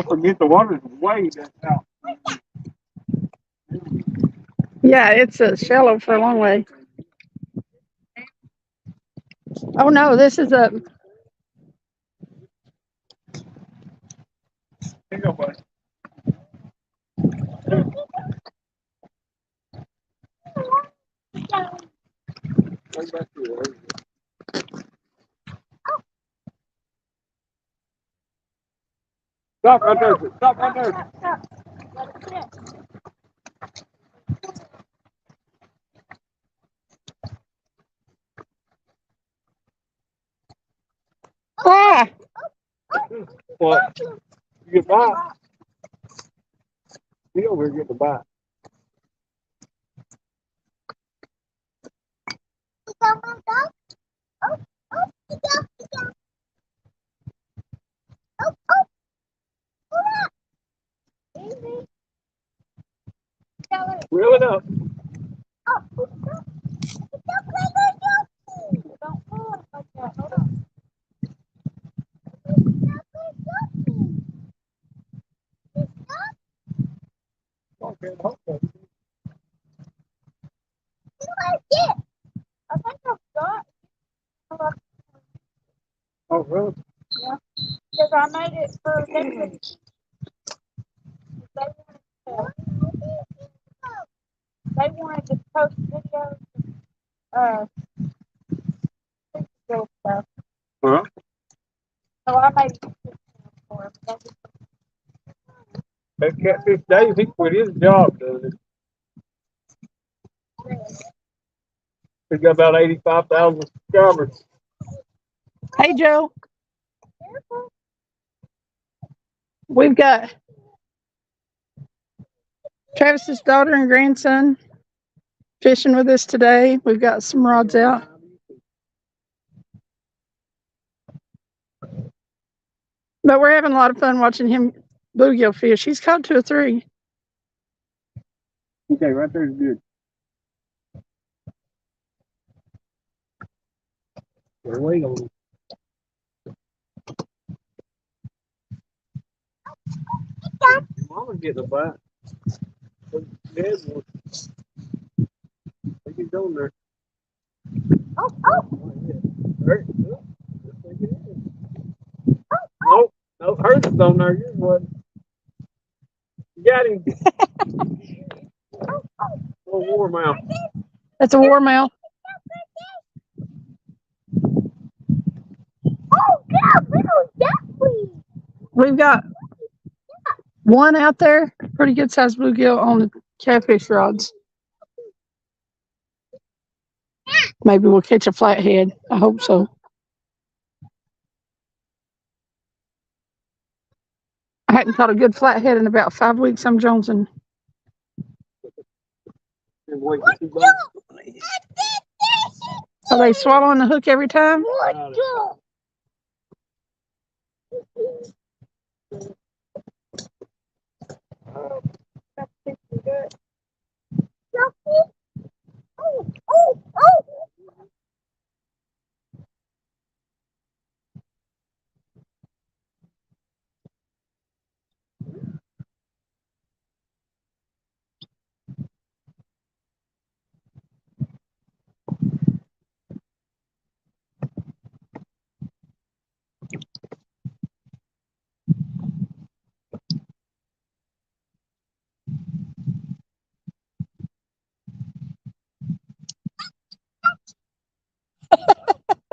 I forget the water's way down out. Yeah, it's shallow for a long way. Oh no, this is a. Here you go, buddy. Right back here. Stop right there. Stop right there. Ah! What? You get bite? He over here get the bite. Reel it up. Okay, okay. Oh, really? Yeah, because I made it for them. They wanted to post videos of physical stuff, Huh? so I made it for them. That Catfish Dave, he quit his job doing it. He got about 85,000 subscribers. Hey Joe, we've got Travis's daughter and grandson fishing with us today. We've got some rods out. But we're having a lot of fun watching him bluegill fish. He's caught 2 or 3. Okay, right there is good. They're waiting on him. Your mama's getting a bite. Dad will. Take it on there. Hurt. Nope. No, hers is on there. Yours wasn't. You got him. Oh, warmouth. That's a warmouth. We've got one out there, pretty good sized bluegill on the catfish rods. Maybe we'll catch a flathead. I hope so. I hadn't caught a good flathead in about 5 weeks. I'm jonesing. Wait to see both. Are they swallowing the hook every time?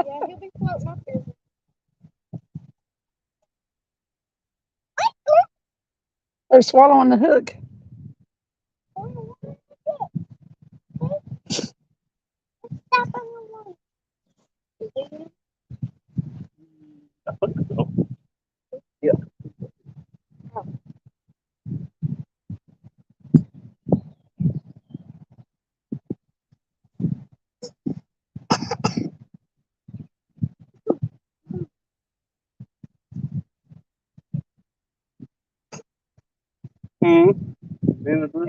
Yeah, he'll be floating up there. They're swallowing the hook. Yeah. Vinegar.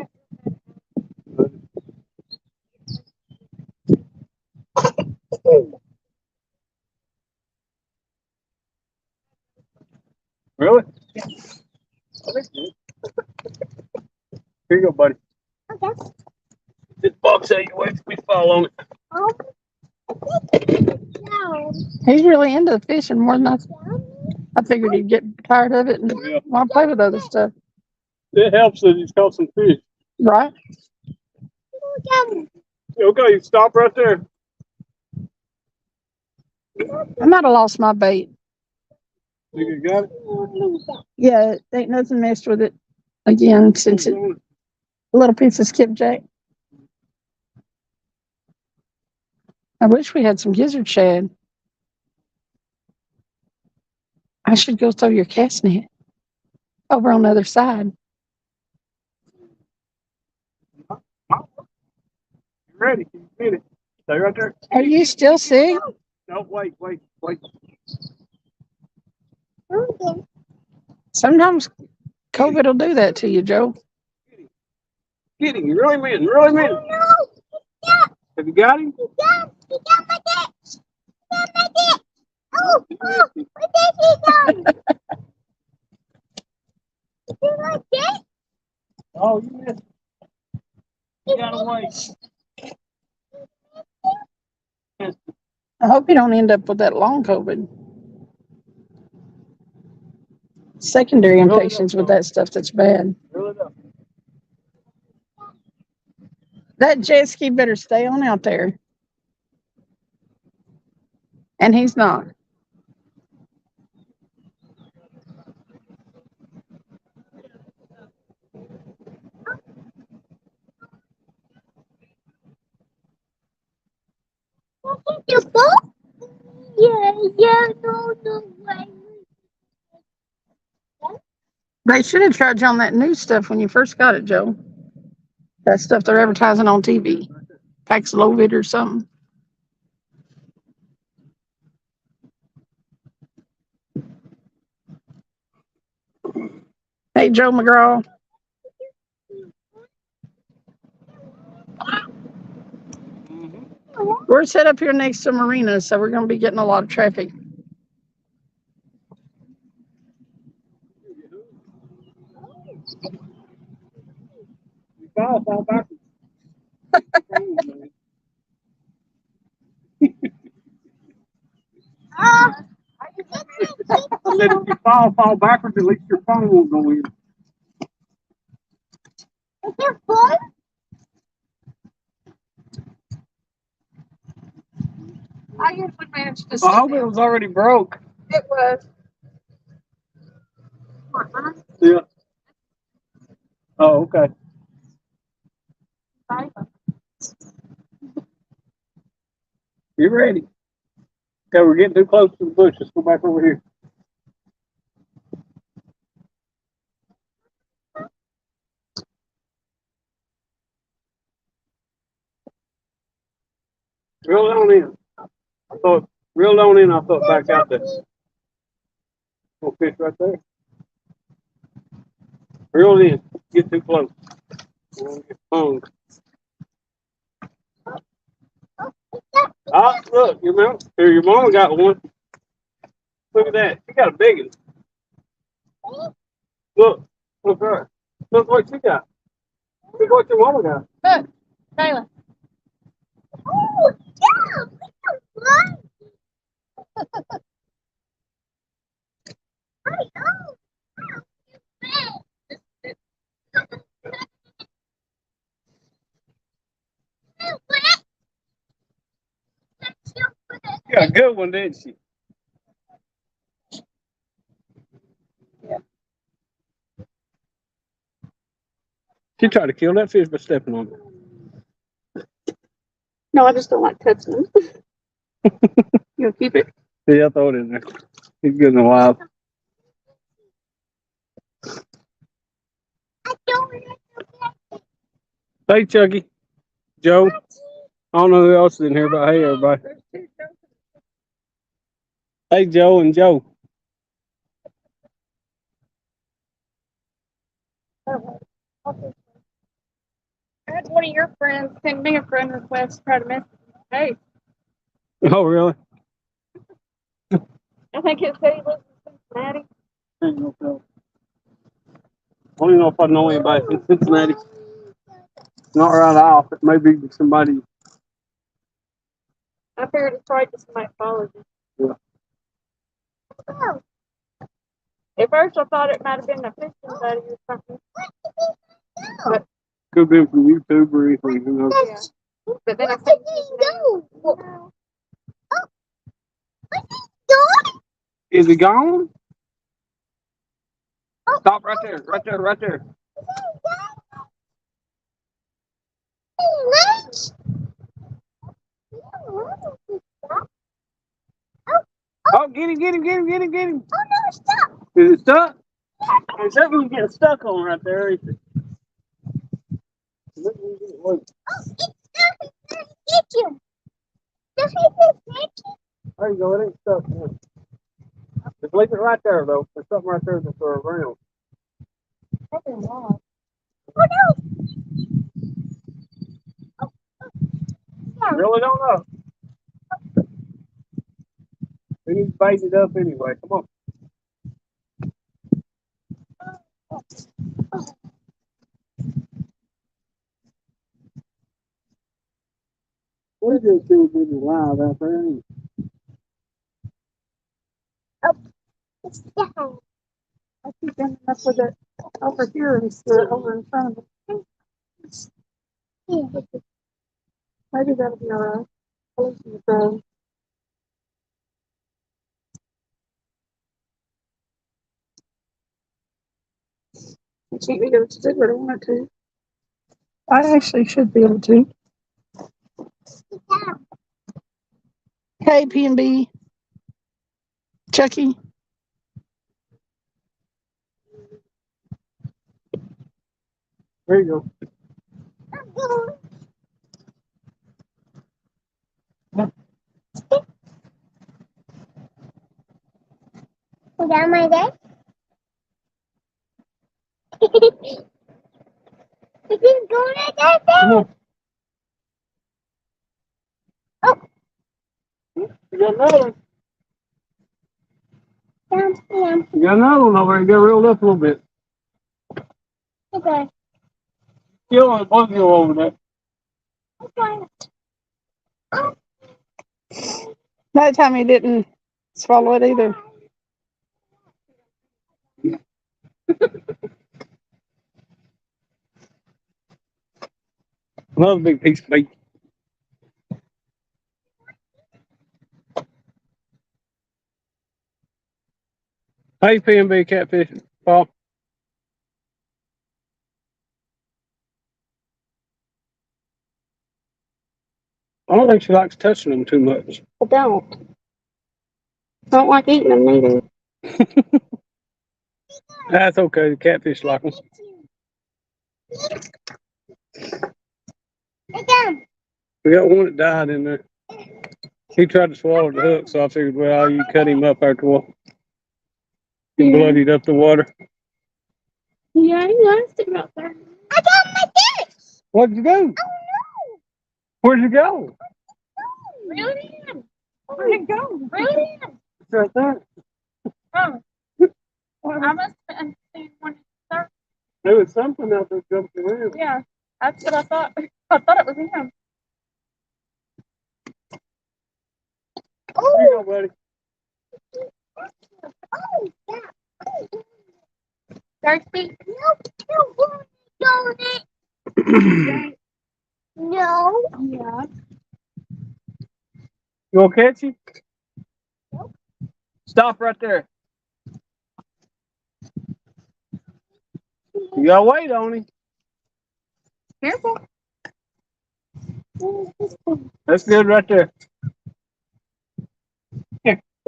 Really? Here you go, buddy. Okay. This box out your way if we fall on it. No. He's really into the fishing more than I figured he'd get tired of it and Yeah. want to play with other stuff. It helps that he's caught some fish. Right? Okay, stop right there. I might have lost my bait. Think you got it? Yeah, it ain't nothing messed with it again since it a little piece of skipjack. I wish we had some gizzard shad. I should go throw your cast net over on the other side. You ready? You get it. Stay right there. Are you still sick? No, wait. Sometimes COVID will do that to you, Joe. Get him. You really mean it. Have you got him? He got my dick. Oh, what did he do? Did you like it? Oh, you missed it. You got away. I hope you don't end up with that long COVID. Secondary infections with that stuff, that's bad. Reel it up. That jet ski better stay on out there. And he's not. You both? Yeah, no way. They should have charged you on that new stuff when you first got it, Joe. That stuff they're advertising on TV. Paxlovid or something. Hey, Joe McGraw. We're set up here next to Marina, so we're going to be getting a lot of traffic. You fall backwards. I said if you fall backwards, at least your phone won't go in. Is there fun? I usually manage to I hope it was already broke. It was. Yeah. Oh, okay. You ready? Okay, we're getting too close to the bush. Let's go back over here. Reel it on in. Reel it on in. I thought back out there. Little fish right there. Reel it in. Get too close. We're gonna get hung. Ah, look, your mama got one. Look at that. She got a big one. Look her. Look what she got. Look what your mama got. Look, Taylor. Oh, yeah. She got a good one, didn't she? Yeah. She tried to kill that fish by stepping on it. No, I just don't like touching them. You'll keep it. Yeah, throw it in there. He's good and alive. Hey, Chucky. Joe. I don't know who else is in here, but hey, everybody. Hey, Joe and Joe. I had one of your friends send me a friend request to try to message me. Hey, Oh, really? I think it said he lives in Cincinnati. don't even know if I know anybody from Cincinnati. Not right off. It may be somebody. I figured it's probably just somebody followed you. Yeah. Oh. At first, I thought it might have been a fishing buddy or something. But Could have been from YouTube or anything. Who knows? yeah. But then I think his name. Oh, Is he gone? Stop right there. Right there. Right there. Oh, get him, get him, get him, get him, get him. Oh no, stop! Is it stuck? Is that one getting stuck on right there? Is it? Oh, it's stuck! It's trying to get you! Just hit this, Nicky! There you go. It ain't stuck. Just leave it right there, though. There's something right there that's around. That's a log. Oh no! Oh, yeah. Really don't know. We need to bait it up anyway. Come on. We just too busy live out there. Ain't It's down. I keep ending up with it over here instead of over in front of it. Yeah. Maybe that'll be all right. Close the door. I can't be able to do what I wanted to. I actually should be able to. It's down. Hey, P&B. Chucky. there you go. I'm going. Put down my leg. Is it going like that? Come on. Oh. You got another one. Down, down. You got another one over there. You got reeled up a little bit. Okay. Still on the buggy over there. Okay. Oh. That time he didn't swallow it either. Another big piece of bait. Hey, P&B catfish, Paul. I don't think she likes touching them too much. I don't. Don't like eating them neither. That's okay. The catfish like them. Get down. We got one that died in there. He tried to swallow the hook, so I figured, well, you cut him up after a while. He bloodied up the water. Yeah, he likes to go up there. I got my dick. What'd you do? Oh no. Where'd you go? Reel it in. Where'd it go? Reel it in. It's right there. Oh. I must have seen one. There was something out there jumping around. Yeah, that's what I thought. I thought it was him. Here you go, buddy. Oh, yeah. Thirsty? No. No. Yeah. You gonna catch him? Nope. Stop right there. You gotta wait on him. Careful. That's good right there.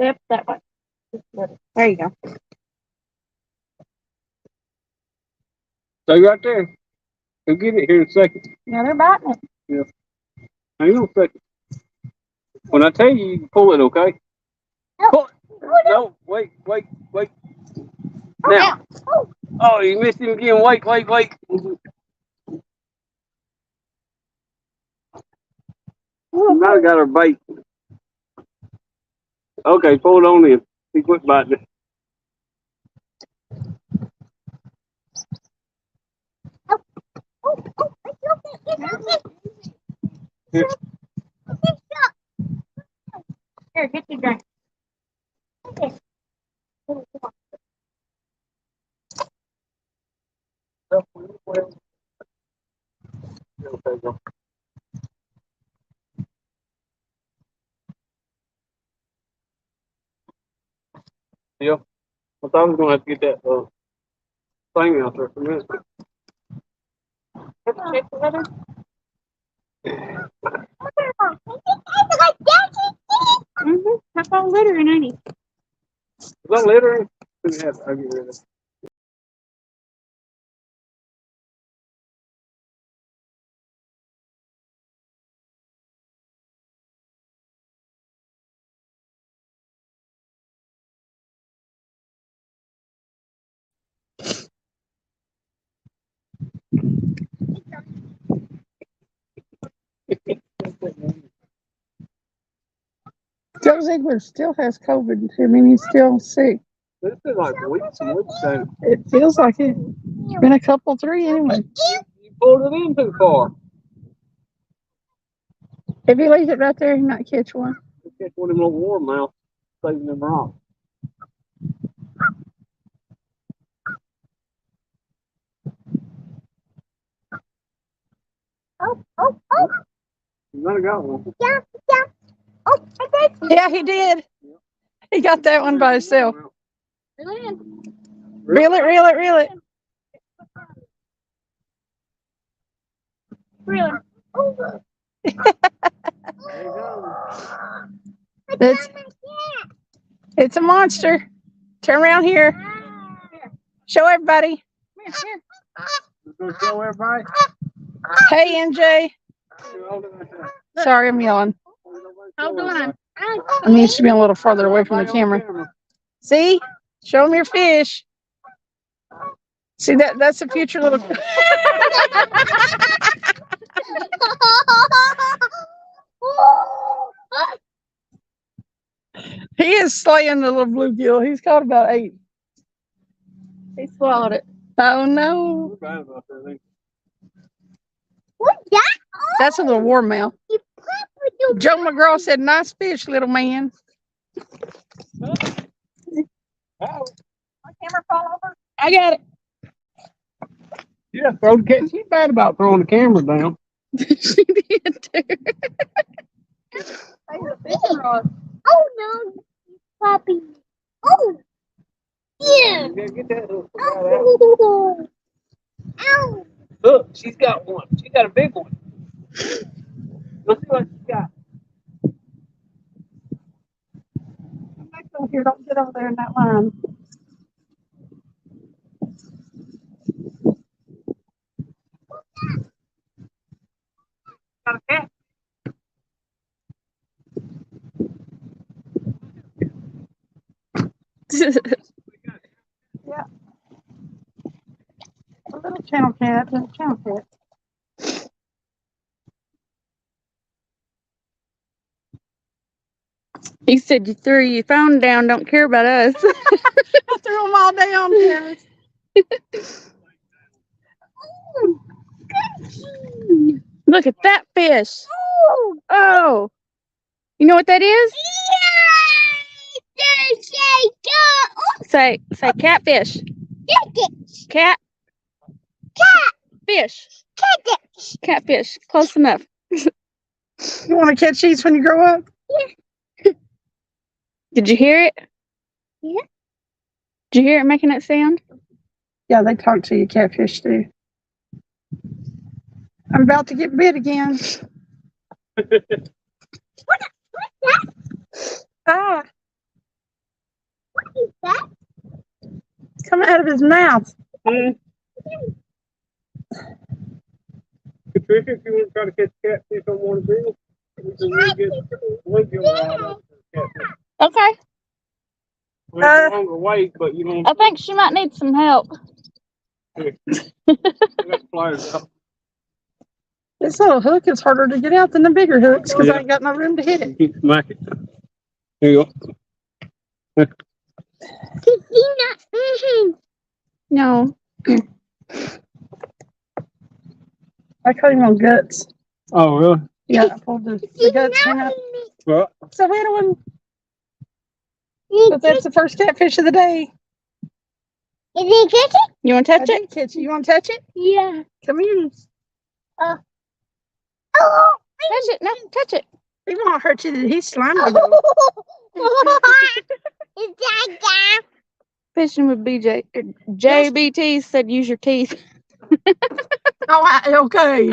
Yep, that way. There you go. Stay right there. We'll get it here in a second. Yeah, they're biting it. Hang on a second. When I tell you, you can pull it, okay? No. Pull it. No, wait. Now. Oh, you missed him again. Wait. We might have got our bait. Okay, pull it on in. He quit biting it. Here. Here, get your drink. Yeah. I thought I was gonna have to get that thing out there for a minute. Have you checked the weather? Have all littering, ain't he? Is that littering? Yeah, I'll get rid of it. Joe Ziegler still has COVID. I mean, he's still sick. It's been like weeks and weeks. So It feels like it. Been a couple, 3 anyway. you pulled it in too far. If he leaves it right there, he might catch one. You catch one of them little warm mouths, saving them wrong. You might have got one. Yeah, he did. He got that one by himself. Reel it, reel it, reel it. Really? There you go. It's a monster. Turn around here. Show everybody. You gonna show everybody? Hey, MJ. Hold it right there. Sorry, I'm yelling. Hold on. I need to be a little farther away from the camera. See? Show them your fish. See, that's a future little... He is slaying the little bluegill. He's caught about 8. He swallowed it. Oh, no. We're bad about that, ain't What's that? That's a little warmouth. Joe McGraw said, nice fish, little man. we? Oh, My camera fall over? I got it. yeah, throw the cat. She's bad about throwing the camera down. She did too. Oh no, puppy. Oh, yeah. You gotta get that hook right out. Ow. Ow. Look, she's got one. She got a big one. Let's see what she's got. Here, don't get over there in that line. Got a cat. Yeah. A little channel cat, little channel cat. He said you threw your phone down, don't care about us. I threw them all down there. Look at that fish. Oh. You know what that is? Say catfish. Cat. Fish. Catfish. Close enough. You want to catch these when you grow up? Did you hear it? Yeah. Did you hear it making that sound? Yeah, they talk to you, catfish do. I'm about to get bit again. Ah. What is that? It's coming out of his mouth. Patricia, if you want to try to catch catfish on one of these, we can get bluegill rod out for catfish. Okay. Well, it's a longer wait, but you don't. I think she might need some help. Got the pliers out. This little hook is harder to get out than the bigger hooks because I ain't got no room to hit it. Keep smacking. Here you go. No. I caught him on guts. Oh, really? Yeah, I pulled the guts hang up. Well, So we had one. But that's the first catfish of the day. Is it catch it? You want to touch I it? did catch it. You want to touch it? Yeah. Come here. Oh, touch it. No, touch it. He won't hurt you. He's slimy though. Is that fishing with BJ. JBT said use your teeth. Oh, okay.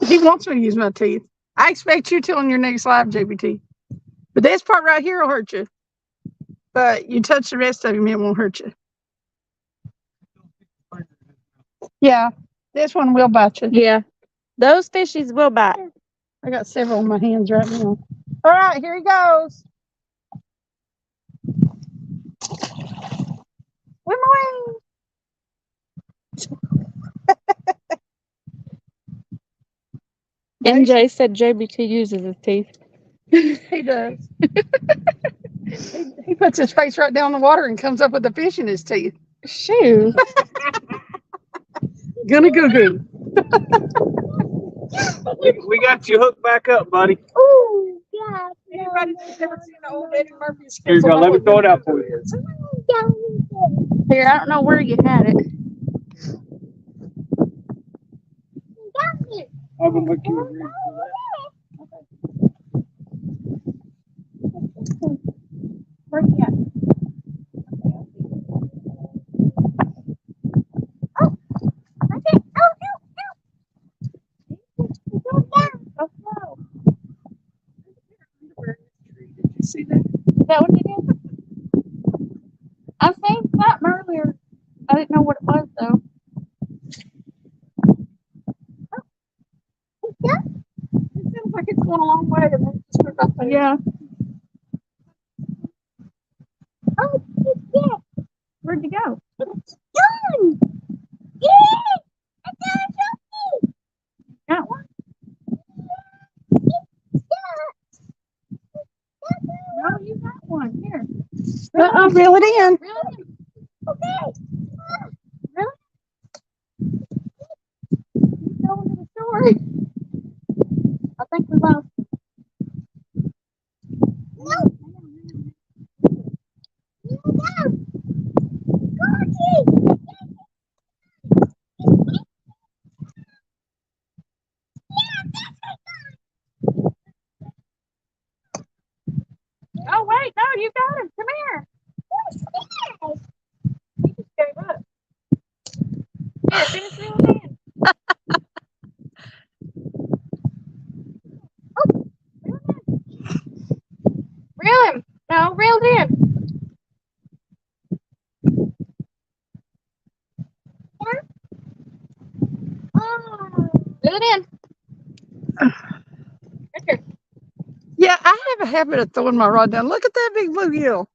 He wants me to use my teeth. I expect you to on your next live, JBT. But this part right here will hurt you. But you touch the rest of him, it won't hurt you. Yeah, this one will bite you. Yeah. Those fishies will bite. I got several in my hands right now. All right, here he goes. Swim away. NJ said JBT uses his teeth. He does. He puts his face right down the water and comes up with a fish in his teeth. Shoo. Gonna goo goo. we got you hooked back up, buddy. Ooh, yeah. Anybody that's never seen the old Eddie Murphy skits? Here you go. Let me throw it out for you. Here, I don't know where you had it. I'm gonna make you agree for that. Where you at? Oh, that's it. Oh, no. Oh, no. Did you see that? Is that what you did? I seen something earlier. I didn't know what it was, though. It feels like it's going a long way. And then it just went up there. Yeah. Oh, yeah. Where'd you go? Done. Yeah. I got something. Got one? No, you got one. Here. Reel it in. Really? Okay. Really? He's going to the store. I think we lost him. No. No. Oh, wait. No, you got him. Come here. He just gave up. Here, finish reeling in. Oh, reel in. Reel him. No, reel it in. Oh, reel it in. Right here. Yeah, I have a habit of throwing my rod down. Look at that big bluegill.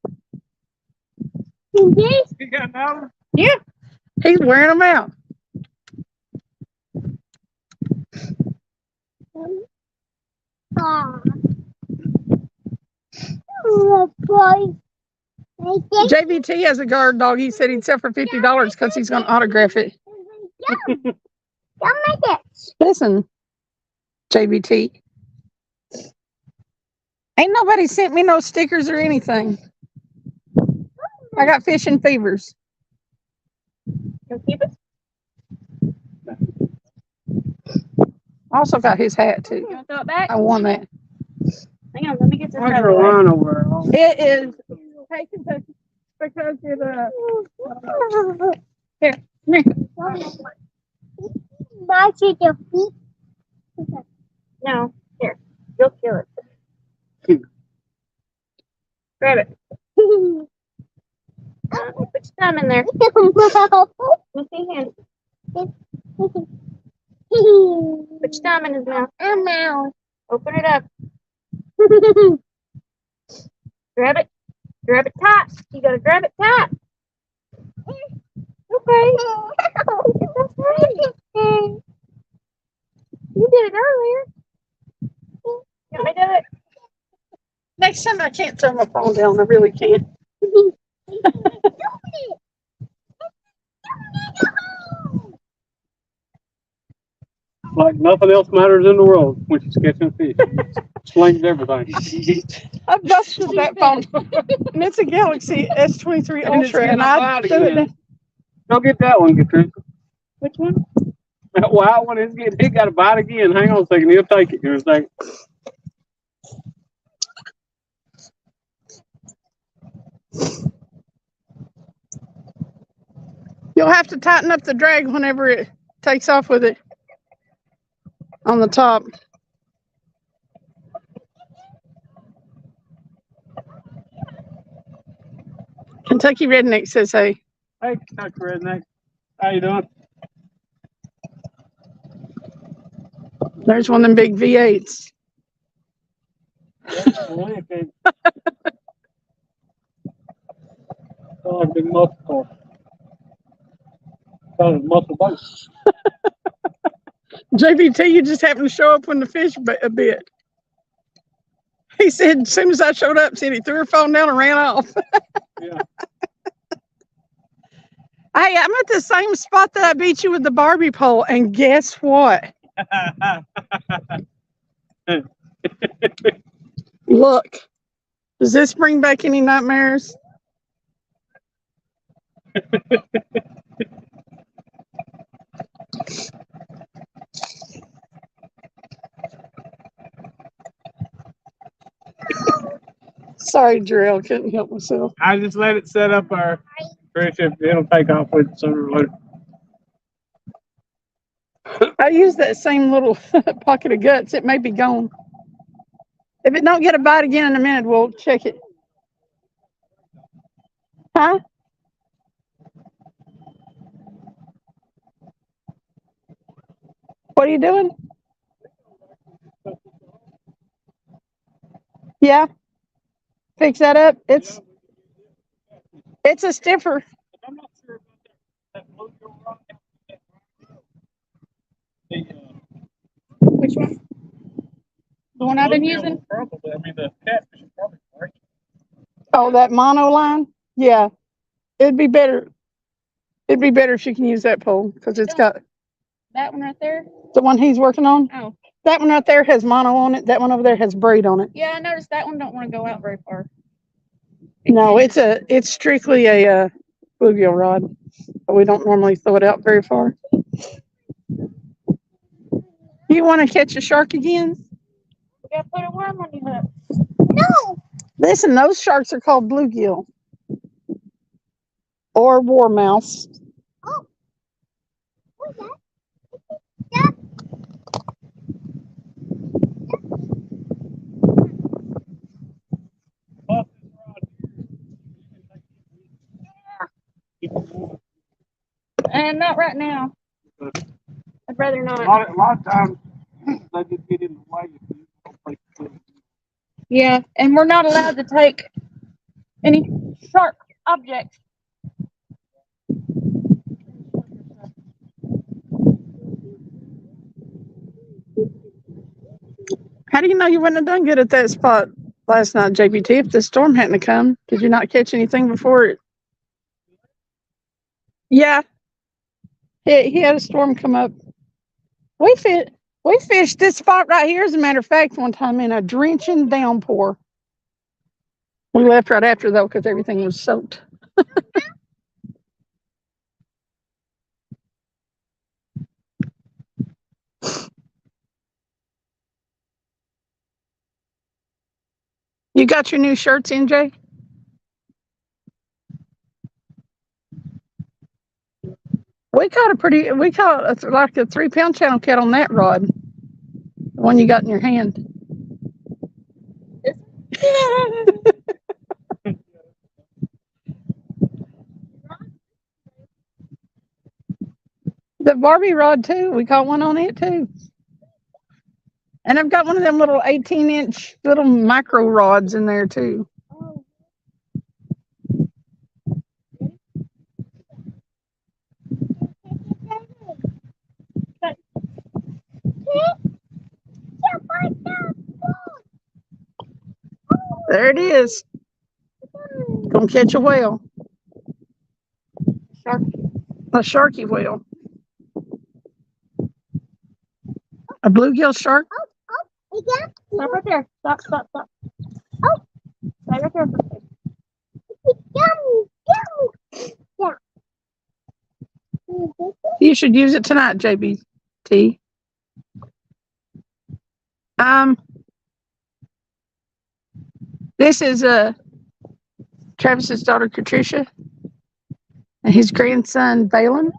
You got another? Yeah. He's wearing them out. JVT has a guard dog. He said he'd sell for $50 because he's going to autograph it. Don't make it. Listen, JVT. Ain't nobody sent me no stickers or anything. I got fishing fevers. You'll keep it. I also got his hat too. You want to throw it back? I won that. Hang on, let me get this Where's out of your the way. line over there? It is taken because it here. Watch it, your feet. No, here. You'll kill it. Grab it. Put your thumb in there. Let me see him. Put your thumb in his mouth. Open it up. Grab it. Grab it tight. You gotta grab it tight. Okay. You did it earlier. You want me to do it? Next time I can't throw my phone down. I really can't. Like nothing else matters in the world when she's catching fish. Slings everything. I busted that phone, and it's a Galaxy S23 And it's Ultra, and getting I about threw it. again. Go get that one, Katrina. Which one? That wild one is getting. He got a bite again. Hang on a second. He'll take it. Here in a second. You'll have to tighten up the drag whenever it takes off with it on the top. Kentucky Redneck says, hey. Hey, Kentucky Redneck. How you doing? There's one of them big V8s. Okay. Oh, big muscle car. Kind of muscle boat. JBT, you just happened to show up when the fish a bit. He said, as soon as I showed up, Cindy threw her phone down and ran off. Yeah. Hey, I'm at the same spot that I beat you with the Barbie pole, and guess what? Look, does this bring back any nightmares? Sorry, Jarrell, couldn't help myself. I just let it set up our fish. It'll take off with it sooner or later. I use that same little pocket of guts. It may be gone. If it don't get a bite again in a minute, we'll check it. Huh? What are you doing? Yeah. Fix that up. It's a stiffer. I'm not sure about that bluegill rock. Which one? The one I've been Bluegill using? Probably. I mean, the catfish is probably great. Oh, that mono line? Yeah. It'd be better. It'd be better if you can use that pole because it's got That one right there? the one he's working on. Oh. That one right there has mono on it. That one over there has braid on it. Yeah, I noticed that one don't want to go out very far. No, it's strictly a bluegill rod. But we don't normally throw it out very far. You want to catch a shark again? We gotta put a worm on your hook. No! Listen, those sharks are called bluegill. Or war mouse. Oh. What's that? Yeah. And not right now. I'd rather not. A lot of times, they just get in the way if you don't take the foot. Yeah, and we're not allowed to take any sharp objects. How do you know you wouldn't have done good at that spot last night, JBT, if the storm hadn't come? Did you not catch anything before it? Yeah. He had a storm come up. We fished this spot right here, as a matter of fact, one time in a drenching downpour. We left right after, though, because everything was soaked. You got your new shirts in, Jay? We caught like a 3-pound channel cat on that rod. The one you got in your hand. The Barbie rod too. We caught one on it too. And I've got one of them little 18-inch little micro rods in there too. There it is. Gonna catch a whale. Shark. A sharky whale. A bluegill shark? Yeah. Stop right there. Stop. Oh. Stay right there. Yeah. You should use it tonight, JBT. This is Travis's daughter Patricia and his grandson Balin.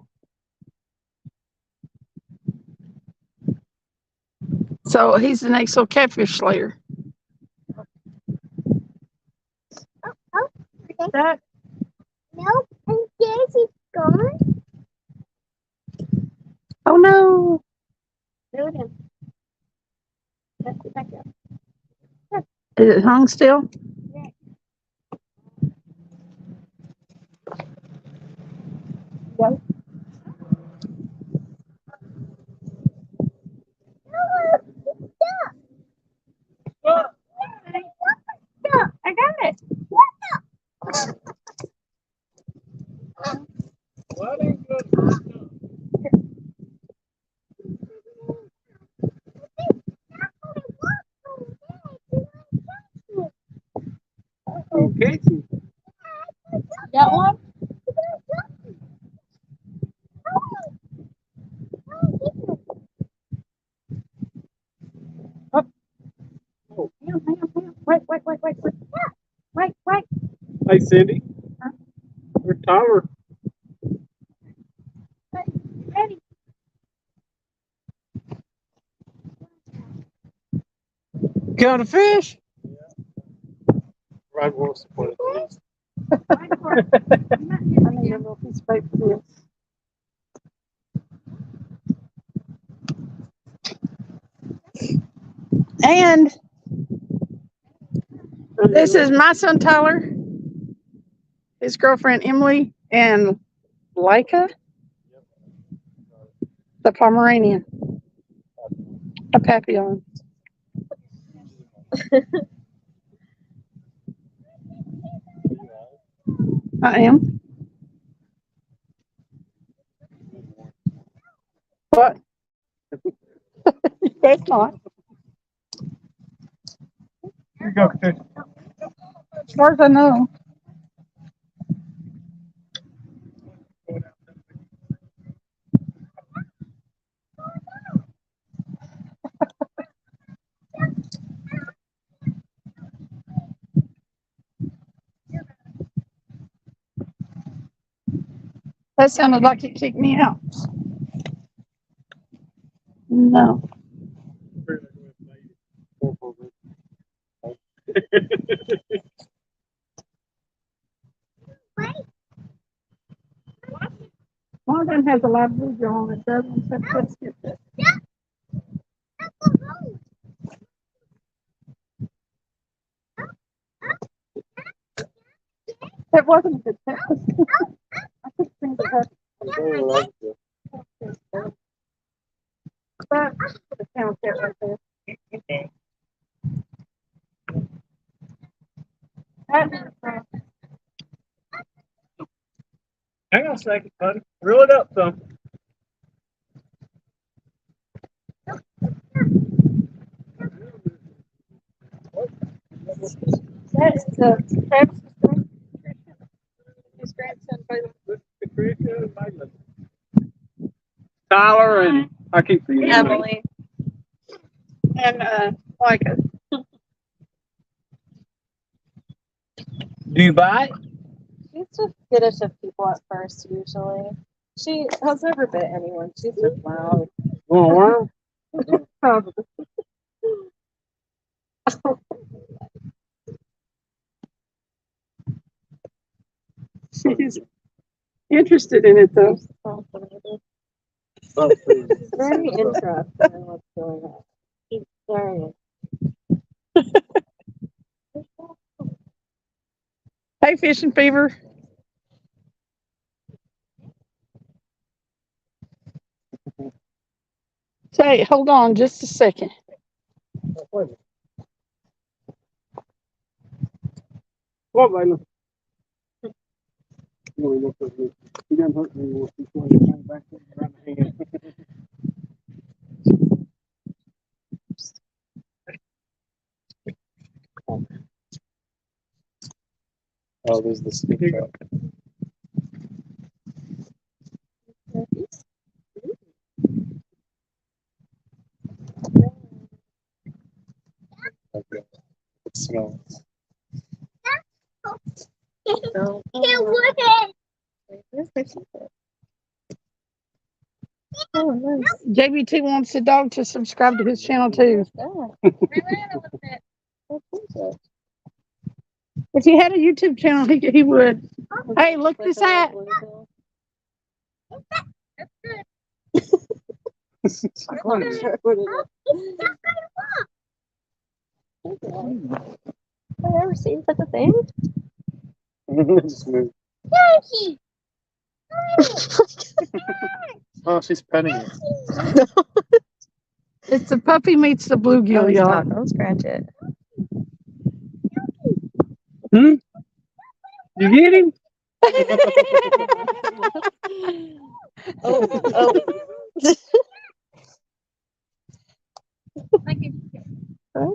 So he's the next little catfish slayer. Oh. Okay. Nope. And Daisy's gone. Oh no. Do it in. Let's get back up. Is it hung still? Yeah. Yep. I got it. Okay. Got one? Oh. Wait. Hey, Cindy. Where's Tyler? Ready. Got a fish? Right wants to put it. I need a little piece of paper for this. And this is my son Tyler, his girlfriend Emily, and Leica, the Pomeranian, a Papillon. I am. What? That's not. Here you go, Patricia. As far as I know. That sounded like it kicked me out. No. One of them has a lot of bluegill on it. The other one said, let's get this. That wasn't a good test. I could think of that. But the count there right there. Hang on a second, buddy. Reel it up some. That's Travis's grandson. His grandson, Patricia and Megan. Tyler and I keep forgetting. Emily, and Leica. Do you buy it? She's just skittish of people at first, usually. She has never bit anyone. She's just loud. Want a worm? Probably. She's interested in it though. Oh, She's very interested in what's going on. She's very Hey, Fishing Fever. Say, hold on just a second. What, Layla? He doesn't hurt me. He's going to hang back around the hand. Oh, there's the Skipjack. Okay. It smells. So, where's my secret? Oh, nice. JBT wants the dog to subscribe to his channel too. Oh, If he had a YouTube channel, he would. Hey, look this at. I'm not sure what it is. Have I ever seen such a thing? Just move. Oh, she's petting it. It's the puppy meets the bluegill, y'all. Stop. Don't scratch it. Hmm? You get him? Oh.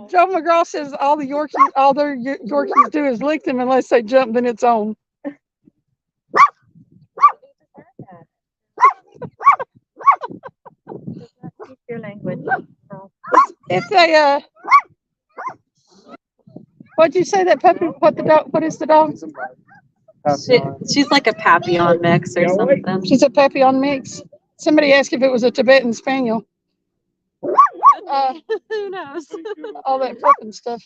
Joe McGraw says all their Yorkies do is lick them unless they jump, then it's on. Keep your language. It's a what'd you say that puppy? What is the dog? She's like a Papillon mix or something. She's a Papillon mix. Somebody asked if it was a Tibetan Spaniel. Who knows? All that flipping stuff.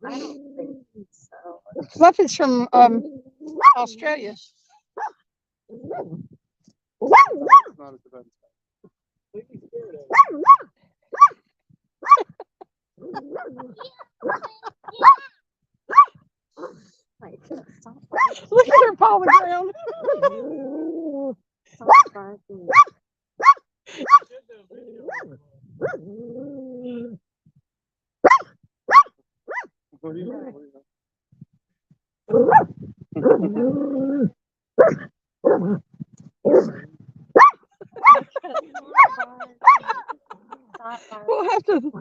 I don't think so. Fluff is from Australia. Look at her paw on the ground. We'll have to.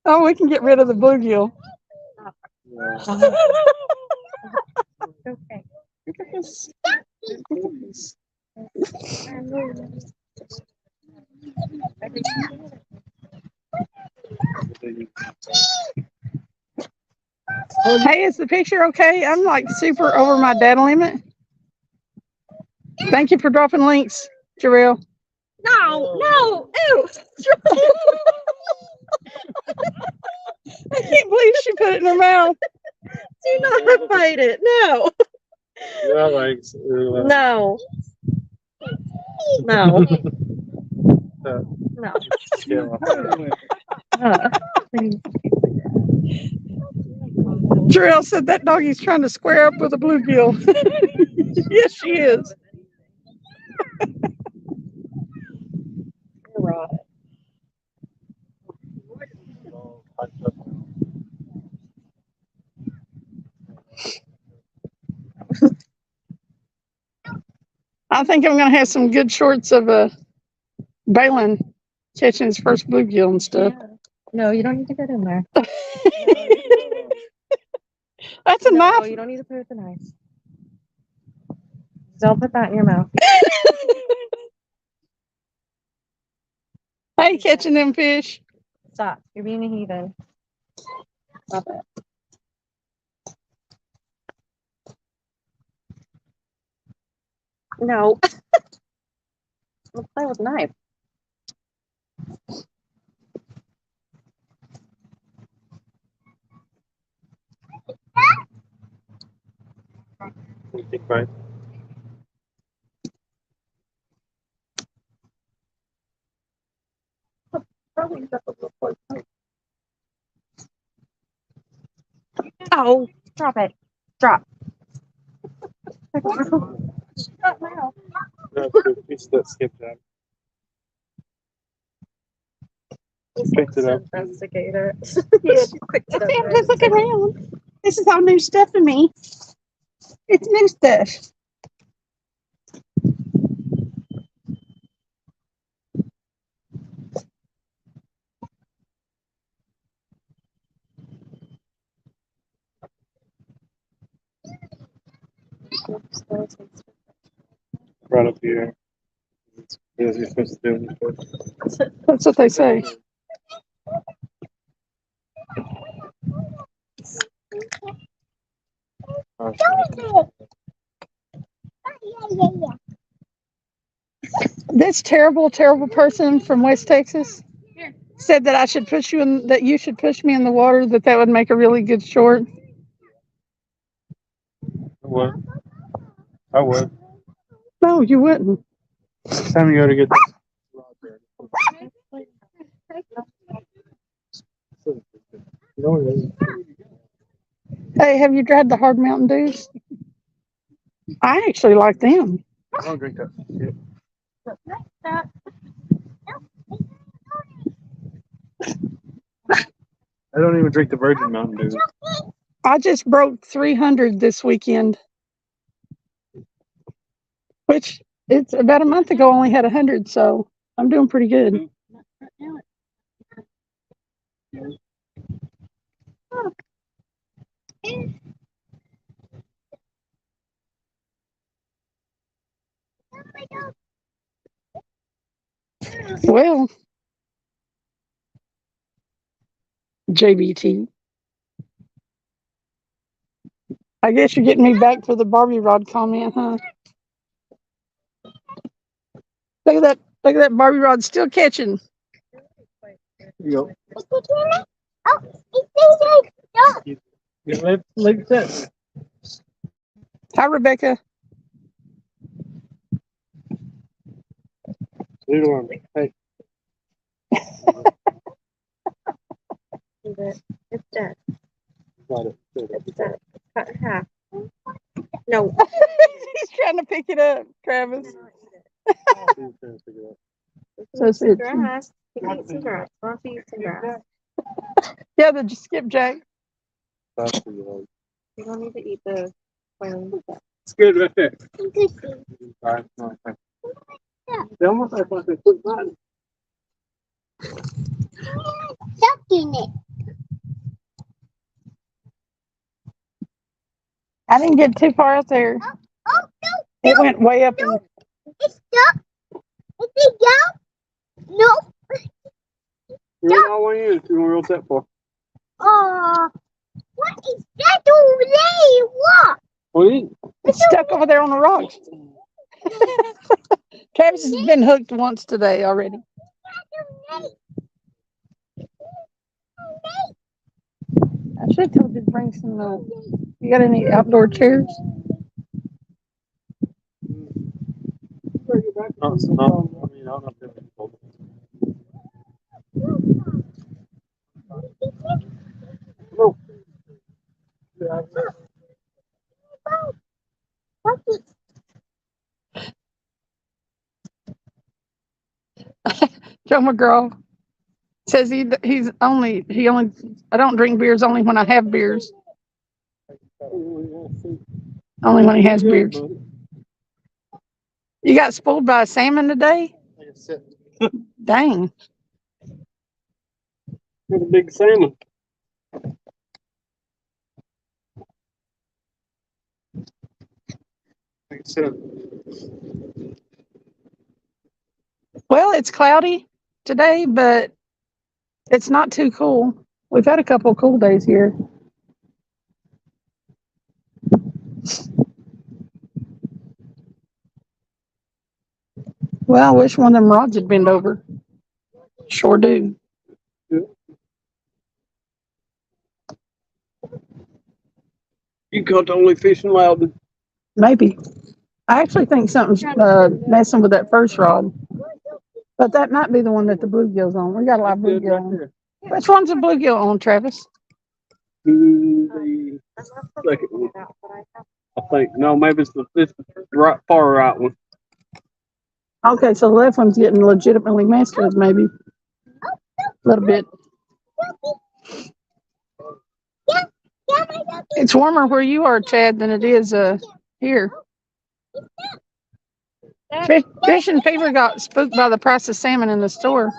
Oh, we can get rid of the bluegill. Okay. Look at this. Hey, is the picture okay? I'm like super over my data limit. Thank you for dropping links, Jarrell. No, ew. I can't believe she put it in her mouth. Do not bite it. No. Yeah, like, No. No. No. Jarrell said that doggy's trying to square up with a bluegill. Yes, she is. Right. I think I'm going to have some good shorts of Balin catching his first bluegill and stuff. Yeah. No, you don't need to get in there. That's a No, knife. you don't need to put it with a knife. Don't put that in your mouth. Hey, catching them fish. Stop. You're being a heathen. Stop it. No. Let's play with a knife. Right. Probably got the little Oh, drop it. Drop. That's it's that skipjack. Picked it up. Investigator. Yes. Sam, Just look around. This is all new stuff to me. It's new stuff. Right up here. It's as you're supposed to do. That's what they say. This terrible, terrible person from West Texas said that I should push you in, that you should push me in the water, that would make a really good short. I would. I would. No, you wouldn't. Next time you go to get this. Hey, have you tried the hard Mountain Dews? I actually like them. I don't drink that. Yeah. I don't even drink the Virgin Mountain Dew. I just broke 300 this weekend, which it's about a month ago. I only had 100, so I'm doing pretty good. Well, JBT. I guess you're getting me back for the Barbie rod comment, huh? Look at that Barbie rod still catching. You Oh, it's go. Leave that. Hi, Rebecca. Leave it alone. Hey. It's dead. Got it. It's dead. It's cut in half. No. He's trying to pick it up, Travis. So Some it's grass. You can eat some grass. Why don't you eat some grass? yeah, the skipjack. You don't need to eat the plain. It's good right there. Alright, okay. They almost like a quick button. Sucking it. I didn't get too far out there. Oh, no. It went way up. And It's stuck. Is it down? No. You went all the way in if you want to roll that for. What is that over there? What? What is it? it's stuck over there on the rocks. Travis has been hooked once today already. I should have told you to bring some. You got any outdoor chairs? No, it's not. I mean, I don't know if it's cold. No. What is Joe McGraw says he only I don't drink beers only when I have beers. Only when he has beers. You got spoiled by a salmon today? Dang. Got a big salmon. Like I said, Well, it's cloudy today, but it's not too cool. We've had a couple of cool days here. Well, I wish one of them rods had bent over. Sure do. you caught the only fish in Loudon. Maybe. I actually think something's messing with that first rod. But that might be the one that the bluegill's on. We got a lot of bluegill on. Which one's the bluegill on, Travis? The Second one. I think. No, maybe it's the right, far right one. Okay, so the left one's getting legitimately masculine, maybe. A little bit. It's warmer where you are, Chad, than it is here. Fish and Fever got spooked by the price of salmon in the store.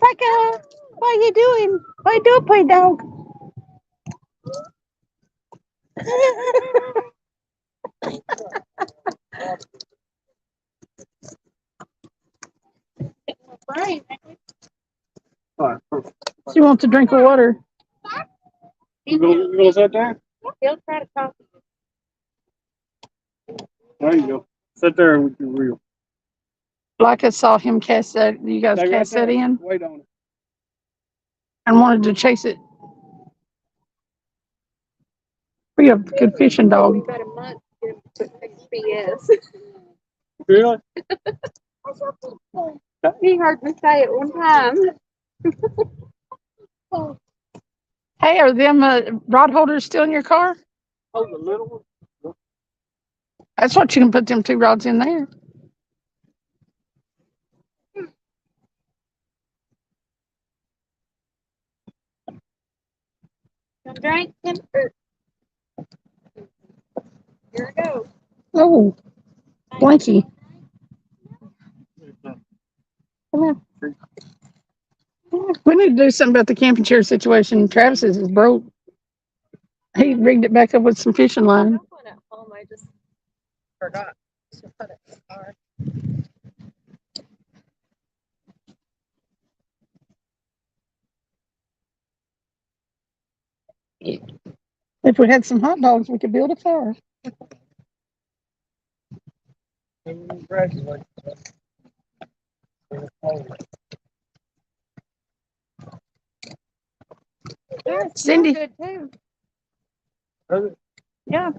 Becca, what are you doing? What are you doing, poor dog? She wants a drink of water. You gonna sit there? He'll try to talk. There you go. Sit there with your reel. Like I saw him cast that. You guys Stay right cast that there. in Wait on it. and wanted to chase it. We have a good fishing dog. About a month to get him to BS. Really? He heard me say it one time. Hey, are them rod holders still in your car? Oh, the little one? That's what you can put them 2 rods in there. Some drink him. Here we go. Oh, Blanky. Come here. We need to do something about the camping chair situation. Travis's is broke. He rigged it back up with some fishing I line. have one at home. I just forgot to put it in the car. If we had some hot dogs, we could build a fire. Cindy. Good too. Yeah.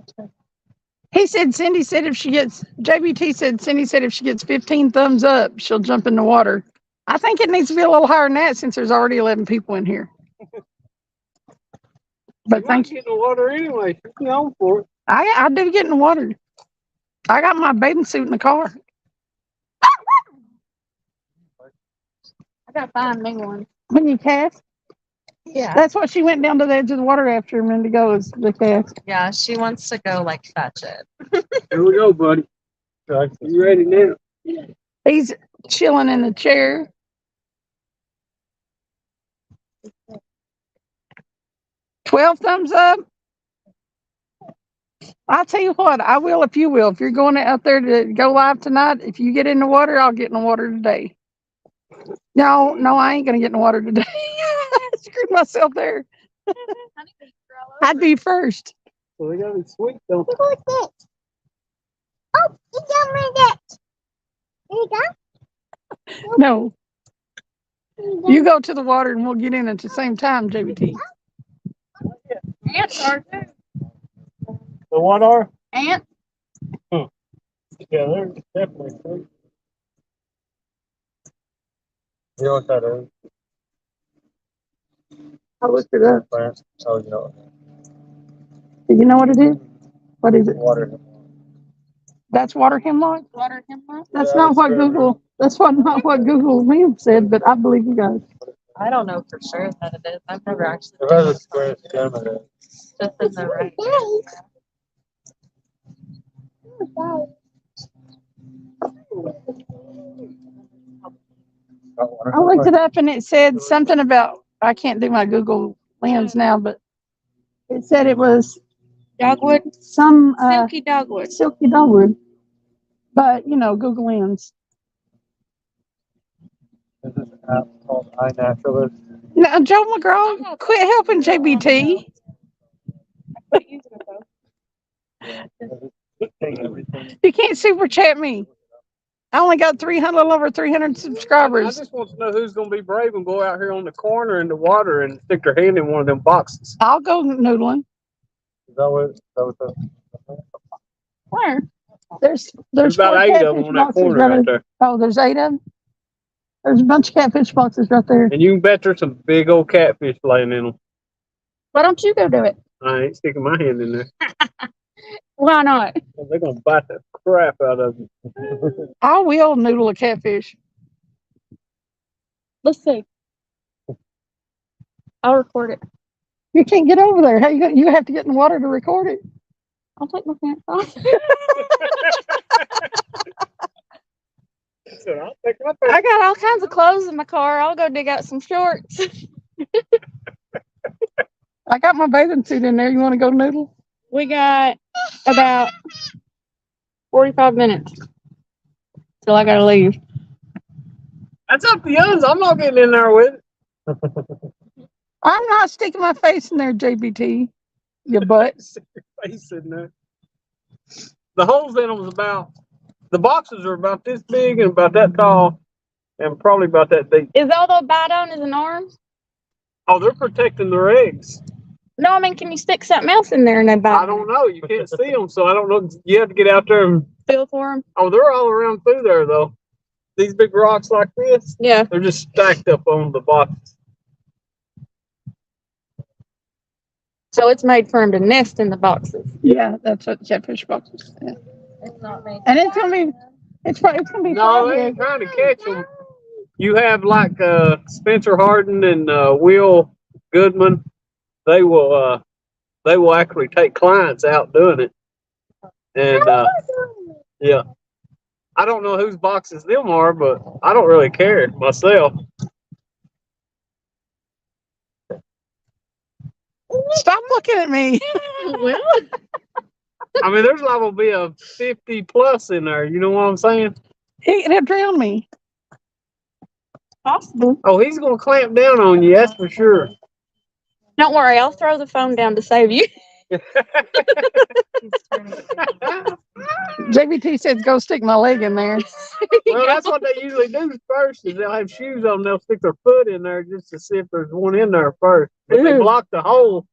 He said, Cindy said if she gets, JBT said, Cindy said if she gets 15 thumbs up, she'll jump in the water. I think it needs to be a little higher than that since there's already 11 people in here. But thank you. Get in the water anyway. She's known for it. I do get in the water. I got my bathing suit in the car. I gotta find me one. When you cast, Yeah. that's what she went down to the edge of the water after a minute ago is the cast. Yeah, she wants to go like fetch it. Here we go, buddy. You ready now? He's chilling in the chair. "12 thumbs up. I'll tell you what, I will if you will. If you're going out there to go live tonight, if you get in the water, I'll get in the water today. No, I ain't gonna get in the water today. Screwed myself there. I'd be first. So they got to be sweet, don't they? What's it? Oh, you got my it. There you go. No, you go to the water and we'll get in at the same time, JBT. Ants are too. The what are? Ants. Yeah, they're definitely sweet. You know what that is? I looked it up. Plant. Oh, you know. Do you know what it is? What is it? Water. That's water hemlock? Water hemlock. That's Yeah, not what it's Google, that's not what Google Lens said, but I believe you guys. I don't know for sure that it is. I've never actually. It has a square stem in it. Just in the right. I looked it up and it said something about, I can't do my Google Lens now, but it said it was Dogwood. some Silky dogwood. silky dogwood. But, you know, Google Lens. This is an app called iNaturalist. Now, Joe McGraw, quit helping JBT. You can't super chat me. I only got 300, a little over 300 I subscribers. just want to know who's going to be brave and go out here on the corner in the water and stick their hand in one of them boxes. I'll go noodling. Is that what that? Where? There's There's about four 8 of catfish them on that boxes corner right right there. there. Oh, there's 8 of them. There's a bunch of catfish boxes right there. And you can bet there's some big old catfish laying in them. Why don't you go do it? I ain't sticking my hand in there. Why not? They're going to bite the crap out of you. I will noodle a catfish. Let's see. I'll record it. You can't get over there. How you have to get in the water to record it. I'll take my pants off. So I'll take my I got all kinds of clothes in my car. I'll go dig out some shorts. I got my bathing suit in there. You want to go noodle? We got about 45 minutes till I gotta leave. That's up to you. I'm not getting in there with it. I'm not sticking my face in there, JBT. Your butt. Stick your face in there. The holes in them is about, the boxes are about this big and about that tall and probably about that deep. Is all they'll bite on is an arm? Oh, they're protecting their eggs. No, I mean, can you stick something else in there and they bite? I don't know. You can't see them, so I don't know. You have to get out there and. Feel for them? Oh, they're all around through there, though. These big rocks like this, Yeah. they're just stacked up on the boxes. So it's made for them to nest in the boxes. Yeah, that's what catfish boxes. Yeah. It's not made. And it's gonna be, it's gonna be No, fun. they ain't trying to catch them. You have like Spencer Harden and Will Goodman. They will actually take clients out doing it. And yeah, I don't know whose boxes them are, but I don't really care myself. Stop looking at me. Well, I mean, there's liable to be a 50 plus in there. You know what I'm saying? He'll drown me. possible. Oh, he's gonna clamp down on you. That's for sure. Don't worry, I'll throw the phone down to save you. JBT said, "Go stick my leg in there." Well, that's what they usually do first. Is they'll have shoes on. They'll stick their foot in there just to see if there's one in there first. But they block the hole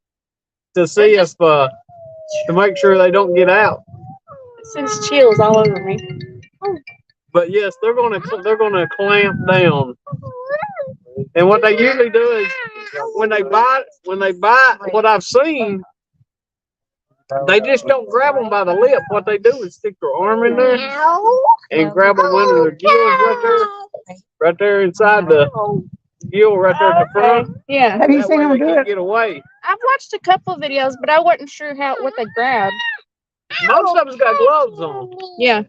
to see if to make sure they don't get out. It sends chills all over me. But yes, they're gonna clamp down. And what they usually do is when they bite, what I've seen, they just don't grab them by the lip. What they do is stick their arm in there and grab them under their gills right there inside the gill right there at the front. Yeah. Have you That seen way them they do can't it? get away. I've watched a couple of videos, but I wasn't sure what they grabbed. Most of them's got gloves on. Yeah.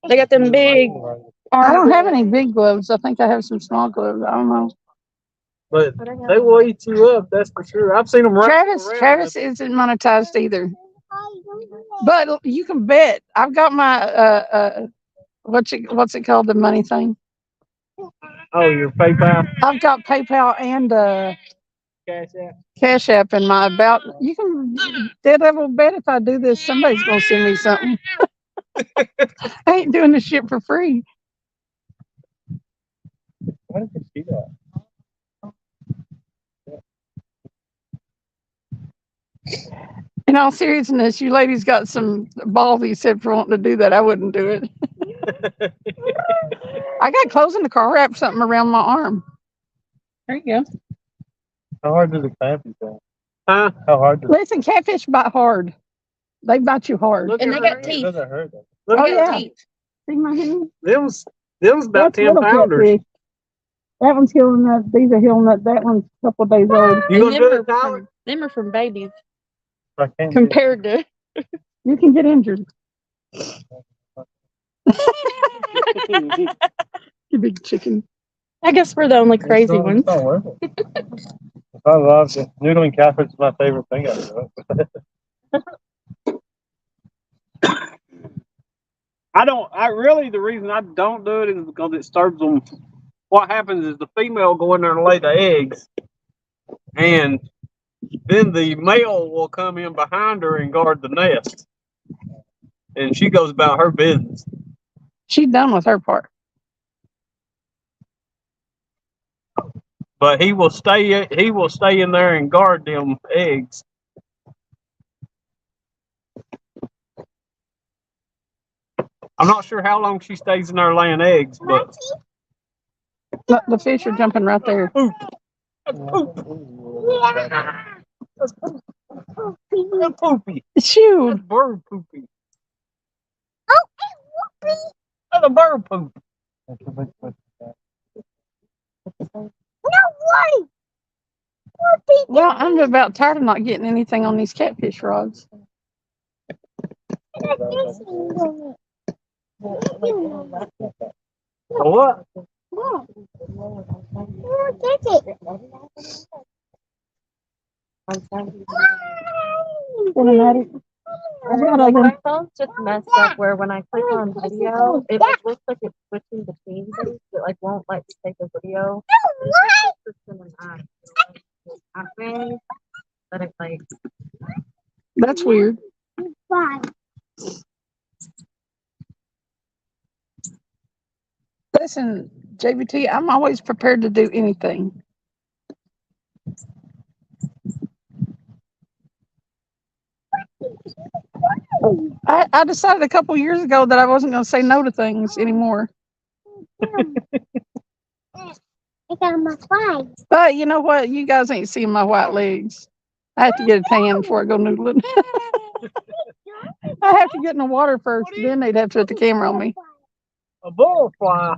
They got them big I don't have any big gloves. I think I have some small gloves. I don't know. But they will eat you up, that's for sure. I've seen them run around. Travis isn't monetized either. But you can bet I've got my what's it called, the money thing. Oh, your PayPal? I've got PayPal and Cash App in my about. You can dead level bet if I do this, somebody's gonna send me something. I ain't doing this shit for free. Why did you see that? In all seriousness, you ladies got some ballsy said for wanting to do that. I wouldn't do it. I got clothes in the car, wrap something around my arm. There you go. How hard does a catfish go? Huh? How hard does Listen, catfish bite hard. They bite you hard. And they got teeth. It doesn't hurt them. Oh, They got yeah. teeth. See my hand? Them's about That's 10 little pounders. catfish. That one's healing nut. These are healing nut. That one's a couple of days old. You gonna And do it, Tyler? them are from babies I can't compared to. You can get injured. You big chicken. I guess we're the only crazy ones. It's not worth it. I love it. Noodling catfish is my favorite thing ever. The reason I don't do it is because it disturbs them. What happens is the female go in there and lay the eggs, and then the male will come in behind her and guard the nest. And she goes about her business. She's done with her part. But he will stay in there and guard them eggs. I I'm not sure how long she stays in there laying eggs, but The fish are jumping right there. poop. That's poop. That's poop. That's poopy. Shoot. That's bird poopy. That's a bird poop. Well, I'm about tired of not getting anything on these catfish rods. What? Automatic. My phone's just messed up where when I click on video, it like looks like it's switching between things. It like won't let you take a video. It's just an app thing, but it's like That's weird. Listen, JVT, I'm always prepared to do anything. I decided a couple years ago that I wasn't going to say no to things anymore. I got my flag. But you know what? You guys ain't seeing my white legs. I have to get a tan before I go noodling. I have to get in the water first, then they'd have to put the camera on me. A butterfly.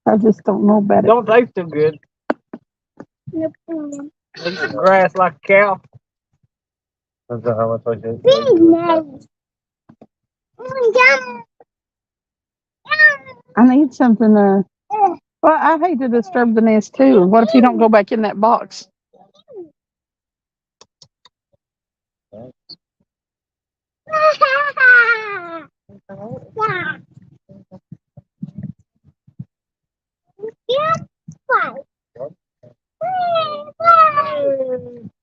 I just don't know about it. Don't taste too good. Eat some grass like a cow. That's how much I did. I need something well, I hate to disturb the nest too. What if you don't go back in that box?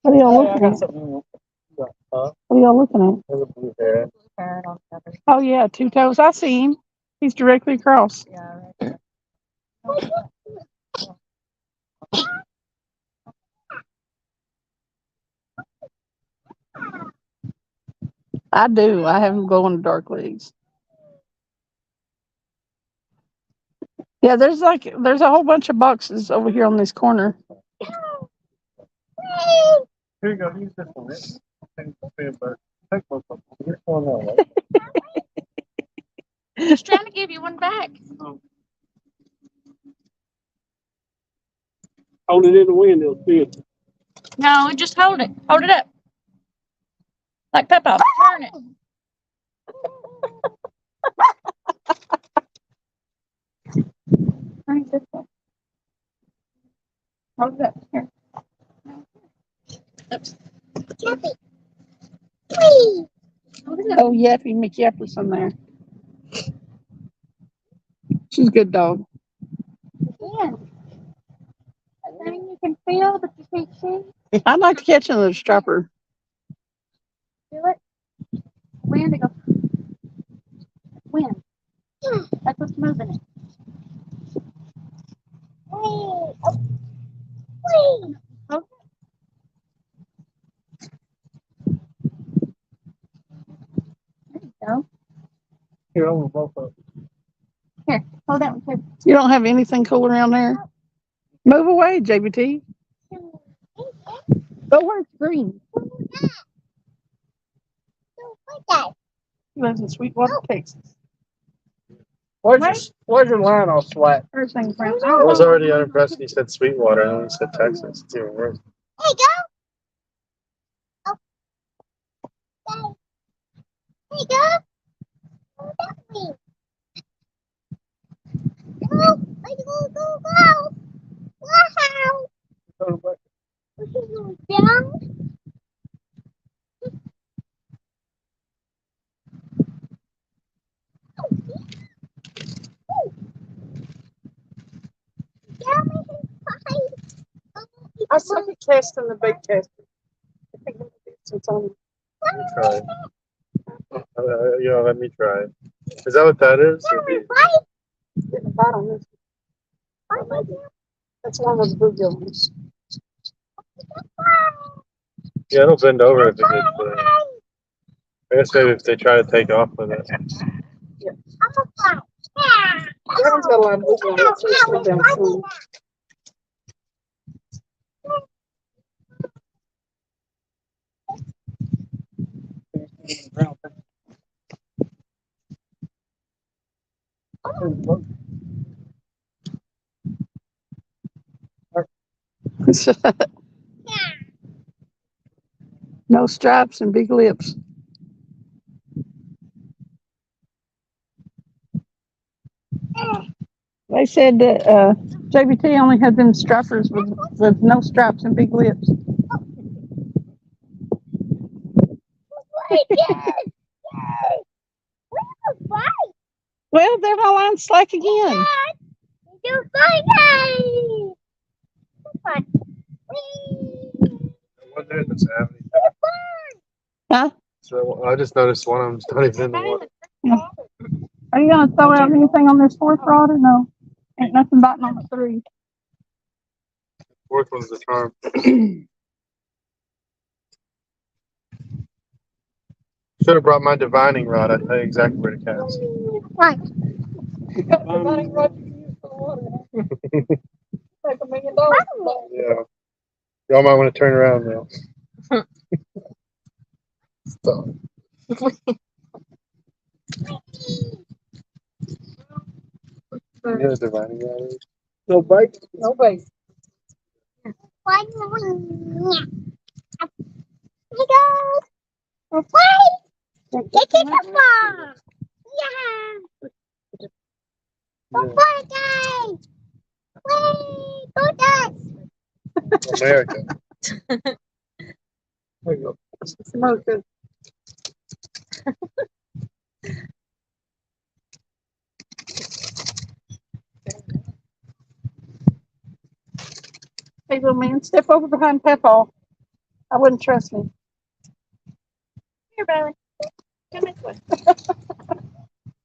What are y'all looking at? Huh? What are y'all looking at? There's a blue heron. parrot on the other. Oh yeah, two toes. I see him. He's directly across. Yeah, right. I do. I have them glow in the dark legs. Yeah, there's a whole bunch of boxes over here on this corner. Here you go. Use this one. Take both of them. Which one now? Just trying to give you one back. Hold it in the wind, it'll spin. No, just hold it. Hold it up. Like Peppa. Turn it. Turn it this way. Hold it up. Here. Oops. Oh, Yappy McYapperson there. She's a good dog. Yeah. A thing you can feel, but you can't see. I'd like to catch another stripper. Do it. Wind to go. Wind. That's what's moving it. Okay. There you go. Here, over both of them. Here, hold that one too. You don't have anything cool around there? Move away, JBT. Go where it's green. He lives in Sweetwater, Texas. Where's your line off flat? Everything's brown. I was already unimpressed when he said Sweetwater and then he said Texas. It's even worse. Hey, go. Oh. Hey, go. Oh, that way. Go. Go, go, go. Wow. This is going down. I suck at casting the big caster. Let me try. Let me try. Is that what that is? Getting a bite on this. That's one of the big ones. Yeah, it'll bend over if it gets I guess maybe if they try to take off with it. That one's got a lot of movement on it, so it's slow down too. No stripes and big lips. They said that JBT only had them stripers with no stripes and big lips. Well, they're my line slack again. What there does have any? Huh? So I just noticed one of them's not even in the water. Are you gonna throw out anything on this fourth rod or no? Ain't nothing biting on the 3. Fourth one's the charm. Should have brought my divining rod. I'd tell you exactly where to cast. Right. Divining rod you can use for water. Like $1 million. Yeah. Y'all might want to turn around now. Stop. You know what divining rod is? No bite. No bite. Get it up. Yeah. Go guys. Go guys. America. There you go. America. Hey, little man, step over behind Papa. I wouldn't trust me. Here, Bailey. Come this way.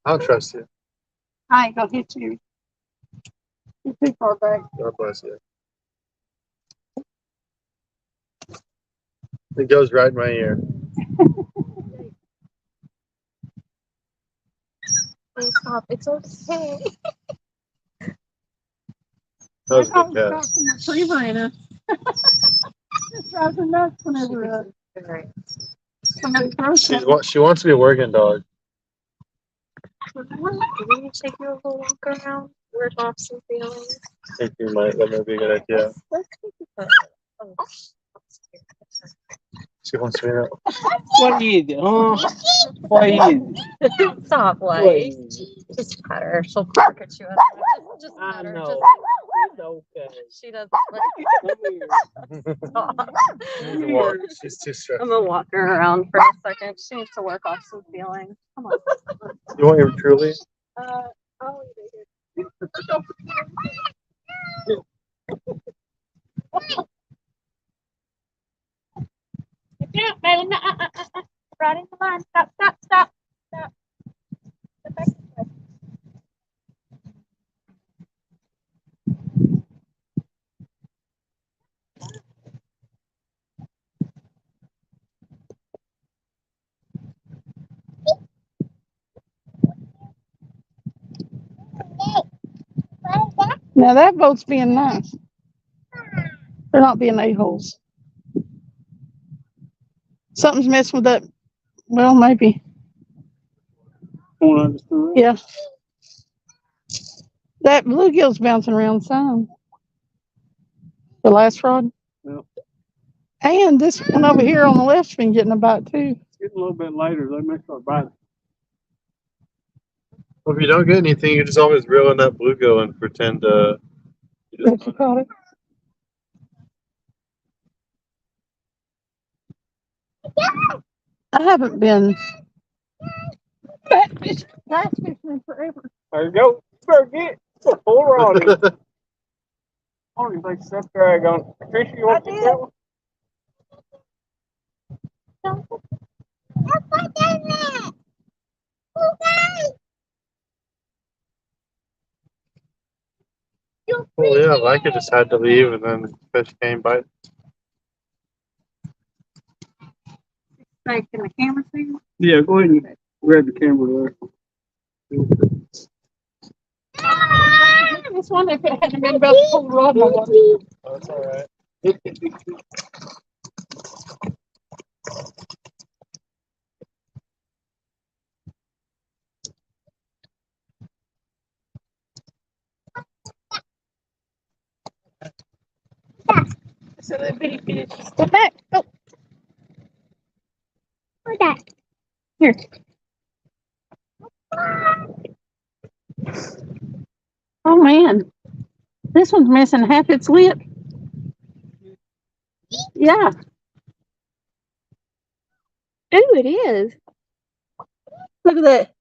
I don't trust you. I ain't gonna hit you. You're too far back. God bless you. It goes right in my ear. Please stop. It's okay. That was a I good was cast. talking to Trevor in it. It drives her nuts whenever somebody throws something. She wants to be a working dog. Do we need to take you a little walk around? Work off some feelings. I think you might. That might be a good idea. Let's take you for She wants to be out. What is it, huh? What is it? Stop, What like. is it? Just pat her. She'll bark at you. Just I pat her. know. Just, It's okay. she doesn't Come here. like stop. She's too stressed. I'm gonna walk her around for a second. She needs to work off some feelings. Come on. You want your truly? I'll leave it here. Yeah, Bailey. No, right in the line. Stop. Stop. Stop. Stop. Get back this way. Now that boat's being nice. They're not being a-holes. Something's messing with that. Well, maybe. Yeah. That bluegill's bouncing around some. The last rod. Yep. And this one over here on the left's been getting a bite too. Getting a little bit later, they may start biting. Well, if you don't get anything, you just always reel in that bluegill and pretend you just That you caught it. I haven't been bass fishing forever. There you go. You better get a full rod in. I don't even think stuff drag on it. Tricia, you want to get that one? Well, yeah, like it just had to leave and then the fish came bite. Like, can the camera see it? Yeah, go ahead and grab the camera there. This one, if it hadn't been about to pull the rod, my water. Oh, that's all right. It's a little bitty fish. Step back. Oh, What's that? here. Oh man, this one's missing half its lip. Yeah. Ooh, it is. Look at that.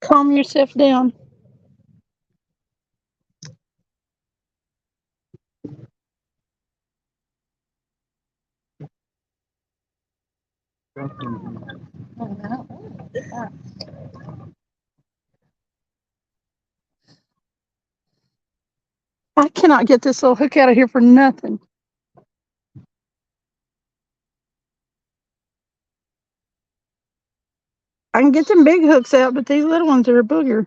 Calm yourself down. I cannot get this little hook out of here for nothing. I can get them big hooks out, but these little ones are a booger.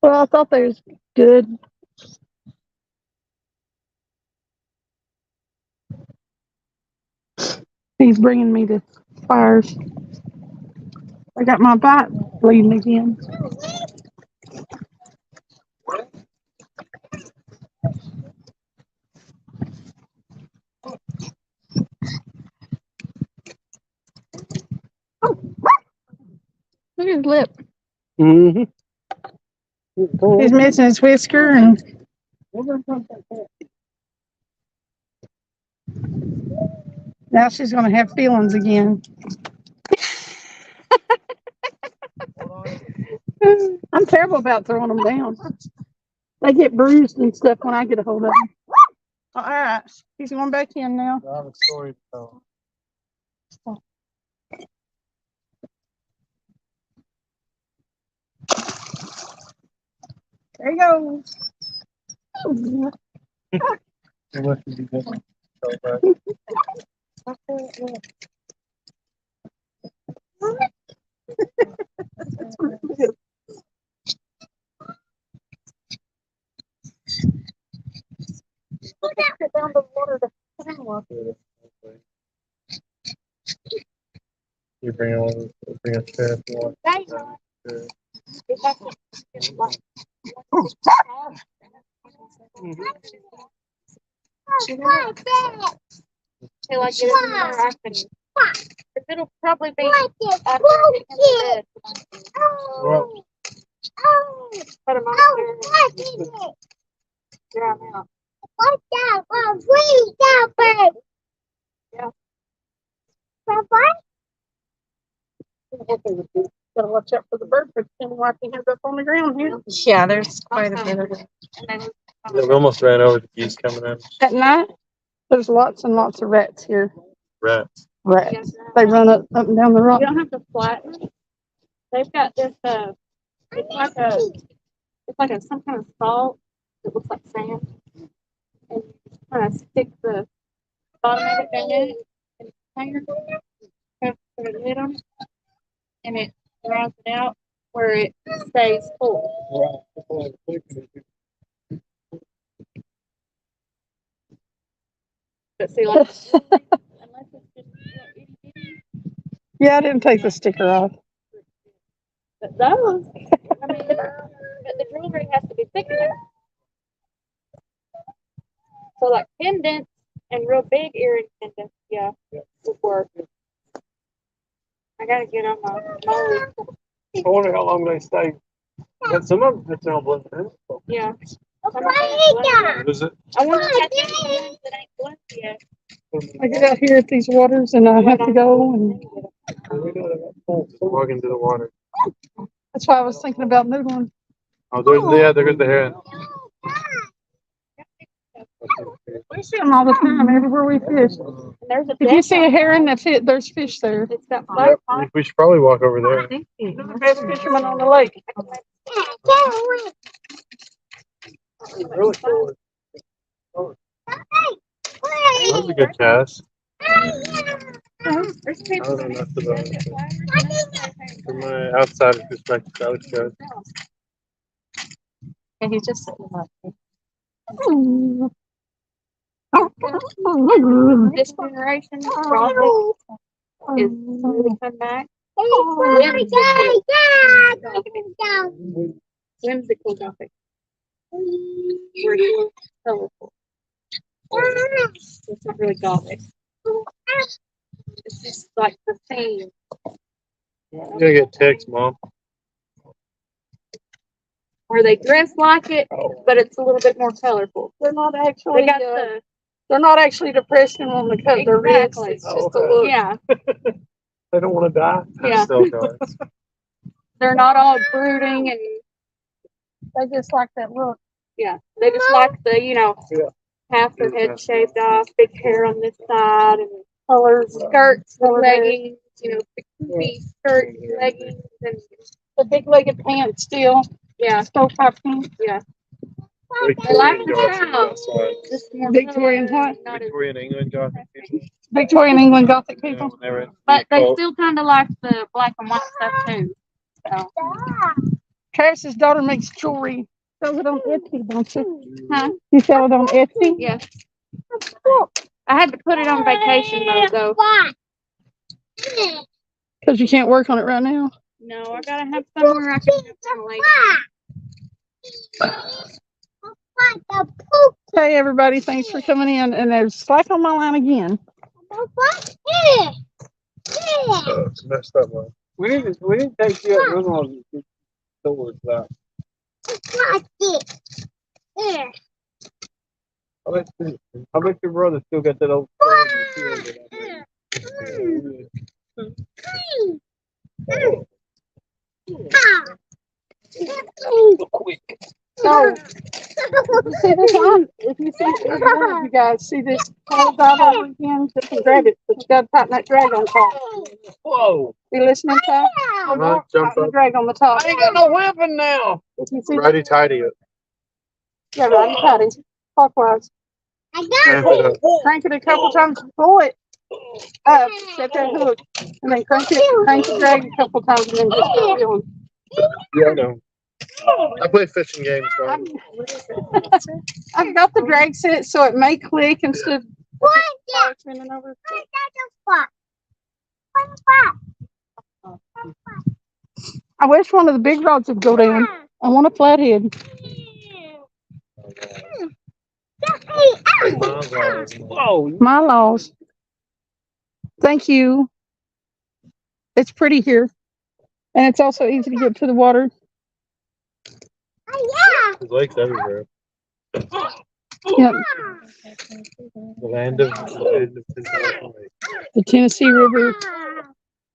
Well, I thought they was good. He's bringing me to fires. I got my bite bleeding again. Look at his lip. Mm-hmm. He's missing his whisker and now she's going to have feelings again. I'm terrible about throwing them down. They get bruised and stuff when I get a hold of them. All right, he's going back in now. I have a story to tell. There he goes. Unless you do this. So, but you bring a chair if you want. Sure. Till I get it in there, I can. It'll probably be after it gets in bed. Well, Put 'em on there. Dry 'em out. Yeah. Gotta watch out for the bird for wiping his up on the ground here. Yeah, there's quite a bit of it. And then we almost ran over the geese coming in. At night, there's lots and lots of rats here. Rats. Rats. They run up and down the rock. you don't have to flatten it. They've got this, it's like some kind of salt that looks like sand. And you just kind of stick the bottom of it down in it and hanger, kind of put a lid on it, and it dries it out where it stays full. But see, like, unless it's just itty bitty, Yeah, I didn't take the sticker off. but those, I mean, but the jewelry has to be thick enough. So like pendants and real big earring pendants, yeah, would work. I gotta get on my mold. I wonder how long they stay. Got some of them that's all blended in. Yeah. Some of them ain't blended. Is it? I want to catch any ones that ain't blended yet. I get out here at these waters and I have to go, and Walk into the water. that's why I was thinking about noodling. Oh, there's the heron. We see them all the time everywhere we fish. And there's a If you see a heron, that's it. There's fish there. It's got flat Yep, top. we should probably walk over there. They're the best fishermen on the lake. He's really short. That was a good cast. There's I people don't know that enough about get it. flowers. From my outside perspective, that was good. And he's just sitting up. This generation Gothic is really come back. Whimsical Gothic. Really colorful. It's not really Gothic. It's just like the theme. You're gonna get ticks, Mom. Where they dress like it, but it's a little bit more colorful. They're not actually. They got the They're not actually depression on the coat. They're wrists. exactly. It's just a look. Yeah, They don't want to die. yeah. Still cards. They're not all brooding and They just like that look. yeah. They just like the Yeah. half their head shaved off, big hair on this side, and colors, skirts, leggings. Big skirts, leggings, and The big-legged pants still. yeah, Stovetop pants. yeah. I like the style. Just more Victorian color, what? not as- Victorian England Gothic people. Victorian England Gothic Yeah, people. when they were But they cold. still kind of like the black and white stuff too. So, Travis's daughter makes jewelry. Sells it on Etsy, don't you? huh? You sell it on Etsy? Yeah. I had to put it on vacation mode though. Because you can't work on it right now. No, I gotta have somewhere I can have ventilation. Hey, everybody. Thanks for coming in. And there's Slack on my line again. It's messed up, man. We didn't take you at Grandma's stores that. I bet your brother still got that old quick. So, if you see, if one of you guys see this pole dive over again, just grab it. But you got to tighten that drag on top. Whoa! You listening, Ty? I'm not jump Tighten the up. drag on the top. I ain't got no weapon now. If you see Righty tighty it. yeah, right, tighty. Clockwise. Clamp it up. Crank it a couple times, pull it up, set that hook, and then crank the drag a couple times, and then just keep going. Yeah, I know. I play fishing games, so I've got the drag set so it may click instead of spinning over. I wish one of the big rods would go down. I want a flathead. Whoa! My laws. Thank you. It's pretty here. And it's also easy to get to the water. there's lakes everywhere. Yep. The land of International Lake. The Tennessee River.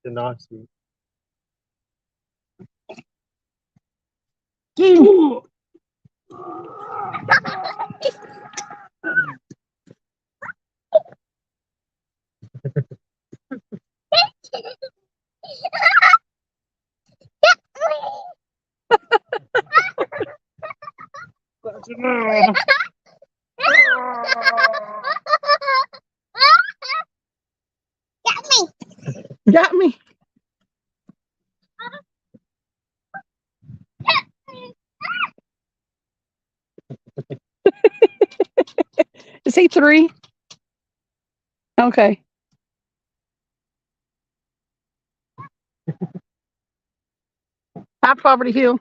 Tennessee. Got me. Is he 3? Okay. High Poverty Hill.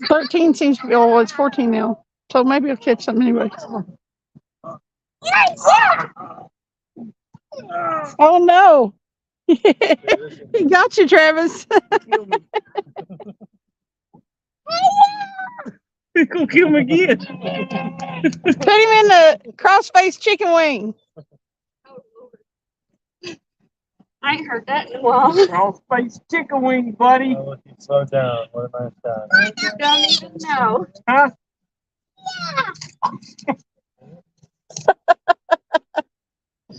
$13 seems to be, oh, it's 14 now. So maybe I'll catch something anyway. Oh no. He got you, Travis. He's gonna kill him again. Put him in the cross-faced chicken wing. I ain't heard that in a while. Cross-faced chicken wing, buddy. Oh, look, you slow down. What am I saying? I don't even know. Huh?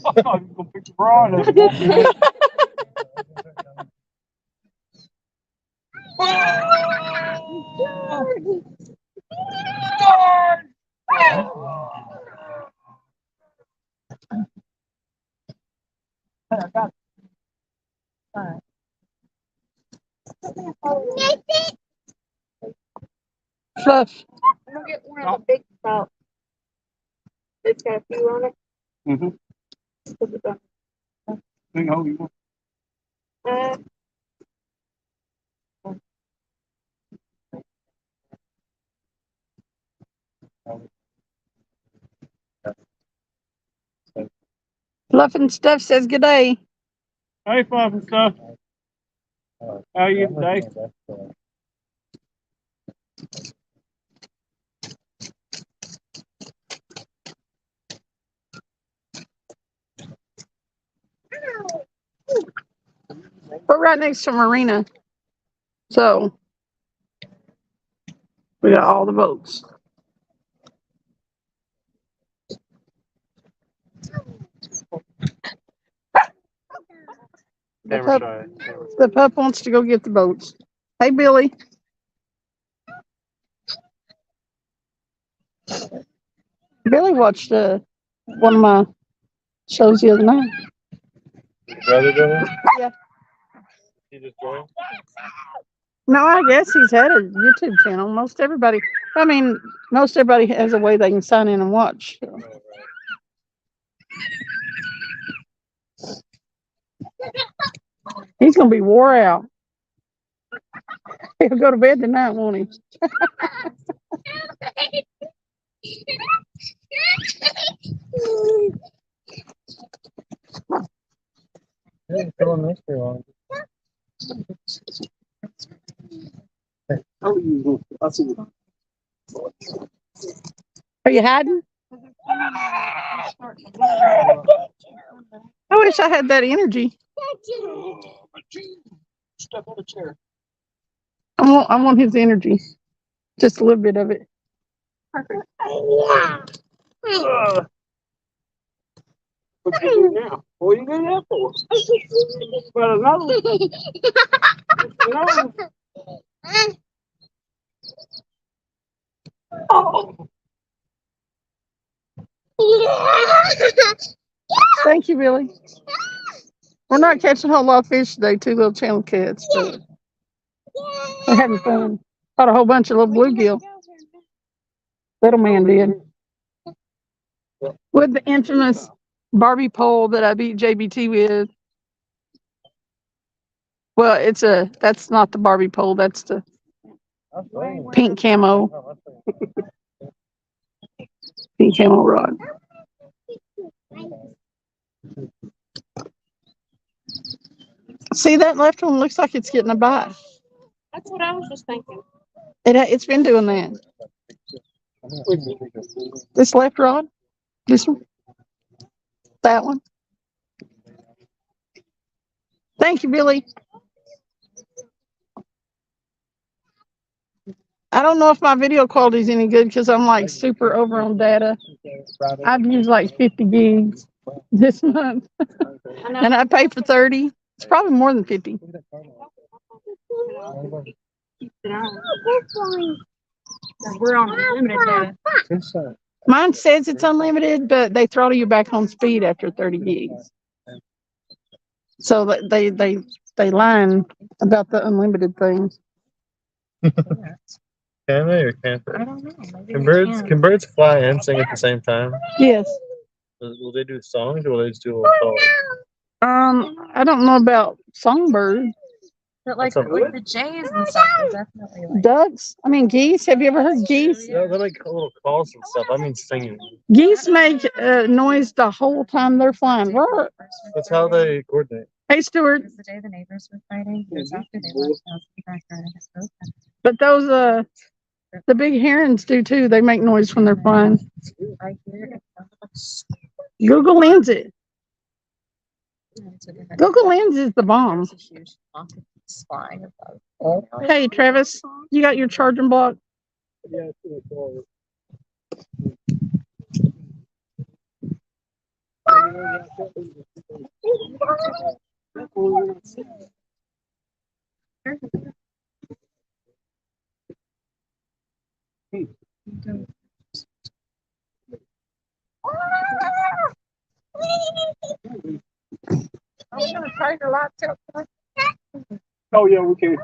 I thought you were gonna pick the rod up. Fluff. I'm gonna get one of the big sprouts. It's got a few on it. Mm-hmm. Put it down. Big hole you want. Uh, Fluff and Stuff says good day. Hey, Fluff and Stuff. How are you today? We're right next to Marina. So we got all the boats. The Camera pup, shy. the pup wants to go get the boats. Hey, Billy. Billy watched one of my shows the other night. Your brother doing it? Yeah. He just joined? No, I guess he's had a YouTube channel. Most everybody has a way they can sign in and watch. So. He's gonna be wore out. He'll go to bed tonight, won't he? Hey, filling this for long. Oh, you. I see you. Are you hiding? I wish I had that energy. Stuck on the chair. I want his energy. Just a little bit of it. What you do now? What are you doing that for? Well, another one. Oh. Thank you, Billy. We're not catching a whole lot of fish today, two little channel cats, but we're having fun. Caught a whole bunch of little bluegill. Little man did. With the infamous Barbie pole that I beat JBT with. Well, that's not the Barbie pole, that's the pink camo. Pink camo rod. See, that left one looks like it's getting a bite. that's what I was just thinking. It's been doing that. This left rod? This one? That one? Thank you, Billy. I don't know if my video quality is any good because I'm like super over on data. I've used like 50 gigs this month. And I pay for 30. It's probably more than 50. We're on unlimited data. Mine says it's unlimited, but they throttle you back on speed after 30 gigs. So they line about the unlimited things. Can they or can't they? I don't know. Can birds fly and sing at the same time? Yes. Will they do songs or will they just do a little calls? I don't know about songbird. But like That's the jays and stuff, they're definitely like Ducks. I mean geese. Have you ever heard geese? Yeah, they make little calls and stuff. I mean singing. Geese make noise the whole time they're flying. Roar. That's how they coordinate. Hey, Stuart. the day the neighbors were fighting, it was after they left house in the backyard and it broke them. But those the big herons do too. They make noise when they're flying. I hear it sounds Google Lens it. like Google Lens is the bomb. there's a huge flock of geese flying above. Hey, Travis, you got your charging block? Yeah, it's in the car. I'm gonna turn the lights out. Oh yeah, we can.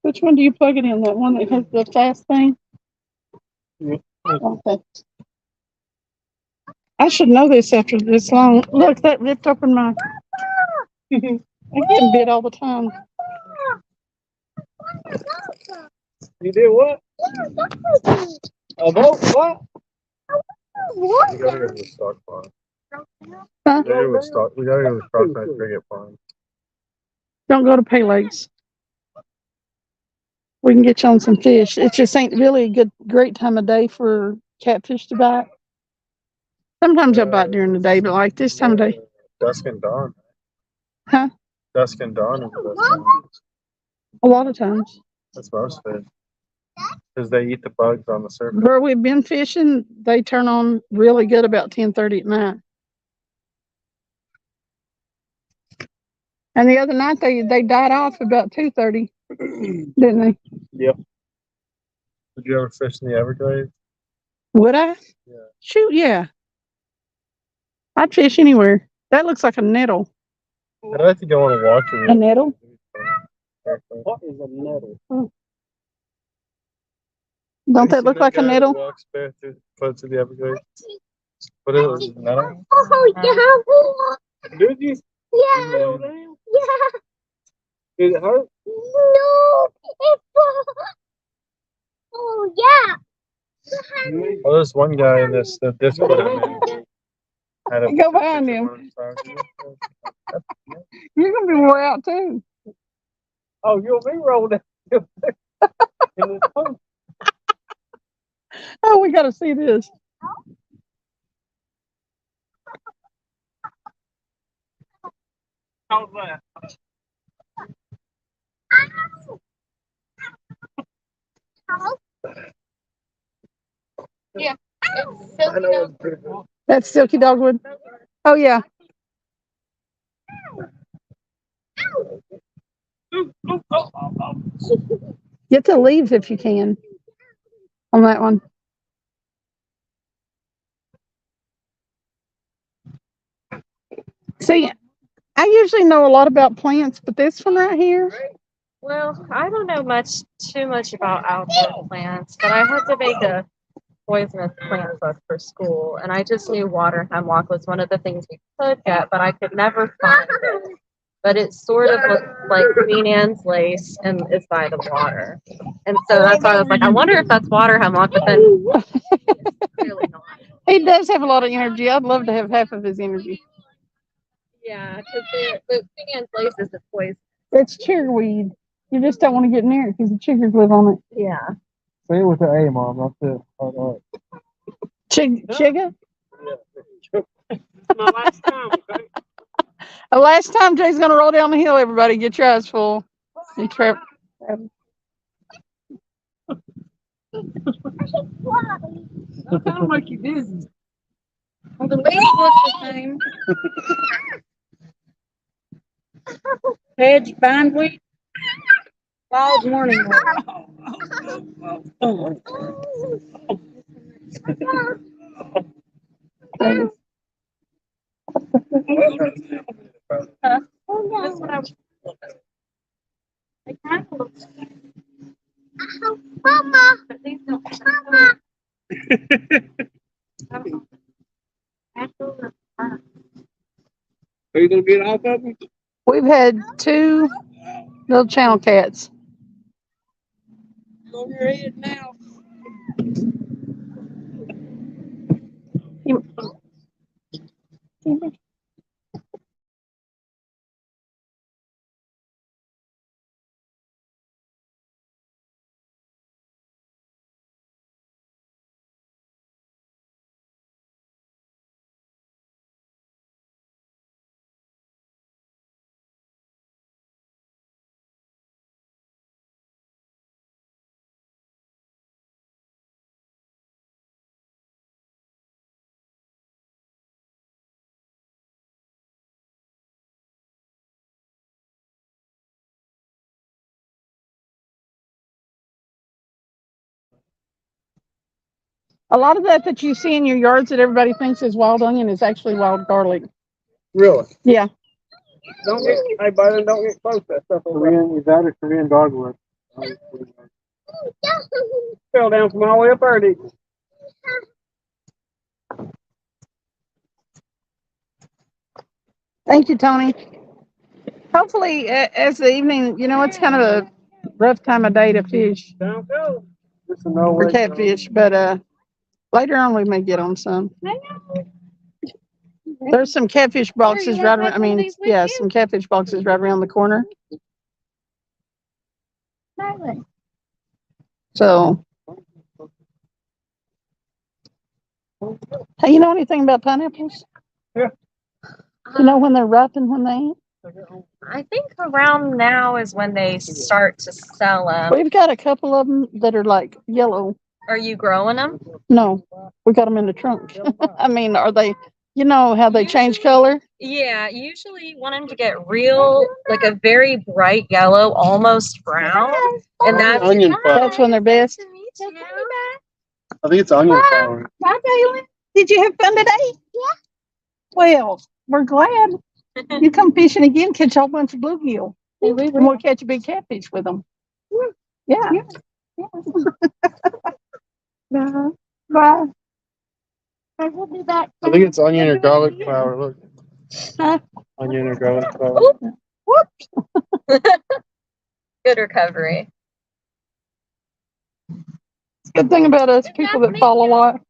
Which one do you plug it in? That one that has the fast thing? Yeah. Okay. I should know this after this long. Look, that ripped open my. I get bit all the time. You did what? A boat? What? We gotta go to the stock farm. Huh? We gotta go to stock. We gotta go to the stock night frigate farm. Don't go to Pay Lakes. We can get you on some fish. It just ain't really a great time of day for catfish to bite. Sometimes they'll bite during the day, but like this time of day. Dusk and dawn. Huh? Dusk and dawn is the best time. A lot of times. That's most fish. Because they eat the bugs on the surface. Where we've been fishing, they turn on really good about 10:30 at night. And the other night they died off about 2:30, didn't they? Yep. Did you ever fish in the Everglades? Would I? Yeah. Shoot, yeah. I'd fish anywhere. That looks like a nettle. I'd like to go on a walk to A nettle? What is a nettle? Don't that look like a nettle? Walks bare through the the Everglades. But it was nettle. Oh, yeah. Did you? Yeah. Yeah. Did it hurt? No. Oh, yeah. Well, there's one guy in this Discord had a Go behind him. You're gonna be wore out too. Oh, you'll be rolled down. In this boat. Oh, we gotta see this. How's that? Yeah. I know it's pretty good. That's silky dogwood. Oh yeah. Get the leaves if you can on that one. See, I usually know a lot about plants, but this one right here, Well, I don't know too much about outdoor plants, but I had to make a poisonous plant book for school, and I just knew water hemlock was one of the things we could get, but I could never find it. But it sort of looks like Queen Anne's lace and is by the water. And so that's why I was like, I wonder if that's water hemlock, but then it's really not. he does have a lot of energy. I'd love to have half of his energy. Yeah, because the Queen Anne's lace is a poison. It's chiggerweed. You just don't want to get near it because the chiggers live on it. Yeah. Say it with the A, Mom, not the R. Chigga? It's my last time, okay? The last time Jay's gonna roll down the hill, everybody, get your eyes full. You trap. That'll make you dizzy. Well, the leaves look the same. Hedge, bindweed, wild morning glory. That's what I was. They kind of look. Mama. But these don't. Mama. Are you gonna get off of me? We've had 2 little channel cats. Over your head now. A lot of that you see in your yards that everybody thinks is wild onion is actually wild garlic. Really? Yeah. Don't get, hey, buddy, don't get close to that stuff over there. Korean, is that a Korean dogwood? Fell down from all the way up there, didn't you? Thank you, Tony. Hopefully, as the evening, it's kind of a rough time of day to fish Down goes. Just to know for where catfish, but later on we may get on some. There's some catfish boxes right around. I mean, yeah, some catfish boxes right around the corner. So, hey, you know anything about pineapples? Yeah. You know when they're ripe and when they ain't? I think around now is when they start to sell them. We've got a couple of them that are like yellow. Are you growing them? No, we got them in the trunk. I mean, are they? You know how they change color? Yeah, usually you want them to get real, like a very bright yellow, almost brown, and that's onion flower. That's when they're best. I think it's onion flower. Hi, Jalen. Did you have fun today? Yeah. Well, we're glad. You come fishing again, catch a whole bunch of bluegill. And we'll catch a big catfish with them. Yeah. Bye. I will be back. I think it's onion or garlic flower. Look. Huh? Onion or garlic flower. Whoops. good recovery. Good thing about us people that fall a lot.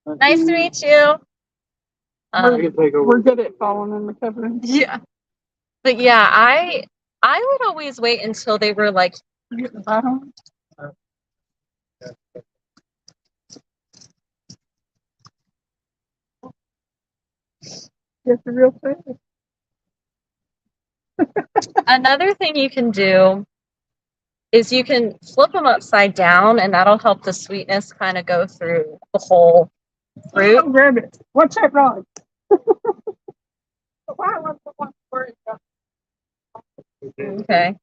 Nice to meet you. I can take over. We're good at falling and recovering. Yeah, but yeah, I would always wait until they were like, Get the real thing. another thing you can do is you can flip them upside down, and that'll help the sweetness kind of go through the whole fruit. Go grab it. What's that rod? Okay.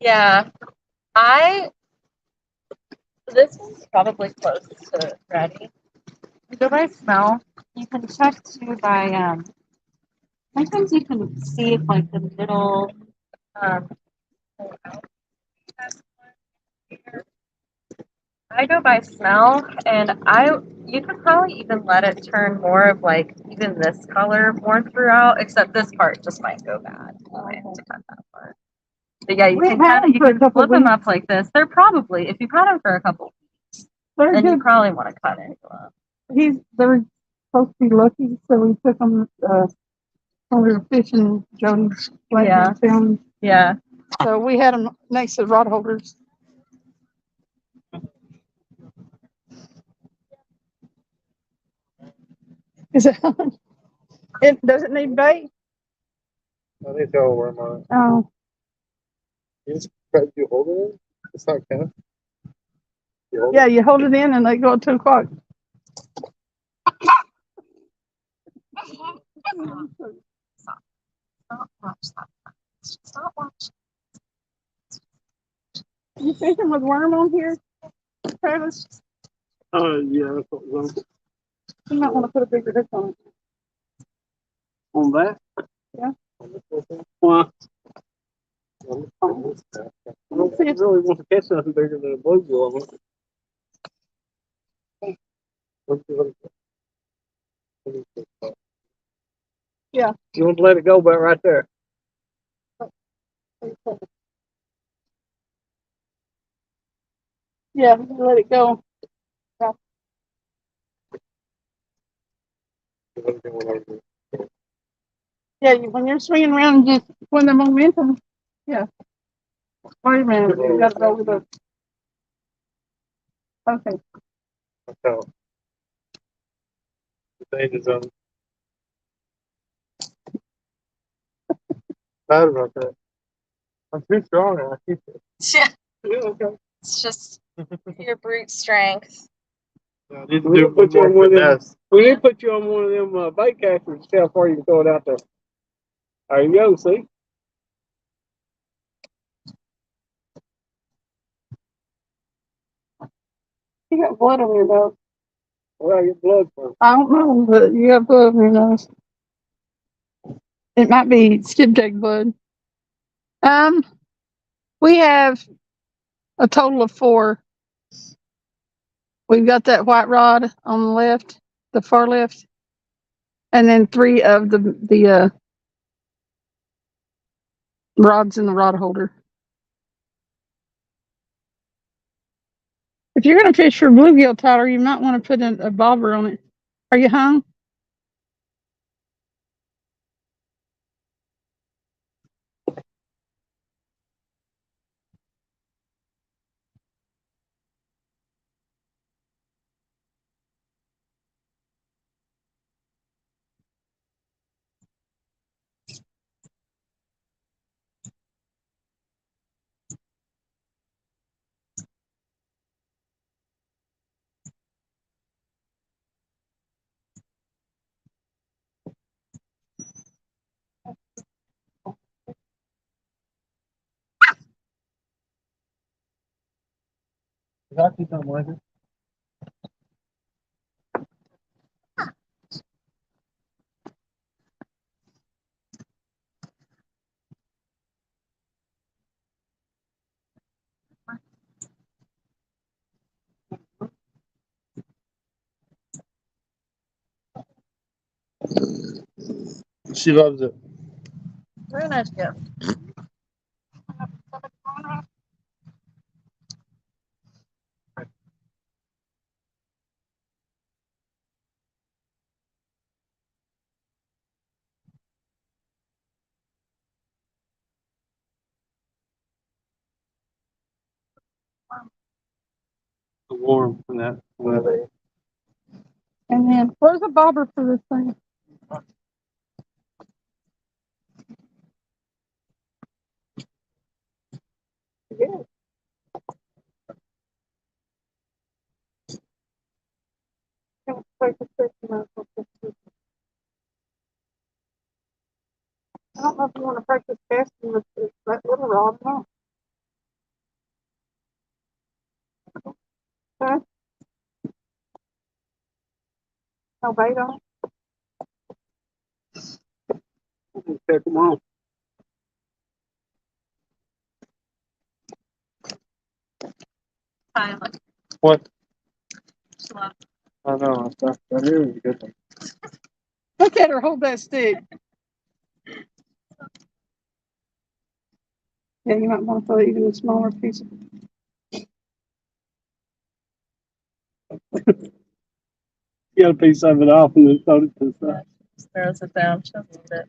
Yeah, this is probably close to ready. You go by smell. You can check too by, sometimes you can see if like the middle, I go by smell, and you could probably even let it turn more of like even this color more throughout, except this part just might go bad. I have to cut that part. But yeah, you We've can had kind of them for a couple flip them weeks. up like this. They're probably, if you've had them for a couple, They're then you good. probably want to cut into them. They're supposed to be lucky, so we took them when we were fishing Jody's Yeah. film. Yeah. So we had them next to the rod holders. Is it does it need bait? I think that'll worm on it. Oh, You hold it in? It's not kind of. yeah, you hold it in and they go at 2 o'clock. Stop, watch that. Stop watching. You fishing with worm on here, Travis? Yeah, that's what we're going. You might want to put a bigger hook on it. On that? Yeah. Why? I I don't think it really want to catch nothing bigger than a bluegill on it. Yeah. You want to let it go about right there. Yeah, let it go. Yeah, when you're swinging around, just when the momentum. Yeah. Wait a minute, you got to go with the. Okay. So, the danger zone. Bad about that. I'm too strong now. Yeah, Yeah, okay. it's just your brute strength. I need to We do need to put you more on one of them. finesse. We need to put you on one of them bait casters and see how far you can throw it out there. There you go. See. You got blood on your nose. Where I get blood from? I don't know, but you got blood on your nose. It might be skipjack blood. We have a total of 4. We've got that white rod on the left, the far left, and then 3 of the rods in the rod holder. If you're going to fish for bluegill, Tyler, you might want to put a bobber on it. Are you hung? Got you some with it. She loves it. Very nice gift. Warm from that weather. And then, where's the bobber for this thing? Yeah. I don't know if you want to practice casting with that little rod. No. Huh? No bait on it? Check them off. Tyler. What? She loves I know. That is a good one. Look at her hold that stick. Yeah, you might want to throw even a smaller piece of You got a piece of it off and then throw it to the side. Just throws it down. She doesn't eat it.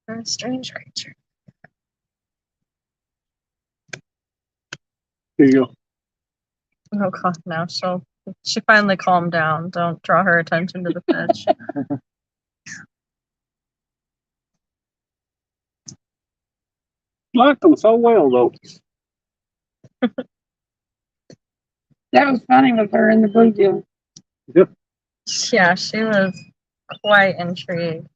Very strange creature. Here you go. Oh god, now she finally calmed down. Don't draw her attention to the fish. Liked them so well though. That was funny with her in the bluegill. Yep. Yeah, she was quite intrigued.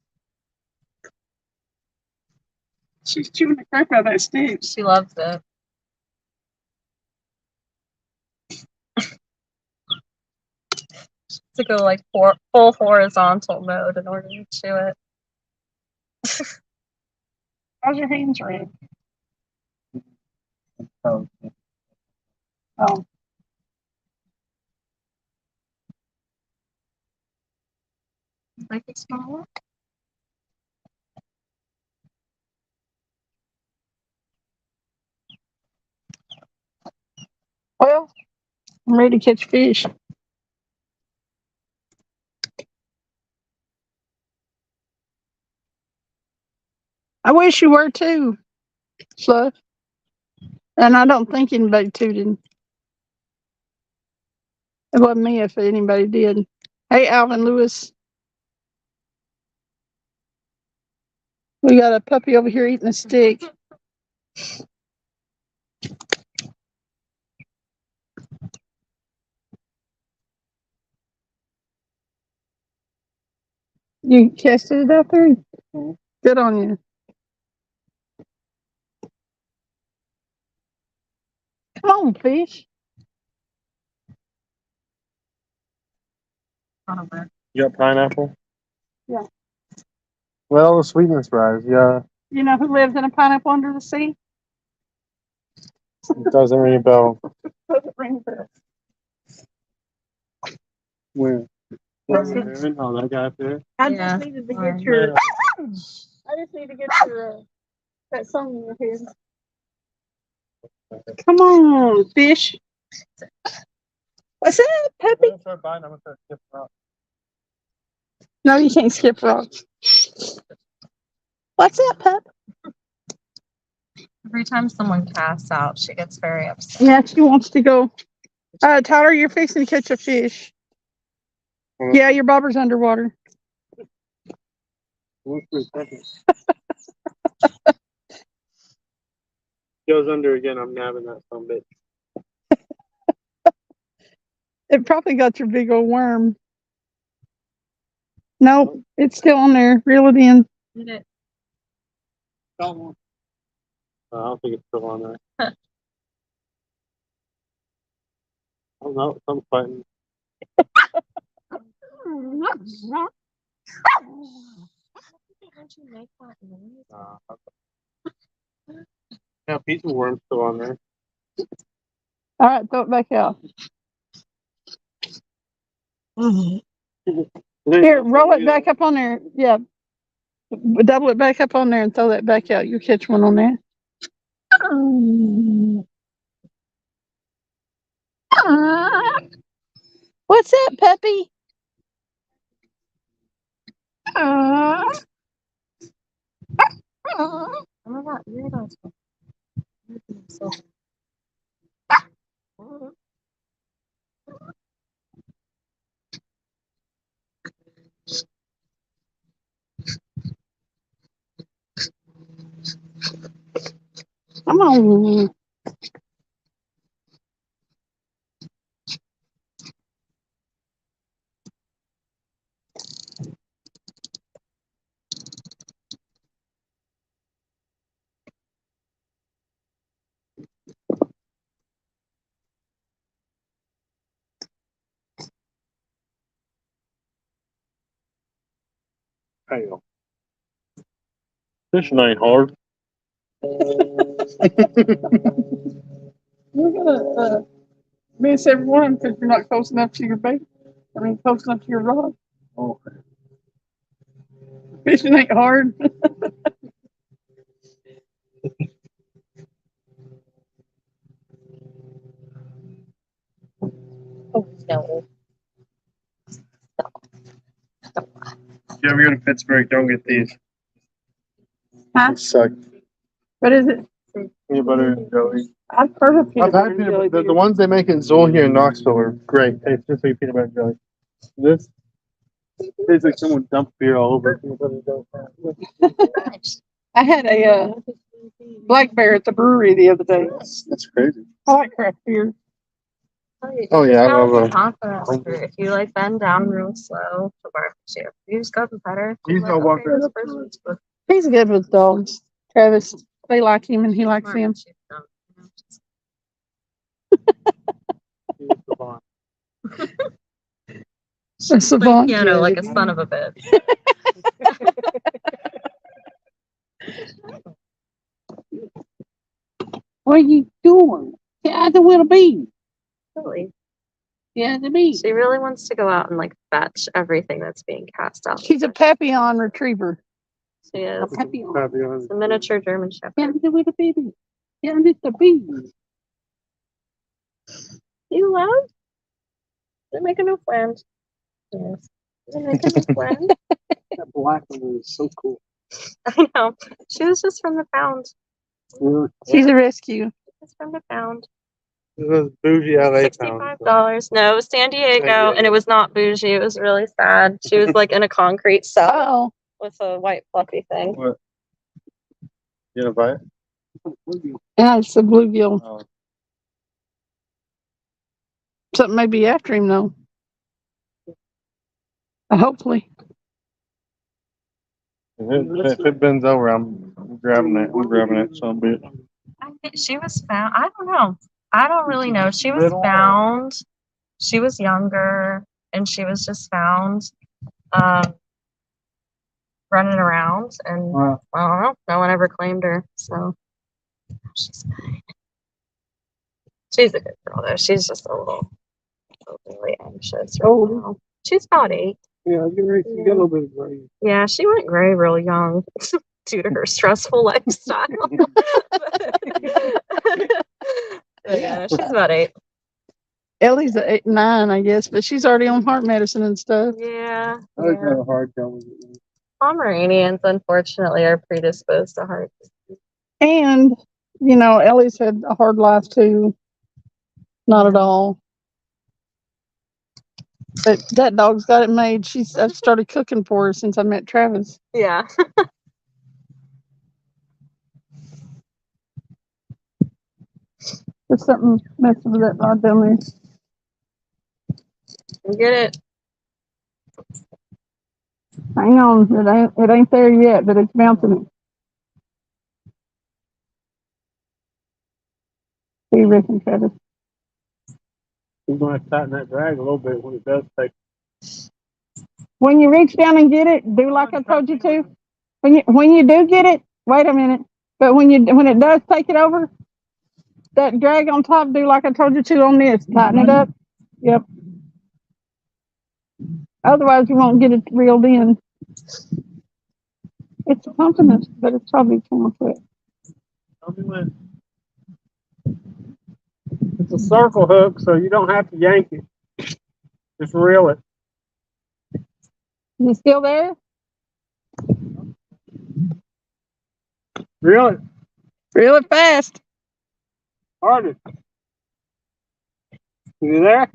She's chewing the crap out of that stick. She loves it. To go like full horizontal mode in order to chew it. How's your hands red? Oh, Oh, Like it smaller? well, I'm ready to catch fish. I wish you were too, Fluff. And I don't think anybody tooted. It wasn't me if anybody did. Hey, Alvin Lewis. We got a puppy over here eating a stick. You casted it out there? Good on you. Come on, fish. You got pineapple? Yeah. Well, the sweetness rise, yeah. You know who lives in a pineapple under the sea? It doesn't ring a bell. Doesn't ring a bell. Where? Listen. Oh, that guy up there? I Yeah. just needed to get your. I just need to get your that song in your head. Come on, fish. What's that, puppy? I'm gonna start buying. I'm gonna start skipping out. No, you can't skip rocks. What's that, pup? Every time someone casts out, she gets very upset. Yeah, she wants to go. Tyler, you're fixing to catch a fish. Yeah, your bobber's underwater. Goes under again. I'm nabbing that some bitch. It probably got your big old worm. Nope, it's still on there. Reel it in. Eat it. I don't think it's still on there. Oh no, I'm fighting. How'd you make that noise? Yeah, piece of worm's still on there. All right, throw it back out. Here, roll it back up on there. Yeah. Double it back up on there and throw that back out. You'll catch one on there. What's that, puppy? Oh my god, you're not so. Come on. Hell. Fishing ain't hard. We're gonna miss everyone because you're not close enough to your bait. I mean, close enough to your rod. Oh. Fishing ain't hard. Oh no. If you ever go to Pittsburgh, don't get these. Huh? They suck. What is it? Peanut butter and jelly. I've heard of peanut I've butter had and peanut jelly butter. The beer. ones they make in Zoll here in Knoxville are great. Tastes just like peanut butter and jelly. This tastes like someone dumped beer all over peanut butter and jelly. I had a black bear at the brewery the other day. That's crazy. I like craft beer. Oh, yeah, I That love was a a- confidence fruit. If you like bend down real slow to bark at you, you just go better. He's no walker. This person's supposed He's good with dogs. Travis, they like him and he to likes smart, them. but you don't, you know, just- A savant. piano like a son of a bitch. What are you doing? Get out the little bee. Really. Yeah, the bee. She really wants to go out and like fetch everything that's being cast out. She's a Papillon retriever. She is. Papillon. It's a miniature German Shepherd. Yeah, the little baby. Yeah, the bee. You love? They're making a friend. Yes. They're making a friend. That black one is so cool. I know. She was just from the pound. She's a rescue. Just from the pound. It was bougie LA town. $65. No, it was San Diego, and it was not bougie. It was really sad. She was like in a concrete cell Oh, with a white fluffy thing. What? You gonna buy it? yeah, it's a bluegill. Oh. Something may be after him though. Hopefully. If it bends over, I'm grabbing it. I'm grabbing it some bit. I think she was found. I don't know. I don't really know. She was found. She was younger, and she was just found running around, and I don't know. No one ever claimed her, so she's fine. She's a good girl, though. She's just a little overly anxious right now. She's about 8. Yeah, you got a little bit of gray. Yeah, she went gray real young due to her stressful lifestyle. But yeah, she's about 8. Ellie's at 8, 9, I guess, but she's already on heart medicine and stuff. Yeah. I just had a hard time with it. Pomeranians, unfortunately, are predisposed to heart disease. And, you know, Ellie's had a hard life too. Not at all. But that dog's got it made. I've started cooking for her since I met Travis. Yeah. There's something messing with that rod down there. You get it. Hang on, it ain't there yet, but it's bouncing it. What do you reckon, Travis? You're going to have to tighten that drag a little bit when it does take. When you reach down and get it, do like I told you to. When you do get it, wait a minute. But when it does take it over, that drag on top, do like I told you to on this. Tighten it up. Yep. Otherwise, you won't get it reeled in. It's pumping us, but it's probably too much wet. It's a circle hook, so you don't have to yank it. Just reel it. Is it still there? Reel it. Reel it fast. Harder. You there?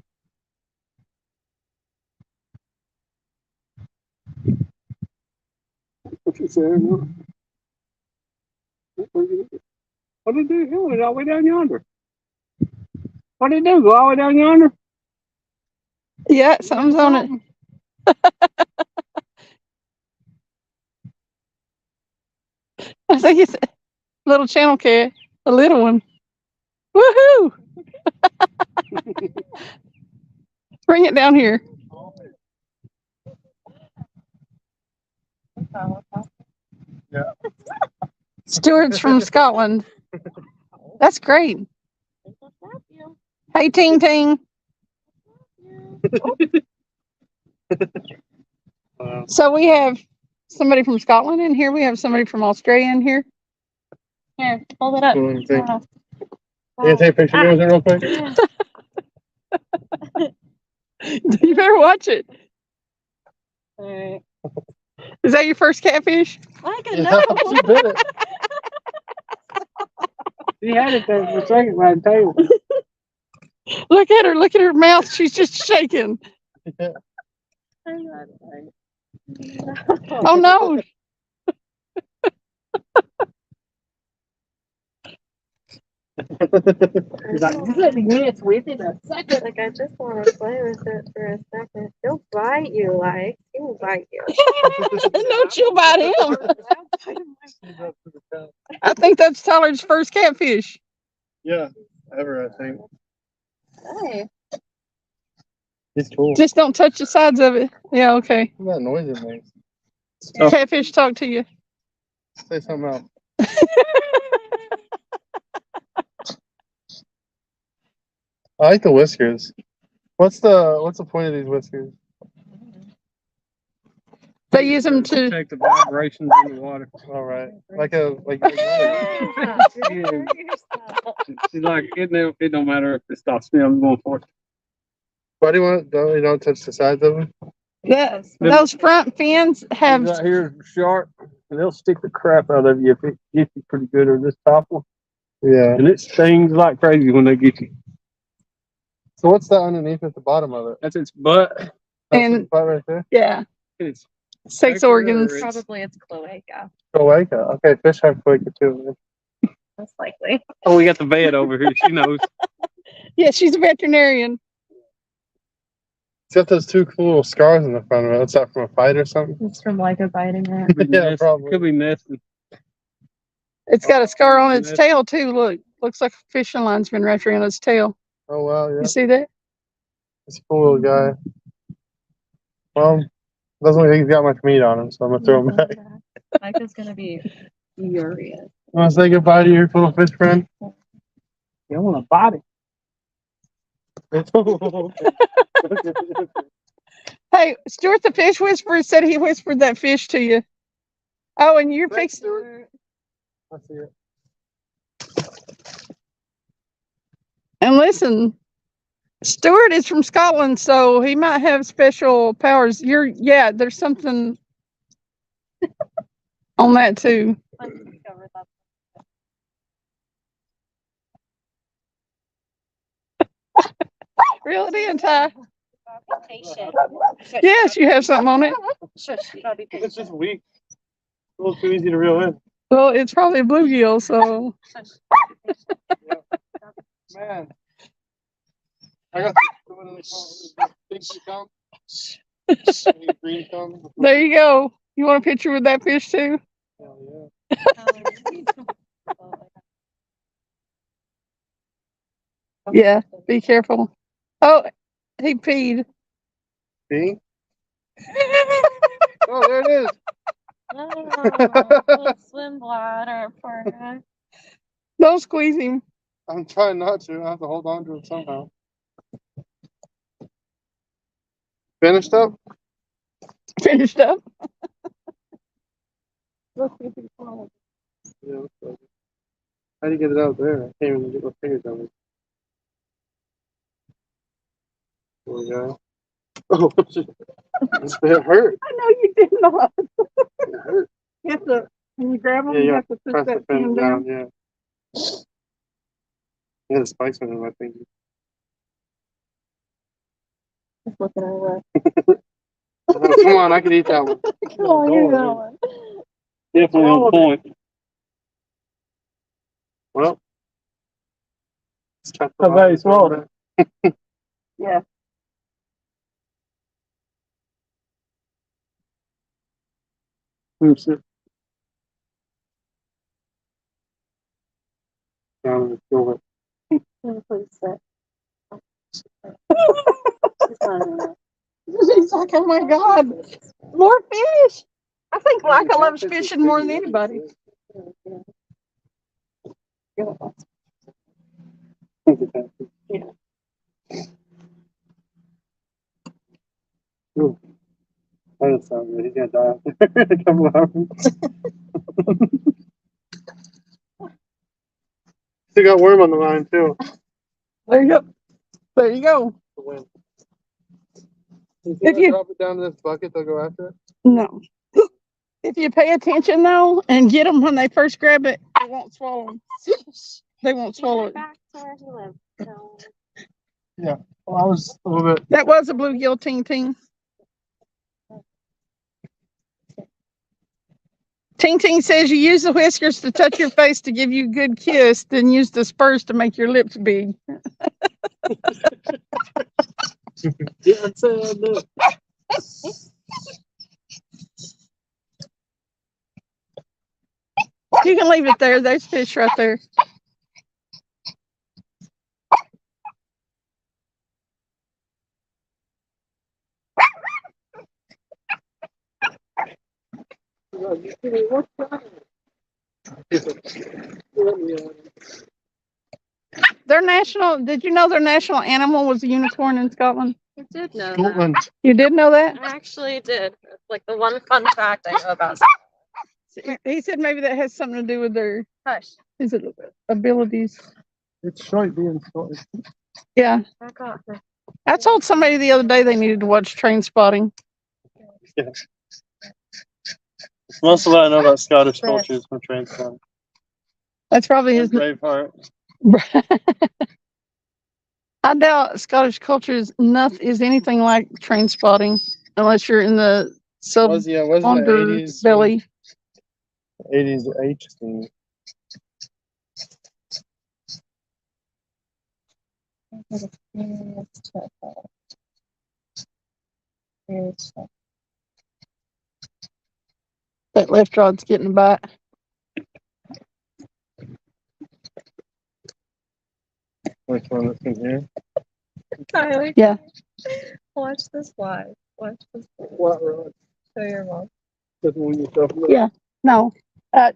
What you saying? What did it do? It went all the way down yonder. What did it do? Go all the way down yonder? Yeah, something's on it. I think it's a little channel cat, a little one. Woohoo! Bring it down here. Yeah. Stewart's from Scotland. That's great. Hey, Ting Ting. So we have somebody from Scotland in here. We have somebody from Australia in here. Here, hold it up. You can take a picture of it real quick? You better watch it. Alright. Is that your first catfish? I can Yeah, know. she did it. She had it there for a second by the table. Look at her. Look at her mouth. She's just shaking. Oh, no. She's like, you let me dance with it a second. Like, I just want to play with it for a second. He'll bite you, like, he will bite you. No, she'll bite him. I think that's Tyler's first catfish. Yeah, ever, I think. Hey. It's cool. Just don't touch the sides of it. Yeah, okay. What that noise it makes? Catfish talk to you. Say something else. I like the whiskers. What's the point of these whiskers? They use them to. Take the vibrations in the water. All right, like. She's like, it don't matter if it stops me. I'm going for it. Why do you don't touch the sides of them? Yeah, those front fins have. These right here are sharp, and they'll stick the crap out of you if it gets you pretty good, or this top one. Yeah. And it stings like crazy when they get you. So what's that underneath at the bottom of it? That's its butt. That's And- the spot right there? Yeah. It's Sex Pecker or organs. it's- Probably it's cloaca, Cloaca. Okay, fish have cloaca too. most likely. Oh, we got the vet over here. She knows. Yeah, she's a veterinarian. It's got those two cool little scars in the front of it. What's that, from a fight or something? It's from Leica biting it. Could be Yeah, nesting. probably. Could be nesting. It's got a scar on its Yes. tail too. Look, looks like a fishing line's been wrapped around its tail. Oh, wow, yeah. You see that? It's a cool little guy. Well, doesn't look like he's got much meat on him, so I'm going to throw him back. Leica's gonna be furious. Want to say goodbye to your little fish friend? You want a body? Hey, Stuart the fish whisperer said he whispered that fish to you. Oh, and you're Thanks, fixing. I see it. And listen, Stuart is from Scotland, so he might have special powers. Yeah, there's something on that too. Let's discover that. Reel it in, Ty. Reputation. Yes, you have something on it. It's just weak. A little too easy to reel in. Well, it's probably a bluegill, so Man. I got what do they call it? Big thumb? Green thumb? there you go. You want a picture with that fish too? Hell Yeah, be careful. Oh, he peed. yeah. See? Oh, there it is. Oh, little swim bladder, poor guy. Don't squeeze him. I'm trying not to. I have to hold on to it somehow. Finished up? Finished up. Yeah, looks like it. How do you get it out there? I can't even get my fingers on it. There we go. Oh, it hurt. I know you did not. It hurt. You have to, when you grab them, Yeah, you yeah. have to push Press the that fin pin down, down. yeah. Yeah, the spikes went in my finger. Just looking over. Come on, I can eat that one. Come on, you know one. Definitely on point. Well, let's cut the How about you line. swallow it? Yeah. Oops, it- Down and feel it. Please sit. He's like, oh my God, more fish. I think Leica loves fishing more than anybody. Ooh, that doesn't sound good. He's gonna die after a couple hours. Still got worm on the line too. There you go. There you go. The wind. If If you you- drop it down to this bucket, they'll go after it. No. If you pay attention though and get them when they first grab it, they won't swallow them. They won't swallow it. Back to where he lives. So Well, I was a little bit. That was a bluegill ting ting. Ting Ting says you use the whiskers to touch your face to give you a good kiss, then use the spurs to make your lips big. Yeah, I'd say I do. You can leave it there. There's fish right there. Their national, did you know their national animal was a unicorn in Scotland? I did know that. Scotland. You did know that? I actually did. It's like the one fun fact I know about. He said maybe that has something to do with their Hush. is it abilities. It's short being Scotland. Yeah. Back off. I told somebody the other day they needed to watch Train Spotting. Most of what I know about Scottish culture is from Transplant. That's probably his. Braveheart. I doubt Scottish culture is anything like train spotting unless you're in the Wasn't the 80s? underbelly. 80s H thing. That left rod's getting a bite. Which one is in here? Kylie, Yeah. watch this live. Watch this live. What rod? Show your mom. Just one yourself. Yeah. No.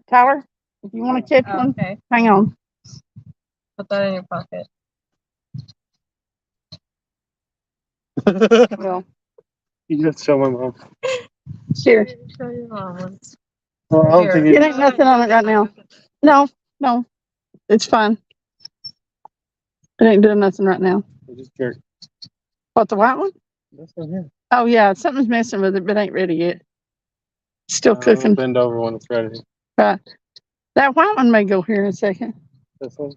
Tyler, if you want to catch one, Okay, hang on. put that in your pocket. Well, You just show my mom. here. Show your mom. Well, I don't think It ain't nothing on it right now. No. It's fine. It ain't doing nothing right now. just jerk. What, the white one? This one here. Oh, yeah. Something's messing with it, but it ain't ready yet. Still cooking. Bend over when it's ready. Right. That white one may go here in a second. This one.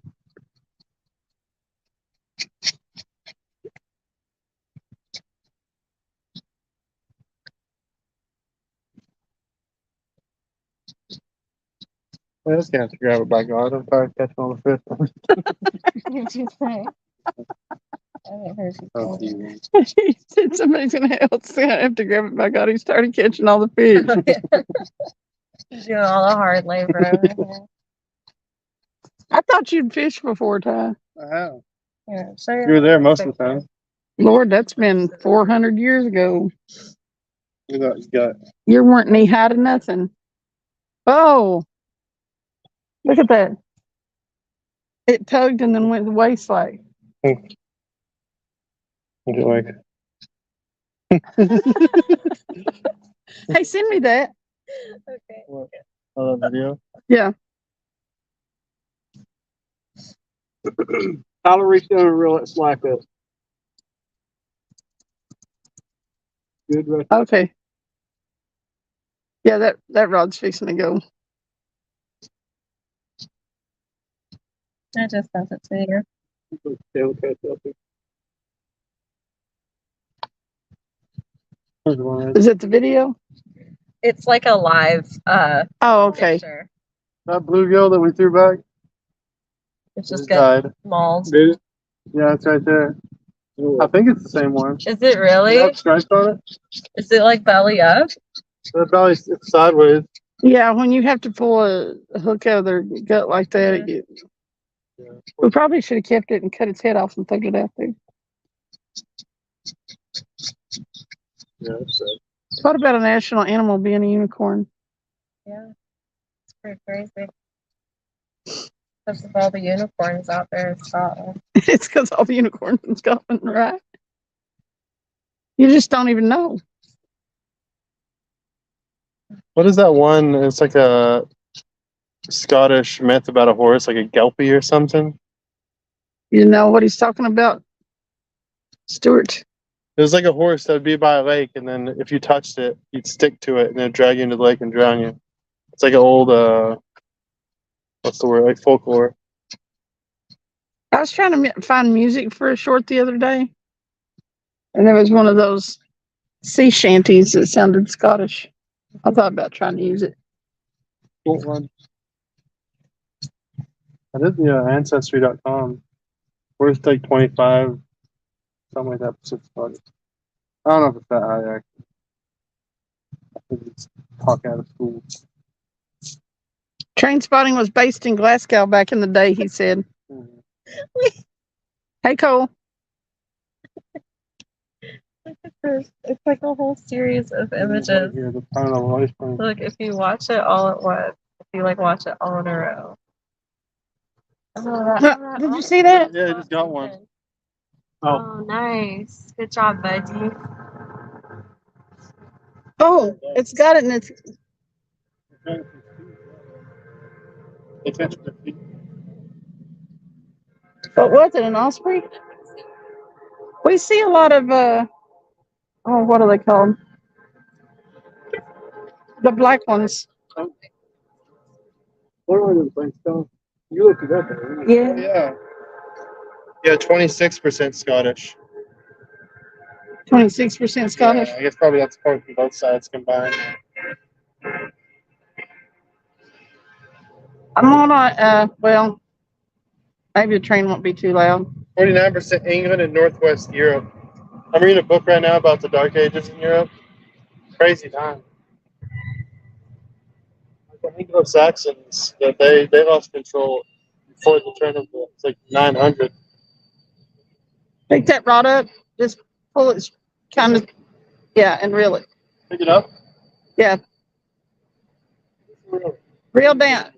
I just gonna have to grab it by God. I'm tired of catching all the fish. What did you say? I haven't heard you Oh, say dear. He said somebody's gonna have to grab it by God. He started catching all the fish. She's doing all the hard labor over here. I thought you'd fished before, Ty. I have. Here, show your You were mom there this most of the picture. time. Lord, that's been 400 years ago. You got You weren't knee high to nothing. Oh, look at that. It tugged and then went the waist like. what do you like? Hey, send me that. Okay. What? Oh, that video? Yeah. Tyler reached down and reel that slack up. Good, right? Okay. Yeah, that rod's fixing to go. I just sent it to you. Tail catch up. Here's one. Is it the video? It's like a live Oh, okay. picture. That bluegill that we threw back It's just just got died. mauled. Did it? Yeah, it's right there. I think it's the same one. Is it really? It has stripes on it. Is it like belly up? The belly's it's sideways. Yeah, when you have to pull a hook out of their gut like that, we probably should have kept it and cut its head off and thrown it out there. Yeah, it's sad. What about a national animal being a unicorn? Yeah. It's pretty crazy. Because of all the unicorns out there in Scotland. It's because all the unicorns in Scotland, right? You just don't even know. What is that one? It's like a Scottish myth about a horse, like a Gelpie or something. You know what he's talking about, Stuart? It was like a horse that would be by a lake, and then if you touched it, you'd stick to it, and it'd drag you into the lake and drown you. It's like an old, what's the word? Like folklore. I was trying to find music for a short the other day, and there was one of those sea shanties that sounded Scottish. I thought about trying to use it. What one? I did the Ancestry.com. Worth like 25, something like that. $6. I don't know if it's that high, actually. I think it's talking out of school. Train spotting was based in Glasgow back in the day, he said. Hey, Cole. It's like a whole series of images. Right here, the final life plan. Look, if you watch it all at once, if you like watch it all in a row. Oh, Did you see that? Yeah, I just got one. Oh, nice. Good job, buddy. Oh, it's got it in its. They catch their feet. What was it? An osprey? We see a lot of what are they called? The black ones. What are those things called? You looked it up. Didn't you? Yeah. Yeah. Yeah, 26% Scottish. 26% Scottish. Yeah, I guess probably that's part from both sides combined. I'm on well, maybe the train won't be too loud. 49% England and Northwest Europe. I'm reading a book right now about the Dark Ages in Europe. Crazy time. The Anglo-Saxons, they lost control before the turn of the, it's like 900. Pick that rod up. Just pull it kind of, yeah, and reel it. Pick it up. Yeah. Reel down.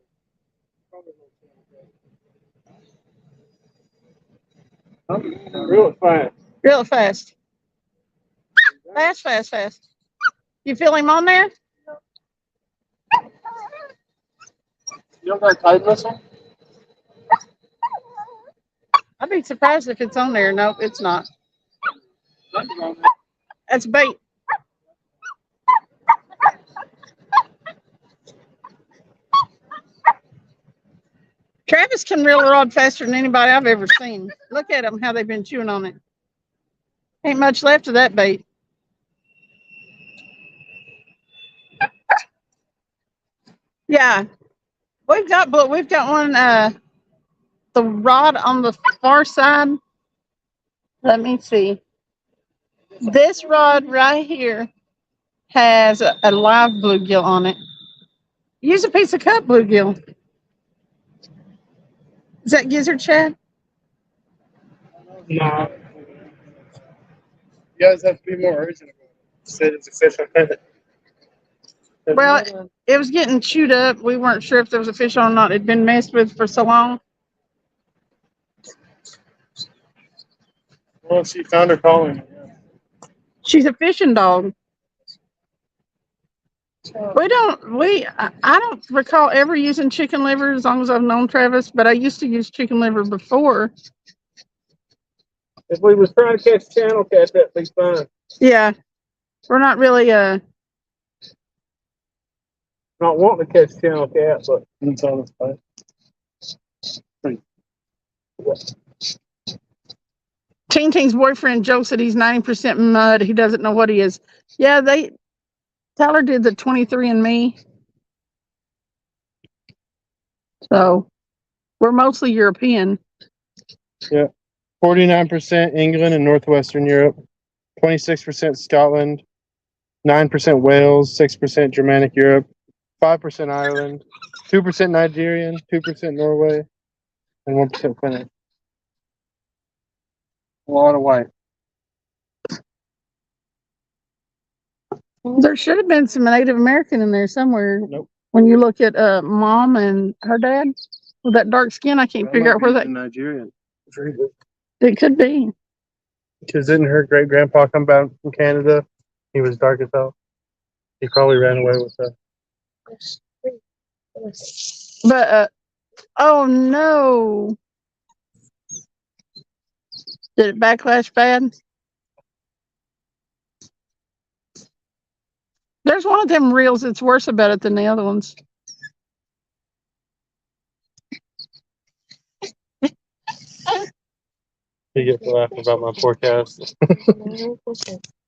Real fast. Reel it fast. Fast, fast, fast. You feel him on there? You don't got a tide whistle? I'd be surprised if it's on there. Nope, it's not. That's bait. Travis can reel a rod faster than anybody I've ever seen. Look at them, how they've been chewing on it. Ain't much left of that bait. Yeah, we've got one. The rod on the far side. Let me see. This rod right here has a live bluegill on it. Use a piece of cut bluegill. Is that gizzard shad? No. You guys have to be more urgent about it. Say it's a fish on it. Well, it was getting chewed up. We weren't sure if there was a fish on or not. It'd been messed with for so long. Well, she found her calling. She's a fishing dog. I don't recall ever using chicken liver as long as I've known Travis, but I used to use chicken liver before. If we was trying to catch channel cat, that'd be fine. Yeah. We're not really Not wanting to catch channel cat, but It's on its pipe. Ting Ting's boyfriend Joe said he's 90% mud. He doesn't know what he is. Yeah, Tyler did the 23andMe. So we're mostly European. 49% England and Northwestern Europe. 26% Scotland. 9% Wales. 6% Germanic Europe. 5% Ireland. 2% Nigerian. 2% Norway. And 1% Finnish. A lot of white. There should have been some Native American in there somewhere. Nope. When you look at mom and her dad with that dark skin, I can't figure out where that. Nigerian. It could be. Because didn't her great grandpa come back from Canada? He was dark as hell. He probably ran away with her. But oh no! Did it backlash bad? There's one of them reels that's worse about it than the other ones. You get to laugh about my forecast. Oh,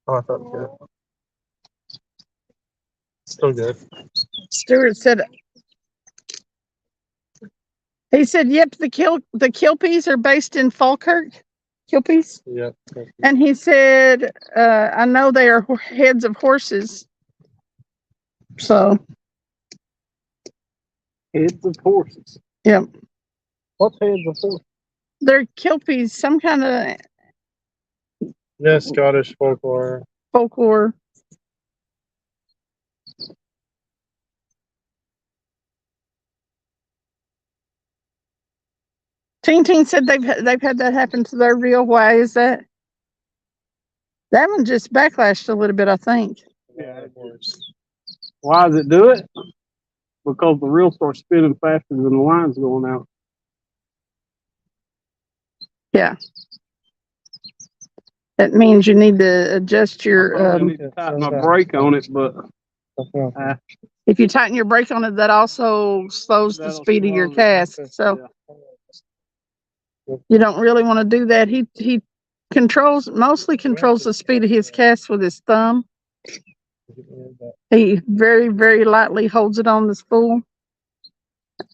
I thought it was good. Still good. Stuart said. He said, "Yep, the Kilpies are based in Falkirk, Kilpies." Yeah. And he said, "I know they are heads of horses." So. heads of horses. Yep. What's heads of horses? They're Kilpies, some kind of Yeah, Scottish folklore. folklore. Teen Teen said they've had that happen to their reel. Why is that? That one just backlashed a little bit, I think. Yeah, of course. Why does it do it? Because the reel starts spinning faster than the line's going out. Yeah. That means you need to adjust your. I need to tighten my brake on it, but If you tighten your brake on it, that also slows the that'll speed of your slow it. cast. So You don't really want to do that. He mostly controls the speed of his cast with his thumb. He very, very lightly holds it on the spool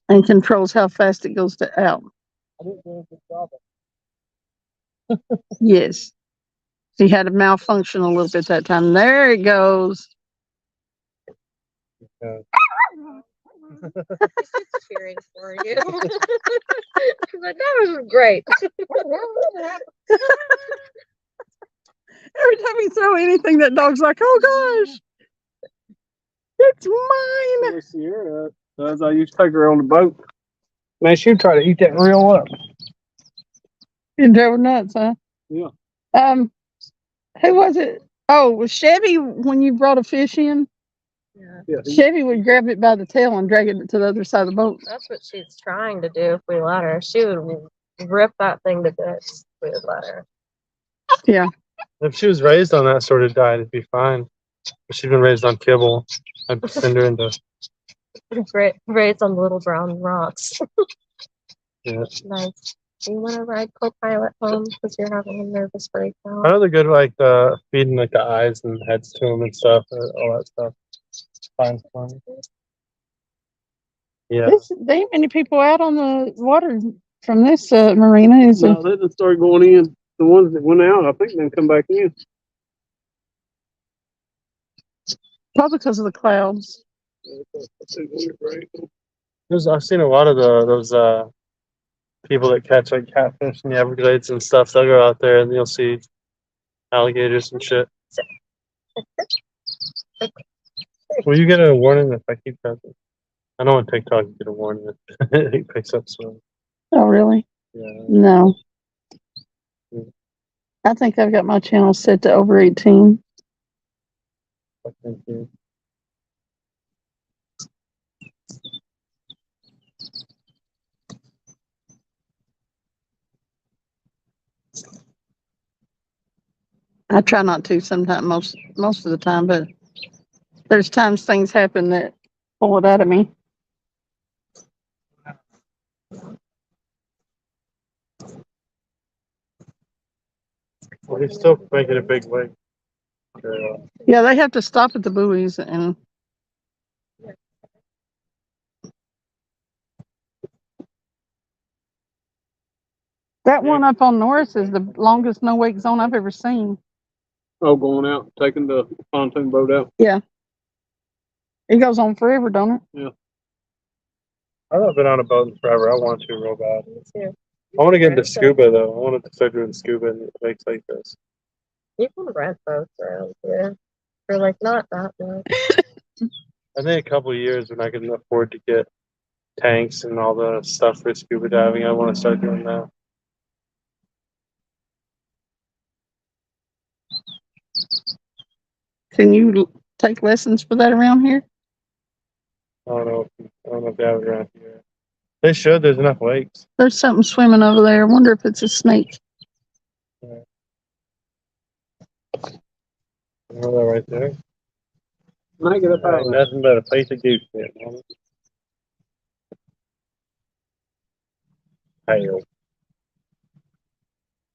and controls how fast it goes out. Yes. He had a malfunction a little bit that time. There it goes. Yeah. It's cheering for you. But that was great. Every time you throw anything, that dog's like, oh gosh, it's mine. Where's Sierra at? As I used to take her on the boat. Man, she'd try to eat that reel up. You drove nuts, huh? Yeah. Who was it? Oh, was Chevy when you brought a fish in? Yeah. Yeah. Chevy would grab it by the tail and drag it to the other side of the boat. That's what she's trying to do if we let her. She would rip that thing to bits if we would let her. Yeah. If she was raised on that sort of diet, it'd be fine. But she's been raised on kibble. I'd send her into. Raised on little brown rocks. Yeah. Nice. Do you want to ride co-pilot home because you're having a nervous breakdown? I know they're good, like feeding like the eyes and heads to them and stuff, all that stuff. Fine for me. Yeah. There ain't many people out on the water from this marina, is No, they just started going in. The ones that went out, I think they come back in. Probably because of the clouds. I've seen a lot of those people that catch like catfish in the Everglades and stuff. They'll go out there and you'll see alligators and shit. Will you get a warning if I keep catching? I know on TikTok you get a warning if it picks up swim. Oh, really? Yeah. No. I think I've got my channel set to over 18. Thank you. I try not to sometimes, most of the time, but there's times things happen that pull it out of me. Well, he's still making a big wave. Yeah, they have to stop at the buoys, and that one up on Norris is the longest no wake zone I've ever seen. Oh, going out, taking the pontoon boat out. Yeah. It goes on forever, don't it? Yeah. I've not been on a boat in forever. I want to real bad. Me too. I want to get into scuba though. I want to start doing scuba and lakes like this. You can rent boats around here for like not that much. I think a couple of years when I can afford to get tanks and all the stuff for scuba diving, I want to start doing that. Can you take lessons for that around here? I don't know if they have it around here. They should. There's enough lakes. There's something swimming over there. I wonder if it's a snake. Yeah. You know that right there. Might get up out of there. Nothing but a piece of goose shit. Hail.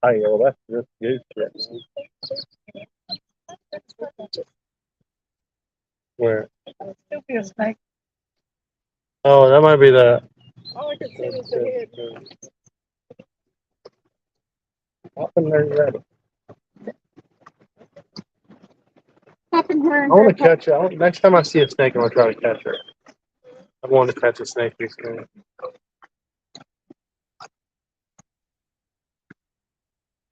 Hail, that's just goose shit. Where? Still be a snake. Oh, that might be the. All I can see is the head. Up in there, ready. I want to catch her. Next time I see a snake, I'm going to try to catch her. I want to catch a snake recently.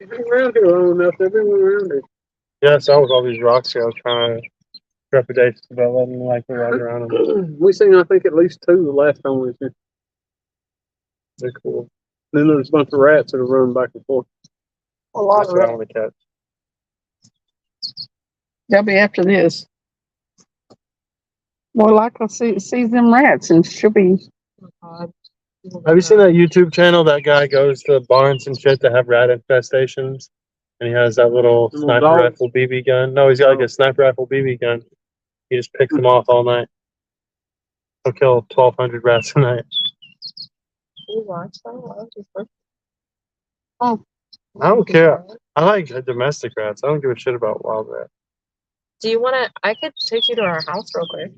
You've been around here long enough. They've been around here. Yes, I was all these rocks here. I was trying to trepidatious about letting like the ride around them. We seen, I think, at least two the last time we was here. They're cool. Then there's a bunch of rats that are running back and forth. A lot That's of what I rats. want to catch. They'll be after this. More likely sees them rats, and she'll be. God. Have you seen that YouTube channel? That guy goes to barns and shit that have rat infestations, and he has that little Little sniper dog? rifle BB gun. No, he's got like a sniper rifle BB gun. He just picks them off all night. He'll kill 1,200 rats a night. You watch that? What was your first Oh. I don't care. I like domestic rats. I don't give a shit about wild rats. Do you want to? I could take you to our house real quick.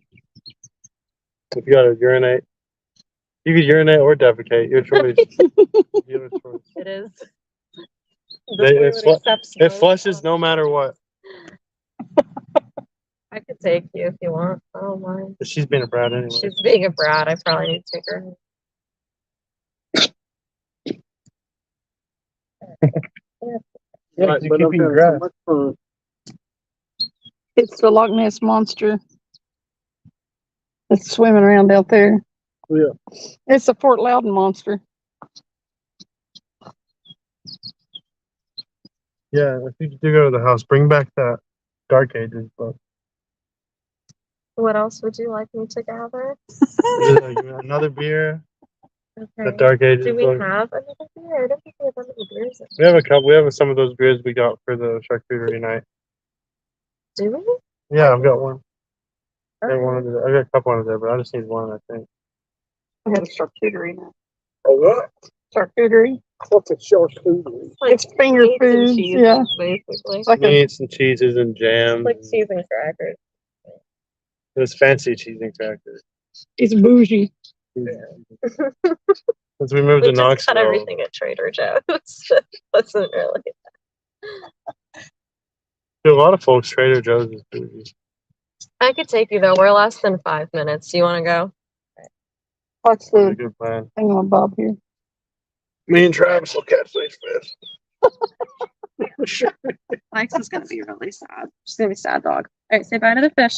If you gotta urinate, you could urinate or defecate. Your choice. Your choice. It is. It flushes no matter what. I could take you if you want. I don't mind. But she's being a brat anyway. She's being a brat. I probably need to take her. Yeah, Right, you but keep I'm eating having grass. so much fun. It's the Loch Ness monster. It's swimming around out there. Yeah. It's the Fort Loudon monster. Yeah, if you do go to the house, bring back that Dark Ages book. What else would you like me to gather? Another beer. Okay. The Dark Ages Do we book. have another beer? I don't think we have any beers. We have a couple. We have some of those beers we got for the charcuterie night. Do we? Yeah, I've got one. I Okay. got a couple under there, but I just need one, I think. I had a charcuterie now. Oh, what? Charcuterie. What's a charcuterie? It's finger meats and foods, cheese, yeah. basically. It's like a, Meats and cheeses and jams. Like cheese and crackers. It's fancy cheese and crackers. it's bougie. Since we moved We to just got Knoxville, everything at Trader Joe's. It wasn't really. to a lot of folks, Trader Joe's is bougie. I could take you though. We're less than 5 minutes. Do you want to go? What's It's a the good plan. thing on Bob here? Me and Travis will catch these fish. Lex is gonna be really sad. She's gonna be sad dog. All right, say bye to the fish.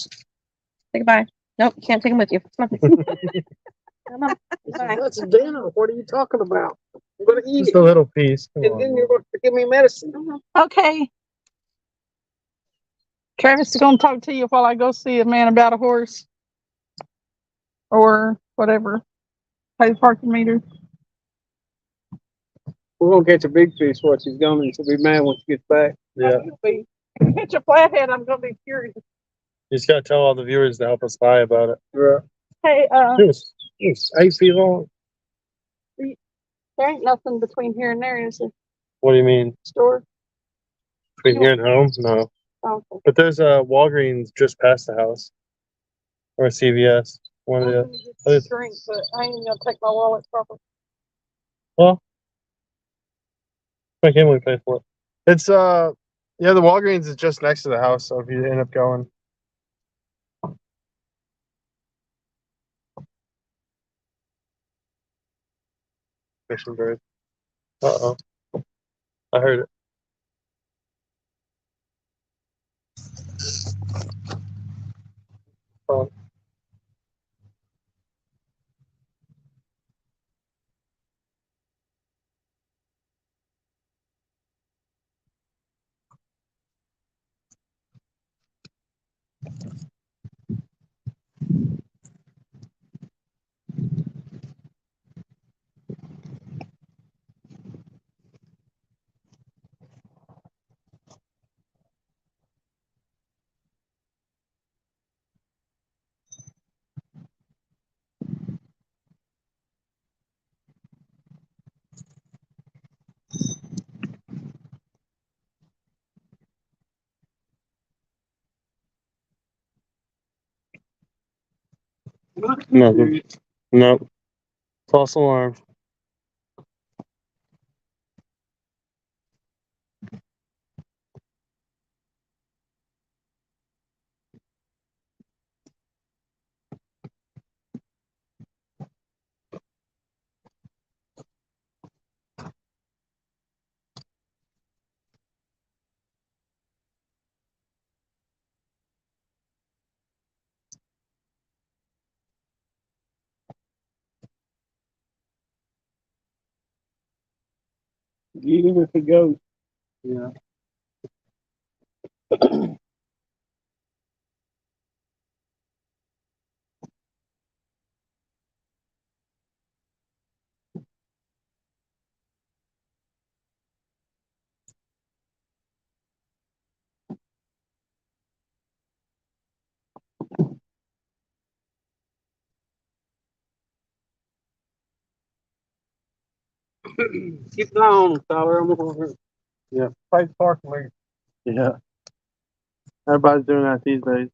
Say goodbye. Nope, you can't take them with you. Come on. Come on. Bye. That's dinner. What are you talking about? I'm going to eat Just it. a little piece. Come And on, then man. you're going to give me medicine. Okay. Travis is going to talk to you while I go see a man about a horse. Or whatever. Pay the parking meter. We're going to catch a big fish while she's gone, and she'll be mad when she gets back. Yeah. Catch a flathead, I'm going to be furious. You just gotta tell all the viewers to help us lie about it. Right. Hey, It's 8 feet long. there ain't nothing between here and there, is there? What do you mean? Store? Between here and home? No. Oh, okay. But there's a Walgreens just past the house. Or a CVS. One of I'm the gonna get some drink, but I ain't gonna take my wallet proper. Well, I can't really pay for it. It's yeah, the Walgreens is just next to the house, so if you end up going. Fishing bird. Uh-oh. I heard it. Oh. Nothing. Nope. False alarm. Get him if he goes. Yeah. Keep an eye on them, Tyler. I'm over here. Yeah. Play the park league. Yeah. Everybody's doing that these days.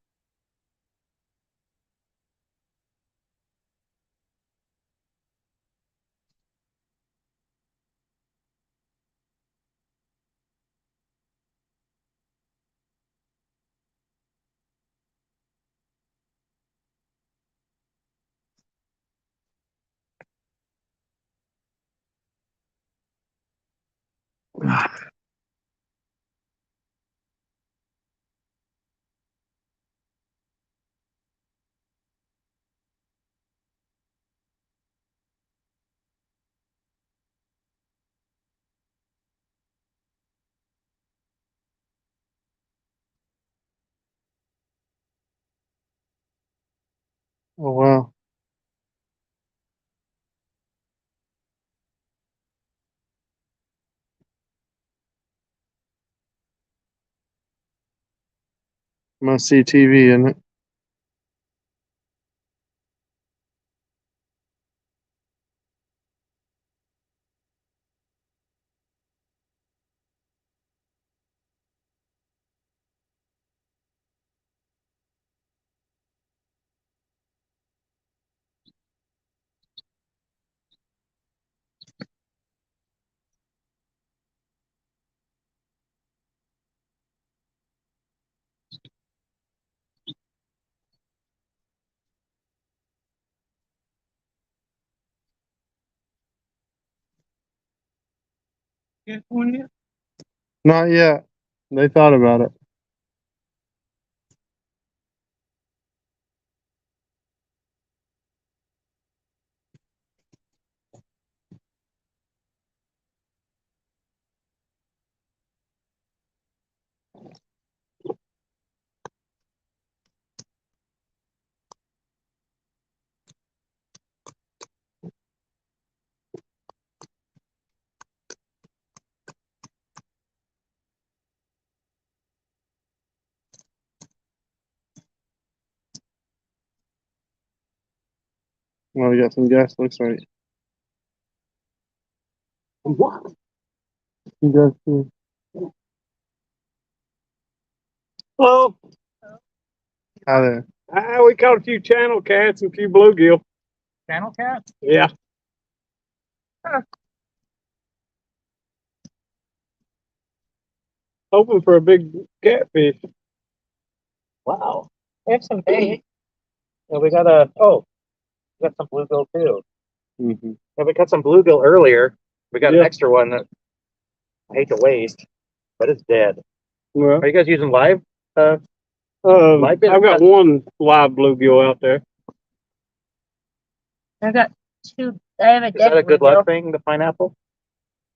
Oh wow. Must see TV, isn't it? Get one yet? Not yet. They thought about it. Well, we got some guests, looks like. What? You guys too. Hello. Hi there. We caught a few channel cats and a few bluegill. Channel cat? Yeah. Hoping for a big catfish. Wow. We have some bait. Yeah, we got we got some bluegill too. Mm-hmm. Yeah, we got some bluegill earlier. We got Yeah. an extra one that I hate to waste, but it's dead. Well, Are you guys using live? Live bait? I've got one live bluegill out there. I got two. I have a Is that a good luck thing, the pineapple?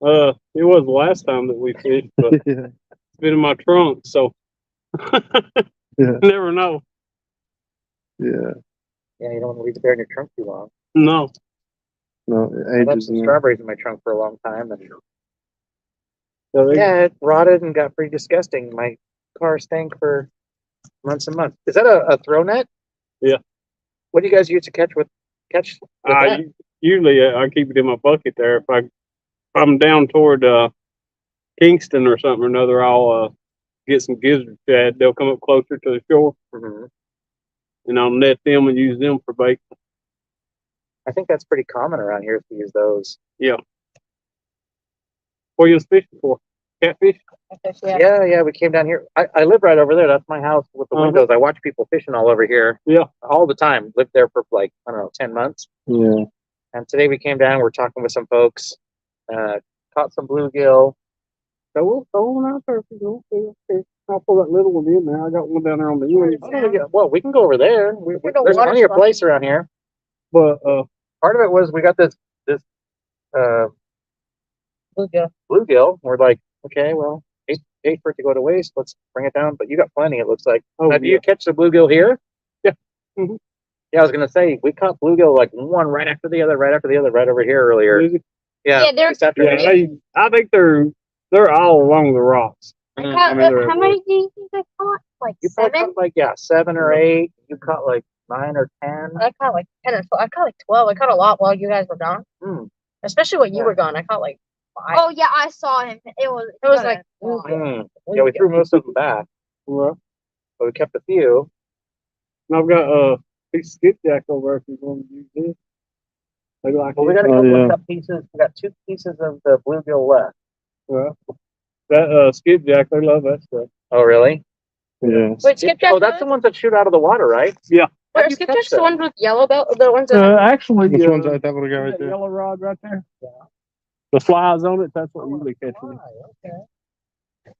It was the last time that we fished, but it's Yeah. been in my trunk, so Yeah. never know. Yeah. Yeah, you don't want to leave it there in your trunk too long. No. No, it I left ages some in there. strawberries in my trunk for a long time, and So they, yeah, it rotted and got pretty disgusting. My car stank for months and months. Is that a throw net? Yeah. What do you guys use to catch with that? Usually I keep it in my bucket there. If I'm down toward Kingston or something or another, I'll get some gizzard shad. They'll come up closer to the shore, Mhm. and I'll net them and use them for bait. I think that's pretty common around here to use those. Yeah. What are you fishing for? Catfish? Yeah, we came down here. I live right over there. That's my house with the Uh-huh. windows. I watch people fishing all over here. Yeah. All the time. Lived there for like, I don't know, 10 months. Yeah. And today we came down, we're talking with some folks, caught some bluegill. So we'll throw one out there if you want to. Okay. I'll pull that little one in there. I got one down there on the end. Well, we can go over there. There's plenty of place around here. But Part of it was we got this bluegill. We're like, okay, well, hate for it to go to waste. Let's bring it down. But you got plenty, it looks like. oh, Now, do yeah. you catch the bluegill here? Yeah. Mhm. Yeah, I was gonna say we caught bluegill like one right after the other, right over here earlier. Is it? Yeah, Yeah, they're- this afternoon. I think they're all along the rocks. I Mhm. caught, I mean, they're how many do you think I caught? Like You probably 7? caught like 7 or 8. You caught like 9 or 10. I caught like 10 or 12. I caught like 12. I caught a lot while you guys were gone. Hmm. Especially when you Yeah. were gone, I caught like 5. Oh yeah, I saw him. It was like Yeah, we threw most of them back, Well, but we kept a few. and I've got these skipjack over if you want to use this. They like Well, we it. got a Oh, couple yeah. of cut pieces. We got 2 pieces of the bluegill left. Well, that skipjack, they love that stuff. Oh, really? Yes. Wait, skipjack. Oh, that's the ones that shoot out of the water, right? Yeah. How Wait, do you catch skipjack's the them? ones with yellow belt. The ones that Actually, Which one's that? That little guy right that there. yellow rod right there. Yeah. The flies on it. That's what usually catches them. Okay.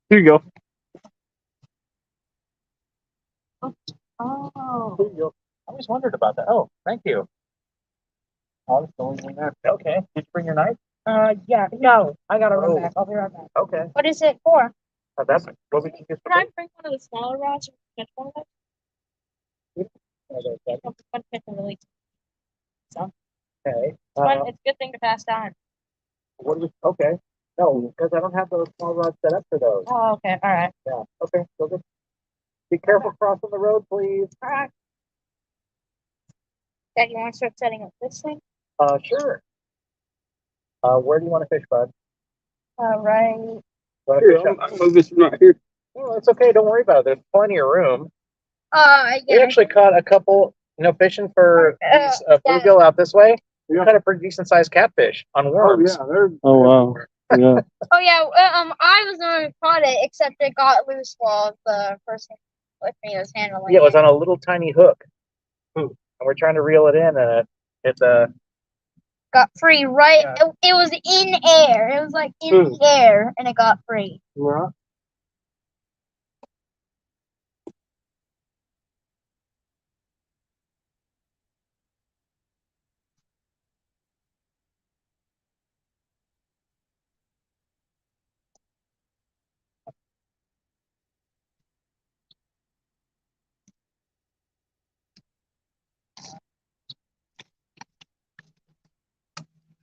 Here you go. Oh. Here you go. I always wondered about that. Oh, thank you. Oh, it's going in there. Okay. Did you bring your knife? Yeah, no, I gotta Oh. run back. I'll be right back. Okay. What is it for? Oh, that's what we can just Can I bring one of the smaller rods and catch one of them? One catch and release. Okay. It's a good thing to pass time. What do we? Okay. No, because I don't have those small rods set up for those. Oh, okay. All right. Yeah. Okay. So just be careful crossing the road, please. All right. Dad, you want to start setting up this thing? Sure. Where do you want to fish, bud? Right. Wanna Here, fish up? I'll move this one right here. No, it's okay. Don't worry about it. There's plenty of room. We Yeah. actually caught a couple, fishing for these yeah. bluegill out this way. We Yeah. caught a pretty decent sized catfish on Oh worms. yeah, they're. Oh, wow. Yeah. Oh yeah. I was the one who caught it, except it got loose while the person with me was handling Yeah, it was on a little tiny hook. And we're trying to reel it in, and it got free right. Yeah. It was in air. It was like in the air, and it got free. Right.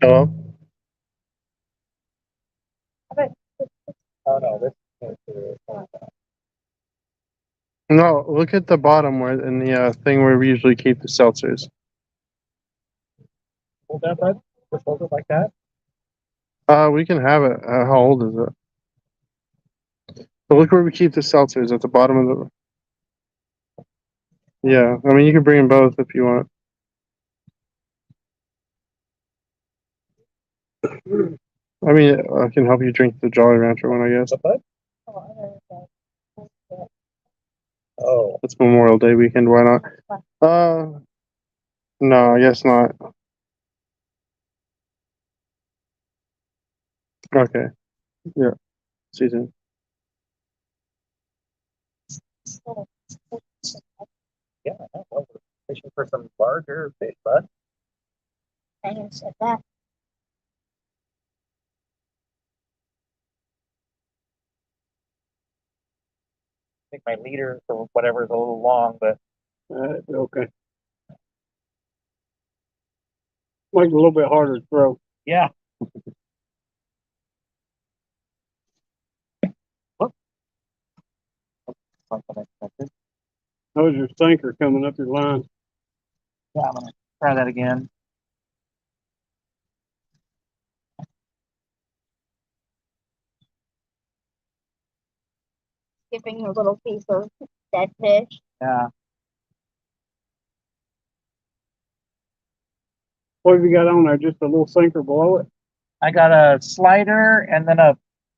Hello? oh no, this No, look at the bottom where in the thing where we usually keep the seltzers. hold that, bud. Just hold it like that. We can have it. How old is it? So look where we keep the seltzers at the bottom of the. Yeah, I mean you can bring them both if you want. I mean, I can help you drink the Jolly Rancher one, I guess. What, bud? Oh, It's Memorial Day weekend. Why not? No, I guess not. Okay. Yeah. Season. yeah. Well, we're fishing for some larger fish, bud. I didn't said that. I think my leader or whatever is a little long, but Okay. Make it a little bit harder to throw. yeah. That was your sinker coming up your line. Yeah, I'm gonna try that again. Skipping a little piece of dead fish. Yeah. What have you got on there? Just a little sinker below it? I got a slider and then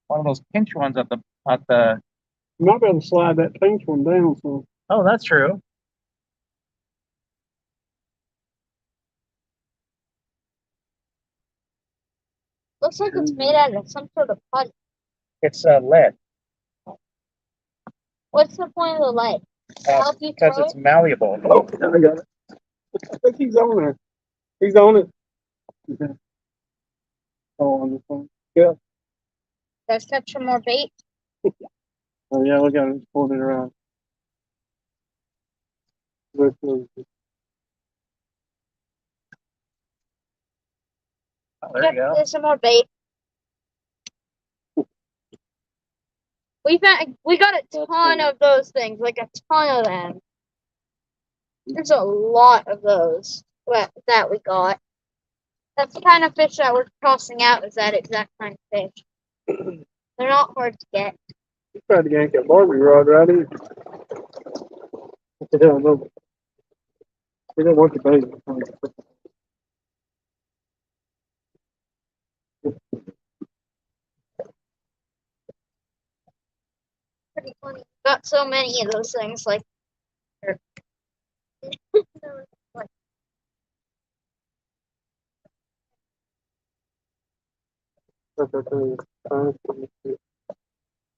one of those pinch ones at the. You might be able to slide that pinch one down some. Oh, that's true. Looks like it's made out of some sort of putty. It's lead. What's the point of the lead? Help you Because throw it's it? malleable. Oh, I got it. I think he's on there. He's on it. Okay. Oh, on this one. Yeah. Let's catch some more bait. Oh yeah, look at it. He's pulling it around. Oh, there you go. There's some more bait. We got a ton of those things, like a ton of them. There's a lot of those that we got. That's the kind of fish that we're tossing out is that exact kind of fish. They're not hard to get. You tried to yank that Barbie rod right in. They don't know. They don't want the baby. Pretty funny. Got so many of those things, like.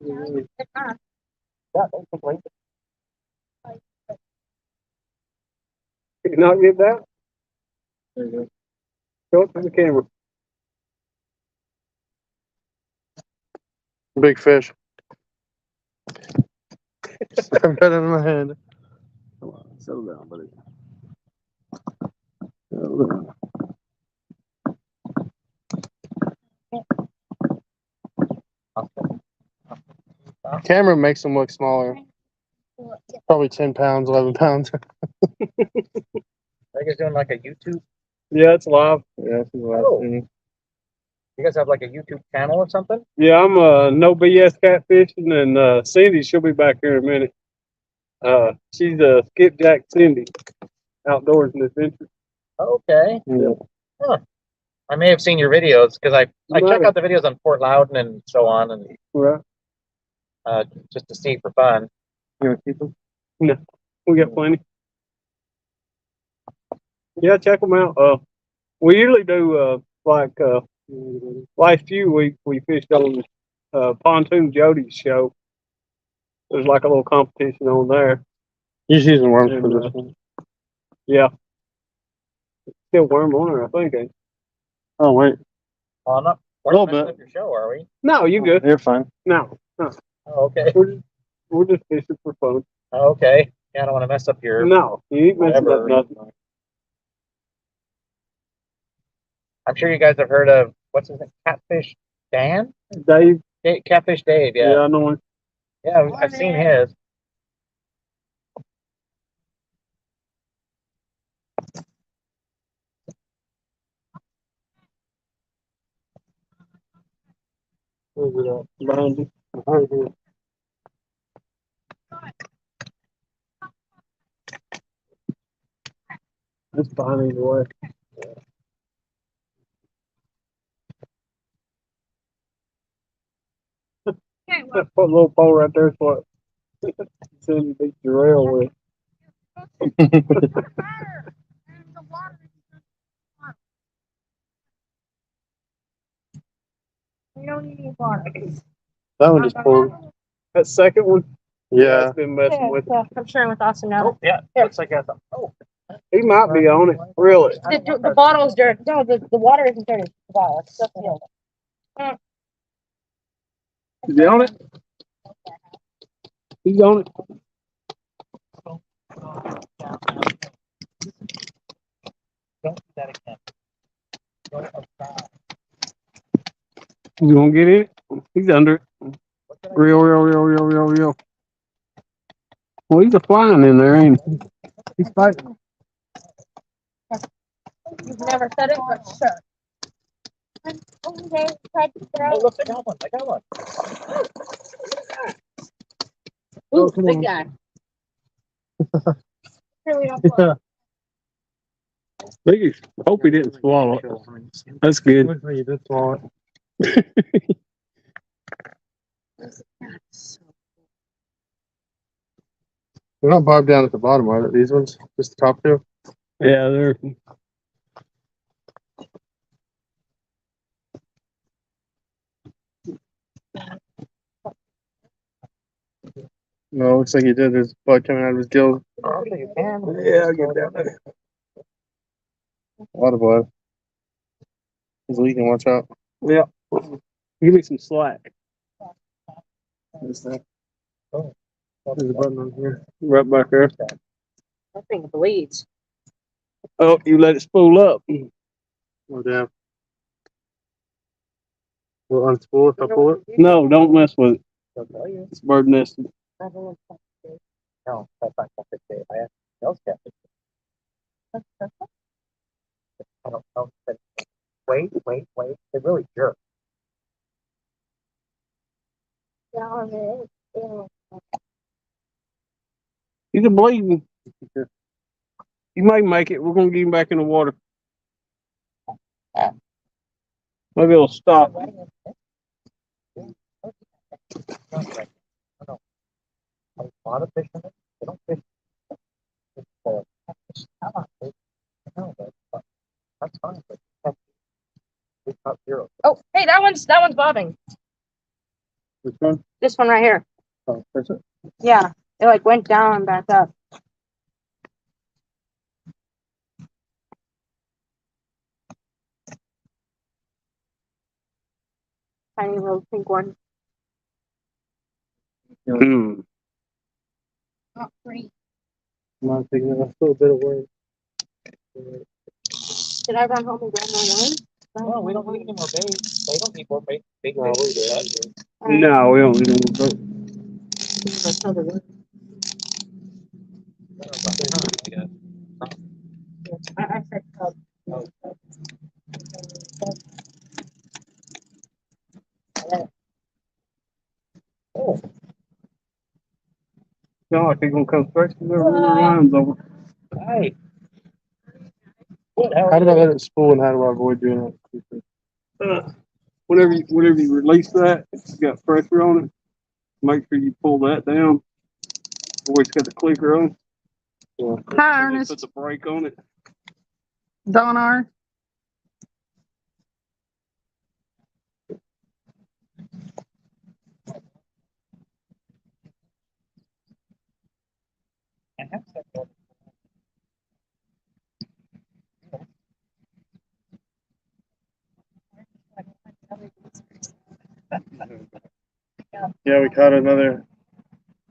Yeah, basically. You not get that? There you go. Show it to the camera. Big fish. I've got it in my hand. Come on, settle down, buddy. Settle down. Camera makes them look smaller. Probably 10 pounds, 11 pounds. Are you guys doing like a YouTube? Yeah, it's live. Yeah, this is what Oh. I've seen. You guys have like a YouTube channel or something? Yeah, I'm no BS catfishing, and Cindy, she'll be back here in a minute. She's Skipjack Cindy, outdoors and adventure. Okay. Yeah. I may have seen your videos because I You check might out the videos on Fort Loudon and so on, and Right. just to see for fun. You want to keep them? No, we got plenty. Yeah, check them out. We usually do last few weeks we fished on Pontoon Jody's show. There's like a little competition on there. He's using worms for And, this one. Yeah, still worm on her, I think. Ain't it? Oh, wait. Oh, I'm not. We're Little not messing bit. up your show, are we? No, you good? You're fine. No, Oh, okay. we're just fishing for fun. Oh, okay. Yeah, I don't want to mess up your. No, you ain't messing up Whatever. nothing. I'm sure you guys have heard of what's his name, Catfish Dan? Dave, Catfish Dave. yeah, Yeah. I know him. Yeah, I've seen his. Where's it at? Behind you. Behind you. It's fine either way. That little pole right there is what Cindy beat your rail with. We don't need any water. That one just pulled. That second one, Yeah. it's been messing with it. I'm sharing with Austin now. Oh, yeah. Looks like that's. Oh. He might be on it. Really? The bottle's dirty. No, the water isn't dirty. The bottle. It's just the Is he on it? He's on it. Don't do that again. Go outside. You gonna get in it? He's under it. Real. Well, he's a flying in there, ain't he? He's fighting. You've never said it, but sure. Oh, look, I got one. I got one. Oh, come big on. guy. Yeah. Biggie. Hope he didn't swallow it. That's good. Looks like you did swallow it. They're not barbed down at the bottom, are they? These ones? Just the top two? Yeah, they're. No, looks like he did. There's blood coming out of his gills. Oh, you can. Yeah, I'll get down there. A lot of blood. He's leaking, watch out. Yeah. Give me some slack. What's that? Oh. There's a button on here. Right back there. That thing bleeds. Oh, you let it spool up. Oh, damn. Will it unspool if I pull it? No, don't mess with it. I'll tell you. It's bird nesting. No, that's not Catfish Dave. I asked else Catfish Dave. I don't know. wait. They really jerk. He's a bleeding. He may make it. We're gonna get him back in the water. Maybe it'll stop. A lot of fishermen, they don't fish for catfish. No, but that's fine. But we caught zero. Oh, hey, that one's bobbing. Which one? This one right here. Oh, that's it. Yeah, it like went down and back up. Tiny little pink one. Hmm. Not free. I'm not taking a little bit of work. Did I run home and grab more wine? No, we don't need any more bait. They don't need more bait. Big No, bait. we do. No, we don't need him. But I said cub. no, I think he's gonna come straight to the lines over. Hi. How did I let it spool and how do I avoid doing it? Whenever you release that, it's got pressure on it. Make sure you pull that down. Before it's got the clicker on. Hi, And then Ernest. put the brake on it. Don R. Yeah, we caught another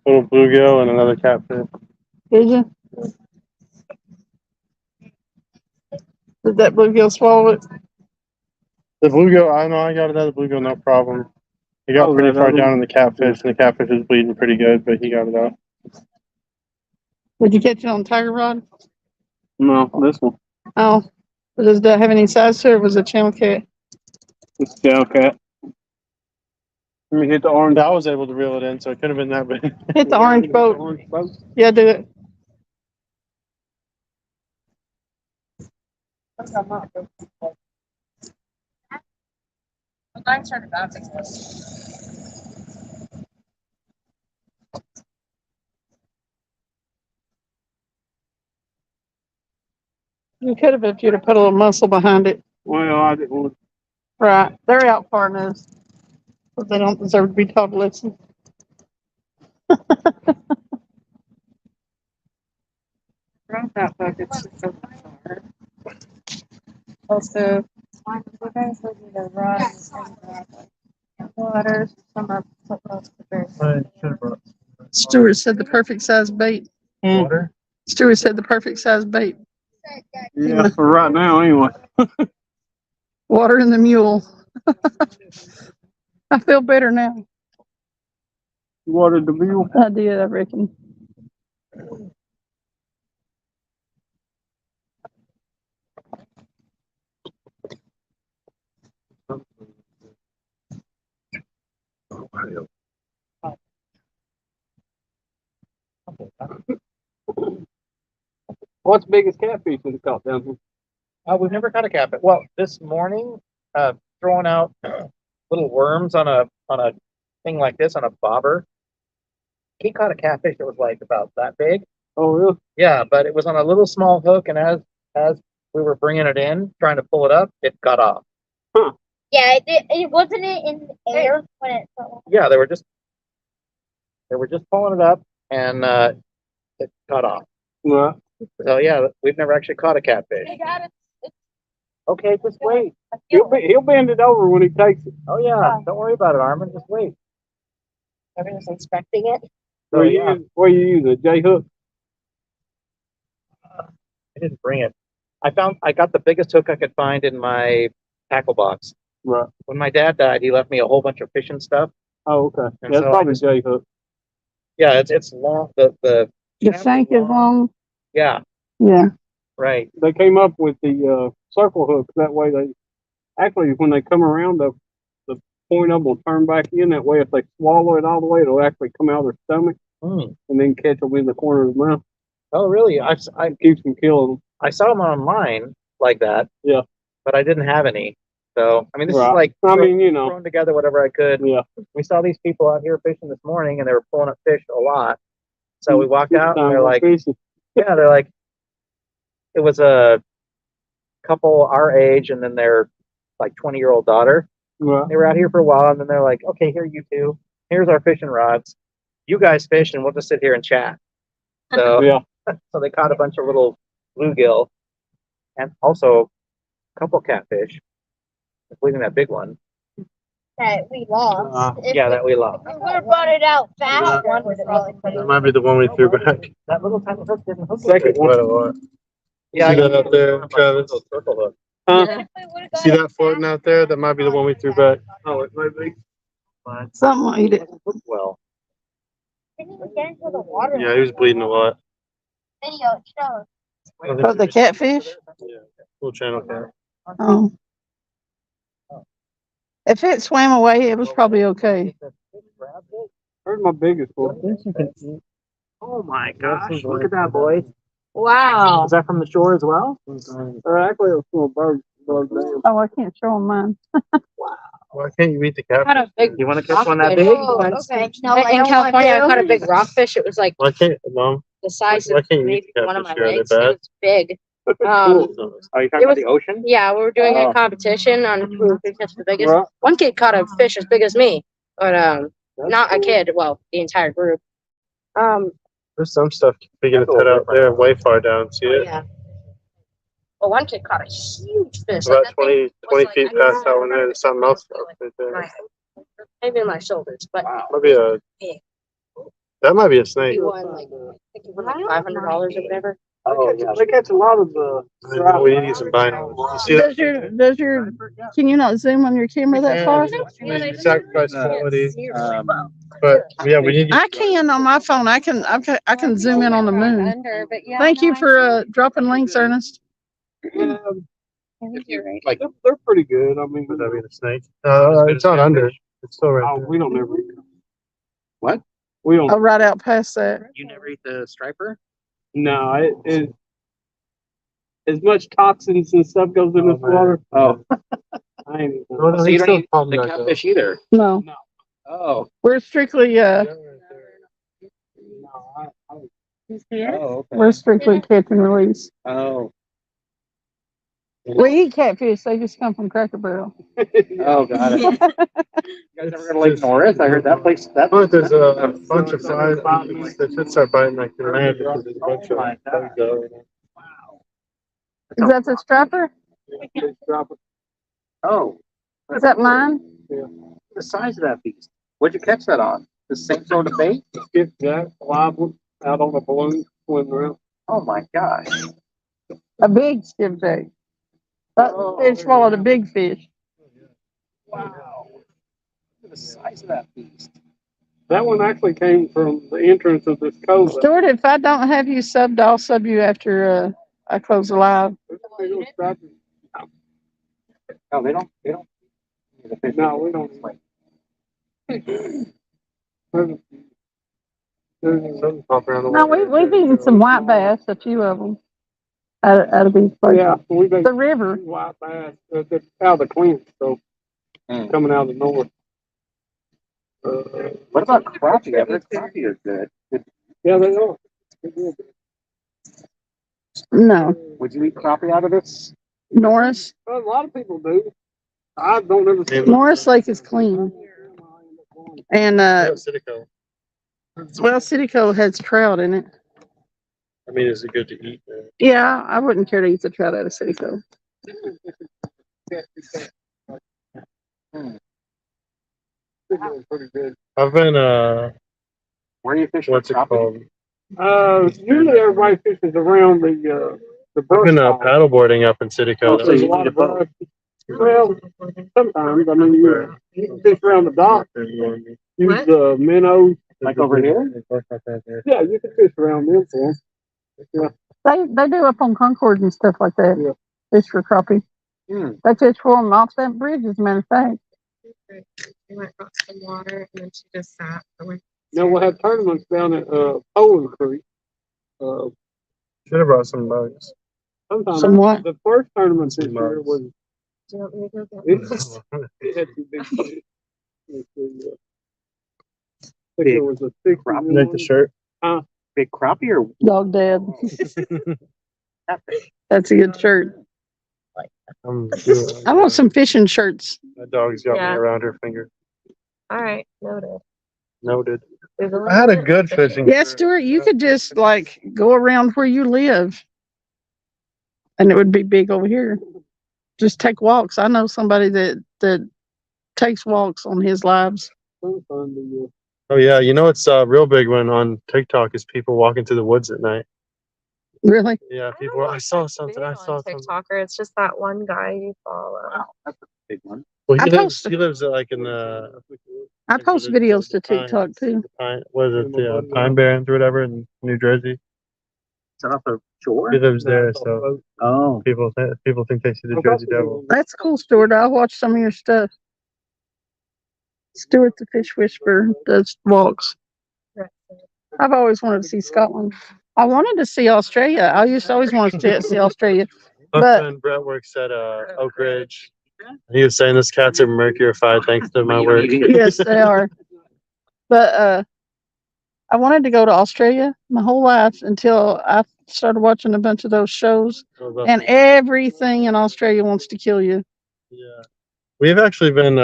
little bluegill and another catfish. Did you? Did that bluegill swallow it? The bluegill, I know I got another bluegill, no problem. He got pretty far down in the catfish, and the catfish was bleeding pretty good, but he got it out. Did you catch it on tiger rod? No, this one. Oh, does that have any size to it? Or was it channel cat? It's a cow cat. Let me hit the orange. I was able to reel it in, so it could have been that big. Hit the orange boat. Orange boat. Yeah, do it. Mine started bouncing. You could have if you'd have put a little muscle behind it. Well, I didn't want Right. They're out far enough. But they don't deserve to be told to listen. Drop that bucket. Also, you guys would need a rod and water. Some are supposed to be. I should have brought Stuart said the perfect size bait. water. Stuart said the perfect size bait. Yeah, for right now, anyway. Water in the mule. I feel better now. You watered the mule. I did, I reckon. What's the biggest catfish you caught down here? We've never caught a catfish. Well, this morning, throwing out little worms on a thing like this on a bobber. He caught a catfish that was like about that big. Oh, really? Yeah, but it was on a little small hook, and as we were bringing it in, trying to pull it up, it got off. Yeah, it wasn't in the air when it fell. Yeah, they were just pulling it up, and it got off. Right. So yeah, we've never actually caught a catfish. They got it. Okay, just wait. He'll bend it over when he takes it. Oh yeah, don't worry about it, Armin. Just wait. Everyone's inspecting it. So yeah, What you use? A J hook? I didn't bring it. I got the biggest hook I could find in my tackle box. Right. When my dad died, he left me a whole bunch of fishing stuff. Oh, okay. And That's so I probably just- J hook. Yeah, it's long. The The shank is long. yeah, Yeah. right. They came up with the circle hooks. That way actually, when they come around, the point of them will turn back in. That way, if they swallow it all the way, it'll actually come out of their stomach Hmm. and then catch them in the corner of the mouth. Oh, really? I It keeps them killing them. I saw them online like that. Yeah. But I didn't have any. So I mean, this is Right. like I mean, you know, throwing together whatever I could. yeah. We saw these people out here fishing this morning, and they were pulling up fish a lot. So we walked out, and they're like, yeah, they're like, it was a couple our age, and then their like 20-year-old daughter. Right. They were out here for a while, and then they're like, okay, here you two. Here's our fishing rods. You guys fish, and we'll just sit here and chat. So Yeah. so they caught a bunch of little bluegill, and also a couple catfish, including that big one. That we lost. Yeah, that we lost. We would have brought it out fast. One was probably That might be the one we threw back. That little tiny hook didn't hook. Second one. Quite a lot. Yeah, See that out there, Travis? Circle hook. Huh? See that floating out there? That might be the one we threw back. Oh, it might be. But Something will eat it. it hooked well. Didn't even get into the water. Yeah, he was bleeding a lot. Video shows. Oh, the catfish? Yeah, little channel cat. Oh. If it swam away, it was probably okay. There's my biggest one. Oh my gosh! Look at that, boy. Wow. Is that from the shore as well? Or actually, it was from a bird. Oh, I can't show them mine. Why can't you eat the Caught catfish? a big You want to catch one that rockfish. big? Oh, okay. No, in California, I caught a big rockfish. It was like Why can't, Mom? the size Why of can't you maybe eat the one of my catfish? Are they legs. It bad? was big. Are you talking It about was- the ocean? Yeah, we were doing Oh. a competition on who could catch the biggest. Right. One kid caught a fish as big as me, but not a kid. Well, the entire group. There's some stuff figuring its head out there way far down. See it? Yeah. Well, one kid caught a huge fish. About that thing 20 was feet like- past that one there. There's something else right there. my- maybe in my shoulders, but Might be a. That might be a snake. he won like I think he won like $500 or whatever. Oh yeah. They catch a lot of the. We need to get some binoculars. You see that? Does your, can you not zoom on your camera that far? We sacrifice quality. But yeah, we need. I can on my phone. I can zoom in on the moon. Thank you for dropping links, Ernest. Yeah, Like they're pretty good. I mean, Would that be the snake? It's not under. It's still right oh, there. we don't ever eat them. What? We don't. Oh, right out past that. you never eat the striper? No, it as much toxins and stuff goes in Oh, this man. water. Oh, I ain't eating No, it. no, so he's you don't still eat palm the back up. catfish either. No, Oh. we're strictly No, Oh. Okay. we're strictly catch and release. Oh. We eat catfish. They just come from Cracker Barrel. Oh, got it. You guys ever go to Lake Norris? I heard that place. That But there's a bunch of flies. They should start biting like the land because there's a bunch of bugs out. Is that the striper? Drop it. Oh, Is that mine? the size of that beast. What'd you catch that on? The same sort of bait? Skipjack, live one, out on a balloon, swimming around. Oh my gosh. A big skipjack. That fish swallowed a big fish. Wow. Look at the size of that beast. That one actually came from the entrance of this cove. Stuart, if I don't have you subbed, I'll sub you after I close the live. Oh, they don't. No, we don't. Something pop around the No, water. we've eaten some white bass, a few of them. Out of these places. Yeah, we've been The river. white bass. That's out of the Clinch, so coming out of the north. What about crappie? I've heard crappie are good. Yeah, they are. They're good. No. Would you eat crappie out of this? Norris. Well, a lot of people do. I don't ever see Norris Lake is clean. And Yeah, Citico. well, Citico has trout in it. I mean, is it good to eat? Man? Yeah, I wouldn't care to eat the trout out of Citico. pretty good. I've been Where are you fishing? what's it crappie? called? Usually everybody fishes around the I've brush been pile. paddleboarding up in Citico. Oh, so There's a you lot need a of boat. brush. Well, sometimes, I mean, you can fish around the dock, use the minnows. Like over here? Yeah, you can fish around them for 'em. They do up on Concord and stuff like that. Yeah. Fish for crappie. They just for them off that bridge, as a matter of fact. We went got some water and then she just sat. No, we'll have tournaments down at Poland Creek. Should have brought some bugs. Sometimes Some what? the first tournament this Some year mugs. was Do you want me to go get it had some big fish. Big There was a 60 crappie. Like the shirt. Big crappie or Dog dead. catfish? That's a good shirt. I want some fishing shirts. That dog's got Yeah. me around her finger. All right, noted. Noted. Googling I had a it. good fishing. Yeah, shirt. Stuart, you could just like go around where you live, and it would be big over here. Just take walks. I know somebody that takes walks on his lives. Oh yeah, you know it's a real big one on TikTok is people walking through the woods at night. Really? Yeah, I people. don't I watch saw that something. video I saw on something. TikToker. It's just that one guy you follow. That's a big one. Well, I he lives. posted- He lives like in the. I like post where videos to the pines- TikTok too. the Pine, what is it? The Pine Barrens or whatever in New Jersey. Is that off the shore? He lives there, so Oh, people think they see the Jersey Devil. That's cool, Stuart. I'll watch some of your stuff. Stuart the Fish Whisperer does walks. I've always wanted to see Scotland. I wanted to see Australia. I used to always want to see Australia. My But- friend Brett works at Oak Ridge. He was saying this cats are mercurified thanks to my work. Yes, they are. But I wanted to go to Australia my whole life until I started watching a bunch of those shows. And everything in Australia wants to kill you. Yeah, we've actually been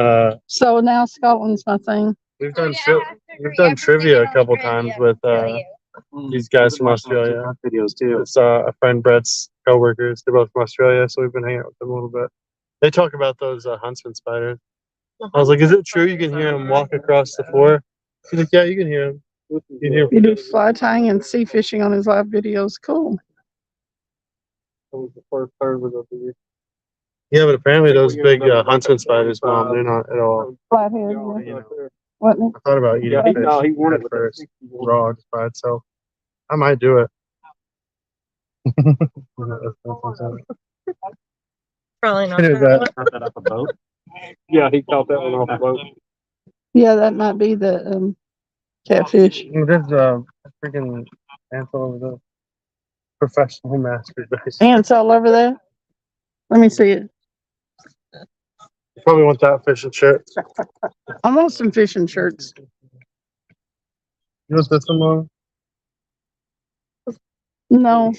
So now Scotland's my thing. we've done trivia a couple times with these guys from Australia. videos too. It's a friend Brett's coworkers. They're both from Australia, so we've been hanging out with them a little bit. They talk about those huntsman spiders. I was like, "Is it true you can hear them walk across the floor?" He's like, "Yeah, you can hear them. You can hear You do fly tying and sea fishing on his live videos. Cool. That was the first tournament of the year. Yeah, but apparently those big huntsman spiders, Mom, they're not at all. Flathead. Yeah, Yeah. right there. Wasn't I thought about eating Yeah, he fish thought he wanted at with first, that 60. raw just by itself. I might do it. Probably not. It is that. Caught that off a boat. Yeah, he caught that one off the boat. it? Yeah, that might be the catfish. There's a freaking ants all over the professional masturbation. Ants all over there. Let me see it. You probably want that fishing shirt. I want some fishing shirts. You want this one, Mom? No,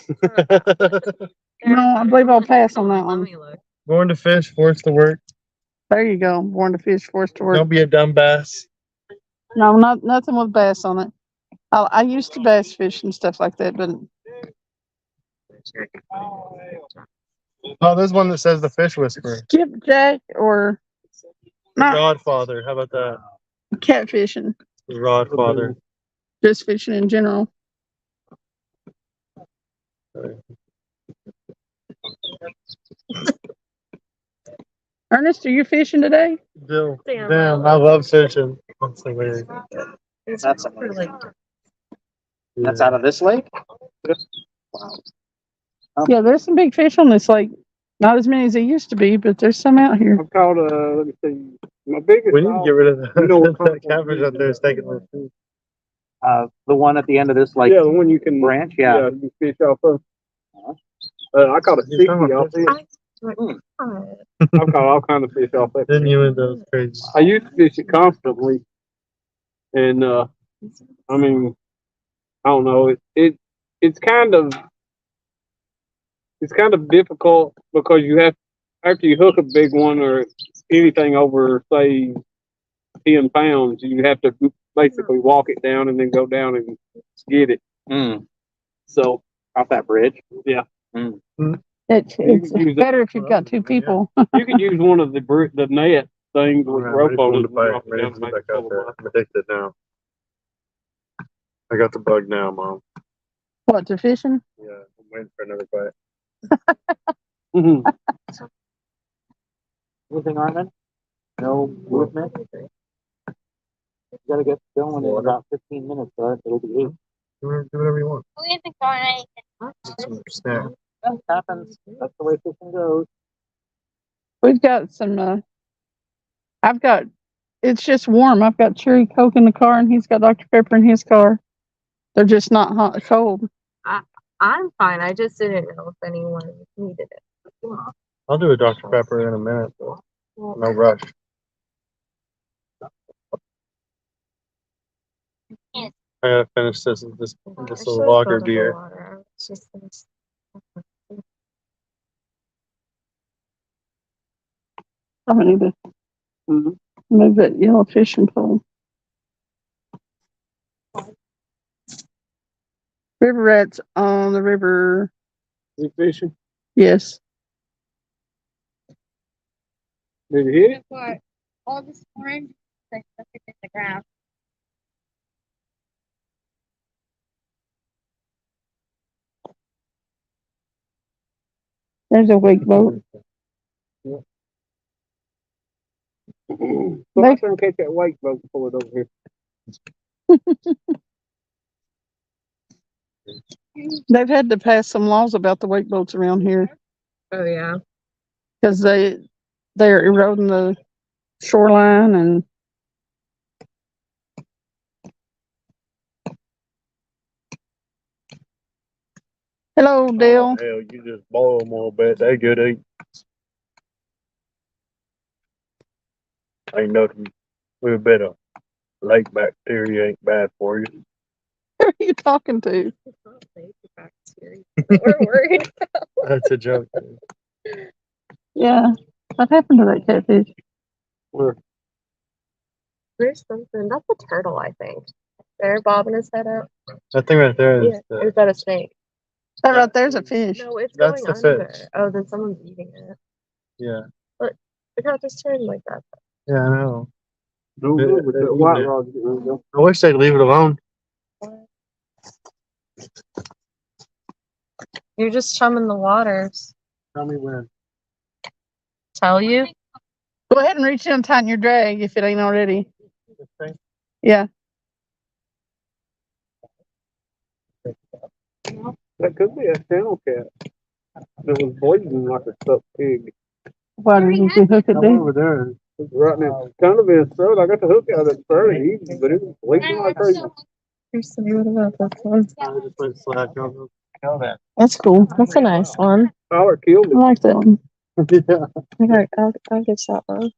no, I believe I'll pass on that Let one. me look. Born to fish, forced to work. There you go. Born to fish, forced to work. Don't be a dumb bass. No, nothing with bass on it. I used to bass fish and stuff like that, but Oh, there's one that says the fish whisperer. skipjack or not Rodfather. How about that? catfishing, Rodfather. just fishing in general. Ernest, are you fishing today? Damn, I love fishing. That's hilarious. That's amazing. That's out of this lake? Wow. Yeah, there's some big fish on this lake. Not as many as there used to be, but there's some out here. I've caught let me see. My biggest We need to get rid of You know what that catfish out there is taking all the food. The one at the end of this lake yeah, the one you can branch, yeah. you fish off of. I caught a 60 off it. I've caught all kinds of fish off it. Then you and those crazy. I used to fish it constantly, and I mean, I don't know. It's kind of difficult because you have after you hook a big one or anything over say 10 pounds, you have to basically walk it down and then go down and get it. So Off that bridge. yeah, It's use it. better if you've got two people. you can use one of the net things with rope on it. I'm ready to get back out there. I'm addicted now. I got the bug now, Mom. What, to fishing? Yeah, I'm waiting for another bite. Mhm. Anything, Armin? No movement? You gotta get going in about 15 minutes, so it'll be 8. Do whatever you want. We haven't gone anything. Some snack. That happens. That's the way fishing goes. We've got some. I've got. It's just warm. I've got cherry Coke in the car, and he's got Dr Pepper in his car. They're just not hot, cold. I'm fine. I just didn't know if anyone needed it. I'll do a Dr Pepper in a minute. Though. No rush. I gotta finish this little lager beer. I need to move that yellow fishing pole. River rats on the river. You fishing? Yes. Did you hit it? What? All this orange, they stuck it in the ground. There's a wake boat. Go out there and catch that wake boat before it over here. They've had to pass some laws about the wake boats around here Oh yeah. because they're eroding the shoreline and. Hello, Dale. Oh, hell, you just boil them a little bit. They good eat. Ain't nothing with a bit of lake bacteria ain't bad for you. Who are you talking to? It's not safe to bacteria. We're worried. That's a joke. Yeah. What happened to that catfish? Where? There's something. That's a turtle, I think. They're bobbing his head up. That thing right there is Yeah. Or is that a snake? That right there's a fish. No, it's That's going the under. fish. Oh, then someone's eating it. yeah. Look how it just turned like that. Yeah, I know. Don't Yeah, move with that white rod. Get rid of them. I wish they'd leave it alone. You're just chumming the waters. Tell me when. Tell you? Go ahead and reach in and tighten your drag if it ain't already. This thing? Yeah. That could be a channel cat that was bleeding like a stuck pig. Why did you hook it Come there? over there. It's right now, kind of in his throat. I got the hook out of it fairly easy, but it was bleeding like crazy. Here's some what about this one? I just went slack over. Kill that. That's cool. That's a nice one. Tyler killed I it. like that one. Yeah. Okay, I'll get that one.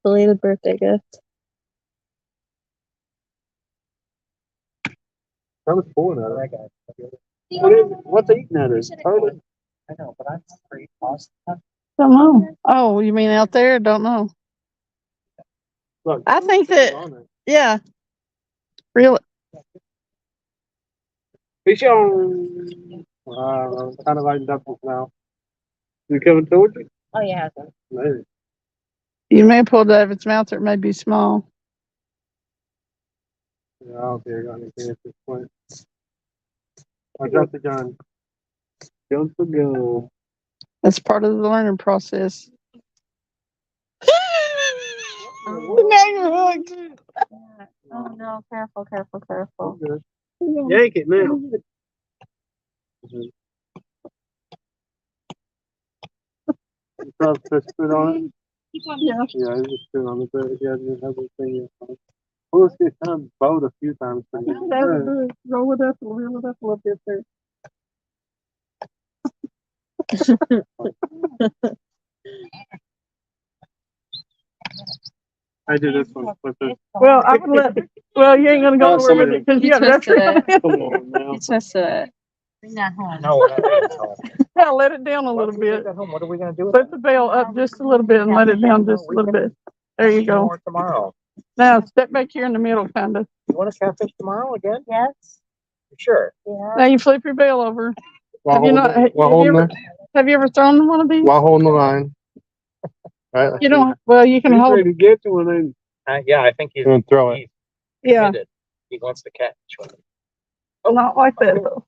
Belated birthday gift. I was pulling at that guy. What is it? What's eating at it? Turtle? I know, but I'm pretty lost. Don't know. Oh, you mean out there? Don't know. Look, I think that, yeah. Really? fish on. Kind of lightened up now. You coming towards you? Oh yeah. Maybe. You may pull it out of its mouth or it may be small. Yeah, I don't think I got anything at this point. I dropped the gun. Gun for gun. That's part of the learning process. Oh, Now you're hooked. oh no, careful, careful, careful. Good. Yank it now. You saw the fish food on it? Yeah. Yeah, it's just good on the bed. He hasn't had anything yet. We'll see it kind of bowed a few times. But That was good. Roll it up and reel it up a little bit there. I do this one. With this. Well, I would let. Well, you ain't gonna go Oh, nowhere with it because you got to twisted it. Come on now. You tested it. No, we're not doing it home. Yeah, let it down a little Once we bit. get home, what are we gonna do with Put it? the bell up just a little bit and let it down just a little bit. There you go. More tomorrow. Now step back here in the middle, kind of. You want to catfish tomorrow again? Yes. Sure. Yeah. Now you flip your bell over. While Have you not? Have you ever thrown one of these? while holding the line. Right? You don't. Well, you can He's hold. ready to get to one and Yeah, I think he's You're gonna throw it. Yeah, committed. He wants to catch one. not like that though.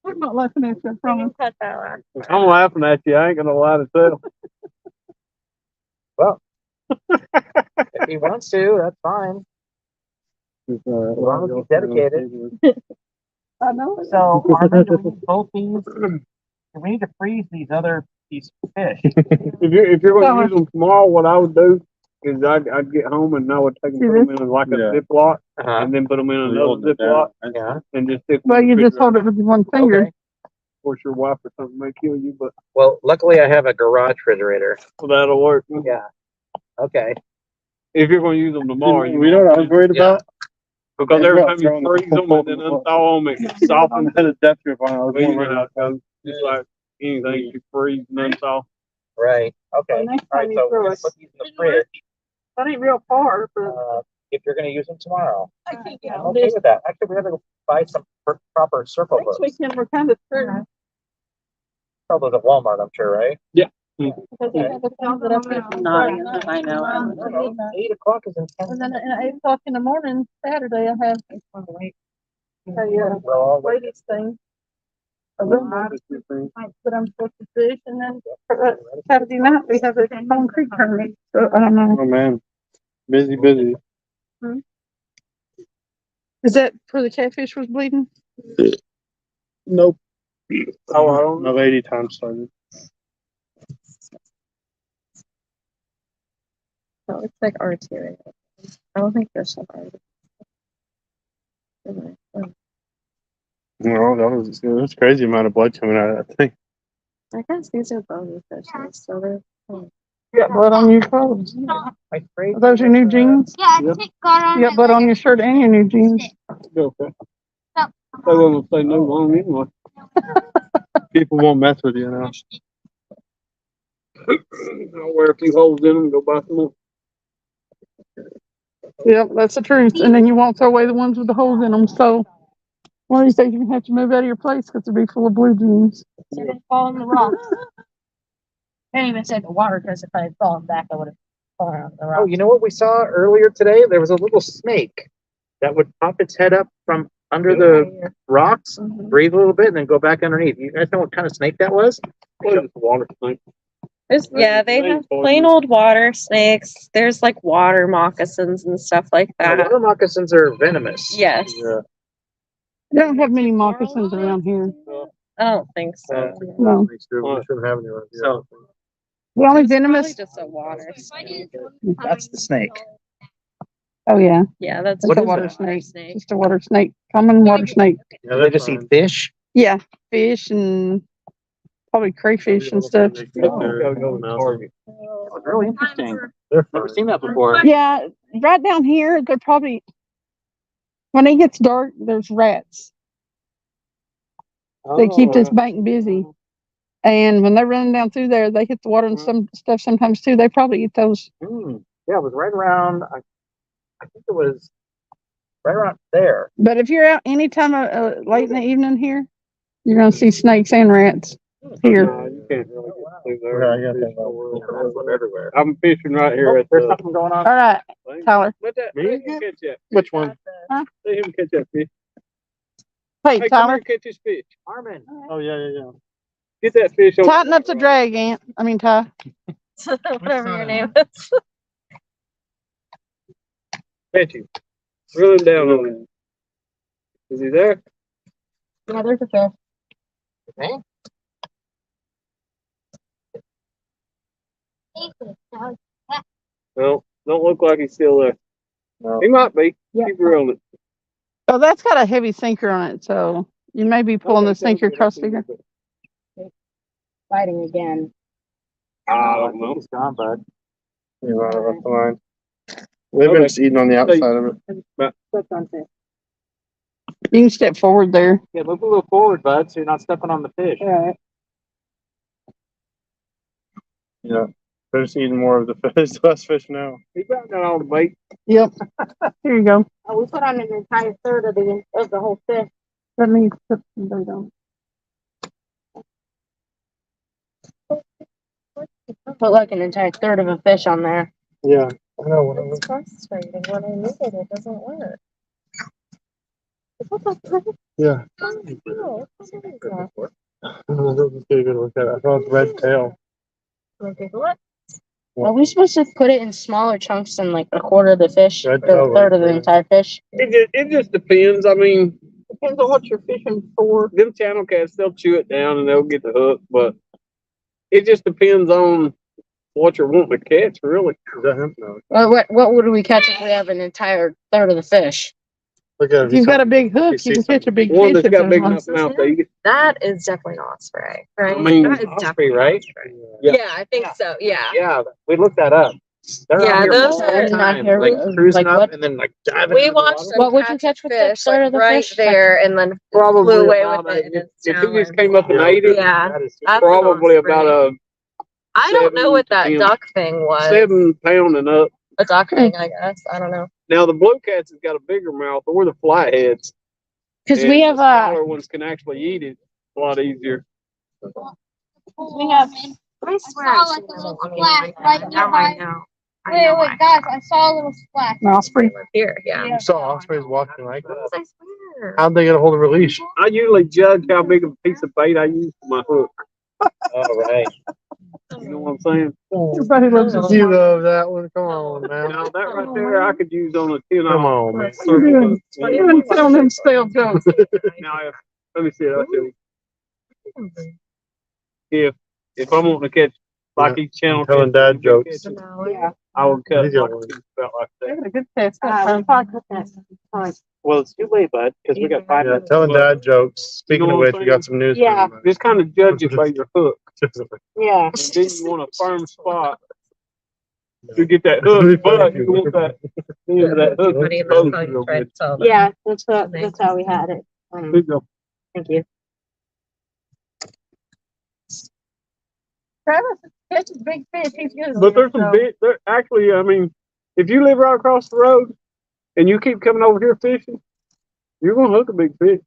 I'm not laughing at you, I promise. Cut that one. I'm laughing at you. I ain't gonna lie to tell. Well, if he wants to, that's fine. As long as he's dedicated. I know. So are they both these we need to freeze these fish. If you're going to use them tomorrow, what I would do is I'd get home and I would take them, put them in like a Ziploc, and then put them in another Ziploc, and just stick them. Well, in the you just hold refrigerator. it with one finger. Okay. Of course, your wife or something may kill you, but Well, luckily I have a garage refrigerator. that'll work. Yeah. Okay. If you're going to use them tomorrow, You know what I was worried about? because every time you Throwing the freeze them whole and then thing unthaw them, it softens. Had a death grip on it. I was Well, you more know worried how about it goes. Just like anything you freeze and unthaw. Right. Okay. Well, next All time right. you So throw we're gonna it. put these in the fridge. That ain't real far. But If you're going to use them tomorrow, I'm yeah, okay with that. Actually, we have to go buy some proper circle next books. weekend we're kind of screwed. Sell those at Walmart, I'm sure, right? Because they have a town that up here from Nodding, Friday night. I know. I don't know. 8 o'clock is in 10 And then minutes. at 8 o'clock in the morning, Saturday, I have a Well, ladies thing. A room that I'm supposed to fish, and then Saturday night we have a Home Creek tournament. So I don't know. Oh man, busy. Is that for the catfish was bleeding? Nope. Oh, I don't My lady time started. So it's like arterial. I don't think there's some artery. No, that was crazy amount of blood coming out of that thing. I guess these are bony fishes, so they're You got blood on your clothes. I sprayed. Are those your new jeans? Yep. You got blood on your shirt and your new jeans. go for it. They won't say no long anyway. People won't mess with you now. I'll wear a few holes in them and go buy some more. Yep, that's the truth. And then you won't throw away the ones with the holes in them. So one of these days you're gonna have to move out of your place because it'll be full of blue jeans. So they fall in the rocks. I didn't even say the water because if I had fallen back, I would have fallen on the Oh, rocks. you know what we saw earlier today? There was a little snake that would pop its head up from under the rocks, breathe a little bit, and then go back underneath. You guys know what kind of snake that was? What is the water snake? yeah, they have plain old water snakes. There's like water moccasins and stuff like The that. water moccasins are venomous. Yes. Yeah. They don't have many moccasins around here. I don't think so. No. We shouldn't have any. So The only It's probably venomous. just a water snake. that's the snake. Oh yeah, Yeah, that's What just a is water it? snake. Just a water snake. Common water snake. Yeah, They just eat fish. Yeah, fish and probably crayfish and stuff. It was really interesting. Never seen that before. Yeah, right down here, they're probably when it gets dark, there's rats. They keep this bank busy. And when they're running down through there, they hit the water and some stuff sometimes too. They probably eat those. Yeah, it was right around. I think it was right around there. But if you're out anytime late in the evening here, you're gonna see snakes and rats here. You can't really get through there. Yeah, I got that. That's one everywhere. I'm fishing right here at There's the. something going on. All right, Tyler. Let him catch that. Which one? Huh? Let him catch that fish. Hey, Hey, come here Tyler, and catch this fish. Armin. Oh yeah. Get that fish over. tighten up the drag, Aunt. I mean, Ty. Whatever your name is. Catch him. Reel him down on him. Is he there? Yeah, there's a fish. Okay. No, don't look like he's still there. No. He might be. Yeah. Keep reeling it. Oh, that's got a heavy sinker on it, so you may be pulling the sinker across here. Fighting again. I don't know. He's gone, bud. He's on off the line. They've been just eating on the outside of it. Flip on fish. You can step forward there. Yeah, move a little forward, bud, so you're not stepping on the fish. All right. Yeah. They're just eating more of the fish. There's less fish now. He got that on the bait. Yep. Here you go. Oh, we put on an entire third of the whole fish. Let me put some bait on. Put like an entire third of a fish on there. Yeah. I know what It's frustrating when I need it, it doesn't work. Yeah. Oh, what is that? Let's get a good look at it. I thought it's red tail. Wanna take a look? Are we supposed to put it in smaller chunks than like a quarter of the fish, or Red a tail, third of the right. entire fish? It just depends. I mean, depends on what you're fishing for. Them channel cats, they'll chew it down and they'll get the hook, but it just depends on what you're wanting to catch, really. Is that him? No. What would we catch if we have an entire third of the fish? Look at If you've got a big hook, you can catch a big One fish. that's if got there's big one. enough mouth to eat it. That is definitely an osprey, right? I mean, that is osprey, definitely right? an osprey. Yeah. Yeah, I think so. Yeah. Yeah, we looked that up. They're Yeah, out here those all are the not time, here. like cruising Like up what? and then like diving. We into the watched water. them What would you catch with the fish third of the right fish? there, and then Probably flew away about with it. And it's if he just challenged. came up and ate it, Yeah, That is that's an probably osprey. about a I don't know 7 what to that 10 duck thing was. 7 pound and up. A duck thing, I guess. I don't know. Now the blue cats has got a bigger mouth, or the flatheads. Because And we have the smaller ones can actually eat it a lot easier. We have. I swear saw I've like seen a them little on the splash internet. right Now nearby. I know. I know Wait, I guys, have. I saw a little splash. Osprey. Here, yeah. You saw ospreys walking like that. I swear. How'd they get a hold of a leash? I usually judge how big of a piece of bait I use for my hook. All right. You know what I'm saying? Everybody loves it. You love that one. Come on, man. Now that right there, I could use on a 10 Come off. on, man. You're doing, you're doing telling them stale jokes. Now, let me see it. I'll tell you. If I'm wanting to catch like each channel, Telling catch, dad jokes. Yeah. I would cut He's got like one. about like that. They're a good test. Well, it's too late, bud, because we got 5 Yeah, minutes. telling dad jokes. Speaking know of what which, I'm we got some news. Yeah. for Just kind of judge it by your hook. Yeah. And then you want a firm spot to get that hook, but you want that end of that hook Buddy, exposed that's how you real tried good. to tell them. Yeah, that's how we had it. There you go. Thank you. Travis catches big fish. He's good. But there's some big, actually, I mean, if you live right across the road and you keep coming over here fishing, you're going to hook a big fish.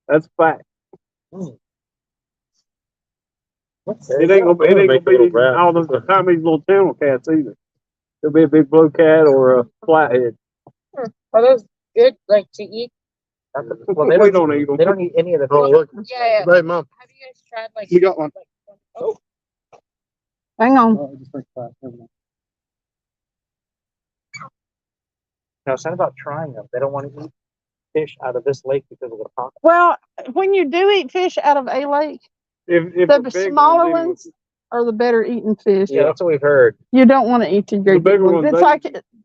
That's a fact. It ain't gonna be all the time these little channel cats either. There'll be a big blue cat or a flathead. Are those good, like, to eat? Well, We don't eat them. They don't eat any of the Oh, fish. look. Yeah, Hey, Mom. Have you guys tried like? We got one. Hang on. No, it's not about trying them. They don't want to eat fish out of this lake because of the pond. Well, when you do eat fish out of a lake, If the the big smaller anyway. ones are the better eating fish. Yeah, that's what we've heard. You don't want to eat the great bigger big ones. ones, It's they- like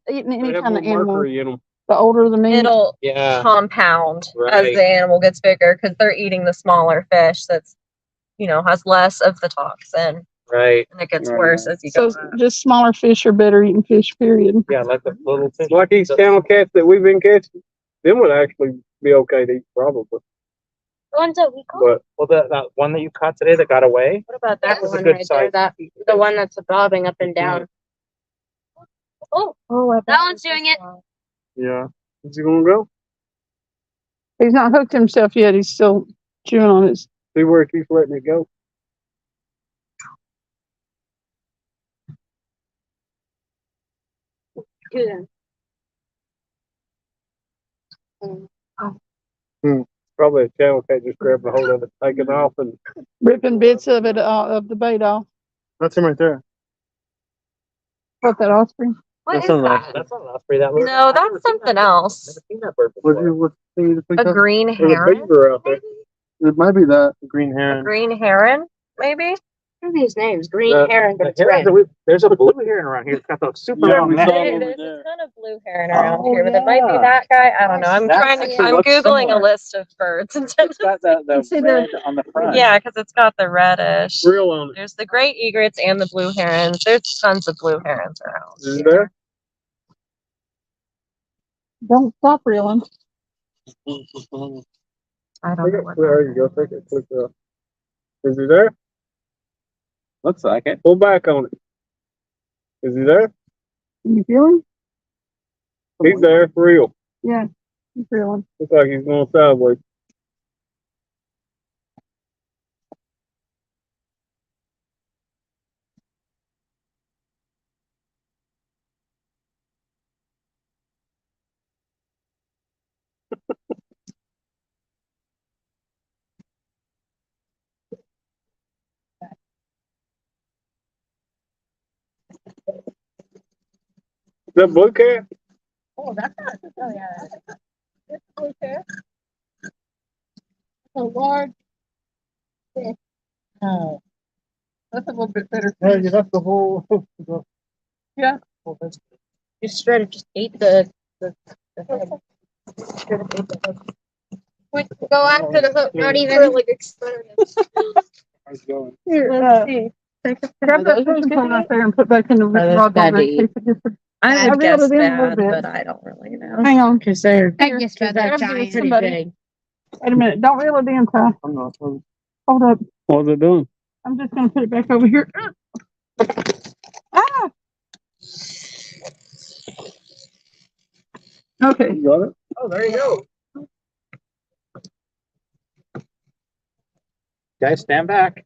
eating They any have kind more of animal. mercury in them. The older the meat. It'll Yeah. compound as Right. the animal gets bigger because they're eating the smaller fish that's, has less of the toxin. Right. And it gets Right. worse as you So go. just smaller fish are better eating fish, period. Yeah, like the little fish. Like these channel cats that we've been catching, them would actually be okay to eat probably. The ones that we caught. But Well, that one that you caught today that got away. What about That that was a one good right size. there? The one that's bobbing up and down. Oh, that one's doing it. yeah, is he gonna go? He's not hooked himself yet. He's still chewing on his. See where it keeps letting it go. Good. Probably a channel cat just grabbing a hold of it, taking off, and Ripping bits of it of the bait off. That's him right there. What, that osprey? What That's is not an that? osprey. That's not an osprey. That looks. No, I've never that's seen something that bird. else. Never seen that bird What before. what thing you think A of? green there's a heron? beaver out there. It might be that green heron. A green heron, maybe? What are these names? Green The- heron, but The it's red. herons there's a blue heron around here. It's got the super Yeah, long we neck. saw There's over a there. ton of blue heron around Oh, here, but it might be yeah. that guy. I don't know. I'm That trying to. actually I'm looks googling similar. a list of birds. It's got the See red on the front. Yeah, because it's got the reddish. Real on it. There's the great egrets and the blue herons. There's tons of blue herons around. Is it there? Don't stop reeling. I don't Take know it. what. There you go. Take it. Click it up. Is he there? Looks like it. Pull back on it. Is he there? You feeling? He's there for real. Yeah, he's reeling. Looks like he's going sideways. Is that blue cat? Oh, that's not. Oh, yeah. It's blue cat. large. Oh. That's a little bit better. Yeah, you left the whole. Yeah. You should have just ate the head. Should have ate the head. We go after the hook, not even like experiments. How's it going? Here, Let's see. grab that fishing pole right there and put back in the that's rod ball. Betty. I would reeled guess it in a little bad, bit. but I don't really know. Hang on. Because they're I guess they're Grab giant. this, somebody. big. Wait a minute. Don't reel it in, Ty. I'm not. Hold up. What's it doing? I'm just going to put it back over here. Ah! Okay. You got it? Oh, there you go. Guys, stand back.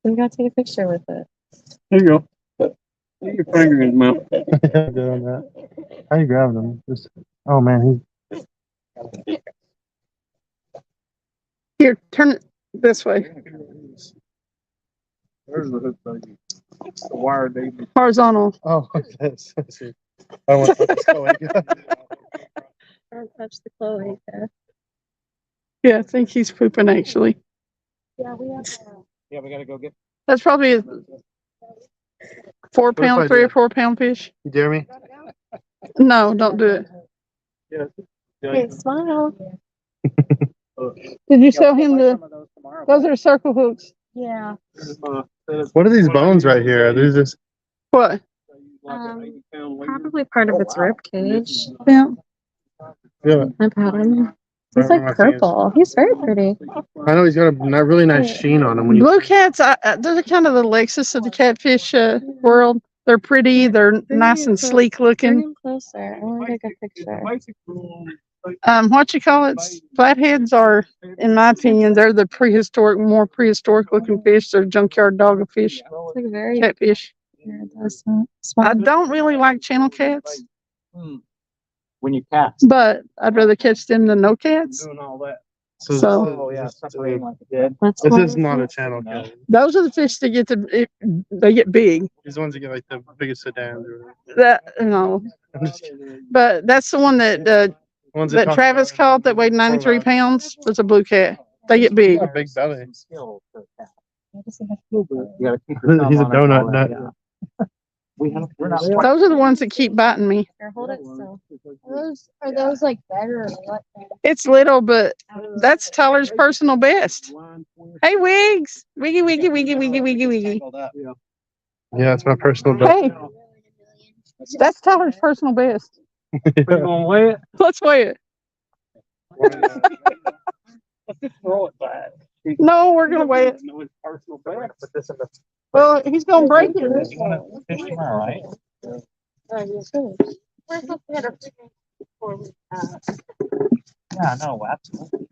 We gotta take a picture with it. There you go. Put your finger in his mouth. Good on that. How you grabbing him? Just. Oh man, Here, turn it this way. There's the hook buggy. The wire baby. Horizontal. Oh, that's. I want to touch Don't touch the Chloe. Yeah, I think he's pooping actually. Yeah, we have. Yeah, we gotta go get. That's probably a 4 if I pound, 3 or do? 4 pound fish. You dare me? No, don't do it. Hey, smile. Did you sell him the? Those are circle hooks. Yeah. What are these bones right here? Are these just? What? Probably part of its rib cage. Yeah. Yeah. I pat him. He's Right on my like fingers. purple. He's very pretty. I know he's got a really nice sheen on him. When you. Blue cats, they're kind of the Lexus of the catfish world. They're pretty. They're nice and sleek Bring looking. him closer. I want to take a picture. What you call it? Flatheads are, in my opinion, they're the more prehistoric looking fish. They're junkyard dog of fish, It's like very. catfish. Yeah, it does that. I Smile. don't really like channel cats, When you cast. but I'd rather catch them than no cats. Doing all that. So- Oh, yeah, something like that. Let's This smile. is not a channel cat. Those are the fish that they get big. These ones that get like the biggest sedans. That I'm just kidding. but that's the one that Ones that talk Travis about- caught that weighed 93 pounds. Was a blue cat. They get big. Got a big belly. You gotta keep your He's a thumb on it donut all nut. that, yeah. We're not. Those are the ones that keep biting me. Here, hold it still. Are those like better or what? It's little, but that's Tyler's personal best. Hey, Wiggs. Wiggy, wiggy, wiggy, wiggy, wiggy, wiggy. Yeah, it's my personal best. Hey, that's Tyler's personal best. You gonna weigh it? Let's weigh it. Let's just throw it back. No, we're going to weigh it. No, it's personal best. Put this in the Well, he's going to break it. fish tomorrow, right? We're supposed to get a picnic before we, Yeah, no, absolutely.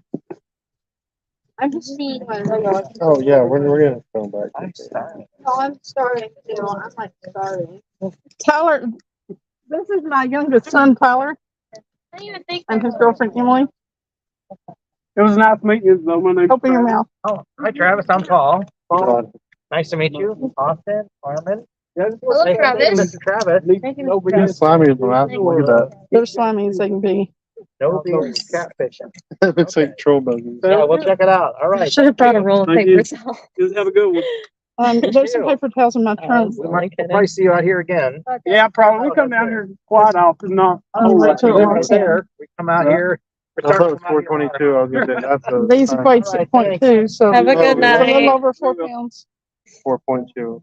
I'm just seeing what. Oh yeah, we're gonna film back. I'm starving. Oh, I'm starting too. I'm like starting. Tyler, this is my youngest son, Tyler, I didn't even think. and his girlfriend, Emily. It was nice meeting you, though. My name's Open your Travis. mouth. Oh, hi Travis, I'm Paul. Paul, nice to meet you. Austin, Armin. Hello, Hey, Travis. Mr. Travis. Nobody He's slimy as well. Look at that. They're slimy as they can be. No beard catfishing. It looks like troll buggies. Yeah, we'll check it out. All right. Should have brought a roll of Thank paper you. towel. Just have a good one. There's some paper towels in my trunk. We might we'll probably see you out here again. Yeah, probably. We come down here quite often, not. Right to it. Right there. We come out here. I thought it was 422. I was gonna say that's a. These equate to 0.2, so Have a good it's a little night. over 4 pounds. 4.2.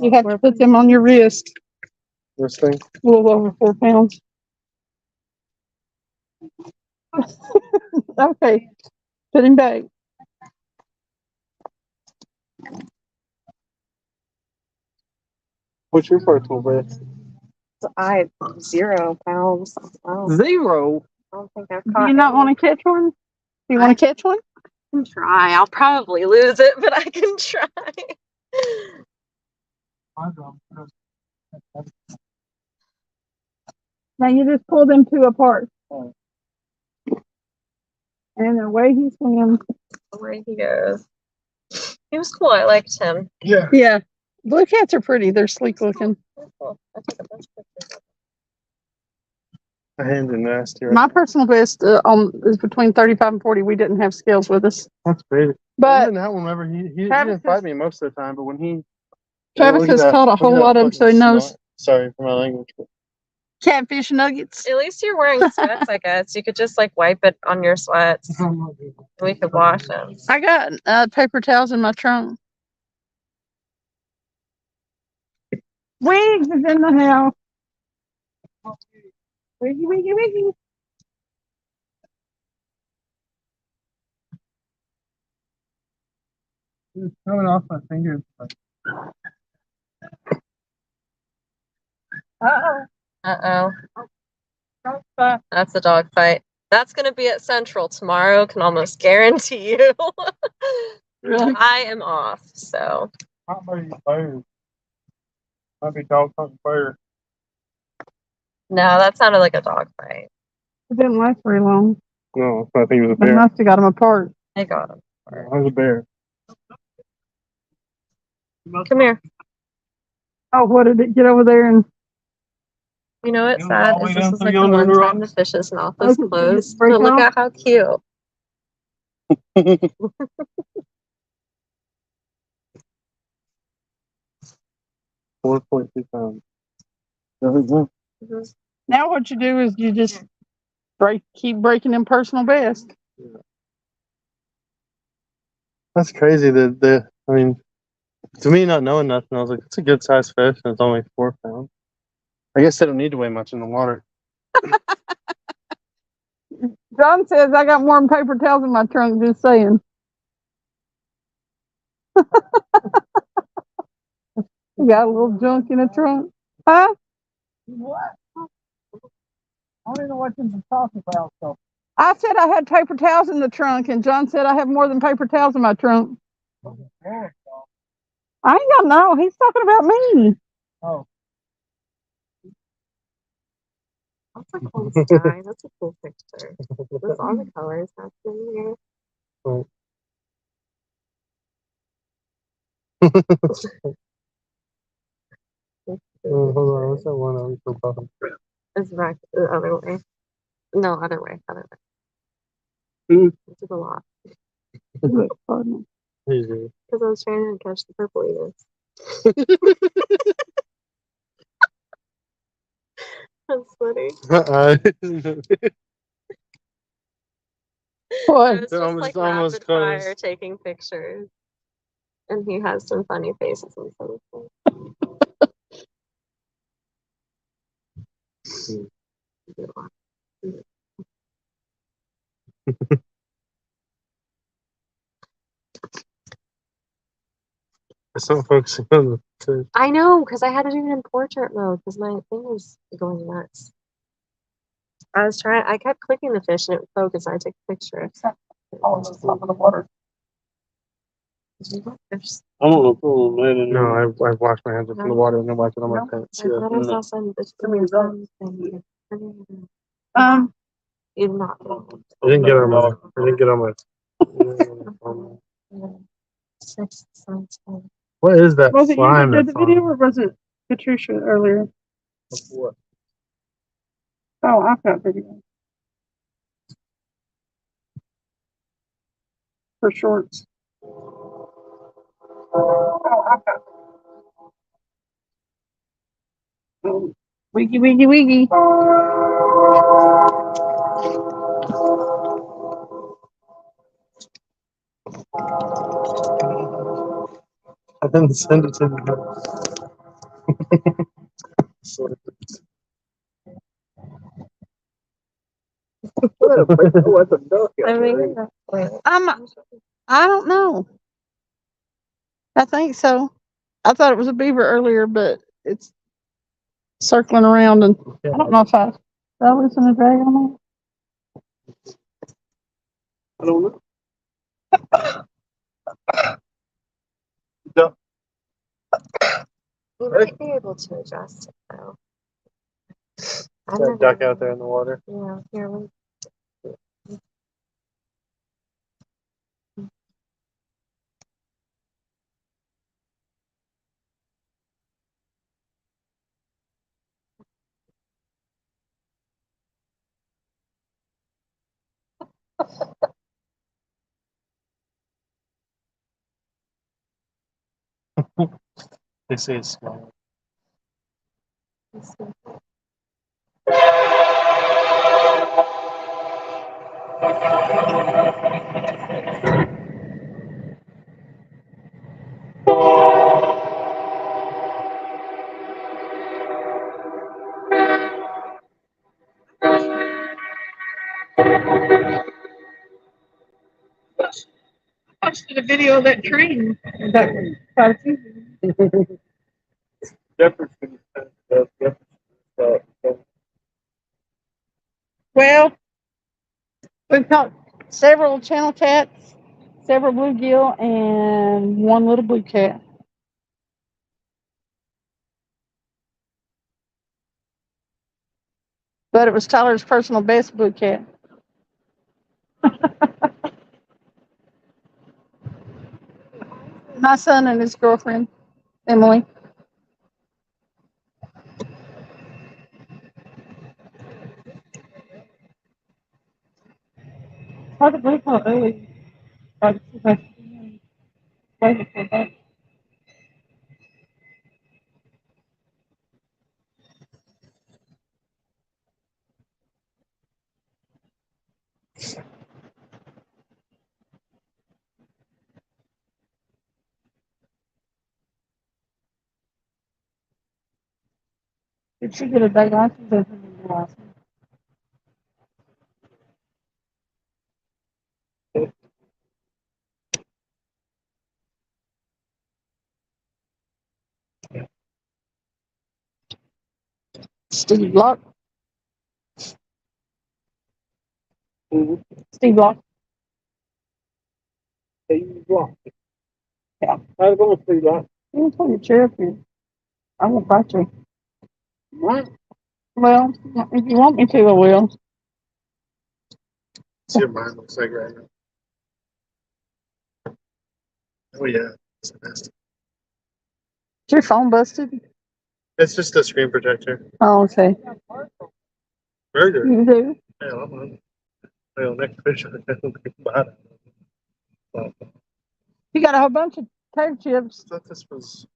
You have to put them on your wrist. This thing. A little over 4 pounds. Okay, put him back. What's your personal best? I 0 pounds. I 0. don't think I've Do caught. you not want to catch one? Do you want to catch one? I can try. I'll probably lose it, but I can try. Now you just pull them two apart. And away he swims. Away he goes. He was cool. I liked him. Yeah. Yeah. Blue cats are pretty. They're sleek looking. Cool. I took a bunch of pictures. My hands are nasty. Right My now. personal best is between 35 and 40. We didn't have scales with us. That's crazy. But Even that one, whenever he Travis didn't fight has- me most of the time, but when he Travis look at has that- caught a look at whole that lot of them, so he fucking knows snot. Sorry for my language. But catfish nuggets. At least you're wearing sweats, I guess. You could just like wipe it on your sweats. We could wash them. I got paper towels in my trunk. Wiggs is in the house. Wiggy, wiggy, wiggy. it's coming off my fingers. Uh-oh. Uh-oh. That's a dog fight. That's going to be at Central tomorrow. Can almost guarantee you. Really? I am off, so. Not by fire. Might be dog fucking fire. No, that sounded like a dog fight. It didn't last very long. No, I think it was a They bear. must have got them apart. I got him. It was a bear. Come here. Oh, what did it get over there? And You know what's It was sad all the way is this down is through like the yonder one under the time the rocks. fish's mouth is Okay, closed. break But look off. at how cute. 4.2 pounds. Mhm. now what you do is you just keep breaking them personal best. That's crazy. I mean, to me, not knowing nothing, I was like, it's a good sized fish, and it's only 4 pounds. I guess they don't need to weigh much in the water. John says I got more than paper towels in my trunk. Just saying. You got a little junk in the trunk, huh? What? I don't even know what you're talking about. So I said I had paper towels in the trunk, and John said I have more than paper towels in my trunk. I ain't got no. He's talking about me. Oh. That's a cool sky. That's a cool picture. With all the colors happening here. Oh. Hold on, what's that one on for bottom? It's back the other way. No, other way. Other way. To the lot. Easy. Because I was trying to catch the purple eaters. That's funny. I What? was just like almost rapid fire close. taking pictures. And he has some funny faces and stuff. It's not focusing on the fish. I know, because I had to do it in portrait mode because my thing was going nuts. I kept clicking the fish and it would focus. I took a picture. Oh, it's just top of the water. I don't know if I'm letting No, I've washed my hands up in the water and then wiped it on my pants. I Yeah. thought I saw some thing. You're not. I didn't get on my. I didn't get on my. What is that Was it you that slime did the that's video, on? or was it Patricia earlier? What? Oh, I've got video for shorts. Oh, I've got. Wiggy, wiggy, wiggy. I didn't send it to you. I mean, I don't know. I think so. I thought it was a beaver earlier, but it's circling around, and I don't know if did I loosen the drag on it? I don't know. we might be able to adjust it though. That duck out there in the water. Yeah, here we. They say it's small. I watched a video of that train. That was quite a few. Jefferson. Well, we've caught several channel cats, several bluegill, and one little blue cat. But it was Tyler's personal best blue cat. My son and his girlfriend, Emily. Hard to believe how early. Did she get a day license or a license? Steve Block. Steve Block. Steve Block. Yeah. How's it going, Steve Block? You can pull your chair up here. I won't fight you. What? Well, if you want me to, I will. See what mine looks like right now. Oh yeah, it's nasty. Is your phone busted? It's just a screen protector. Oh, okay. Burger. You do? Yeah, I'm on. Well, next picture, I don't think about it. Well, You got a whole bunch of potato chips. I thought this was.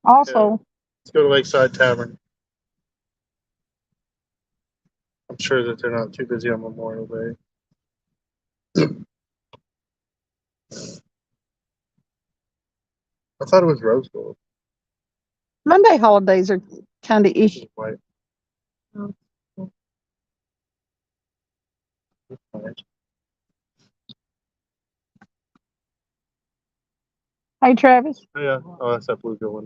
Also, Let's go to Lakeside Tavern. I'm sure that they're not too busy on Memorial Day. I thought it was rose gold. Monday holidays are kind of ish. White. Hey, Travis. Oh, yeah. Oh, that's that bluegill one.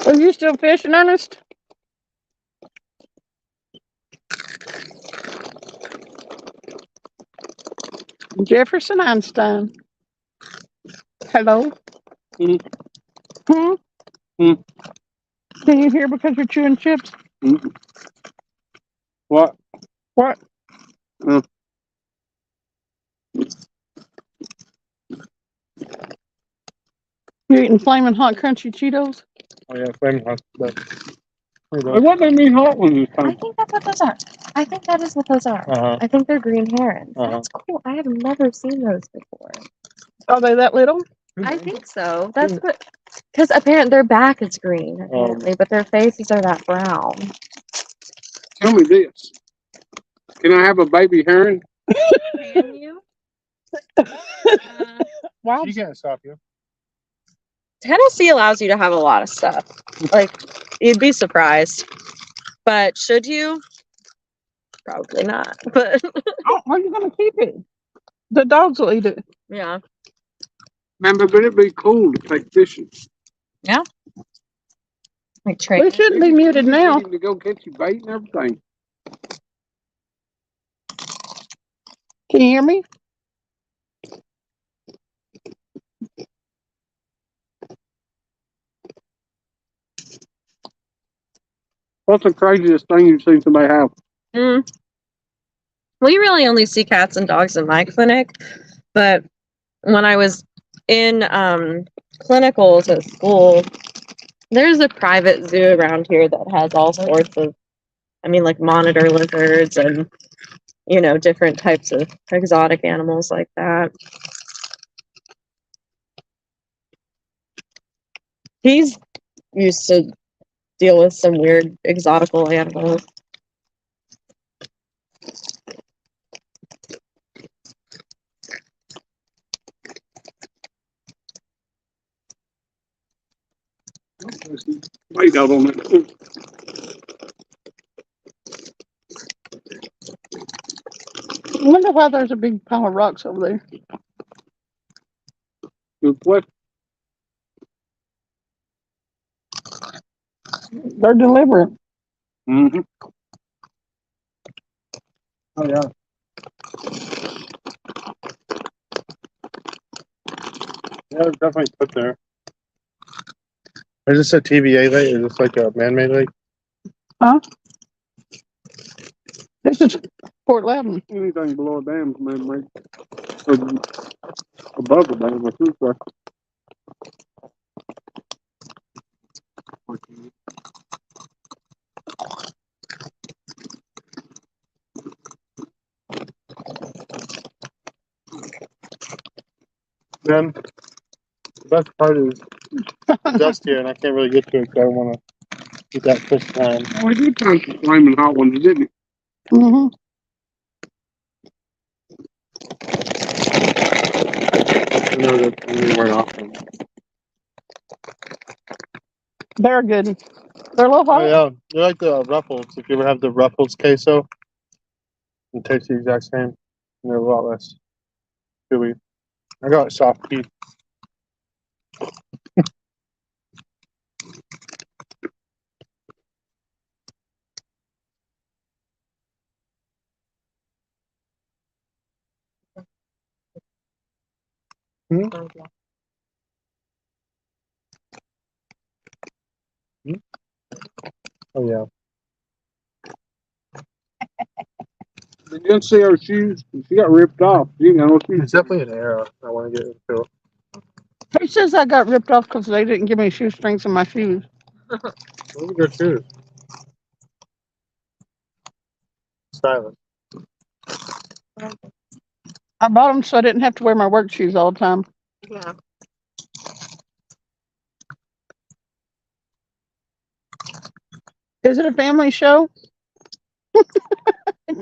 Are you still fishing, Ernest? Jefferson Einstein. Hello? Mm. Hmm? Mm. Can you hear because you're chewing chips? Mm. What? What? Mm. You're eating flaming hot crunchy Cheetos? Oh yeah, flame hot. But What they mean hot ones this I time? think that's what those are. I think that is what those are. Uh-huh. I think they're green herons. Uh-huh. That's cool. I have never seen those before. Are they that little? I think so. That's what, because apparently their back is green, apparently, but their faces are that brown. Tell me this. Can I have a baby heron? Can you? Wow. She can't stop you. Tennessee allows you to have a lot of stuff. Like, you'd be surprised. But should you? Probably not. But Oh, where are you going to keep it? The dogs will eat it. yeah. Man, but it'd be cool to take fishing. Like train. We shouldn't be muted now. To go catch your bait and everything. Can you hear me? What's the craziest thing you've seen somebody have? We really only see cats and dogs in my clinic, but when I was in clinicals at school, there's a private zoo around here that has all sorts of, like monitor lizards and, different types of exotic animals like that. He's used to deal with some weird exotical animals. Bait out on it. I wonder why there's a big pile of rocks over there. Good question. They're deliberate. Mm-hmm. Oh yeah. Yeah, it's definitely put there. Is this a TVA lake? Is this like a man-made lake? Huh? This is Fort Loudon. Anything below a dam, man, right? Or above the dam, I think so. Then the best part is dust here, and I can't really get to it because I don't want to get that fish time. Oh, we did find some flaming hot ones, didn't it? Mm-hmm. I know that I'm gonna wear off them. They're good. They're a little Oh hot. yeah, they're like the Ruffles. If you ever have the Ruffles queso, it tastes the exact same. And they're a lot less chewy. I got soft teeth. Hmm? Hmm? Oh yeah. Did you see her shoes? She got ripped off. You know, It's definitely an era. I want to get into. Who says I got ripped off because they didn't give me shoestrings in my shoes? Those are good shoes. Stylish. I bought them so I didn't have to wear my work shoes all the time. Yeah. Is it a family show?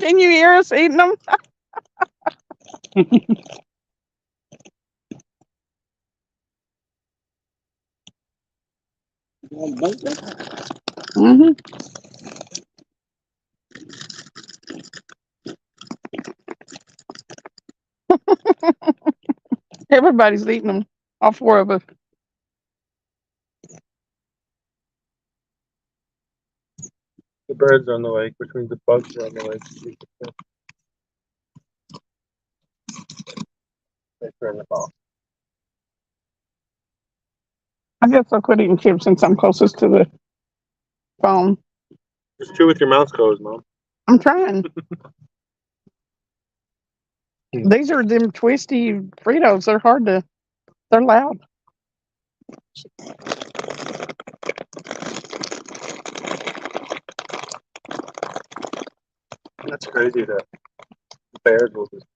Can you hear us eating them? Mm-hmm. Everybody's eating them. All four of us. birds are on the lake, which means the bugs are on the lake. They turn it off. I guess I'll quit eating chips since I'm closest to the phone. Just chew with your mouth closed, Mom. I'm trying. These are them twisty Fritos. They're hard to. They're loud. That's crazy that bears will just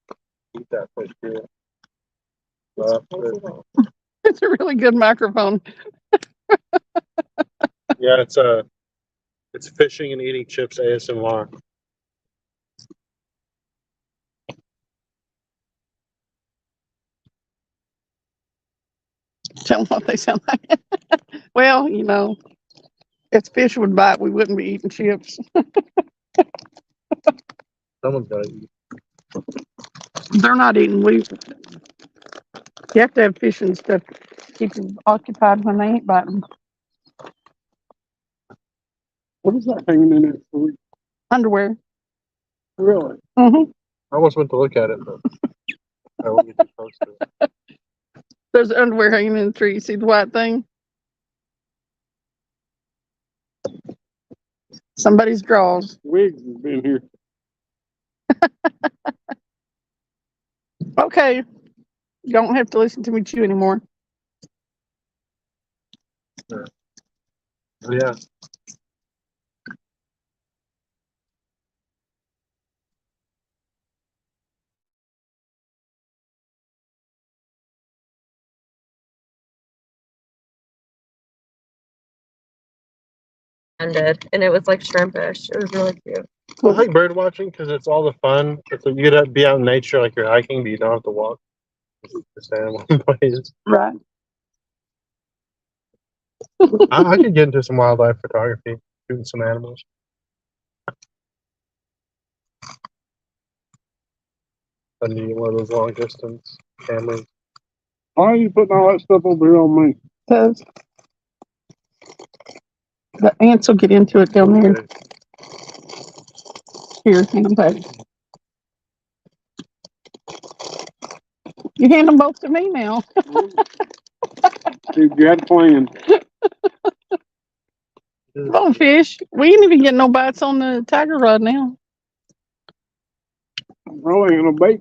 eat that fish too. It's a really good microphone. Yeah, it's fishing and eating chips ASMR. Tell them what they sound like. Well, you know, if fish would bite, we wouldn't be eating chips. Someone's gotta eat. They're not eating. You have to have fish and stuff to keep them occupied when they ain't biting. What is that hanging in there for? Underwear. Really? Mm-hmm. I almost went to look at it, but I won't get too close to it. There's underwear hanging in the tree. See the white thing? Somebody's drawers. Wiggs has been here. Okay. You don't have to listen to me chew anymore. Oh, yeah. Ended, and it was like shrimpish. It was really cute. I like bird watching because it's all the fun. It's like you get to be out in nature like you're hiking, but you don't have to walk. Just stand in one place. Right. I could get into some wildlife photography, shooting some animals. I need one of those long distance cameras. Why are you putting all that stuff over here on me? Because the ants will get into it down there. Okay. Here, hand them back. You hand them both to me now. You got a plan. Come on, fish. We ain't even getting no bites on the tiger rod now. Probably ain't no bait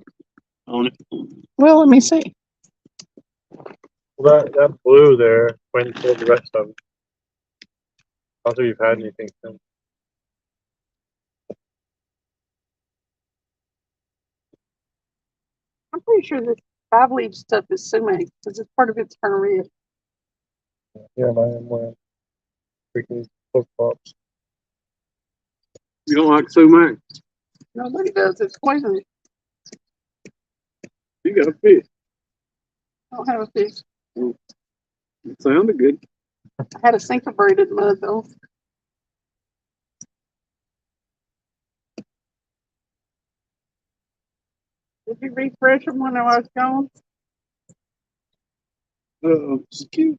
on it. Well, let me see. Well, that blue there went for the rest of them. Also, you've had anything since. I'm pretty sure this 5-leaf stuff is sumac because it's part of its turn red. Yeah, I am wearing freaking flip flops. You don't like sumac? Nobody does. It's poison. You got a fish. I don't have a fish. It sounded good. I had a sink of braided mud though. Did you refresh them when I was gone? It's cute.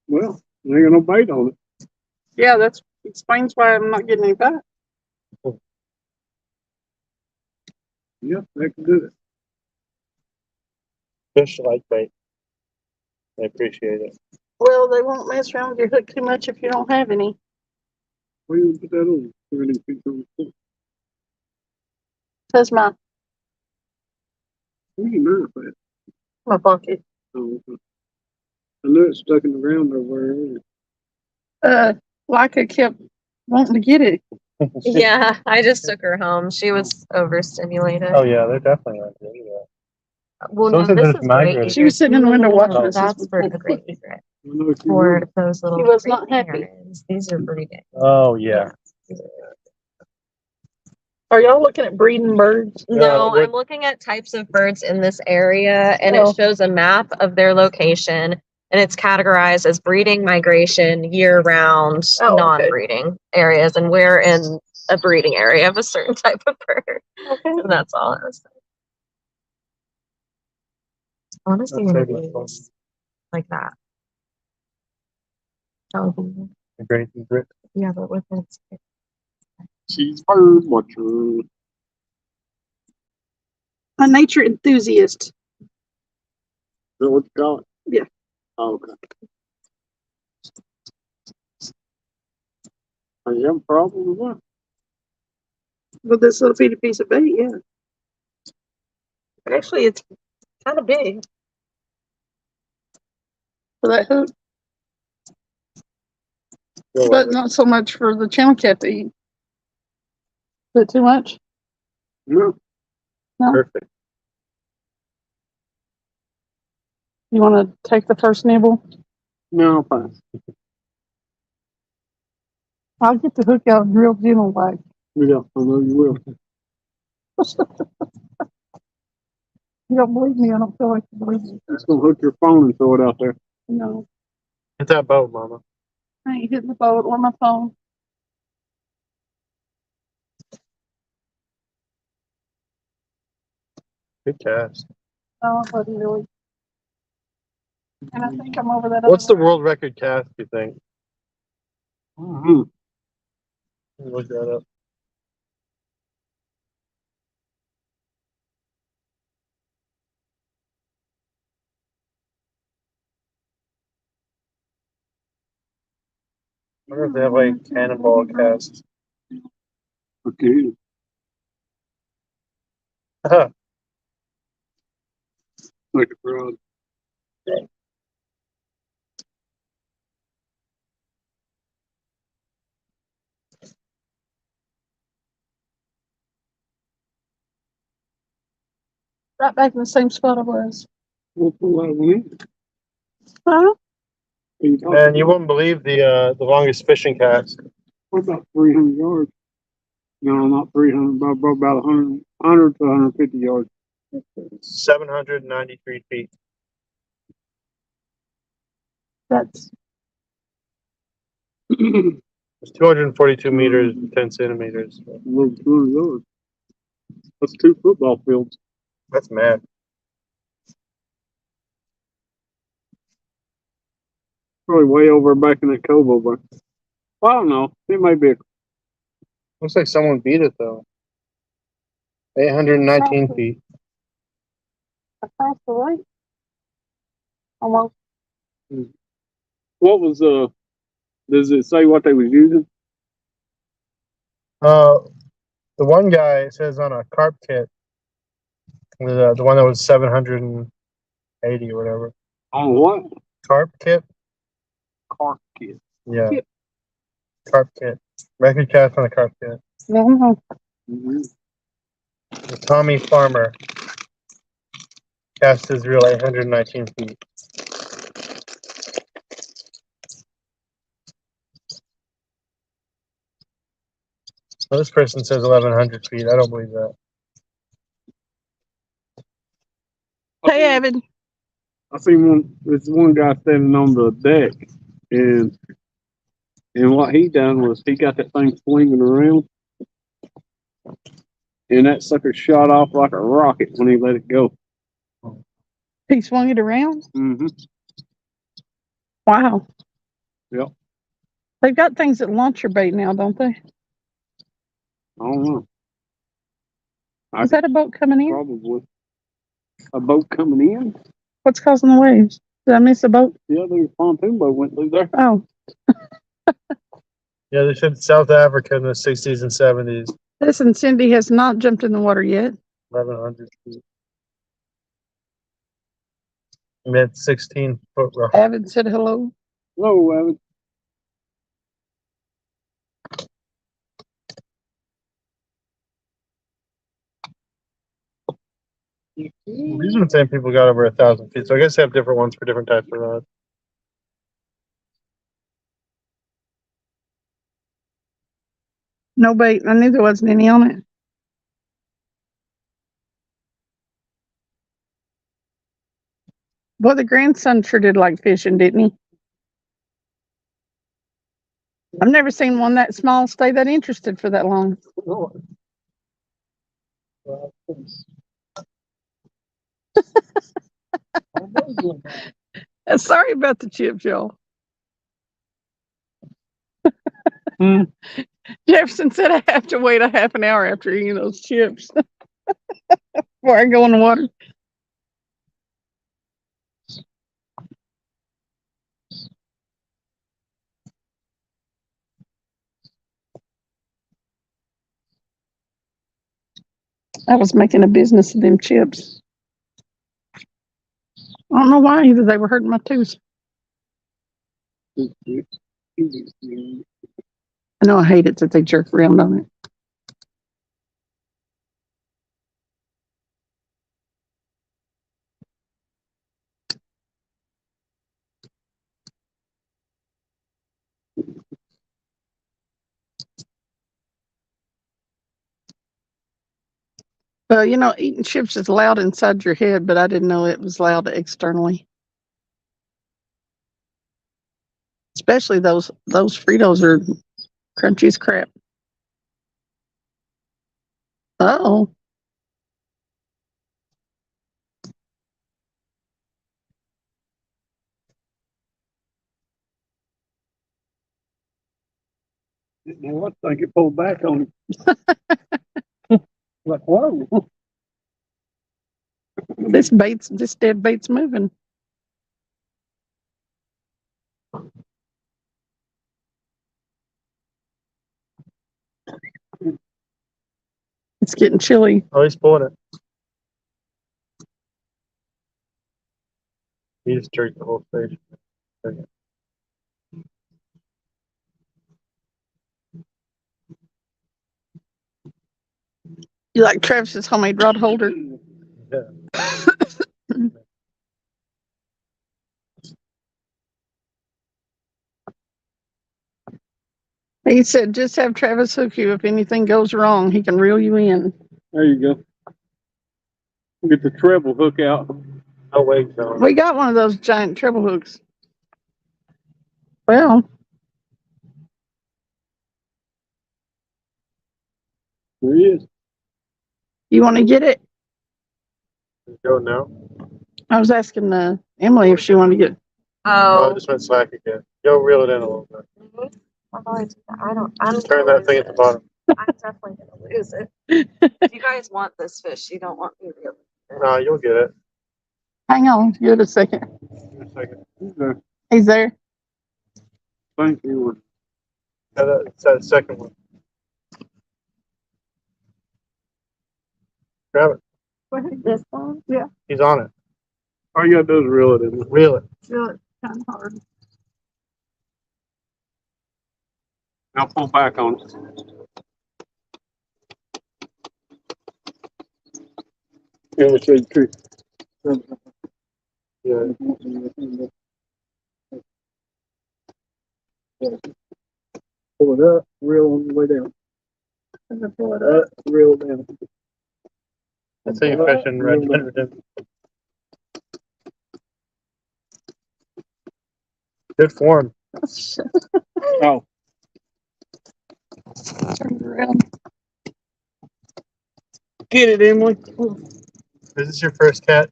Well, there ain't got no bait on it. Yeah, that explains why I'm not getting any bite. Yep, that can do it. Fish like bait. I appreciate it. Well, they won't mess around with your hook too much if you don't have any. Why you put that on? 30 feet on the foot. That's my What do you know about? my bucket. Oh, okay. I know it's stuck in the ground over there. Leica kept wanting to get it. Yeah, I just took her home. She was overstimulated. Oh yeah, they're definitely not doing that. Well, So no, is it this just is migrating? great. She was sitting in the window watching No, us. that's for the great egret. I know if you For want. those little He was great not happy. herons. These are breeding. Oh yeah. Are y'all looking at breeding birds? No, what- I'm looking at types of birds in this area, and Oh. it shows a map of their location, and it's categorized as breeding, migration, year-round, Oh, okay. non-breeding areas, and we're in a breeding area of a certain type of bird, Okay. and that's all I was saying. I want to see That's one of maybe fun. these, like that. That would be, Great and grit. yeah, but with its She's bird watcher. A nature enthusiast. Is that what you call it? Yeah. Oh, okay. I have a problem with that. With this little bitty piece of bait, yeah. Actually, it's kind of big for that hook, but not so much for the channel cat to eat. Is it too much? No. No. Perfect. You want to take the first nibble? No, fine. I'll get the hook out real gentle, like. Yeah, I know you will. You don't believe me? I don't feel like you believe me. Just gonna hook your phone and throw it out there. No, Hit that boat, Mama. I ain't hitting the boat or my phone. Good cast. No, it wasn't really. And I think I'm over that. What's the other world record cast, you think? Mm-hmm. Look that up. I wonder if they have like cannonball casts. Okay. Like a frog. right back in the same spot I was. We'll pull out one. Huh? Man, you wouldn't believe the longest fishing cast. What about 300 yards? No, not 300, about 100 to 150 yards. 793 feet. That's It's 242 meters and 10 centimeters. A little 200 yards. That's 2 football fields. That's mad. Probably way over back in that cove over. Well, I don't know. It might be. Looks like someone beat it though. 819 feet. across the lake. Almost. What was does it say what they was using? The one guy says on a carp kit, the one that was 780 or whatever. On what? Carp kit? Carp kit. Yeah. Kit. Carp kit. Record cast on a carp kit. No. Mm-hmm. Tommy Farmer cast his reel 819 feet. Well, this person says 1,100 feet. I don't believe that. Hey, Evan. I seen this one guy standing on the deck, and what he done was he got that thing swinging around, and that sucker shot off like a rocket when he let it go. He swung it around. Mm-hmm. Wow. Yep. They've got things that launch your bait now, don't they? I don't know. Is that a boat coming in? Probably. A boat coming in? What's causing the waves? Did I miss a boat? Yeah, there's a pontoon boat went through there. Oh, Yeah, they said South Africa in the 60s and 70s. listen, Cindy has not jumped in the water yet. 1,100 feet. Mid 16-foot rock. Evan said hello. Hello, Evan. These are the same people got over 1,000 feet, so I guess they have different ones for different types of rods. No bait. I knew there wasn't any on it. Boy, the grandson sure did like fishing, didn't he? I've never seen one that small stay that interested for that long. Sorry about the chips, y'all. Jefferson said I have to wait a half an hour after eating those chips before I go in the water. I was making a business of them chips. I don't know why either. They were hurting my tooth. I know I hate it that they jerk around on it. Well, eating chips is loud inside your head, but I didn't know it was loud externally. Especially those Fritos are crunchy as crap. Oh, What? I get pulled back on him. Like, whoa. this dead bait's moving. It's getting chilly. Oh, he's pulling it. He just jerked the whole fish. You like Travis's homemade rod holder? Yeah. He said, just have Travis hook you. If anything goes wrong, he can reel you in. There you go. Get the treble hook out. No weight on it. We got one of those giant treble hooks. Well, There he is. you want to get it? Go now. I was asking Emily if she wanted to get it. Oh, Oh. it just went slack again. Go reel it in a little bit. I'm Turn that thing at the bottom. I'm definitely gonna lose it. If you guys want this fish, you don't want me to reel it. No, you'll get it. Hang on, give it a second. In a second. He's there. He's there. Thank you. It's that second one. Grab it. This one? Yeah. He's on it. All you gotta do is reel it in. Reel it. Feel it kind of hard. Now pull back on it. Yeah, we'll show you the trick. Yeah. Pull it up, reel on the way down. Pull it up, reel down. That's how you fish in Red Dead Redemption. Good form. Oh, Turn it around. get it, Emily. Is this your first catch?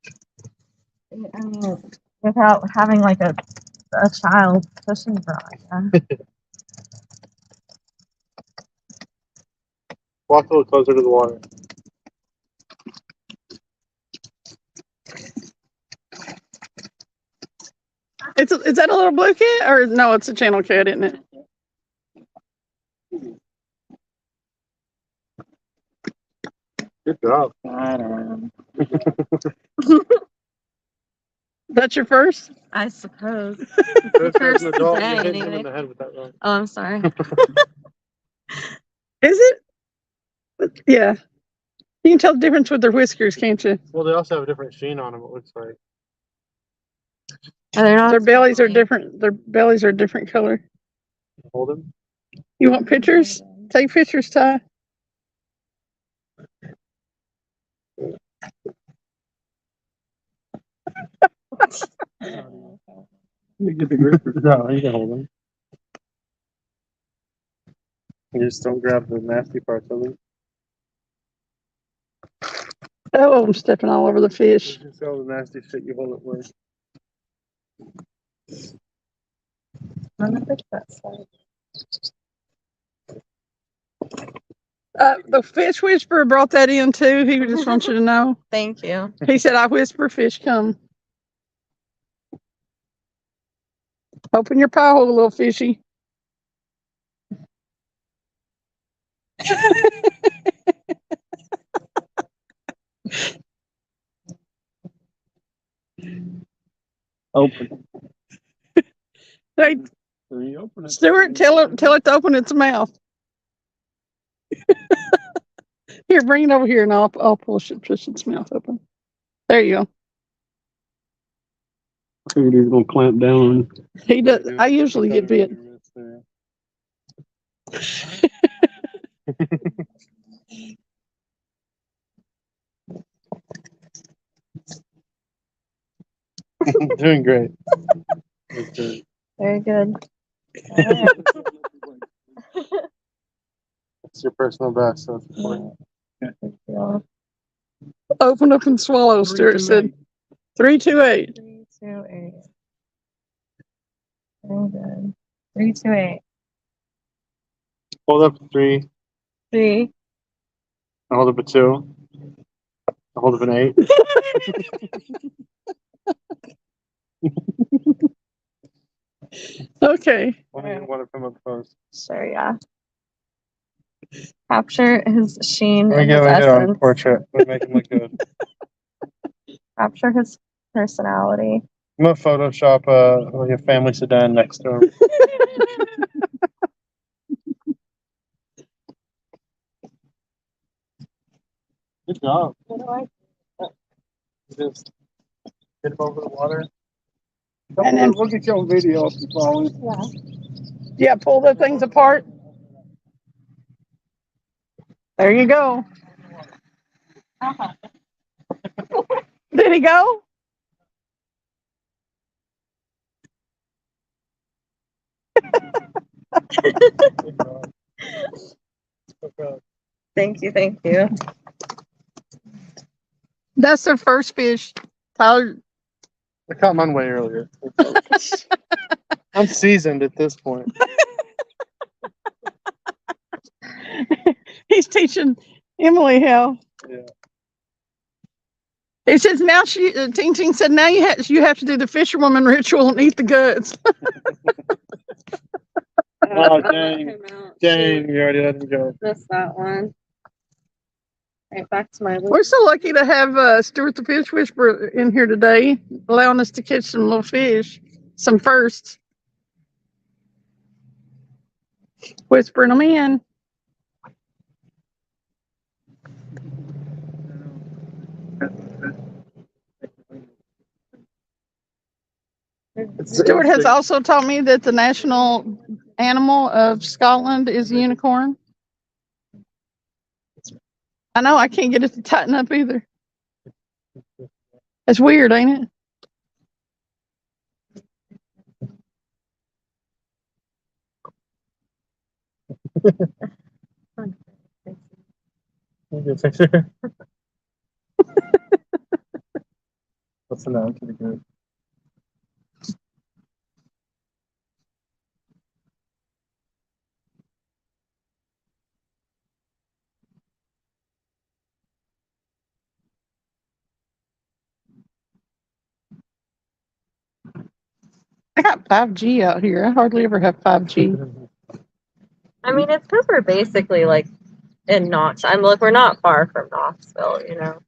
I mean, without having like a child fishing rod. Yeah. Walk a little closer to the water. Is that a little blue cat or no? It's a channel cat, isn't it? Good job. That's your first? I suppose. First First an adult, today, you're hitting him anyway. in the head with that rod. Oh, I'm sorry. Is it? Yeah. You can tell the difference with their whiskers, can't you? Well, they also have a different sheen on them, it looks like. Oh, they're not Their as bellies are friendly. different. Their bellies are a different color. Hold him. You want pictures? Take pictures, Ty. You get the gripper. No, you can hold him. You just don't grab the nasty parts of them. Oh, I'm stepping all over the fish. Just all the nasty shit you hold it with. I'm gonna fix that side. The fish whisperer brought that in too. He just wants you to know. Thank you. He said, I whisper, fish come. Open your pie hole, little fishy. Open. Hey, Reopen it. Stuart, tell it to open its mouth. Here, bring it over here, and I'll push its mouth open. There you go. I figured he was gonna clamp down. He does. I usually get bit. Doing great. That's good. Very good. It's your personal best, so it's important. Yeah. Open up and swallow, Stuart said. 328. 328. Very good. 328. Hold up a 3. 3. Hold up a 2. Hold up an 8. Okay. One from up close. Sure, yeah. Capture his sheen We and get his it on essence. portrait. We make him look good. Capture his personality. I'm gonna Photoshop like a family sedan next to him. Good job. Just get him over the water. And then- We'll get you on video if you follow. Yeah. Yeah, pull the things apart. There you go. Did he go? Thank you, thank you. That's their first fish. Tyler, I caught mine way earlier. I'm seasoned at this point. he's teaching Emily how. Yeah. It says now Ting Ting said now you have to do the fisherwoman ritual and eat the guts. Oh, dang. Dang, you already let him go. Just that one. Right, back to my We're so lucky to have Stuart the Fish Whisperer in here today, allowing us to catch some little fish, some firsts, whispering them in. Stuart has also taught me that the national animal of Scotland is a unicorn. I know, I can't get it to tighten up either. That's weird, ain't it? Good picture. What's the noun to the group? I got 5G out here. I hardly ever have 5G. I mean, it's because we're basically like in Knox. We're not far from Knoxville, you know.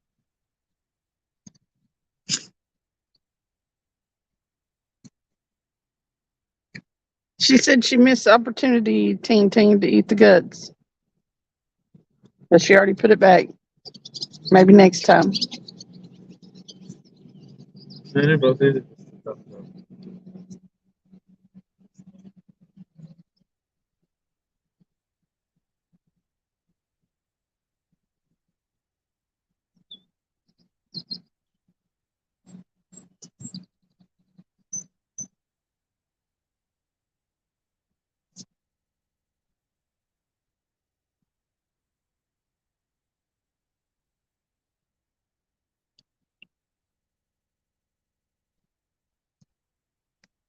She said she missed the opportunity, Ting Ting, to eat the guts. But she already put it back. Maybe next time. They're both easy.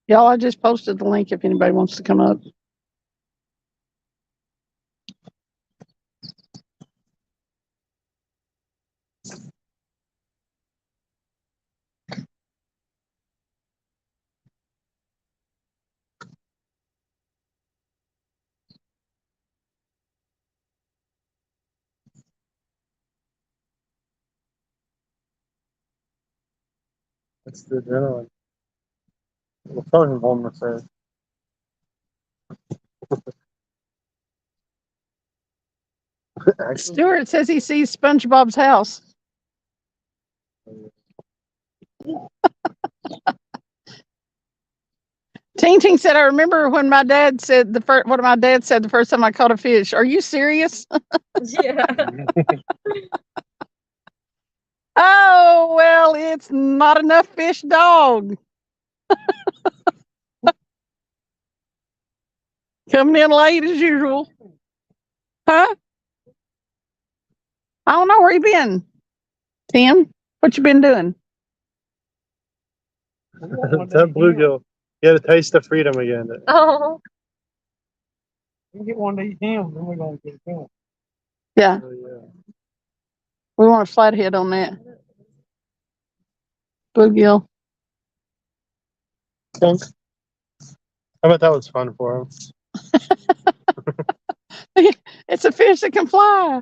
Y'all, I just posted the link if anybody wants to come up. It's the adrenaline. We'll tell him home the first. Stuart says he sees SpongeBob's house. Ting Ting said, I remember when my dad said what my dad said the first time I caught a fish. Are you serious? Yeah. Oh, well, it's not enough fish, dog. Coming in late as usual. Huh? I don't know where you been. Tim, what you been doing? That bluegill. You had a taste of freedom again. Oh. We get one to eat him, then we're gonna get him. Yeah, Oh, yeah. we want a flathead on that. Bluegill. Skunk. I bet that was fun for him. It's a fish that can fly.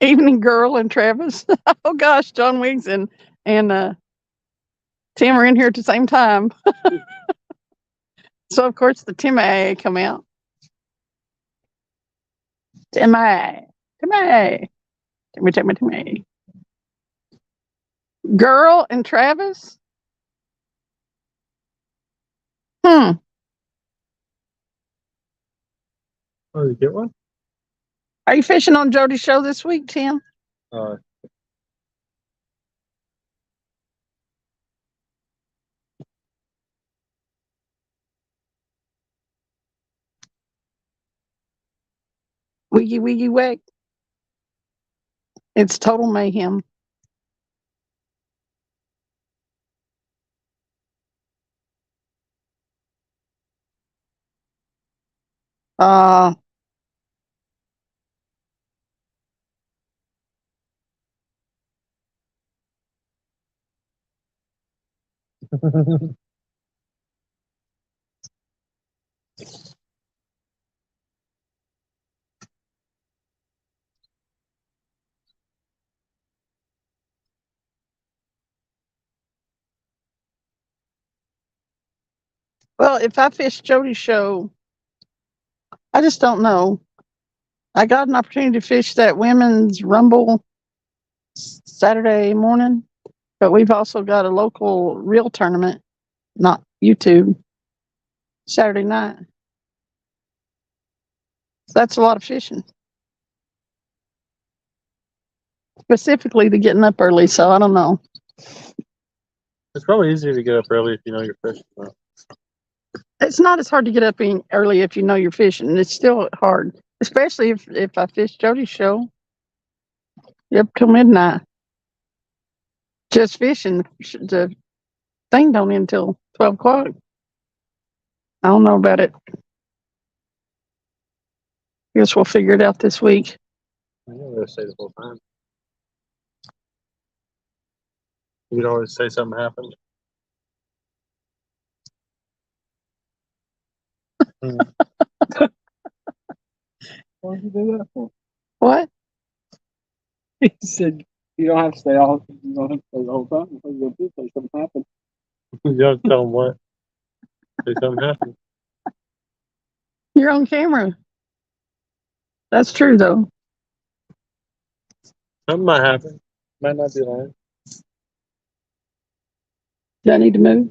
Evening Girl and Travis. Oh gosh, John Wiggs and Tim are in here at the same time. So of course the Timmy come out. Timmy. Girl and Travis. Oh, did you get one? Are you fishing on Jody's show this week, Tim? Uh, Wiggy wiggy wag. It's total mayhem. Uh well, if I fish Jody's show, I just don't know. I got an opportunity to fish that women's rumble Saturday morning, but we've also got a local reel tournament, not YouTube, Saturday night. So that's a lot of fishing. Specifically to getting up early, so I don't know. it's probably easier to get up early if you know you're fishing. Though. It's not as hard to get up early if you know you're fishing. It's still hard, especially if I fish Jody's show. Up till midnight. Just fishing. The thing don't end until 12 o'clock. I don't know about it. Guess we'll figure it out this week. I'm gonna say the whole time. You'd always say something happened. What did you do that for? What? He said, you don't have to stay all, you don't have to stay the whole time. If you go through, say something happened. You have to tell them what. Say something happened. You're on camera. That's true, though. Something might happen. Might not be lying. Do I need to move?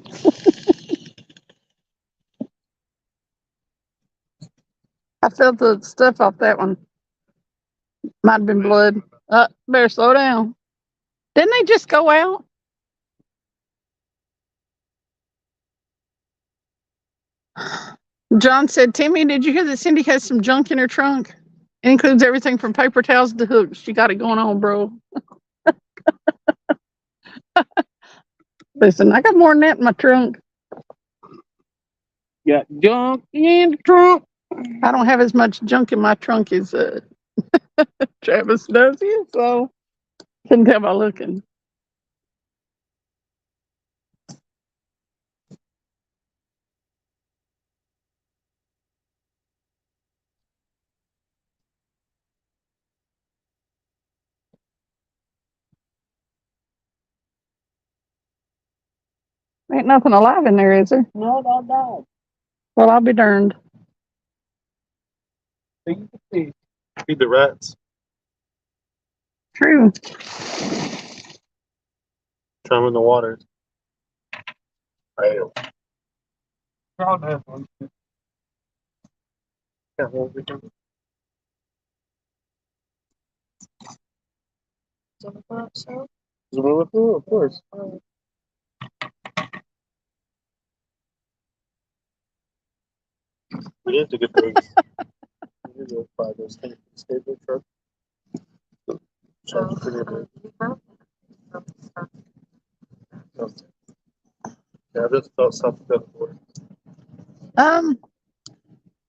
I felt the stuff off that one. Might have been blood. Better slow down. Didn't they just go out? John said, Timmy, did you hear that Cindy has some junk in her trunk? It includes everything from paper towels to hooks. She got it going on, bro. Listen, I got more than that in my trunk. Got junk in the trunk. I don't have as much junk in my trunk as Travis does here, so couldn't tell by looking. Ain't nothing alive in there, is there? No, no, no. Well, I'll be darned. You can see. Feed the rats. True. Throw them in the water. Right. I'll have one. Yeah, well, we can- So, Of course. We need to get those. We need to buy those things for the skateboard truck. Charge for your big. Yeah, I just thought something good for it.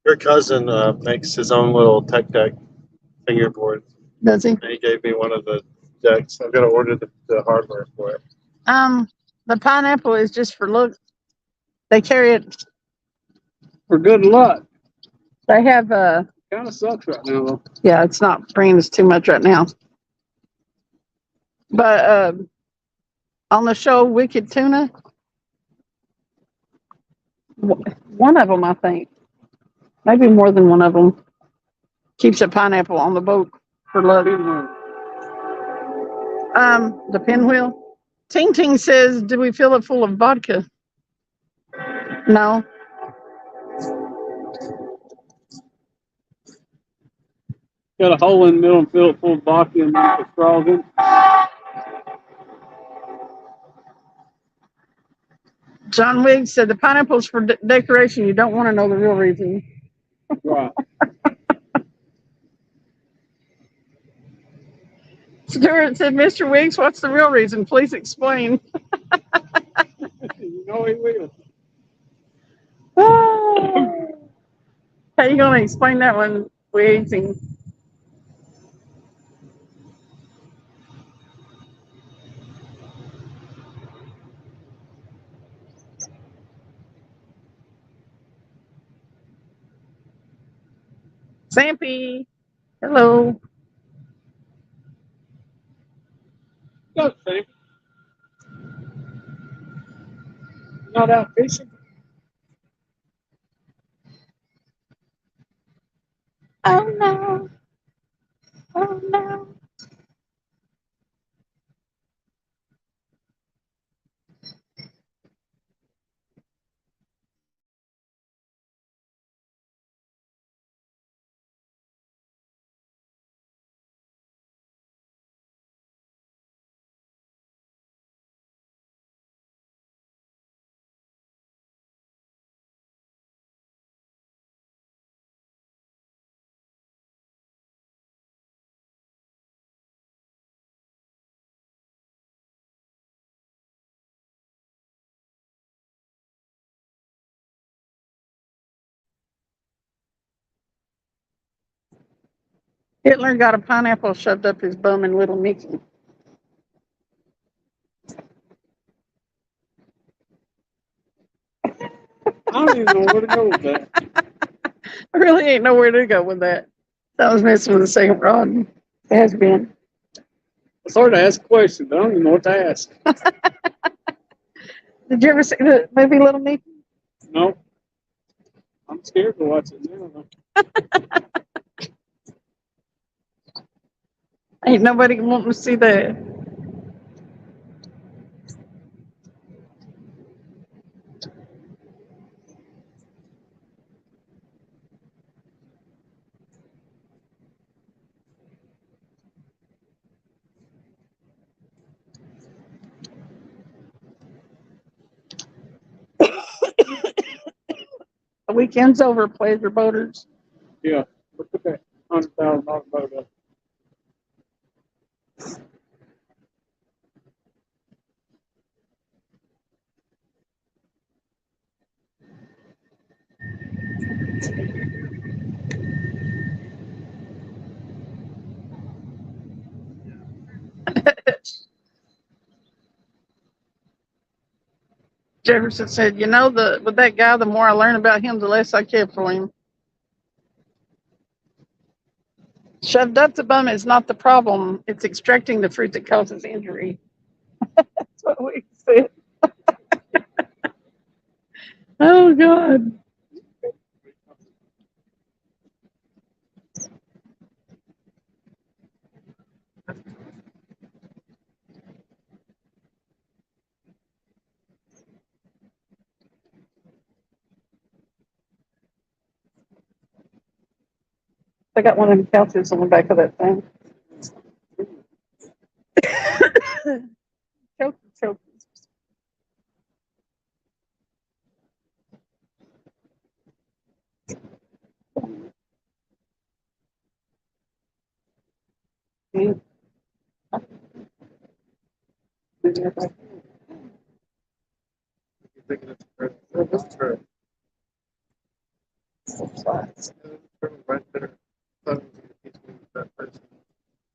Your cousin makes his own little tech deck fingerboard, Does he? and he gave me one of the decks. I've got to order the hardware for it. The pineapple is just for look. They carry it. For good luck. They have Kind of sucks right now, though. yeah, it's not bringing us too much right now. But on the show Wicked Tuna, one of them, I think, maybe more than one of them, keeps a pineapple on the boat for luck. The pinwheel. Ting Ting says, "Do we fill it full of vodka?" No. Got a hole in the middle and fill it full of vodka and then put straws in. John Wiggs said the pineapple's for decoration. You don't want to know the real reason. Right. Stuart said, "Mr. Wiggs, what's the real reason? Please explain." You know he will. How you gonna explain that one, Wiggs? Sampy, hello. Go, Sam. Not out fishing. Oh no. Oh no. Hitler got a pineapple shoved up his bum in Little Nicky. I don't even know where to go with that. I really ain't nowhere to go with that. That was messing with the second rod. It has been. I started to ask a question, but I don't even know what to ask. Did you ever see the movie Little Nicky? No. I'm scared to watch it now. Ain't nobody wanting to see that. The weekend's over, pleasure boaters. Yeah. Look at that $100,000 boat up. Jefferson said, "You know, with that guy, the more I learn about him, the less I care for him." Shoved up the bum is not the problem. It's extracting the fruit that causes injury. That's what we said. Oh God. I got one of the couches on the back of that thing. Choke.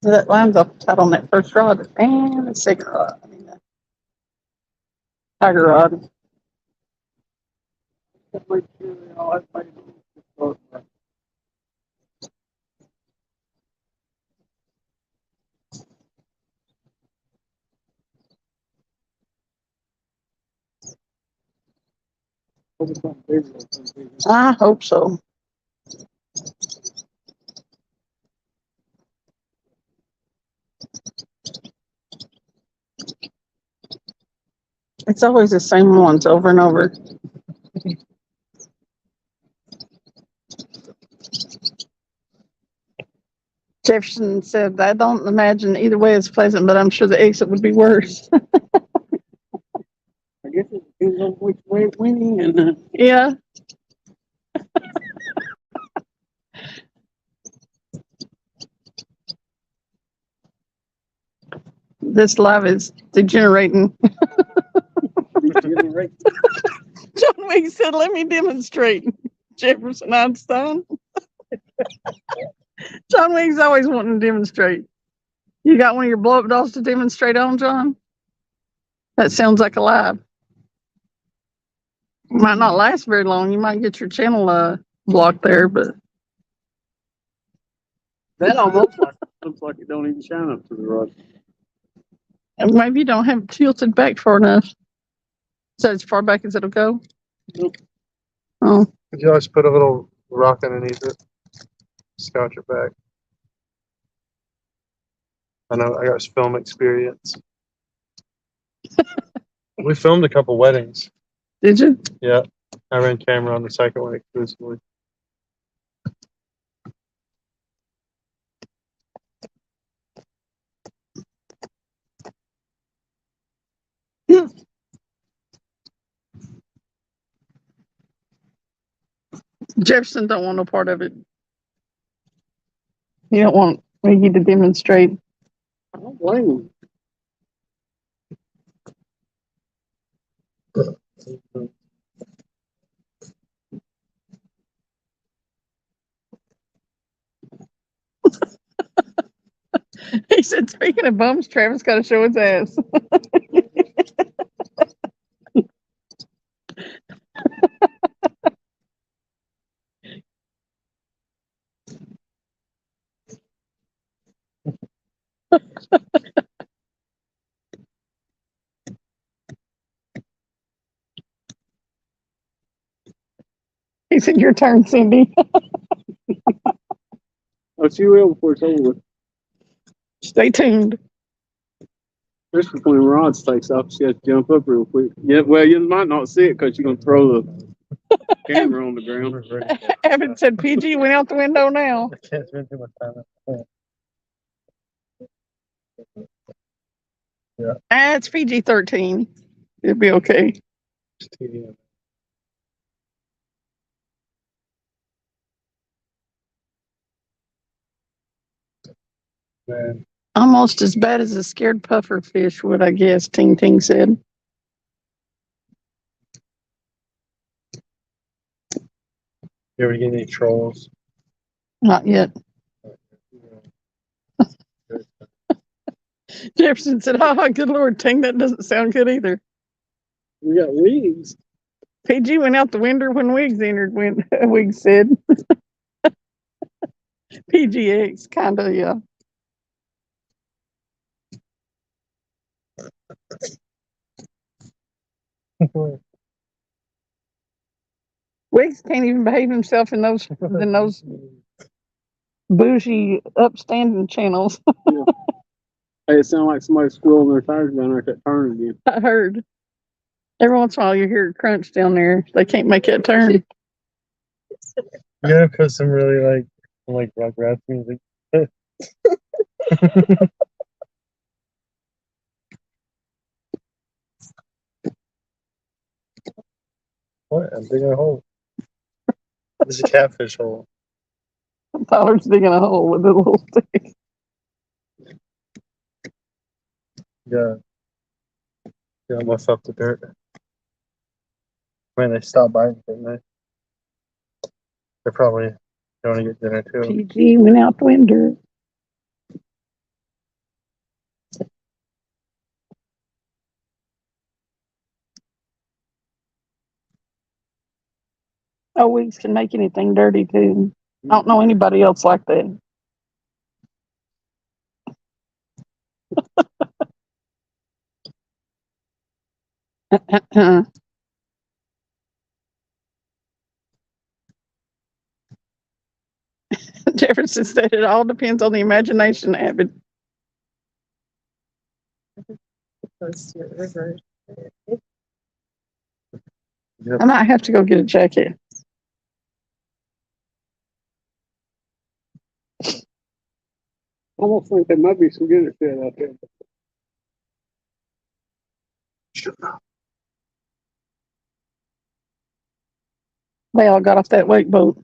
That line's off the top on that first rod and the second rod. I mean, the tiger rod. I hope so. It's always the same ones over and over. Jefferson said, I don't imagine either way is pleasant, but I'm sure the exit would be worse. I guess it depends on which way it's winning and Yeah. This live is degenerating. generate. John Wiggs said, let me demonstrate. Jefferson Einstein. John Wiggs always wanting to demonstrate. You got one of your blow up dolls to demonstrate on, John? That sounds like a live. Might not last very long. You might get your channel blocked there, but That almost looks like it don't even shine up to the rod. maybe you don't have it tilted back far enough. So as far back as it'll go? Nope. Oh. Could you always put a little rock underneath it? Scotch it back. I know I got film experience. We filmed a couple weddings. Did you? Yeah. I ran camera on the second one exclusively. Jefferson don't want no part of it. You don't want Wiggy to demonstrate. I don't blame him. He said, speaking of bums, Travis got to show his ass. He said, your turn, Cindy. Oh, she will before it's over with. Stay tuned. Especially when Rod takes off, she has to jump up real quick. Yeah, well, you might not see it because you're going to throw the camera on the ground. Evan said, PG went out the window now. I can't spend too much time on it. It's PG-13. It'll be okay. Yeah. Man, Almost as bad as a scared puffer fish would, I guess, Ting Ting said. you ever get any trolls? Not yet. Jefferson said, oh, good Lord, Ting, that doesn't sound good either. We got wings. PG went out the window when Wiggs entered, when Wiggs said. PGX, kind of, yeah. Wiggs can't even behave himself in those bougie, upstanding channels. Hey, it sounded like somebody squealing their tires down there at that turn again. I heard. Every once in a while you hear a crunch down there. They can't make that turn. You gotta put some really like rock rap music. What? I'm digging a hole. This is a catfish hole. Tyler's digging a hole with a little stick. Yeah. Yeah, almost up the dirt. Man, they stopped biting, didn't they? They're probably going to get dinner too. PG went out the window. Oh, Weeks can make anything dirty too. I don't know anybody else like that. Jefferson said it all depends on the imagination, Abbott. Close to the river. I might have to go get a jacket. Almost think there might be some good shit out there. They all got off that wake boat.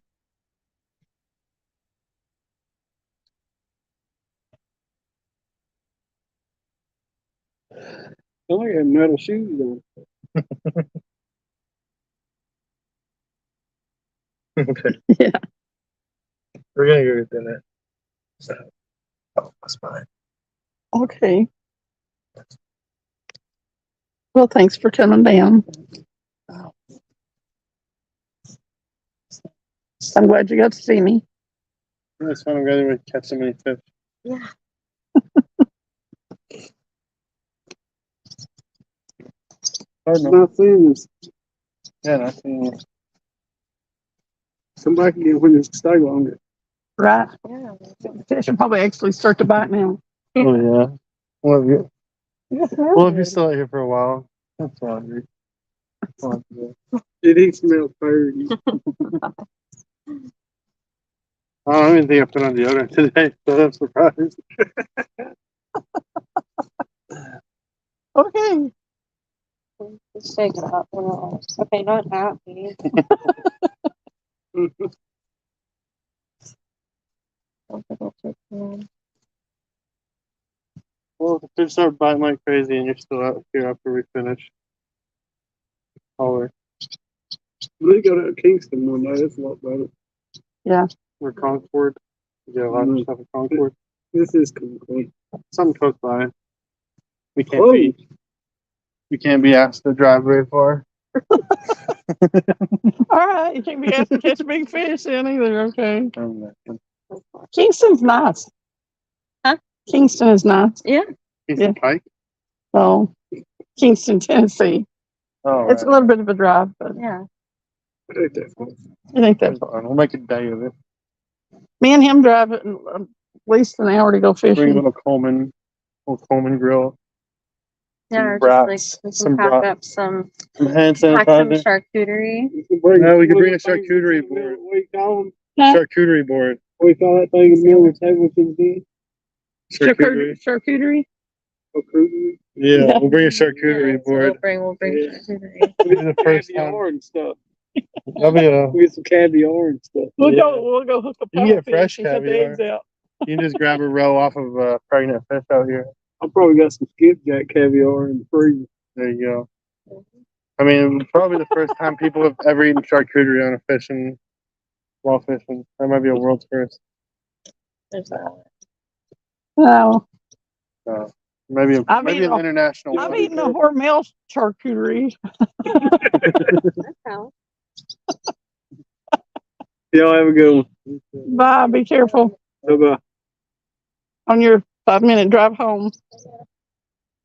I like had metal shoes on. Okay. Yeah. We're gonna go get dinner. So, that's fine. Okay. Well, thanks for coming down. I'm glad you got to see me. It's fun. I'm glad we catch so many fish. Yeah. Oh, no. Not seeing this. Yeah, not seeing this. Come back again when you stay longer. Right? Yeah. Fish will probably actually start to bite now. Oh, yeah. Well, if you, Yes, well, if you're still out here for a while, that's fine. It ain't smell dirty. I don't even think I put on deodorant today, so I'm surprised. Okay. Just shake it up. Okay, not that big. Well, if the fish start biting like crazy and you're still out here after we finish, holler. We go to Kingston one day. It's a lot better. Or Concord. You get a lot of stuff at Concord. This is complete. Something close by. We can't be asked to drive very far. All right. You can't be asked to catch big fish then either. Okay. Um, Kingston's nice. Huh? Kingston is nice. Kingston Yeah. Pike? So, Kingston, Tennessee. Oh, It's a little bit of a drive, but Yeah. I hate that fun. it ain't that. We'll make a day of it. Me and him drive at least an hour to go Bring a fishing. little Coleman grill. Yeah, or brats, just like we some can pack brat- up some Some hand pack some sanitizer. charcuterie. No, we could bring a charcuterie board. We call them. Charcuterie board. We call that thing in the middle of the table to the Charcuterie. Charcuterie. cruiser. Yeah, we'll bring a charcuterie Yeah, so board. we'll bring Yeah. charcuterie. It'll be the first time. Caviar and stuff. That'll be a, We get some caviar and stuff. We'll Yeah. go hook a You can get puffer fresh fish and cut the caviar. eggs out. you can just grab a row off of pregnant fish out here. I probably got some skipjack caviar in the freezer. There you go. I mean, probably the first time people have ever eaten charcuterie on a fishing, while fishing. That might be a world's first. There's that. No, Maybe I've maybe eaten an a- international. I've one. eaten a Hormel charcuterie. That counts. Y'all have a good one. Bye. Be careful Bye-bye. on your 5-minute drive home.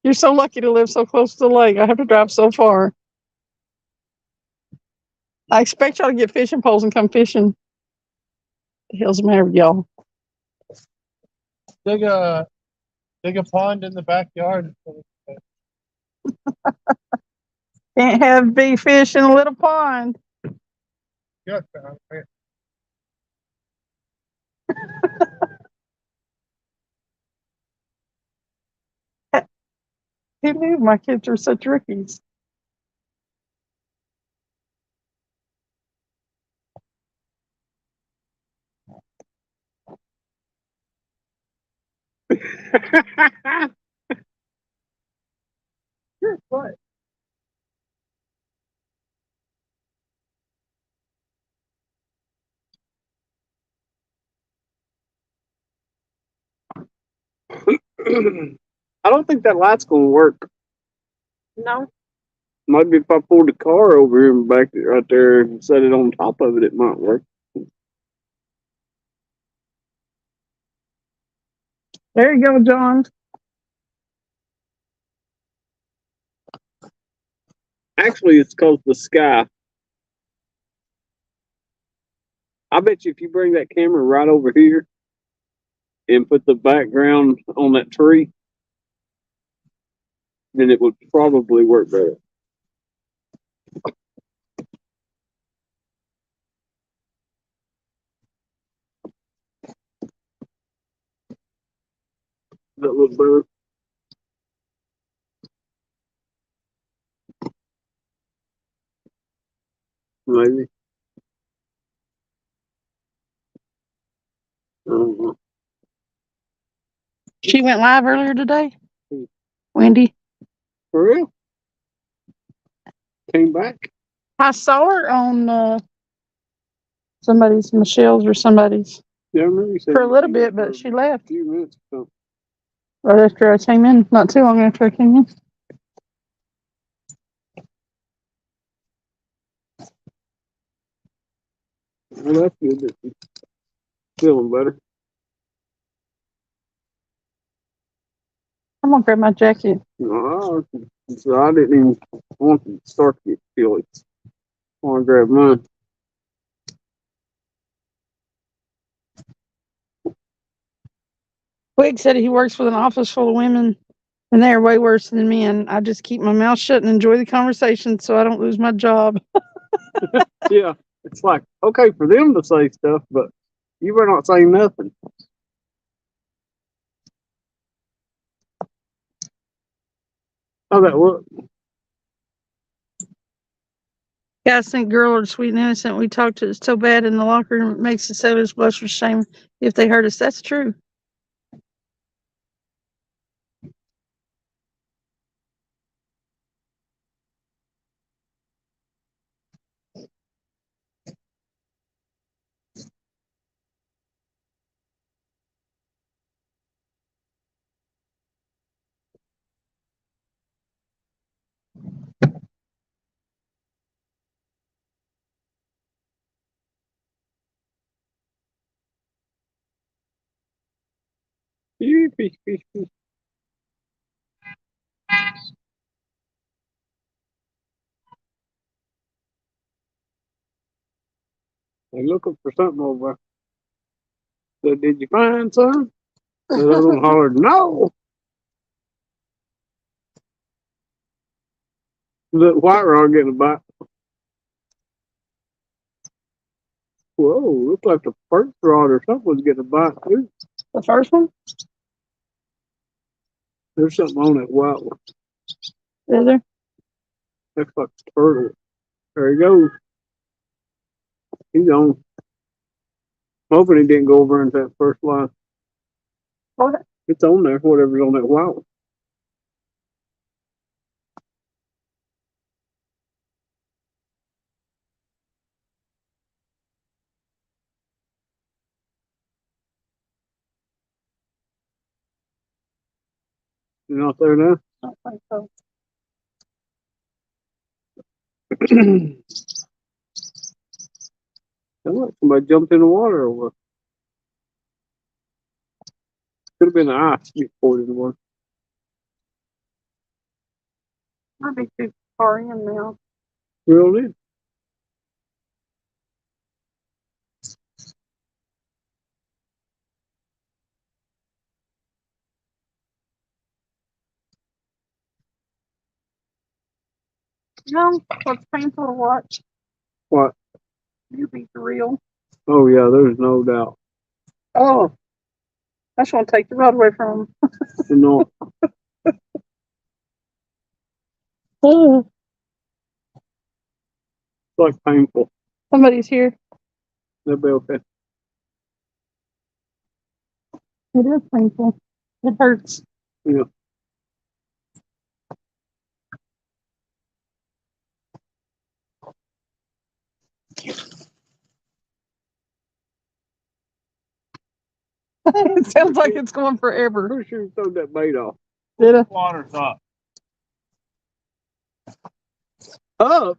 You're so lucky to live so close to the lake. I have to drive so far. I expect y'all to get fishing poles and come fishing. The hell's the matter with y'all? Dig a pond in the backyard. Can't have big fish in a little pond. Yes, Who knew my kids are such rookies? What? I don't think that light's gonna work. No. Maybe if I pulled the car over here and backed it right there and set it on top of it, it might work. There you go, John. Actually, it's cause the sky. I bet you if you bring that camera right over here and put the background on that tree, then it would probably work better. That look better. Maybe. I don't know. She went live earlier today. Hmm. Wendy. For real? Came back? I saw her on somebody's, Michelle's or somebody's, Yeah, I remember you said for a you little seen bit, it for but she left a few minutes or right after I came in. Not too long after I came in. something. Well, that's good that you're feeling better. I'm gonna grab my jacket. No, so I didn't even want to start to get chilly. I want to grab mine. Wig said he works with an office full of women and they're way worse than men. I just keep my mouth shut and enjoy the conversation so I don't lose my job. Yeah, it's like, okay for them to say stuff, but you better not say nothing. How that look? Guys think girl are sweet and innocent. We talk to us so bad in the locker room, it makes the sailors blush with shame if they hurt us. That's true. Fish. They're looking for something over there. So, did you find some? So the other one hollered, no. Look, white rod getting a bite. Whoa, looks like the first rod or something was getting a bite too. The first one? There's something on that white one. Is there? That's like a turtle. There he goes. He's on. Hoping he didn't go over into that first line. What? It's on there, whatever's on that white one. You not there now? I don't think so. Look, somebody jumped in the water or what? Could have been the ice you poured in the water. Might be too far in now. Real did. No, what's painful to watch? What? You beat the real. Oh yeah, there's no doubt. Oh, I just want to take the rod away from him. You know, Oh, it's like painful. somebody's here. That'll be okay. It is painful. It hurts. Yeah. It sounds like it's going forever. Pretty sure you throw that bait off. Did it? Water's up. Up.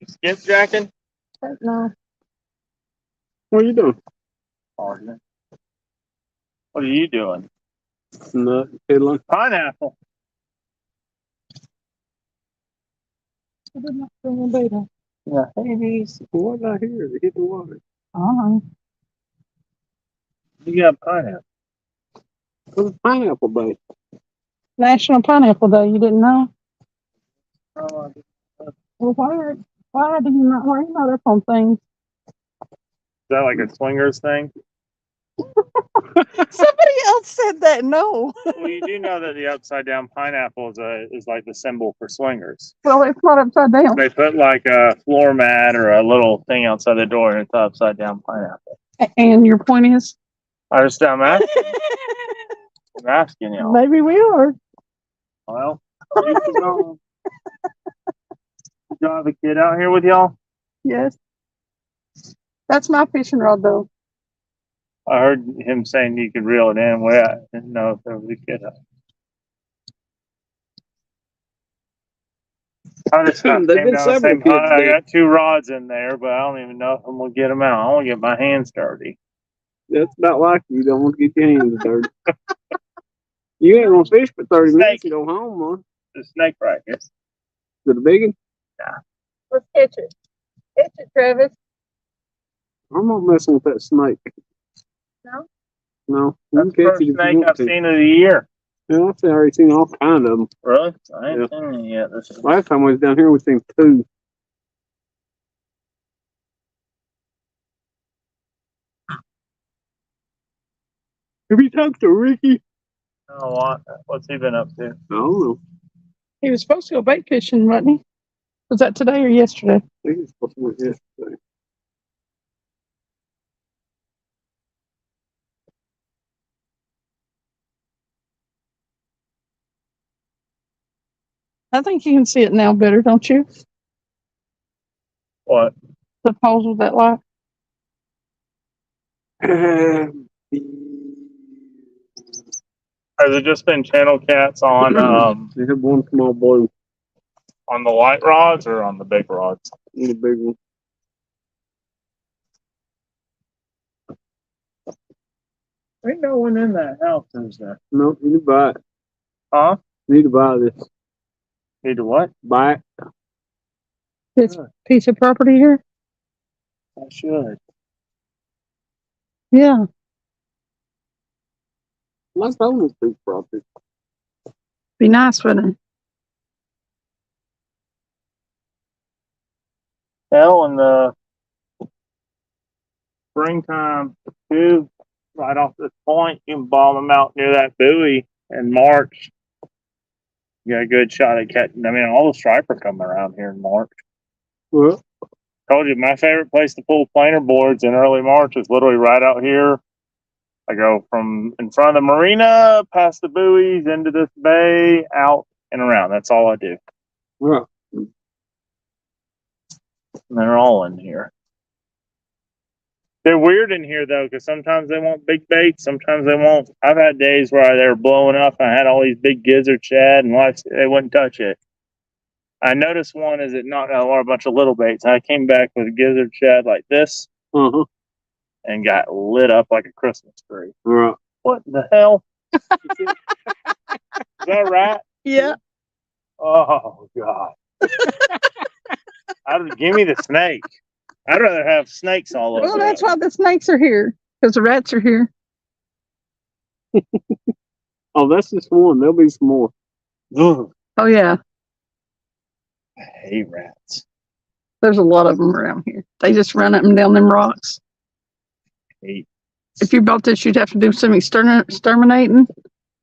Skipjacking? No. What are you doing? What are you doing? Nut fiddling. Pineapple. I did not bring a beta. Yeah, babies. What did I hear? They hit the water. Uh-huh. You got pineapple. What's pineapple bait? National Pineapple Day. You didn't know? Oh, Well, why do you not? Why are you not up on things? is that like a swingers thing? Somebody else said that. No. Well, you do know that the upside down pineapple is like the symbol for swingers. Well, it's not upside down. They put like a floor mat or a little thing outside the door and it's an upside down pineapple. And your point is? I'm asking y'all. Maybe we are. Well, you can go. Y'all have a kid out here with y'all? Yes. That's my fishing rod, though. I heard him saying you could reel it in. Well, I didn't know if there was a kid out. I just They've came been down the several same kids I there. got 2 rods in there, but I don't even know if I'm gonna get them out. I want to get my hands dirty. That's about like you don't want to get your hands dirty. You ain't gonna fish for 30 minutes. You go home, man. The snake practice. Is it a big one? Let's catch it. Catch it, Travis. I'm not messing with that snake. No? No. That's You the can catch first it if you snake want I've to. seen of the year. Yeah, I've already seen all kind of them. Really? I ain't seen it yet. This is Last time we was down here, we seen 2. Have you talked to Ricky? oh, what's he been up to? I don't know. He was supposed to go bait fishing, wasn't he? Was that today or yesterday? I think it's supposed to be yesterday. I think you can see it now better, don't you? What? The poles with that light. Has it just been channel cats on They have one small blue on the light rods or on the big rods? and a big one. Ain't no one in that house, is there? No, you need to buy it. Huh? You need to buy this. Need to what? Buy it. This piece of property here? I should. Yeah. Let's own this piece of property. Be nice, wouldn't it? Hell, in the springtime, too, right off this point, you can bomb them out near that buoy in March. You got a good shot at catching. I mean, all the striper come around here in March. Well, Told you, my favorite place to pull planer boards in early March is literally right out here. I go from in front of the marina, past the buoys, into this bay, out and around. That's all I do. well, And they're all in here. They're weird in here though, because sometimes they want big baits, sometimes they won't. I've had days where they were blowing up. And I had all these big gizzard shad, and they wouldn't touch it. I noticed one is it knocked out a bunch of little baits. I came back with a gizzard shad like this and got lit up like a Christmas tree. right. What the hell? Is that right? Yeah. Oh God! Give me the snake. I'd rather have snakes all over. Well, that's it. why the snakes are here. Because the rats are here. Oh, that's just one. There'll be some more. Ugh. Oh yeah, I hate rats. there's a lot of them around here. They just run up and down them rocks. Hate. If you bought this, you'd have to do some exterminating,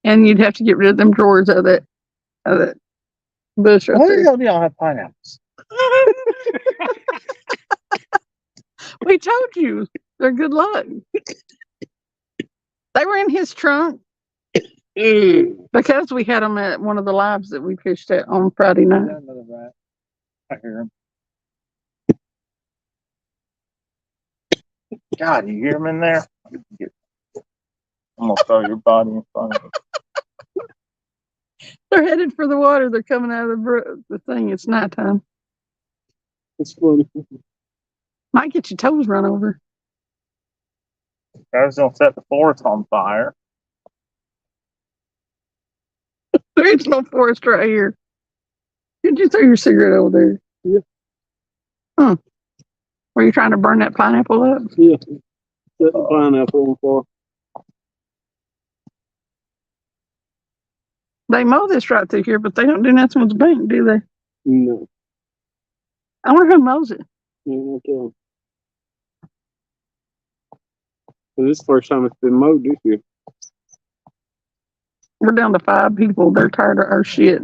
and you'd have to get rid of them drawers of that bush right Why the there. hell do y'all have pineapples? We told you they're good luck. They were in his trunk because we had them at one of the lives that we fished at on Friday Is night. that another rat? I hear him. God, you hear him in there? I'm gonna throw your body in front of him. They're headed for the water. They're coming out of the thing. It's nighttime. It's funny. Might get your toes run over. Guys don't set the forest on fire. There is no forest right here. Did you throw your cigarette over there? Yeah. Huh. Were you trying to burn that pineapple up? Yeah. Set the pineapple on fire. They mow this right through here, but they don't do nothing with the bank, do they? No. I wonder who mows it. Yeah, okay. This is the first time it's been mowed this year. We're down to 5 people. They're tired of our shit.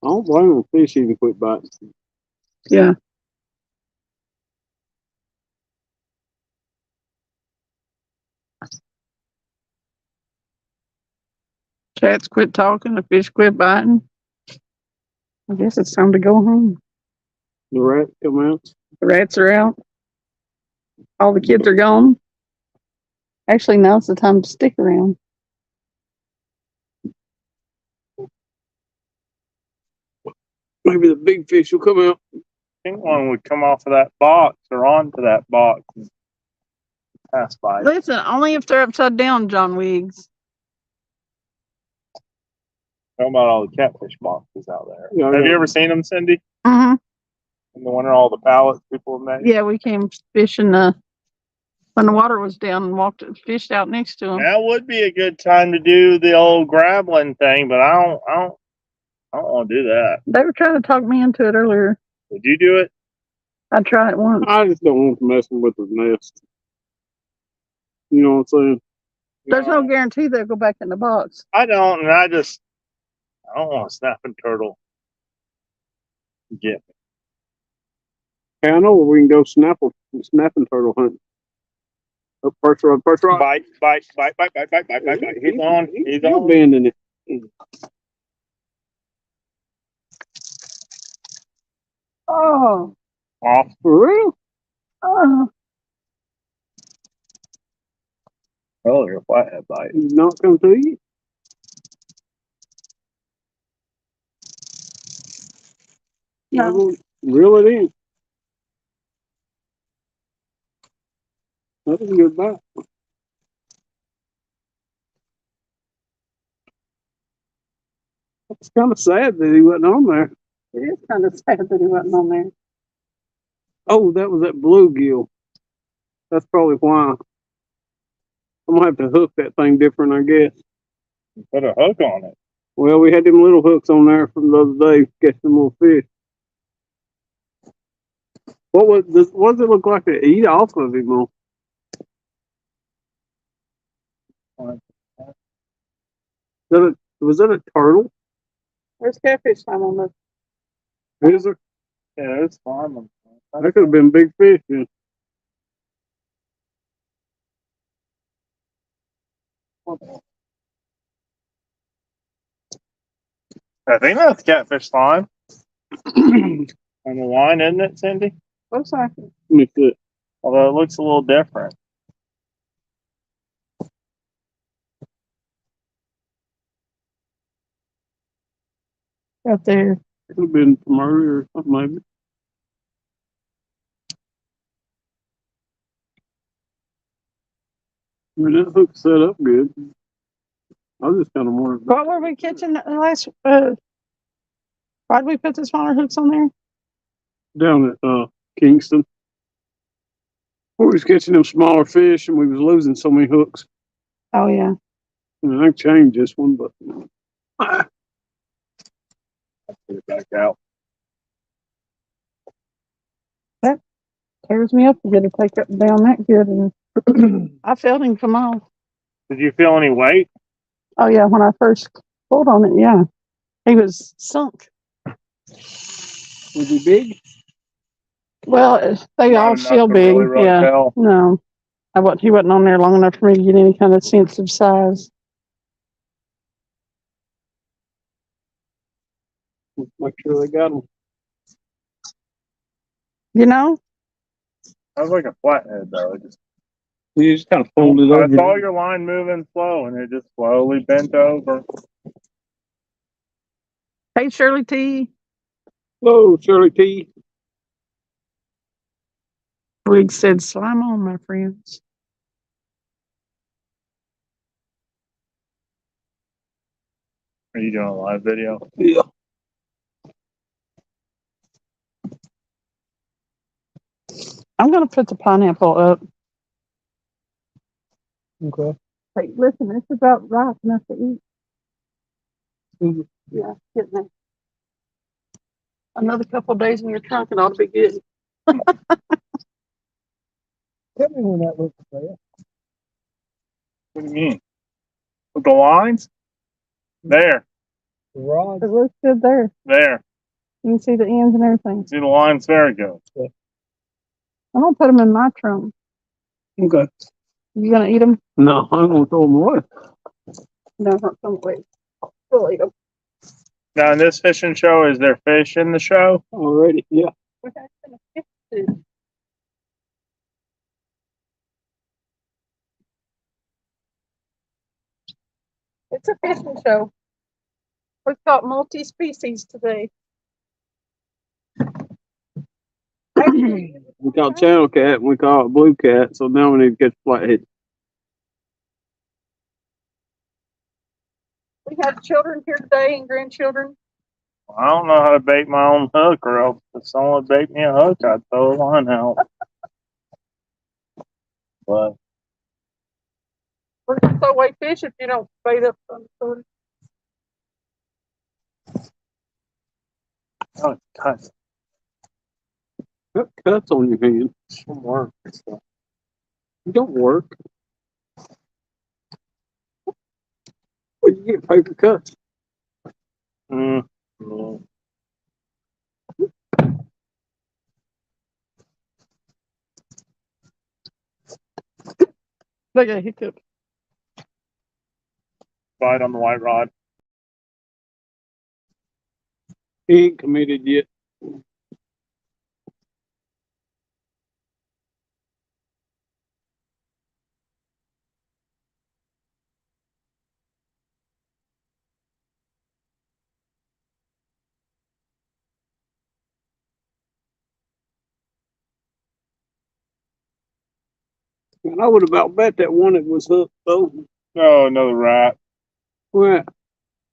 I don't blame them. Fish even quit biting. Yeah. Cats quit talking. The fish quit biting. I guess it's time to go home. The rat come out. The rats are out. All the kids are gone. Actually, now's the time to stick around. Maybe the big fish will come out. I think one would come off of that box or onto that box and pass by. Listen, only if they're upside down, John Wiggs. How about all the catfish boxes out there? Yeah, Have yeah. you ever seen them, Cindy? Mm-hmm. And the one where all the pallets people have made? Yeah, we came fishing when the water was down and fished out next to them. That would be a good time to do the old grappling thing, but I don't want to do that. They were trying to talk me into it earlier. Would you do it? I tried it once. I just don't want to mess with the nest. You know what I'm saying? There's no guarantee they'll go back in the box. I don't, and I don't want a snapping turtle to get me. Hey, I know where we can go snapping turtle hunting. Up first rod. Bite. He's on. He's You're on. bending it. Oh, Off. For real? oh. Oh, you're a flathead bite. Did not come to you? No. Reel it in. That was a good bite. It's kind of sad that he wasn't on there. It is kind of sad that he wasn't on there. Oh, that was that bluegill. That's probably why. I'm gonna have to hook that thing different, I guess. Put a hook on it. Well, we had them little hooks on there from the other day, catch them little fish. What does it look like to eat off of him? On? Was that a turtle? There's catfish time on this. Is it? Yeah, it's fine. That could have been big fish. Yeah. I think that's catfish slime on the line, isn't it, Cindy? Looks like it. Let me see. Although it looks a little different. Right there. Could have been from earlier or something maybe. I mean, that hook set up good. I was just kind of wondering. What were we catching last? Why did we put the smaller hooks on there? down at Kingston. We was catching them smaller fish and we was losing so many hooks. Oh yeah. And I changed this one, but Put it back out. Tears me up to get to take up down that good, and I felt him come off. Did you feel any weight? Oh yeah, when I first pulled on it, yeah, he was sunk. was he big? Well, they Not all enough feel to big. really Yeah, tell. no, he wasn't on there long enough for me to get any kind of sense of size. Make sure they got him. You know, That was like a flathead though. It just, You just kind of folded I over. saw your line moving slow and it just slowly bent over. hey Shirley T. Hello, Shirley T. Briggs said, "Slime on, my friends." Are you doing a live video? Yeah. I'm gonna put the pineapple up. Okay. Hey, listen, it's about ripe enough to eat. Mhm. Yeah, getting there. Another couple of days in your trunk and ought to be good. Tell me when that looks there. What do you mean? With the lines? There, The rod. It looks good there. there. You can see the ends and everything. See the lines? There it goes. I'm gonna put them in my trunk. Okay. You gonna eat them? No, I'm gonna throw them away. No, not some way. We'll eat them. Now in this fishing show, is there fish in the show? Already. Yeah. It's a fishing show. We caught multi-species today. We caught channel cat and we caught blue cat, so now we need to catch flathead. We had children here today and grandchildren. I don't know how to bait my own hook, or else if someone would bait me a hook, I'd throw a line out. But We're gonna throw away fish if you don't bait up some food. oh, cut Got cuts on your hand. some work. So. You don't work. Well, you get paper cuts. Mm, mm. Look at it, took. Bite on the white rod. He ain't committed yet. And I would about bet that one that was hooked though. Oh, another rat. Well,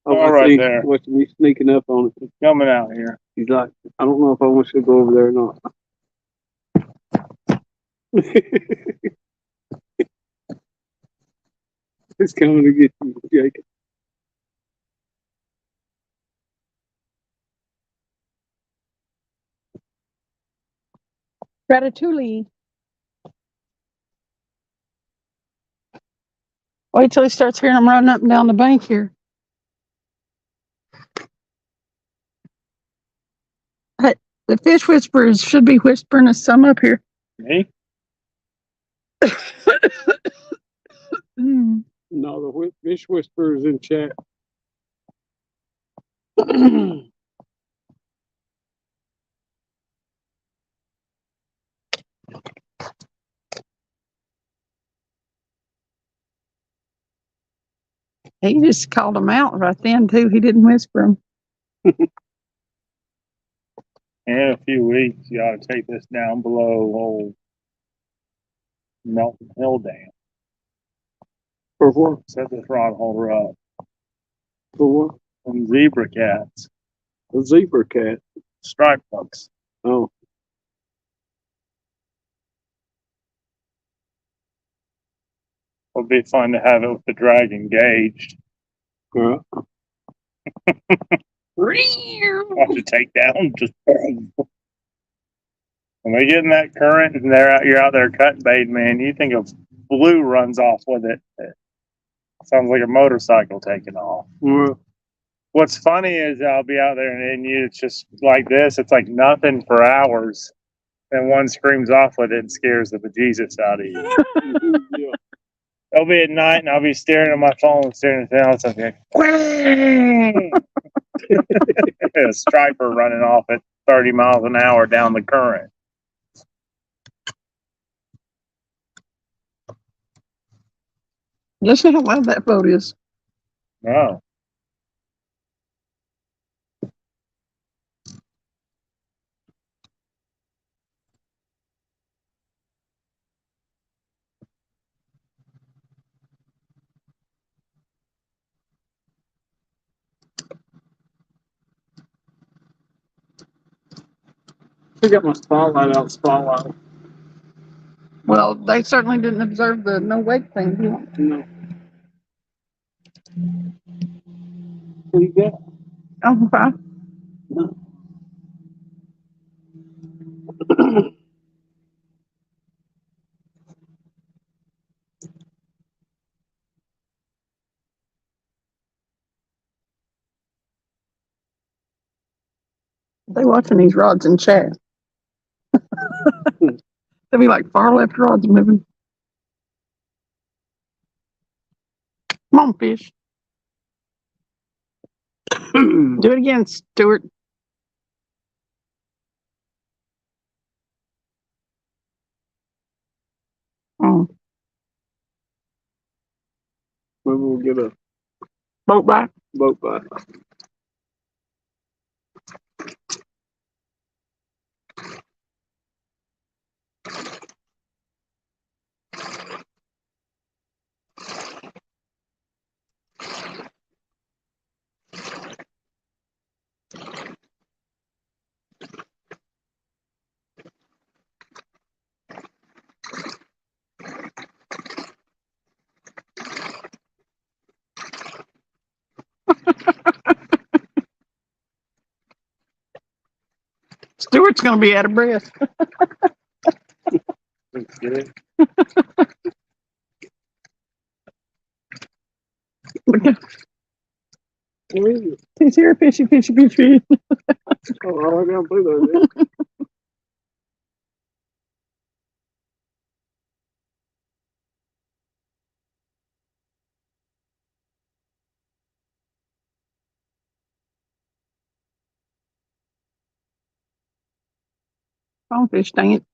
oh, Oh, I right see. there. Watching me sneaking up on it. It's coming out here. He's like, I don't know if I want you to go over there or not. It's coming to get you, Jacob. Ratatouille. Wait till he starts hearing them running up and down the bank here. Hey, the fish whisperers should be whispering us some up here. Me? Mm. No, the fish whisperer is in chat. He just called them out right then too. He didn't whisper them. In a few weeks, you ought to take this down below old Melton Hill Dam. For what? Set this rod holder up. For what? Some zebra cats. A zebra cat. Striped bucks. Oh, would be fun to have it with the drag engaged. Yeah. Watch it take down. Just when they get in that current and you're out there cutting bait, man, you think a blue runs off with it. It sounds like a motorcycle taking off. Yeah. What's funny is I'll be out there and it's just like this. It's like nothing for hours. And one screams off with it and scares the bejesus out of you. Yeah. It'll be at night and I'll be staring at my phone and staring at the house. I'll be like, a striper running off at 30 miles an hour down the current. Listen how loud that boat is. No. I got my spotlight out. Spotlight. Well, they certainly didn't observe the no wake thing. No. What you got? Oh, fine. They watching these rods in chat. They'll be like far left rods moving. Come on, fish. Do it again, Stuart. Oh, Maybe we'll get a boat back. boat back. Stuart's gonna be out of breath. Get it? Where is it? He's here, fishy, fishy, fishy. Oh, I gotta play that. Come on, fish, dang it.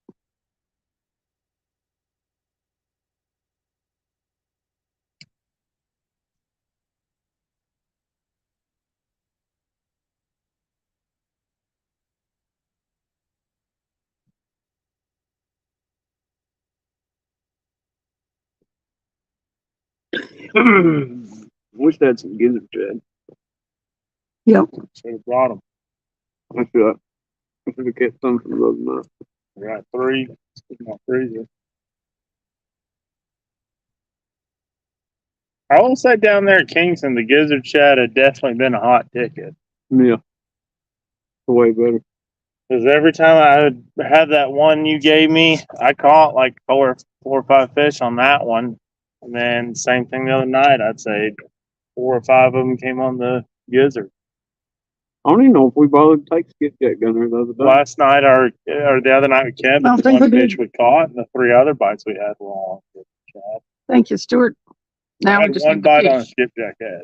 Wish they had some gizzard shad. Yep. Should have brought them. I should have kept some from the other night. I got 3 in my freezer. I will say down there at Kingston, the gizzard shad had definitely been a hot ticket. Yeah. Way better. Because every time I would have that one you gave me, I caught like four or 5 fish on that one. And then same thing the other night, I'd say 4 or 5 of them came on the gizzard. I don't even know if we bothered to take Skipjack down there the other day. Last night or the other night we kept, I don't but the think one we fish did. we caught and the 3 other bites we had were all on gizzard shad. Thank you, Stuart. Now I we had just one need the bite on a fish. skipjack head.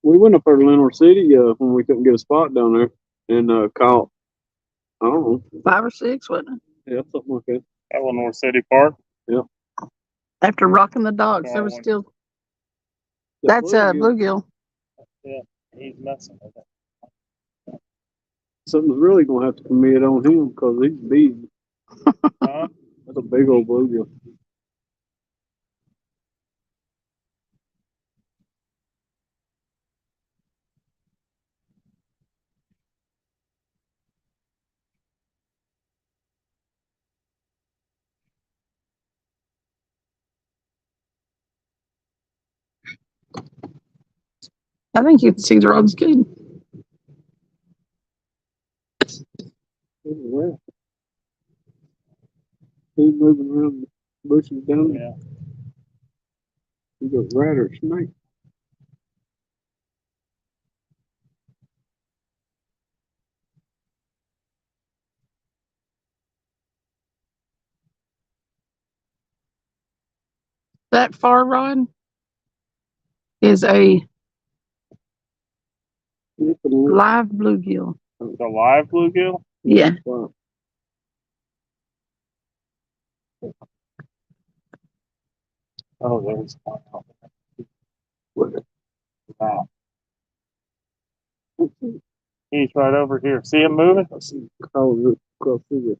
We went up there to Lenore City when we couldn't get a spot down there and caught, I don't know, 5 or 6, wasn't it? yeah, something like that. That was North City Park. After rocking the dogs, there was still. That's bluegill. Yeah, he's messing with it. Something's really gonna have to commit on him because he's big. Huh? That's a big old bluegill. I think you can see the rod's good. Well, he's moving around the bushes down there. Yeah. You got rat or snake. That far rod is a live bluegill. The live bluegill? Yeah. Wow. Oh, there's one out What? wow. He's right over here. See him moving? I see crawling across through the.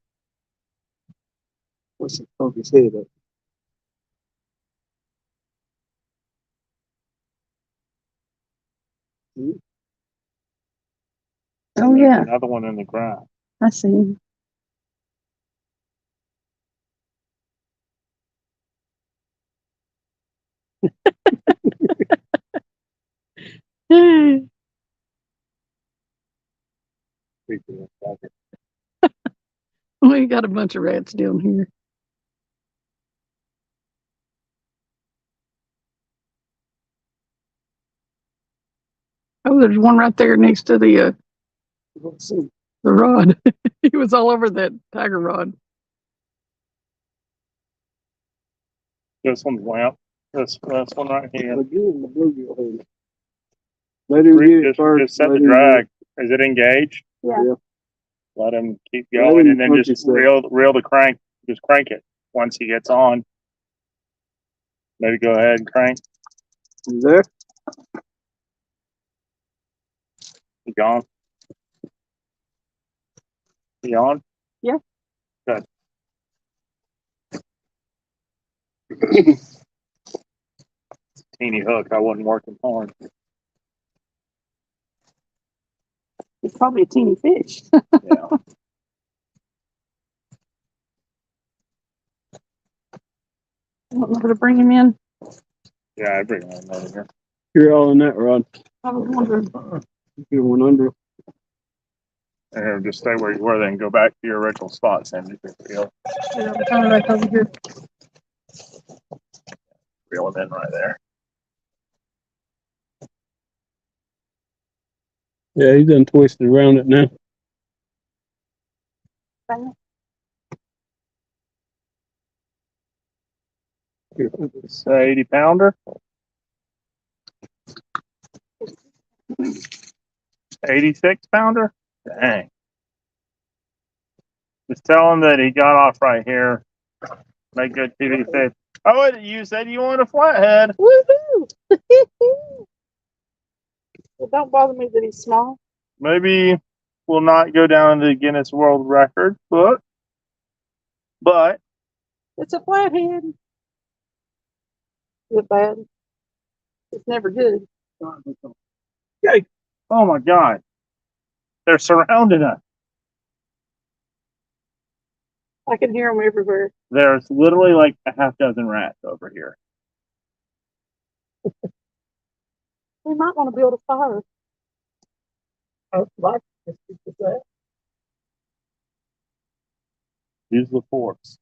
What's the fuck his head up? Oh yeah, Another one in the ground. I see him. We got a bunch of rats down here. Oh, there's one right there next to the rod. He was all over that tiger rod. This one's lamp. This one right here. Again, the bluegill head. Let him get it first. Just set let the him drag. Is it engaged? Yeah. Let him keep Let going, him and then work just himself. reel the crank. Just crank it once he gets on. Maybe go ahead and crank. You there? He gone. He on? Yeah. Good. Teeny hook. I wasn't working hard. It's probably a teeny fish. Yeah. I don't know how to bring him in. Yeah, I bring one over here. You're all in that rod. I was wondering. Get one under. And just stay where you were, then go back to your original spot, Sandy. Reel Yeah, I'm kind of like over here. him in right there. Yeah, he's done twisted around it now. It's an 80 pounder. 86 pounder? Dang. Just tell him that he got off right here. Make good TV safe. Oh, you said you wanted a flathead. Woohoo! It don't bother me that he's small. Maybe will not go down to the Guinness World Record book, but It's a flathead. Is it bad? It's never good. yay! Oh my God, they're surrounding us. I can hear them everywhere. There's literally like a half dozen rats over here. We might want to build a fire. Use the forks.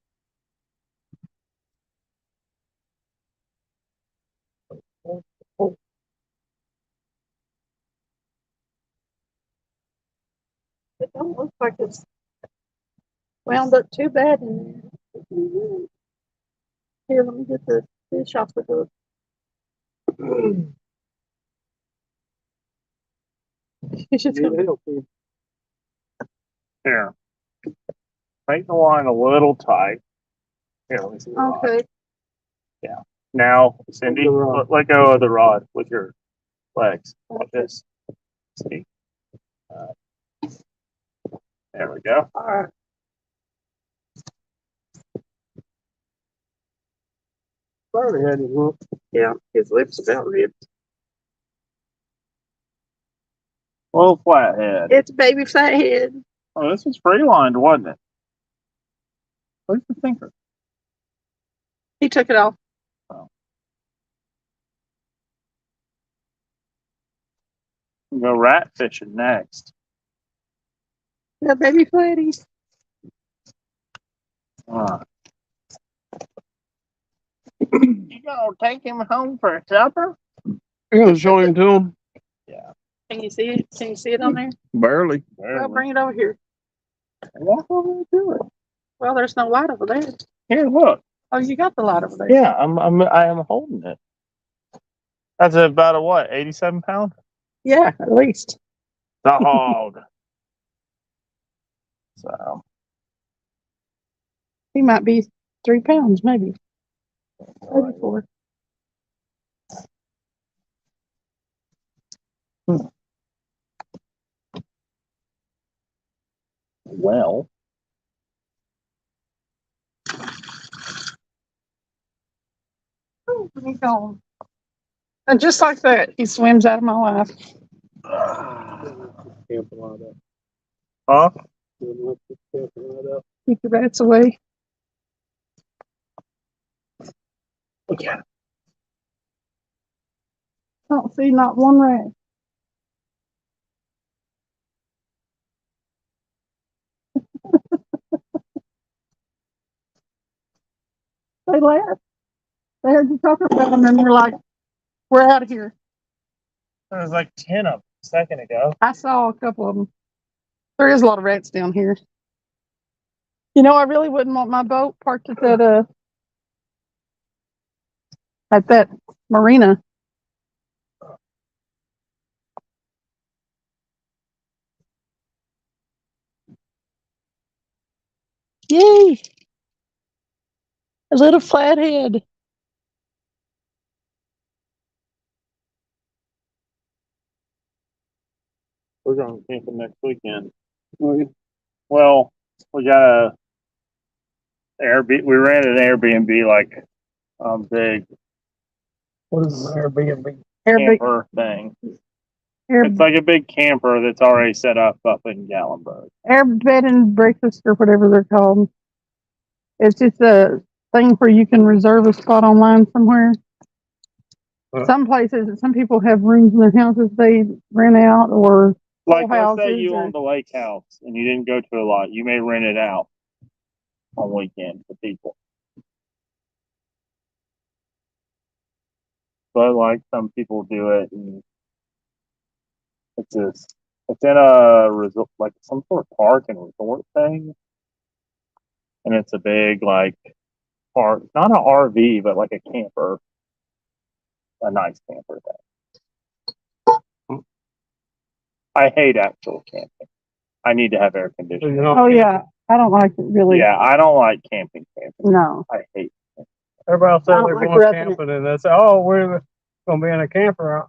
It don't look like it's wound up too bad in there. Here, let me get the fish off the hook. It's just gonna- Here, make the line a little tight. Here, let me see the rod. Okay. Now, Cindy, The rod. let go of the rod with your legs. Like this. See? There we go. All right. Sorry, had his hook. Yeah, his lips about ripped. Little flathead. It's a baby flathead. Oh, this was free lined, wasn't it? Where's the thinker? He took it off. Go rat fishing next. Yeah, baby flatties. You gonna take him home for supper? You're gonna show him to him? Can you see it? Can you see it on there? Barely. Well, bring it over here. Walk over to it. Well, there's no light over there. Here, look. Oh, you got the light over there. Yeah, I am holding it. That's about a what? 87 pound Yeah, at least. dog. So He might be 3 pounds, maybe. Maybe 4. well, He's gone. And just like that, he swims out of my life. Camping like that. huh? Camping like that. Keep the rats away. Yeah. I don't see not one rat. They left. They heard you talking about them and we're like, we're out of here. There was like 10 of them a second ago. I saw a couple of them. There is a lot of rats down here. You know, I really wouldn't want my boat parked at that marina. Yay! A little flathead. We're going camping next weekend. Well, we got a Airbnb. We rented an Airbnb like big What is an Airbnb? camper thing. It's like a big camper that's already set up in Gallenberg. Air bed and breakfast or whatever they're called. It's just a thing where you can reserve a spot online somewhere. Huh. Some places, some people have rooms in their houses they rent out, or Like, let's houses say you or- owned the lake house and you didn't go to a lot, you may rent it out on weekends to people. But like some people do it, and it's in a resort, like some sort of park and resort thing, and it's a big like park, not an RV, but like a camper, a nice camper thing. I hate actual camping. I need to have air conditioning. oh yeah, I don't like it really. Yeah, I don't like camping. No. I hate. Everybody else I said don't they're like going roughing it. camping, and they say, "Oh, we're gonna be in a camper."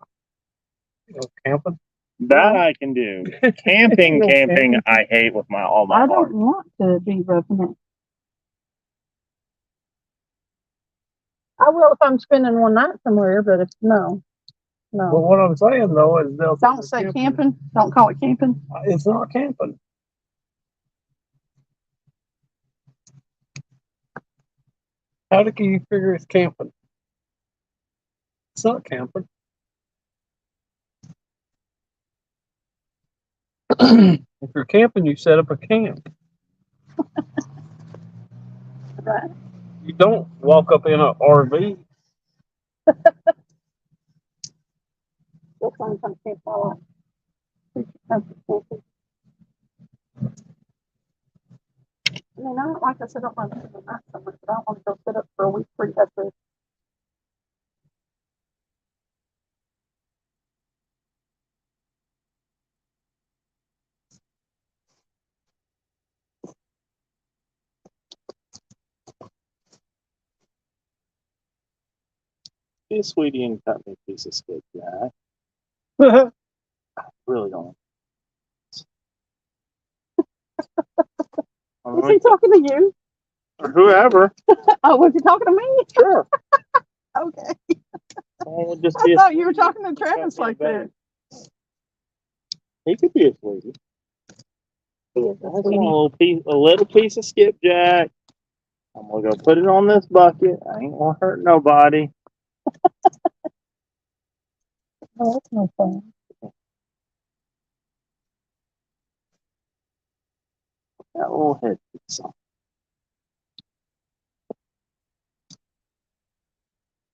Camping. That I can do. Camping, No camping, I hate with all my I heart. don't want to be roughing it. I will if I'm spending one night somewhere, but if no. But No. what I'm saying though is, they'll Don't say camping. Don't call it camping. It's not camping. How do you figure it's camping? It's not camping. If you're camping, you set up a camp. Right. You don't walk up in an RV. That's why I'm trying to camp all right. I mean, I don't like to sit up on the night somewhere, but I don't want to go sit up for a week where you have to. Hey, sweetie, and cut me a piece of skipjack. Really don't. Was he talking to you? Or whoever. Oh, was he talking to me? Sure. Okay. Well, just I thought you were talking to Travis like that. He could be a sweetie. He is a That's a sweetie. little piece of skipjack. I'm gonna go put it on this bucket. I ain't gonna hurt nobody. Oh, that's no fun. That little head piece on.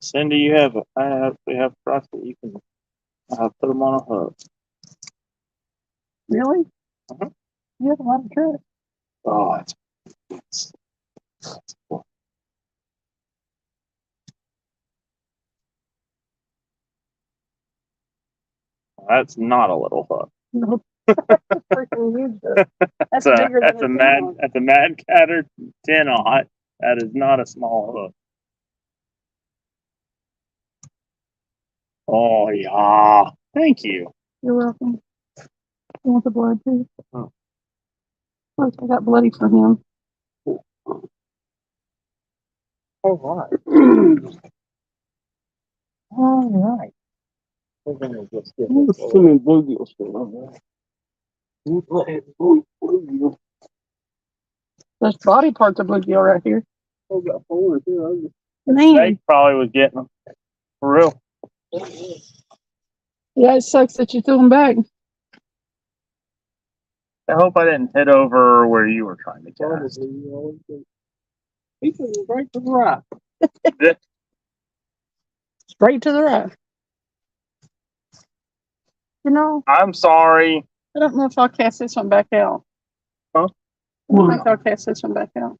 Cindy, we have trucks that you can put them on a hook. Really? Mhm. You have a lot of trucks. Oh, that's not a little hook. No. Freaking huge though. That's bigger That's a than mad one. that's a Mad Catter 10-aught. That is not a small hook. Oh yeah. Thank you. You're welcome. You want the blood too? Oh. Look, I got bloody for him. All right. All right. We're gonna just get swimming bluegill still on there. There's body parts of bluegill right here. Oh, got 4 too. Man. Snake probably was getting them. For real. Yeah, it sucks that you threw them back. I hope I didn't hit over where you were trying to cast. He was right to the right. Straight to the right. You know, I'm sorry. I don't know if I'll cast this one back out. Huh? I don't think I'll cast this one back out.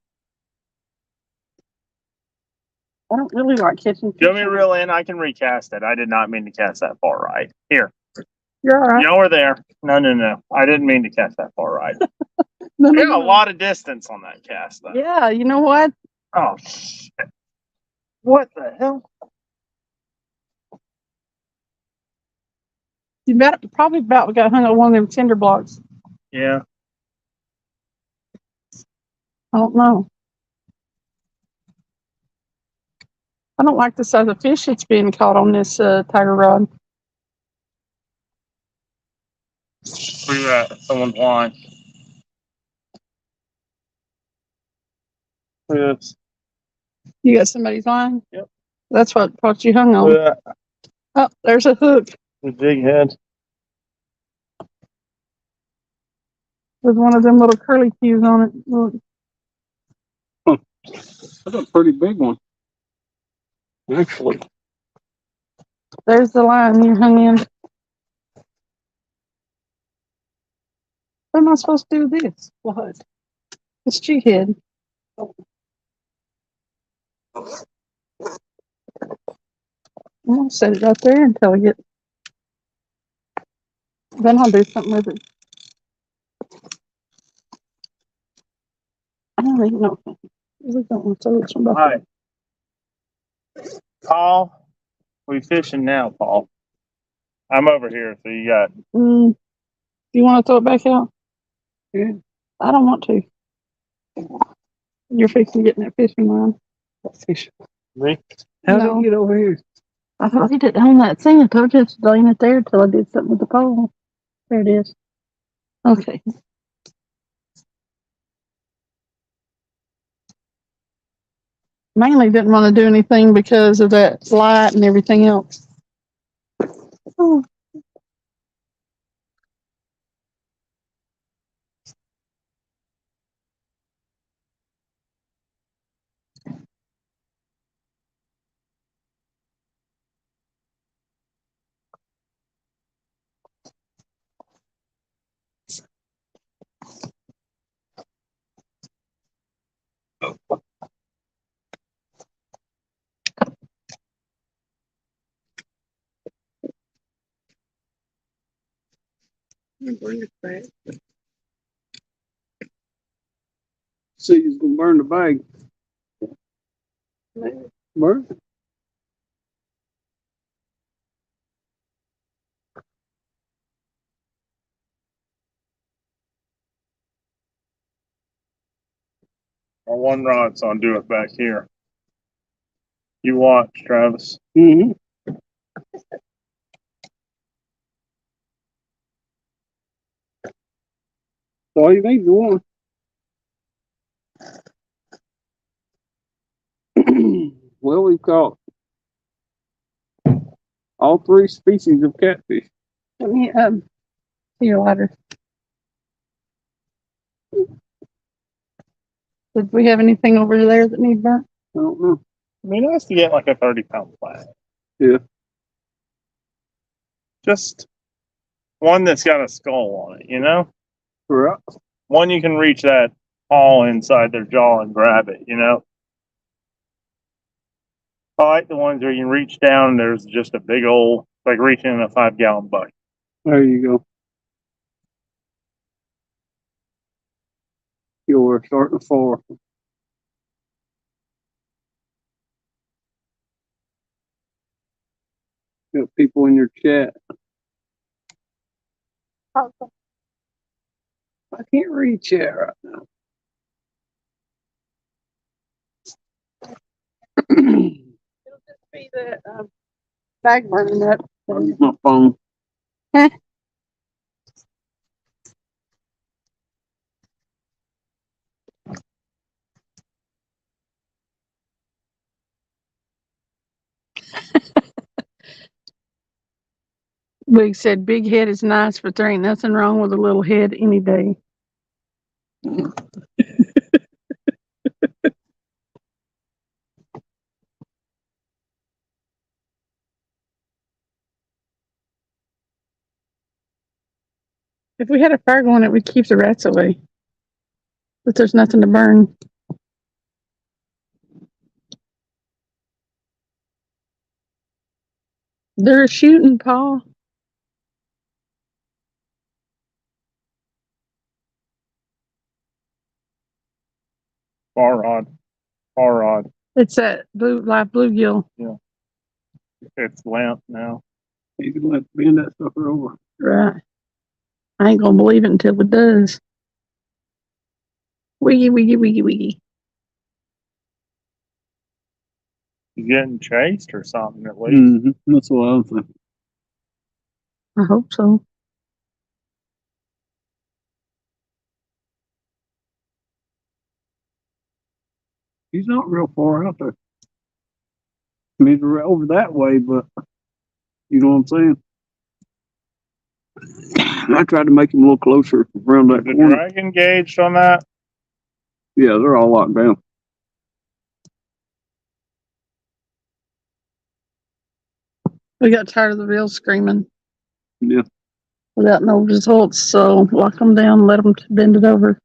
I don't really like catching fish. Give me a reel in. I can recast it. I did not mean to cast that far right. Here. You're all right. You know we're there. No. I didn't mean to cast that far right. No, I got a lot of distance on that cast, though. Yeah, you know what? Oh, shit. What the hell? You probably about got hung on one of them cinder blocks. Yeah. I don't know. I don't like the size of fish that's being caught on this tiger rod. Where you at? Someone's line. Yes. You got somebody's line? Yep. That's what you hung on. Oh, there's a hook The big head. with one of them little curly cues on it. Look. That's a pretty big one. Actually. There's the line you hung in. What am I supposed to do with this? What? It's G head. I'm gonna set it right there until I get. Then I'll do something with it. I don't even know. I really don't want to throw this one back. All right. Paul, we fishing now, Paul. I'm over here, so you got. Do you want to throw it back out? Yeah. I don't want to. You're fixing to get in that fishing line. Fish. Me? How No. did you get over here? I laid it on that thing. I told you to laying it there until I did something with the pole. There it is. Okay. Mainly didn't want to do anything because of that light and everything else. Oh. Bring it back. See, he's gonna burn the bag. Burn. My one rod's on do it back here. You watch, Travis. Mm-hmm. All you need is one. Well, we've caught all 3 species of catfish. Let me see your ladder. Did we have anything over there that need burnt? I don't know. I mean, it has to get like a 30-pound flag. Yeah. Just one that's got a skull on it, you know? Right. One you can reach that paw inside their jaw and grab it, you know? I like the ones where you can reach down and there's just a big old, like reaching in a 5-gallon bucket. There you go. You're starting to fall. Got people in your chat. I can't read chat right now. It'll just be the bag burning up. I'll use my phone. Wig said, big head is nice, but there ain't nothing wrong with a little head any day. If we had a fire going, it would keep the rats away. But there's nothing to burn. They're shooting, Paul. Far rod. It's that live bluegill. It's lamp now. You can let bend that stuff over. Right. I ain't gonna believe it until it does. Wiggy, wiggy, wiggy, wiggy. You getting chased or something at least? Mm-hmm. That's what I was thinking. I hope so. He's not real far out there. I mean, he's over that way, but you know what I'm saying? I tried to make him a little closer around that The corner. drag engaged on that? Yeah, they're all locked down. We got tired of the real screaming. Yeah. Without no results, so lock them down, let them bend it over.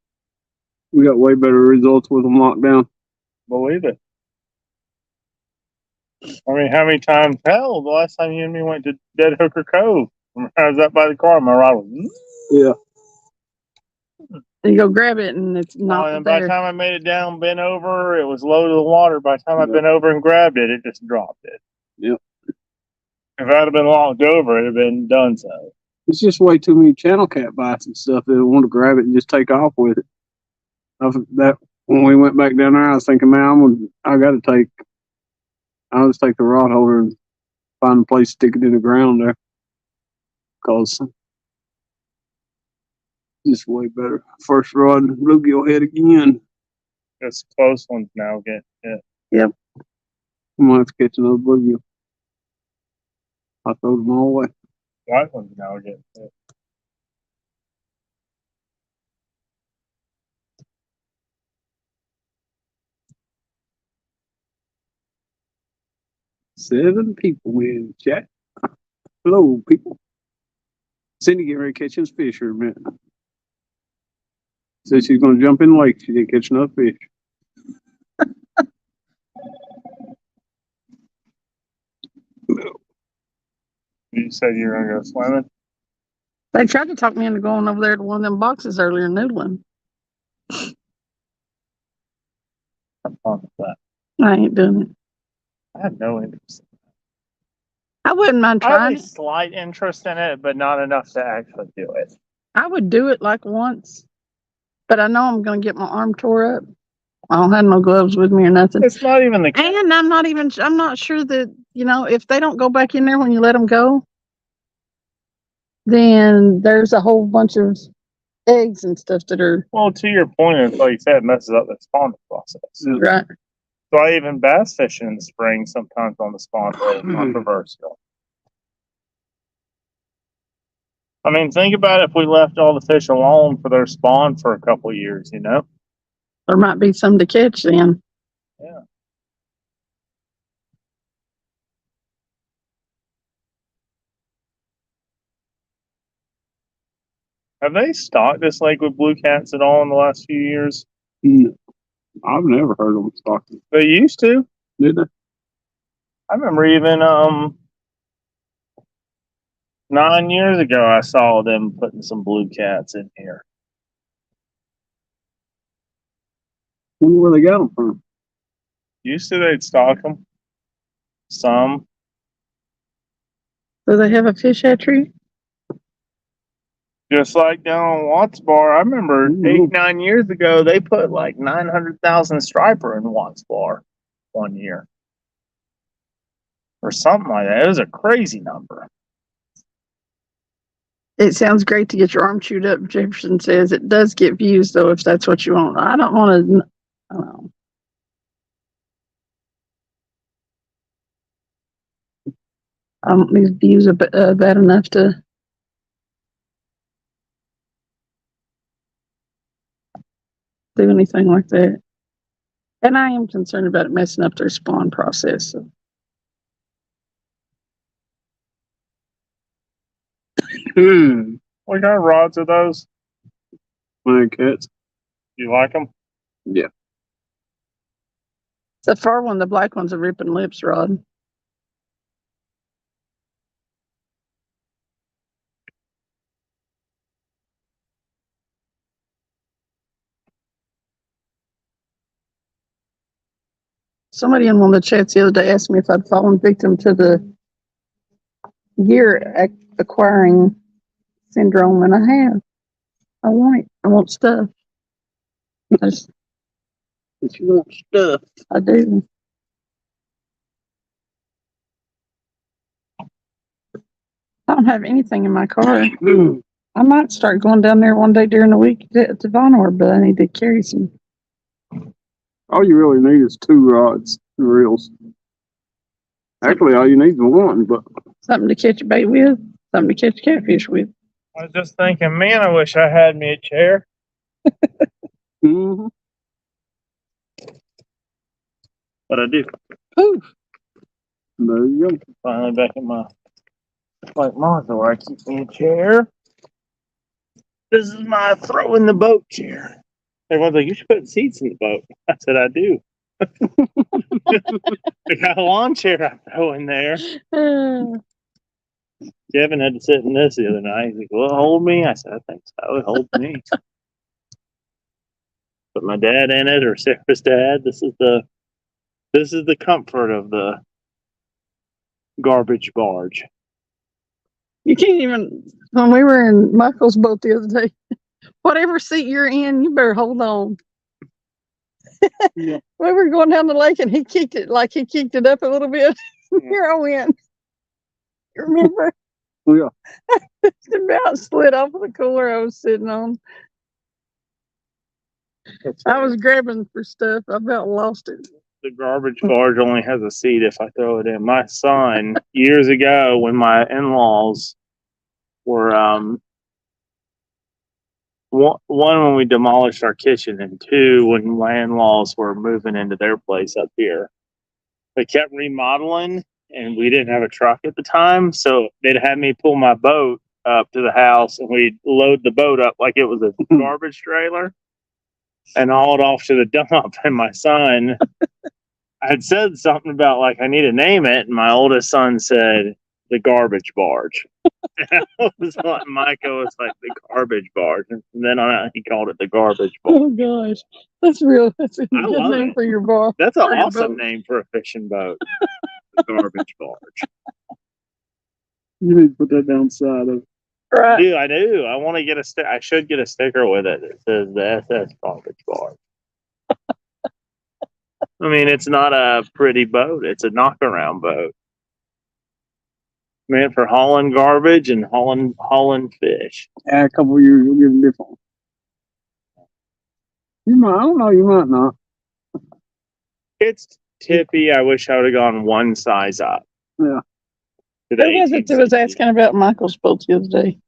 We got way better results with them locked down. Believe it. I mean, how many times? Hell, the last time you and me went to Dead Hooker Cove, I was up by the car, my rod was. Yeah. You go grab it, and it's not And by the there. time I made it down, bent over, it was low to the water. By the time I bent over and grabbed it, it just dropped it. Yep. If I'd have been locked over, it'd have been done so. It's just way too many channel cat bites and stuff. They want to grab it and just take off with it. When we went back down there, I was thinking, man, I'll just take the rod holder and find a place to stick it in the ground there. Because it's way better. First rod, bluegill head again. Just close ones now get hit. Yep. I'm gonna have to catch another bluegill. I throw them all away. White ones now get hit. Seven people in chat. Hello, people. Cindy getting ready to catch his fish here in a minute. Said she's going to jump in the lake. She didn't catch enough fish. You said you were going to go swimming? They tried to talk me into going over there to one of them boxes earlier, noodling. I'm fine with that. I ain't doing it. I have no interest. I wouldn't mind I have trying a it. slight interest in it, but not enough to actually do it. I would do it like once, but I know I'm going to get my arm tore up. I don't have no gloves with me or nothing. It's not even the And I'm not sure that, if they don't go back in there when you let them go, then there's a whole bunch of eggs and stuff that are Well, to your point, it's like you said, it messes up the spawning process. right. So I even bass fishing in the spring sometimes on the spawn day, controversial. I mean, think about if we left all the fish alone for their spawn for a couple of years, There might be some to catch then. Yeah. Have they stocked this lake with blue cats at all in the last few years? No, I've never heard them talking. They used to. Did they? I remember even 9 years ago I saw them putting some blue cats in here. Wonder where they got them from. Used to they'd stock them. Some. Do they have a fish hatchery? Just like down on Watts Bar, I remember Ooh. 8-9 years ago they put like 900,000 striper in Watts Bar one year, or something like that. It was a crazy number. It sounds great to get your arm chewed up. Jefferson says it does get views though, if that's what you want. I don't want to. I don't know. I don't need views bad enough to. Do anything like that. And I am concerned about it messing up their spawn process. So. What kind of rods are those? Flying cats. You like them? Yeah. The far one, the black one's a ripping lips rod. Somebody in one of the chats the other day asked me if I'd fallen victim to the gear acquiring syndrome, and I have. I want it. I want stuff. But you want stuff. I do. I don't have anything in my car. I might start going down there one day during the week to Vonor, but I need to carry some. All you really need is 2 rods and reels. Actually, all you need is 1, but Something to catch a bait with, something to catch catfish with. I was just thinking, man, I wish I had me a chair. mm-hmm. But I do. Ooh, There you go. Finally back in my like monitor where I keep me a chair. This is my throw in the boat chair. Everyone's like, you should put seats in the boat. I said, I do. I got a lawn chair I throw in there. Kevin had to sit in this the other night. He's like, will it hold me? I said, I think so. It holds me. Put my dad in it, or Sarah's dad. This is the comfort of the garbage barge. you can't even. When we were in Michael's boat the other day, whatever seat you're in, you better hold on. Yeah. We were going down the lake, and he kicked it up a little bit. Here I went. You remember? Yeah. Just about slid off of the cooler I was sitting on. I was grabbing for stuff. I about lost it. The garbage barge only has a seat if I throw it in. My son, years ago, when my in-laws were one, when we demolished our kitchen, and 2 when my in-laws were moving into their place up here, they kept remodeling, and we didn't have a truck at the time, so they'd have me pull my boat up to the house, and we'd load the boat up like it was a garbage trailer and haul it off to the dump. And my son had said something about, like, I need to name it, and my oldest son said, the garbage barge. And I was like, Micah was like, the garbage barge. And then he called it the garbage barge. Oh gosh, that's real. That's a good love name it. for your bar. That's an For your awesome boat. name for a fishing boat. The garbage barge. You need to put that down side of. Right. Dude, I do. I want to get I should get a sticker with it that says the SS garbage barge. I mean, it's not a pretty boat. It's a knock-around boat. Meant for hauling garbage and hauling fish. A couple of years, you'll get a different one. You might, I don't know, you might not. It's tippy. I wish I would have gone one size up. Yeah. To the Who was it that was 1860. asking about Michael's boat the other day?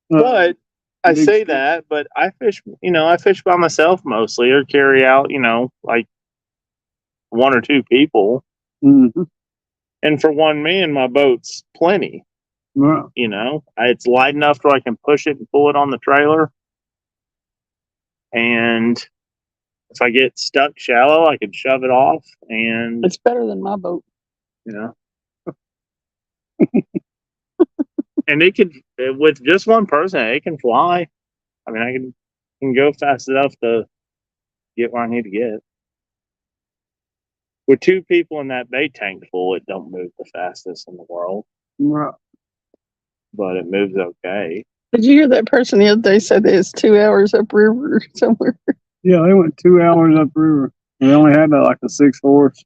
But I Big say stick. that, but I fish. I fish by myself mostly, or carry out. Like one or two people. Mm-hmm. And for one man, my boat's plenty. Right. It's light enough where I can push it and pull it on the trailer. And if I get stuck shallow, I can shove it off. And It's better than my boat. and it could, with just one person, it can fly. I mean, I can go fast enough to get where I need to get. With two people in that bait tank full, it don't move the fastest in the world, Right. but it moves okay. Did you hear that person the other day said that it's 2 hours upriver somewhere? Yeah, they went 2 hours upriver. They only had like a 6 horse.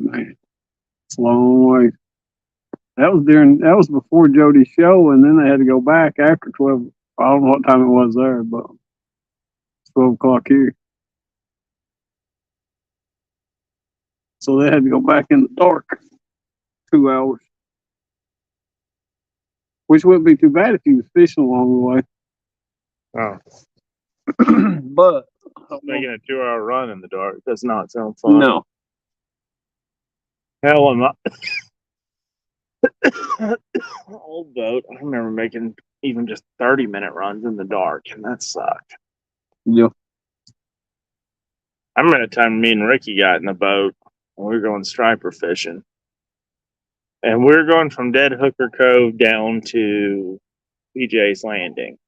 Man, it's a long way. That was before Jody's show, and then they had to go back after 12. I don't know what time it was there, but 12 o'clock here. So they had to go back in the dark 2 hours. Which wouldn't be too bad if you was fishing along the way. Oh, But making a 2-hour run in the dark does not sound fun. no. Hell, I'm not. Old boat. I remember making even just 30-minute runs in the dark, and that sucked. Yeah. I remember a time me and Ricky got in the boat and we were going striper fishing. And we were going from Dead Hooker Cove down to PJ's Landing,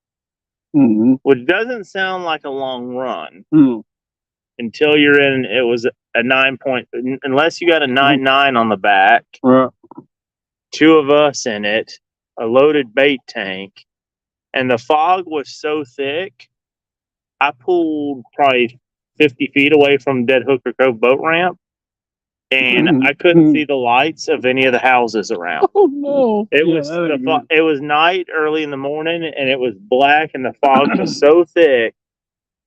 Mm-hmm. which doesn't sound like a long run Mm-hmm. until you're in. It was a 9 point, unless you got a 9.9 on the back, Right. 2 of us in it, a loaded bait tank, and the fog was so thick, I pulled probably 50 feet away from Dead Hooker Cove boat ramp, and I couldn't see the lights of any of the houses around. Oh no! It Yeah, was that ain't good. it was night early in the morning, and it was black, and the fog was so thick,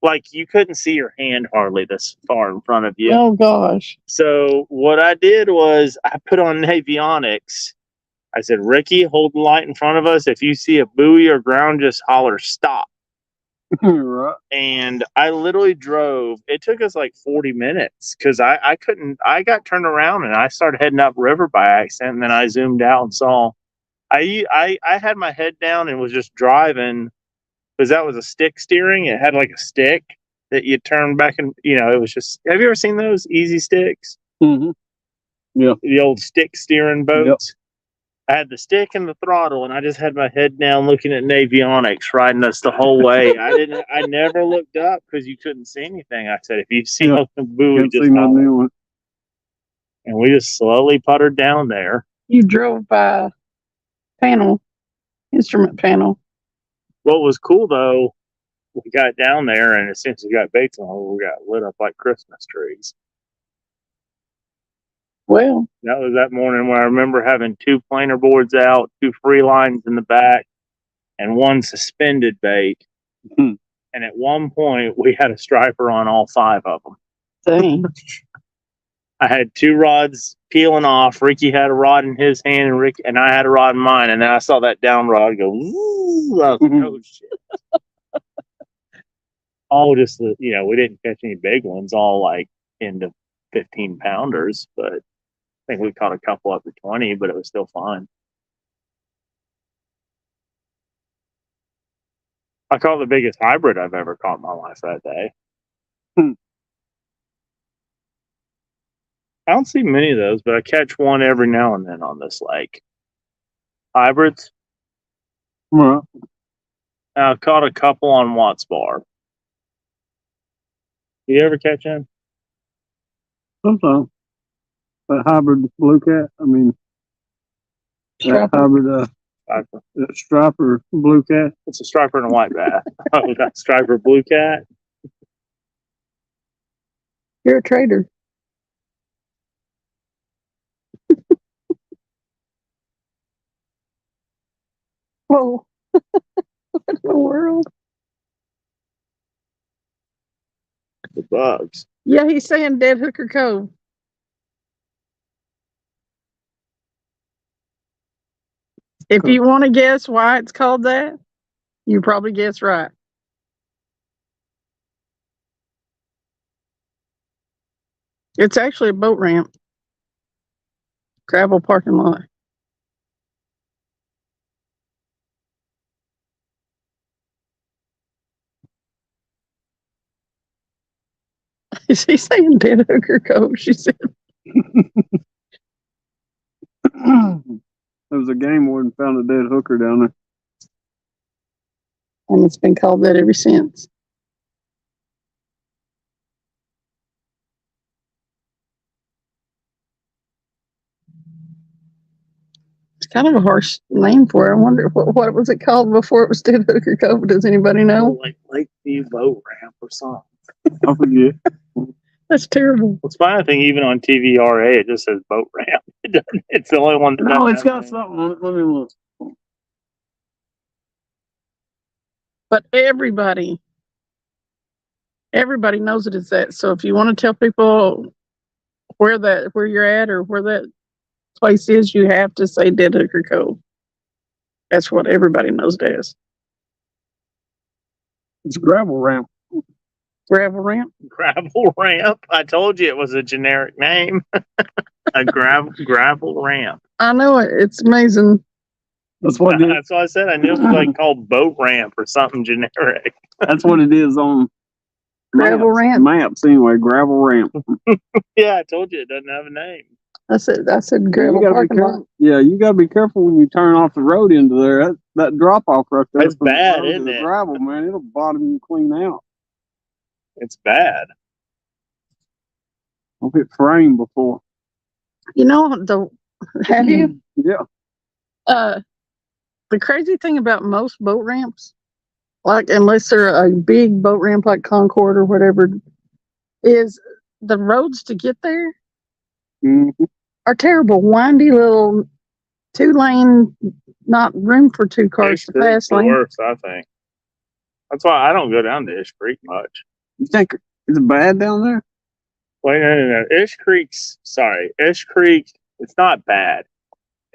like you couldn't see your hand hardly this far in front of you. Oh gosh! So what I did was I put on avionics. I said, Ricky, hold the light in front of us. If you see a buoy or ground, just holler stop. Right. And I literally drove. It took us like 40 minutes because I couldn't. I got turned around and I started heading up river by accident. And then I zoomed out and saw. I had my head down and was just driving because that was a stick steering. It had like a stick that you turn back and it was just. Have you ever seen those easy sticks? Mm-hmm. Yeah. The old stick steering boats. Yep. I had the stick and the throttle, and I just had my head down looking at avionics riding us the whole way. I never looked up because you couldn't see anything. I said, if you see a buoy, just holler. And we just slowly puttered down there. You drove by instrument panel. What was cool though, we got down there, and as soon as we got baits on, we got lit up like Christmas trees. Well, that was that morning where I remember having 2 planer boards out, 2 free lines in the back, and 1 suspended bait. Hmm. And at one point, we had a striper on all 5 of them. dang. I had 2 rods peeling off. Ricky had a rod in his hand, and I had a rod in mine. And then I saw that down rod go. I was like, oh shit! All just we didn't catch any big ones. All like into 15 pounders, but I think we caught a couple up to 20, but it was still fine. I caught the biggest hybrid I've ever caught in my life that day. I don't see many of those, but I catch one every now and then on this lake. Hybrids? Right. I caught a couple on Watts Bar. You ever catch them? Sometimes. That hybrid blue cat, Striper. Hybrid striper blue cat. It's a striper and a white bass. Oh, that striper blue cat. You're a trader. Whoa. What in the world? The bugs. Yeah, he's saying Dead Hooker Cove. If you want to guess why it's called that, You probably guessed right. It's actually a boat ramp. Gravel parking lot. Is he saying Dead Hooker Cove? She said. There was a game warden found a dead hooker down there. And it's been called that ever since. It's kind of a harsh name for it. I wonder what was it called before it was Dead Hooker Cove? Does anybody know? Like Lakeview Boat Ramp or something. I forget. That's terrible. It's fine. I think even on TVRA, it just says boat ramp. It's the only one that No, doesn't it's have got that. something on it. Let me look. But everybody knows it is that. So if you want to tell people where you're at or where that place is, you have to say Dead Hooker Cove. That's what everybody knows it as. It's a gravel ramp. Gravel ramp. Gravel ramp. I told you it was a generic name. A gravel ramp. I know it. It's amazing. That's what it is. That's why I said I knew it was like called boat ramp or something generic. That's what it is on Gravel maps. ramp. Maps anyway. Gravel ramp. Yeah, I told you it doesn't have a name. I said gravel parking lot. Yeah, you gotta be careful when you turn off the road into there. That drop off right there. It's from the bad, road to isn't the it? gravel, man, it'll bottom you clean out. It's bad. I've hit frame before. You know have you? Yeah. The crazy thing about most boat ramps, like unless they're a big boat ramp like Concord or whatever, is the roads to get there Mm-hmm. are terrible. Windy little 2-lane, not room for 2 cars Ish to Creek's pass the lane. worst, I think. That's why I don't go down to Ish Creek much. You think it's bad down there? Wait, no. Ish Creek, it's not bad.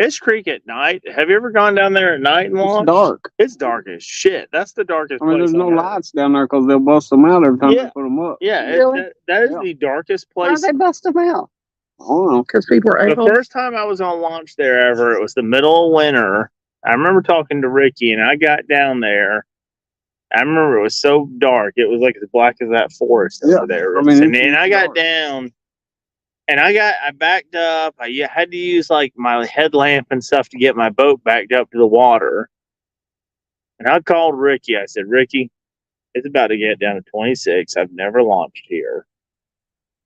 Ish Creek at night. Have you ever gone down there at night and watched? It's dark. It's dark as shit. That's the darkest I mean, place there's no on earth. lights down there because they'll bust them out every time Yeah. they put them up. Yeah, Really? that is Yeah. the darkest Why place. they bust them out? I don't know. Because people are The able. first time I was on launch there ever, it was the middle of winter. I remember talking to Ricky, and I got down there. I remember it was so dark; it was like as black as that forest Yeah, over there. I mean, and it's I got dark. down, and I backed up. I had to use like my headlamp and stuff to get my boat backed up to the water. And I called Ricky. I said, "Ricky, it's about to get down to 26. I've never launched here."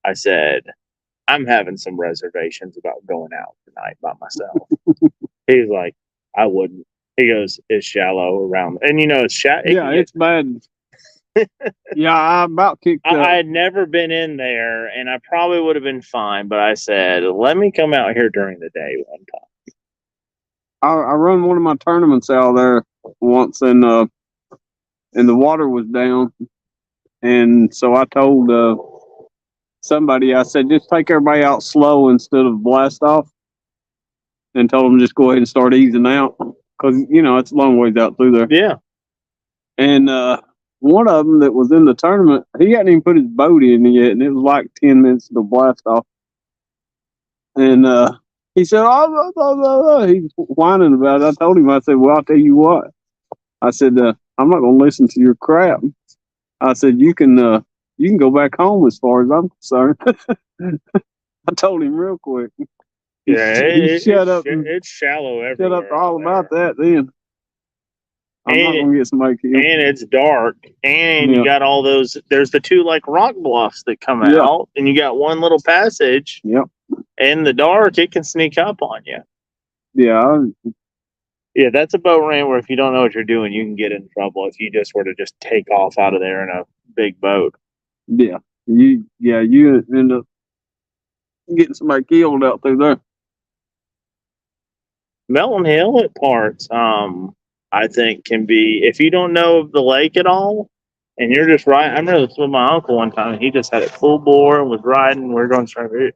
I said, "I'm having some reservations about going out tonight by myself." He's like, "I wouldn't." He goes, "It's shallow around," and it's shallow. Yeah, it's bad. Yeah, I about kicked up. I had never been in there, and I probably would have been fine. But I said, "Let me come out here during the day one time." I run one of my tournaments out there once, and the water was down, and so I told somebody, I said, just take everybody out slow instead of blast off, and told them just go ahead and start easing out because it's a long ways out through there. Yeah, And one of them that was in the tournament, he hadn't even put his boat in yet, and it was like 10 minutes to blast off. And he said, oh, he's whining about it. I told him, I said, well, I'll tell you what. I said, I'm not going to listen to your crap. I said, you can go back home as far as I'm concerned. I told him real quick. yeah. Shut up. It's shallow everywhere. Shut up all about that then. I'm not going to get somebody killed. And it's dark, and you Yeah. got all those. There's the 2 like rock bluffs that come Yeah. out, and you got one little passage. Yep. In the dark, it can sneak up on you. Yeah. Yeah, that's a boat ramp where if you don't know what you're doing, you can get in trouble if you just were to just take off out of there in a big boat. Yeah. You end up getting somebody killed out through there. Melon Hill at parts, I think can be, if you don't know the lake at all, and you're just riding. I remember this with my uncle one time. He just had it full bore and was riding. We were going straight,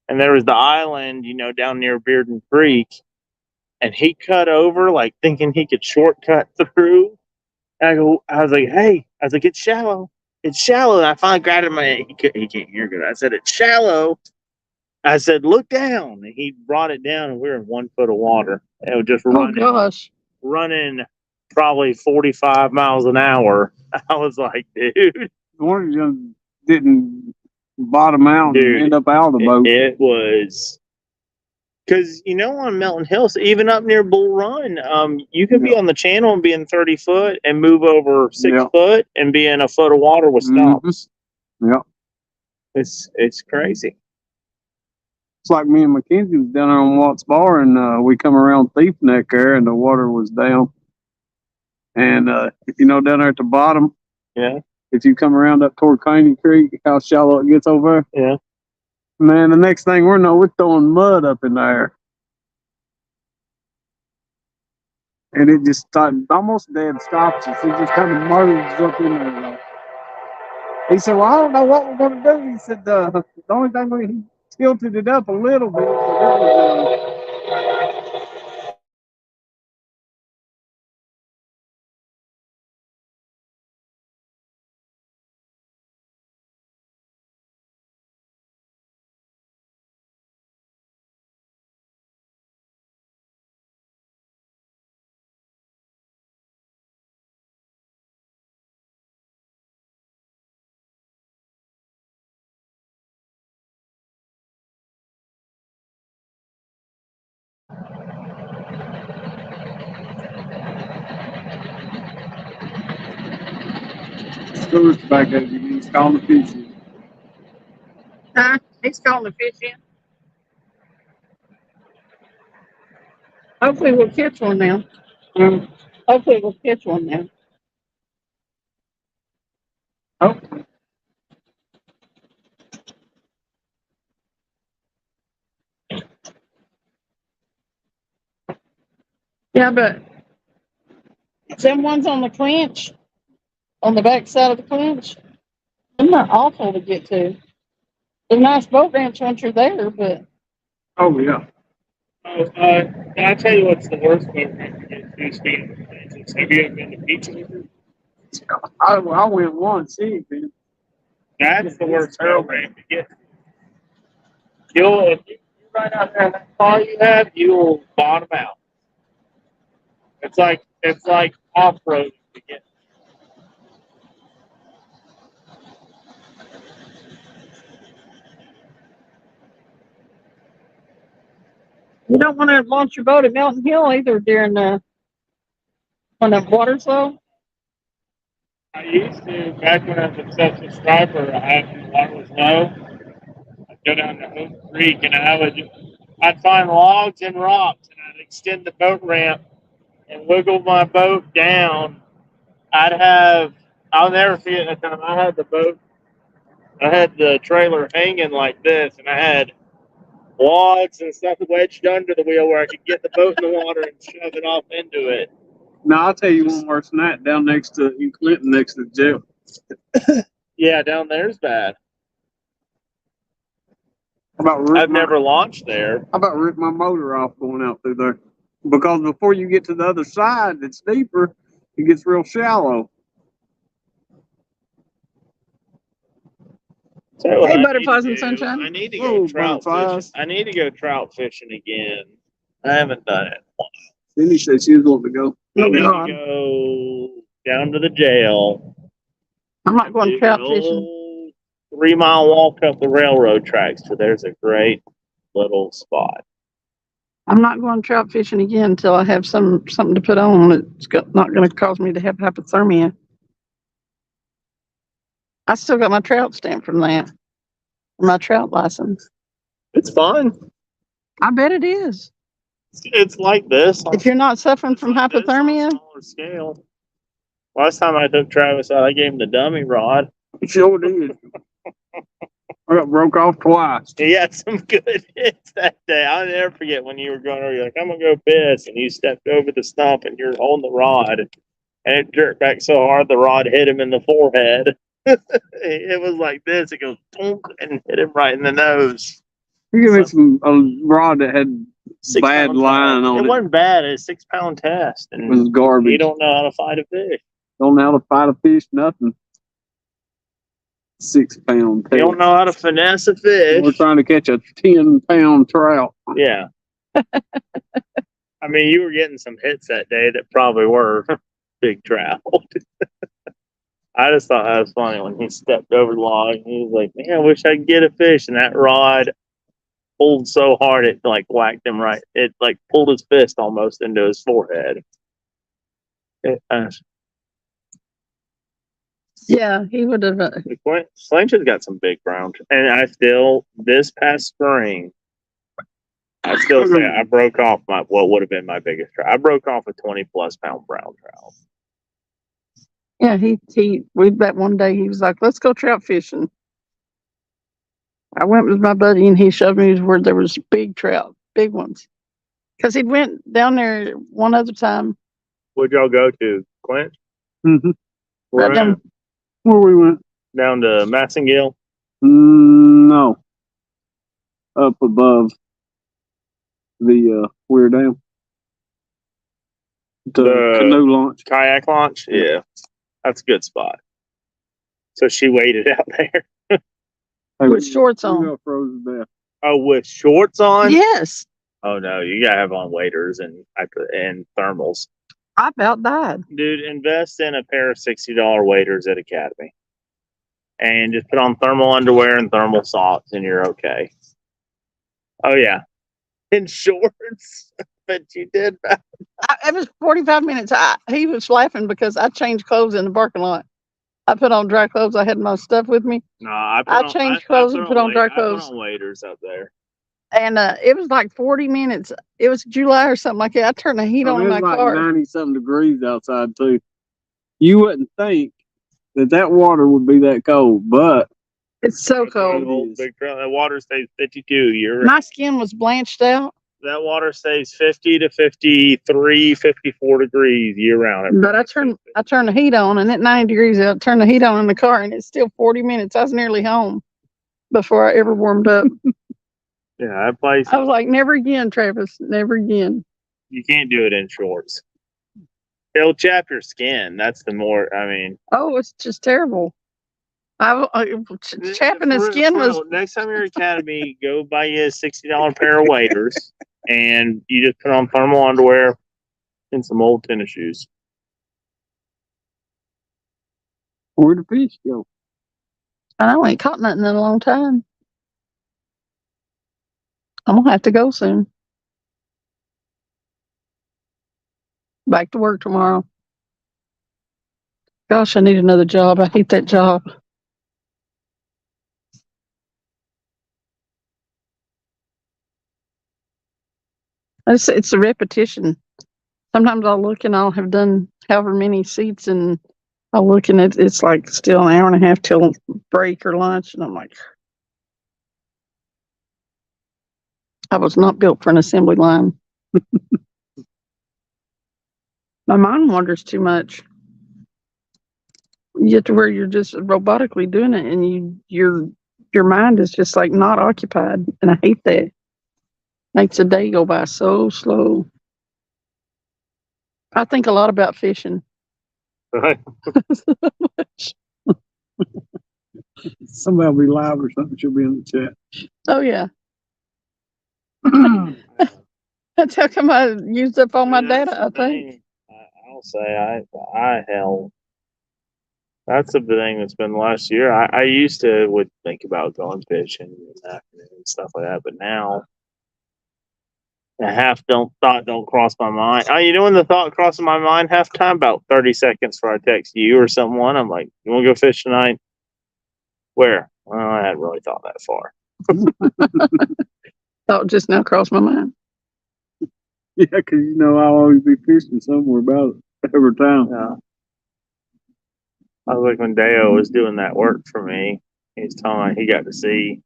and there was the island, down near Bearden Creek, and he cut over like thinking he could shortcut through, I was like, hey, I was like, it's shallow. It's shallow. And I finally grabbed him. He can't hear good. I said, it's shallow. I said, look down. And he brought it down, and we were in 1 foot of water. It was just Oh gosh. running probably 45 miles an hour. I was like, dude. One you didn't bottom out Dude, and end up out of the boat. It was because on Melton Hills, even up near Bull Run, you could be on the channel and be in 30 foot and move over 6 foot and be in a foot of water with stumps. Yeah. It's crazy. It's like me and Mackenzie was down there on Watts Bar, and we come around Thief Neck there, and the water was down. And if down there at the bottom, yeah. If you come around up toward Caney Creek, how shallow it gets over there, yeah. Man, the next thing we know, we're throwing mud up in there, and it just started almost dead stops us. It just kind of merged up in there. Like. He said, "Well, I don't know what we're going to do." He said, "The only thing we tilted it up a little bit, but that was." Stuart's back there. He's calling the fish in. Huh? He's calling the fish in. Hopefully we'll catch one now. Hopefully we'll catch one now. Oh. Yeah, but them ones on the clinch, on the back side of the clinch, they're not awful to get to. They're nice boat ramps once you're there, but. Oh, yeah. Can I tell you what's the worst boat ramp to get to? Speaking of places, have you ever been to Pizza River? I went once. See, man. That's the worst boat ramp to get to. If you ride out there in that car you have, you'll bottom out. It's like off-road to get. You don't want to launch your boat at Melton Hill either during when the water's low. I used to, back when I was a subscriber, when the water was low, I'd go down to Oak Creek and I'd find logs and rocks and I'd extend the boat ramp and wiggle my boat down. I'll never forget that time I had the trailer hanging like this and I had logs and stuff wedged under the wheel where I could get the boat in the water and shove it off into it. Now, I'll tell you one worse than that, down next to in Clinton, next to the jail. Yeah, down there's bad. I've never launched there. How about rip my motor off going out through there? Because before you get to the other side, it's deeper. It gets real shallow. So hey, butterflies and sunshine. I need to go trout fishing. I need to go trout fishing again. I haven't done it. Cindy said she was wanting to go. I need to go down to the jail. I'm not going trout fishing. 3-mile walk up the railroad tracks. So there's a great little spot. I'm not going trout fishing again until I have something to put on. It's not going to cause me to have hypothermia. I still got my trout stamp from that. My trout license. It's fun. I bet it is. It's like this. If you're not suffering from hypothermia. Smaller scale. Last time I took Travis out, I gave him the dummy rod. He sure did. I got broke off twice. He had some good hits that day. I'll never forget when you were going over. You're like, I'm going to go piss. And you stepped over the stump and you're holding the rod. And it jerked back so hard the rod hit him in the forehead. It was like this. It goes bonk and hit him right in the nose. You give me a rod that had bad line on it. It wasn't bad. It's a 6-pound test. And it was garbage. You don't know how to fight a fish. Don't know how to fight a fish, nothing. 6 pound. You don't know how to finesse a fish. We're trying to catch a 10-pound trout. Yeah. I mean, you were getting some hits that day that probably were big trout. I just thought that was funny when he stepped over the log. And he was like, "Man, I wish I could get a fish." And that rod pulled so hard it like whacked him right. It like pulled his fist almost into his forehead. Yeah, he would have. Slange has got some big brown, and I still this past spring. I still say I broke off what would have been my biggest trout. I broke off a 20+ pound brown trout. Yeah, we that one day he was like, "Let's go trout fishing." I went with my buddy and he showed me where there was big trout, big ones. Because he went down there one other time. Where'd y'all go to, Clint? Mm-hmm. Where, down, Where we went? down to Massengill? No. Up above the Weir Dam. The canoe launch. Kayak launch? Yeah. That's a good spot. So she waited out there. with shorts on. We got frozen to death. Oh, with shorts on? Yes. Oh no, you gotta have on waders and thermals. I about died. Dude, invest in a pair of $60 waders at Academy. And just put on thermal underwear and thermal socks and you're okay. Oh yeah. In shorts. But you did. It was 45 minutes. He was laughing because I changed clothes in the parking lot. I put on dry clothes. I had my stuff with me. No, I changed clothes and put on dry clothes. I put on waders up there. And it was like 40 minutes. It was July or something like that. I turned the heat on in my car. 90-something degrees outside, too. You wouldn't think that water would be that cold, but It's so cold. Old big trail. That water stays 52. My skin was blanched out. That water stays 50 to 53, 54 degrees year round. But I turned the heat on, and at 90 degrees out, turned the heat on in the car, and it's still 40 minutes. I was nearly home before I ever warmed up. Yeah, that place. I was like, never again, Travis, never again. You can't do it in shorts. It'll chap your skin. That's the more. I mean. Oh, it's just terrible. Chapping the skin was. Next time you're at Academy, go buy you a $60 pair of waders, and you just put on thermal underwear and some old tennis shoes. where'd the fish go? I ain't caught nothing in a long time. I'm gonna have to go soon. Back to work tomorrow. Gosh, I need another job. I hate that job. It's a repetition. Sometimes I'll look and I'll have done however many seats and I'll look and it's like still an hour and a half till break or lunch. And I'm like, I was not built for an assembly line. My mind wanders too much. You get to where you're just robotically doing it and your mind is just like not occupied. And I hate that. Makes a day go by so slow. I think a lot about fishing. Somebody will be live or something. She'll be in the chat. Oh yeah. That's how come I used up all my data, I think. I'll say that's the thing that's been the last year. I used to would think about going fishing in the afternoon and stuff like that, but now thought don't cross my mind. You know when the thought crosses my mind half time? About 30 seconds before I text you or someone. I'm like, you want to go fish tonight? Where? Well, I hadn't really thought that far. Thought just now crossed my mind. Yeah, because I'll always be fishing somewhere about it every time. Yeah. I was like when Deo was doing that work for me, he's telling me he got to see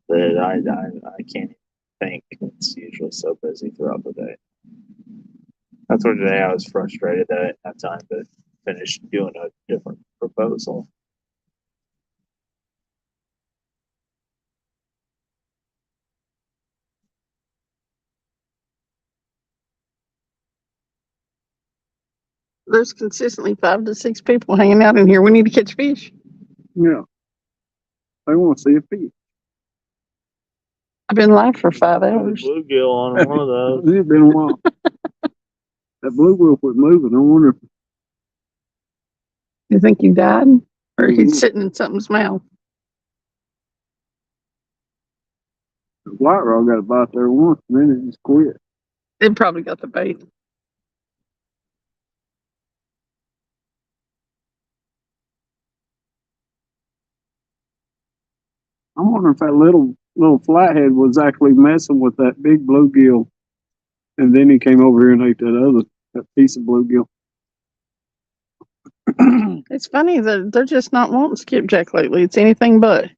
that I can't even think. It's usually so busy throughout the day. That's where today I was frustrated that I didn't have time to finish doing a different proposal. there's consistently 5 to 6 people hanging out in here. We need to catch fish. Yeah. They want to see a fish. I've been live for 5 hours. Bluegill on one of those. It's been a while. That bluegill quit moving. I wonder if You think he died? Or Mhm. he's sitting in something's mouth? the white rock got a bite there once, and then it just quit. It probably got the bait. I'm wondering if that little flathead was actually messing with that big bluegill, and then he came over here and ate that piece of bluegill. It's funny that they're just not wanting skipjack lately. It's anything but.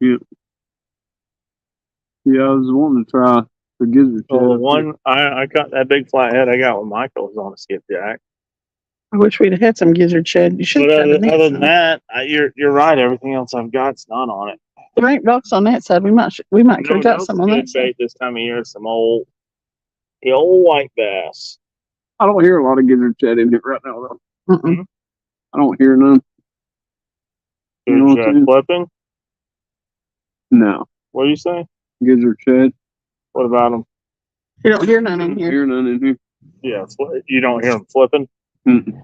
Yeah, I was wanting to try the gizzard. Well, the shad. one I got that big flathead I got with Michael was on a skipjack. I wish we'd have had some gizzard shad. You should But have tried to net other than some. that, you're right. Everything else I've got's not on it. There ain't rocks on that side. We might could have got some on good that side. bait this time of year. The old white bass. I don't hear a lot of gizzard shad in here right now, though. Mm-mm. I don't hear none. You know what I'm saying? Flipping. No, What do you say? gizzard shad. What about them? You don't hear none I in don't here. hear none in here. Yeah, you don't hear them flipping. Mm-mm.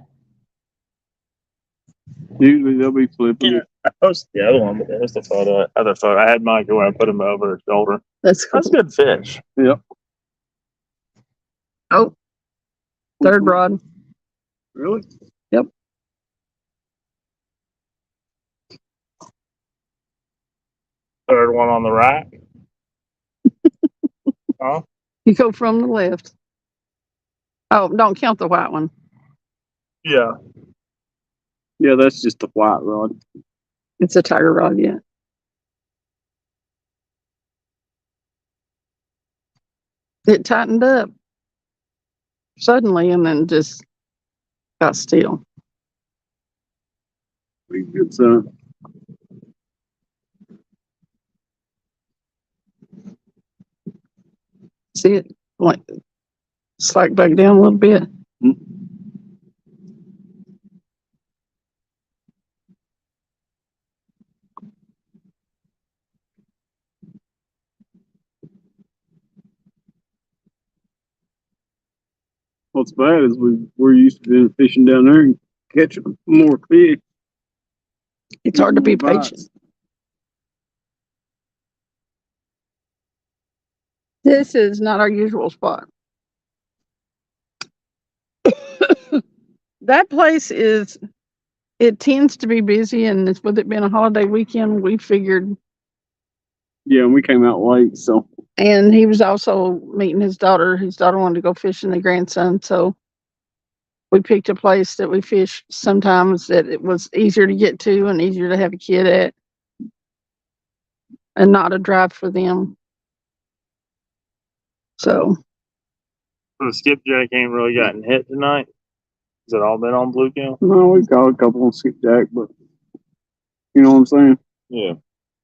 Usually they'll be flipping. Yeah, I posted the other one, but there's the other photo. I had Michael where I put him over his shoulder. That's cool. That's good fish. Yep. Oh, third rod. Really? Yep. Third one on the right. Huh? You go from the left. Oh, don't count the white one. Yeah. Yeah, that's just the white rod. It's a tiger rod, yeah. It tightened up suddenly and then just got still. Pretty good, son. See it like slack back down a little bit. What's bad is we're used to being fishing down there and catching more fish. It's hard to be More bites. patient. This is not our usual spot. That place it tends to be busy, and with it being a holiday weekend, we figured. Yeah, and we came out late, so And he was also meeting his daughter. His daughter wanted to go fishing, the grandson, so we picked a place that we fish sometimes that it was easier to get to and easier to have a kid at, and not a drive for them. So The skipjack ain't really gotten hit tonight. Has it all been on bluegill? no, we caught a couple on skipjack, but you know what I'm saying? Yeah.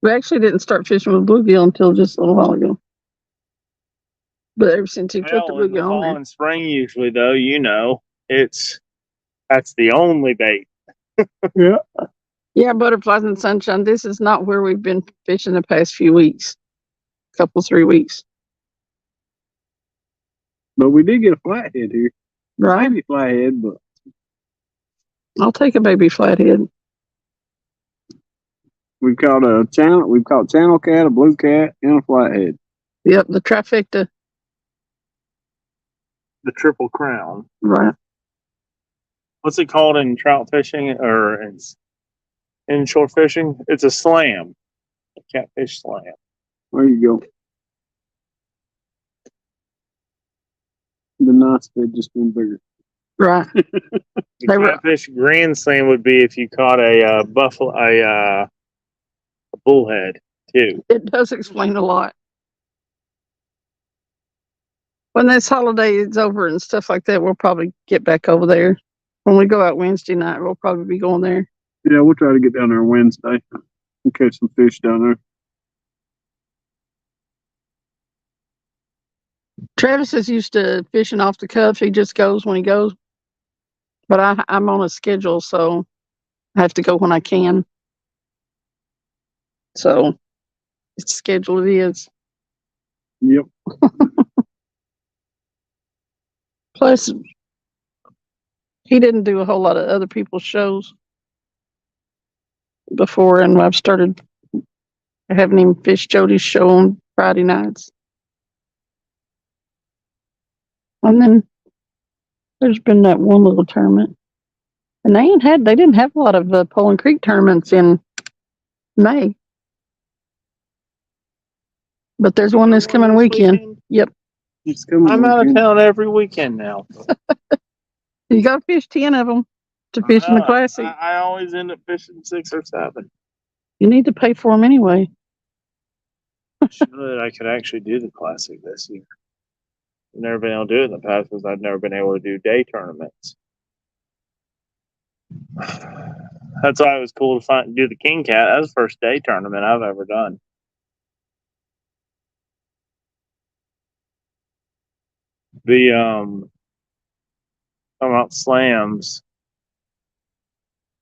we actually didn't start fishing with bluegill until just a little while ago. But ever since he put the Well, in the bluegill on fall there. and spring, usually though, that's the only bait. Yeah. Yeah, butterflies and sunshine. This is not where we've been fishing the past few weeks. 3 weeks. But we did get a flathead here. Right? Maybe flathead, but I'll take a baby flathead. we've caught channel cat, a blue cat, and a flathead. Yep, the trifecta. The triple crown. Right. What's it called in trout fishing or in inshore fishing? It's a slam. A catfish slam. There you go. The nice fish just been bigger. Right. The They were- catfish grand slam would be if you caught a bullhead too. It does explain a lot. When this holiday is over and stuff like that, we'll probably get back over there. When we go out Wednesday night, we'll probably be going there. Yeah, we'll try to get down there Wednesday and catch some fish down there. Travis is used to fishing off the cuff. He just goes when he goes. But I'm on a schedule, so I have to go when I can. So it's scheduled it is. Yep. Plus, he didn't do a whole lot of other people's shows before, and I've started having him fish Jody's show on Friday nights. And then there's been that one little tournament. And they didn't have a lot of Poland Creek tournaments in May. But there's one this coming weekend. Yep. It's coming. I'm out of weekend. town every weekend now. You got to fish 10 of them to fish in the classic. I always end up fishing 6 or 7. You need to pay for them anyway. Should I could actually do the classic this year. I've never been able to do it in the past because I've never been able to do day tournaments. That's why it was cool to do the King Cat. That was the first day tournament I've ever done. The talking about slams.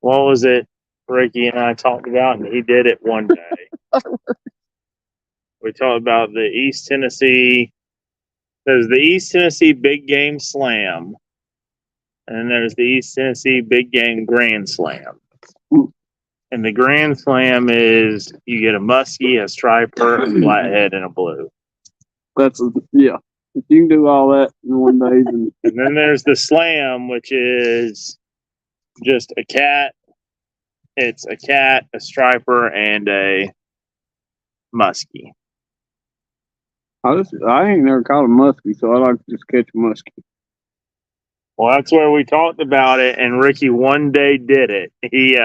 What was it Ricky and I talked about, and he did it one day. We talked about the East Tennessee. There's the East Tennessee Big Game Slam, and then there's the East Tennessee Big Game Grand Slam. And the Grand Slam is you get a muskie, a striper, a flathead, and a blue. Yeah. If you can do all that in one day, then And then there's the Slam, which is just a cat. It's a cat, a striper, and a muskie. I ain't never caught a muskie, so I like to just catch a muskie. Well, that's where we talked about it, and Ricky one day did it. He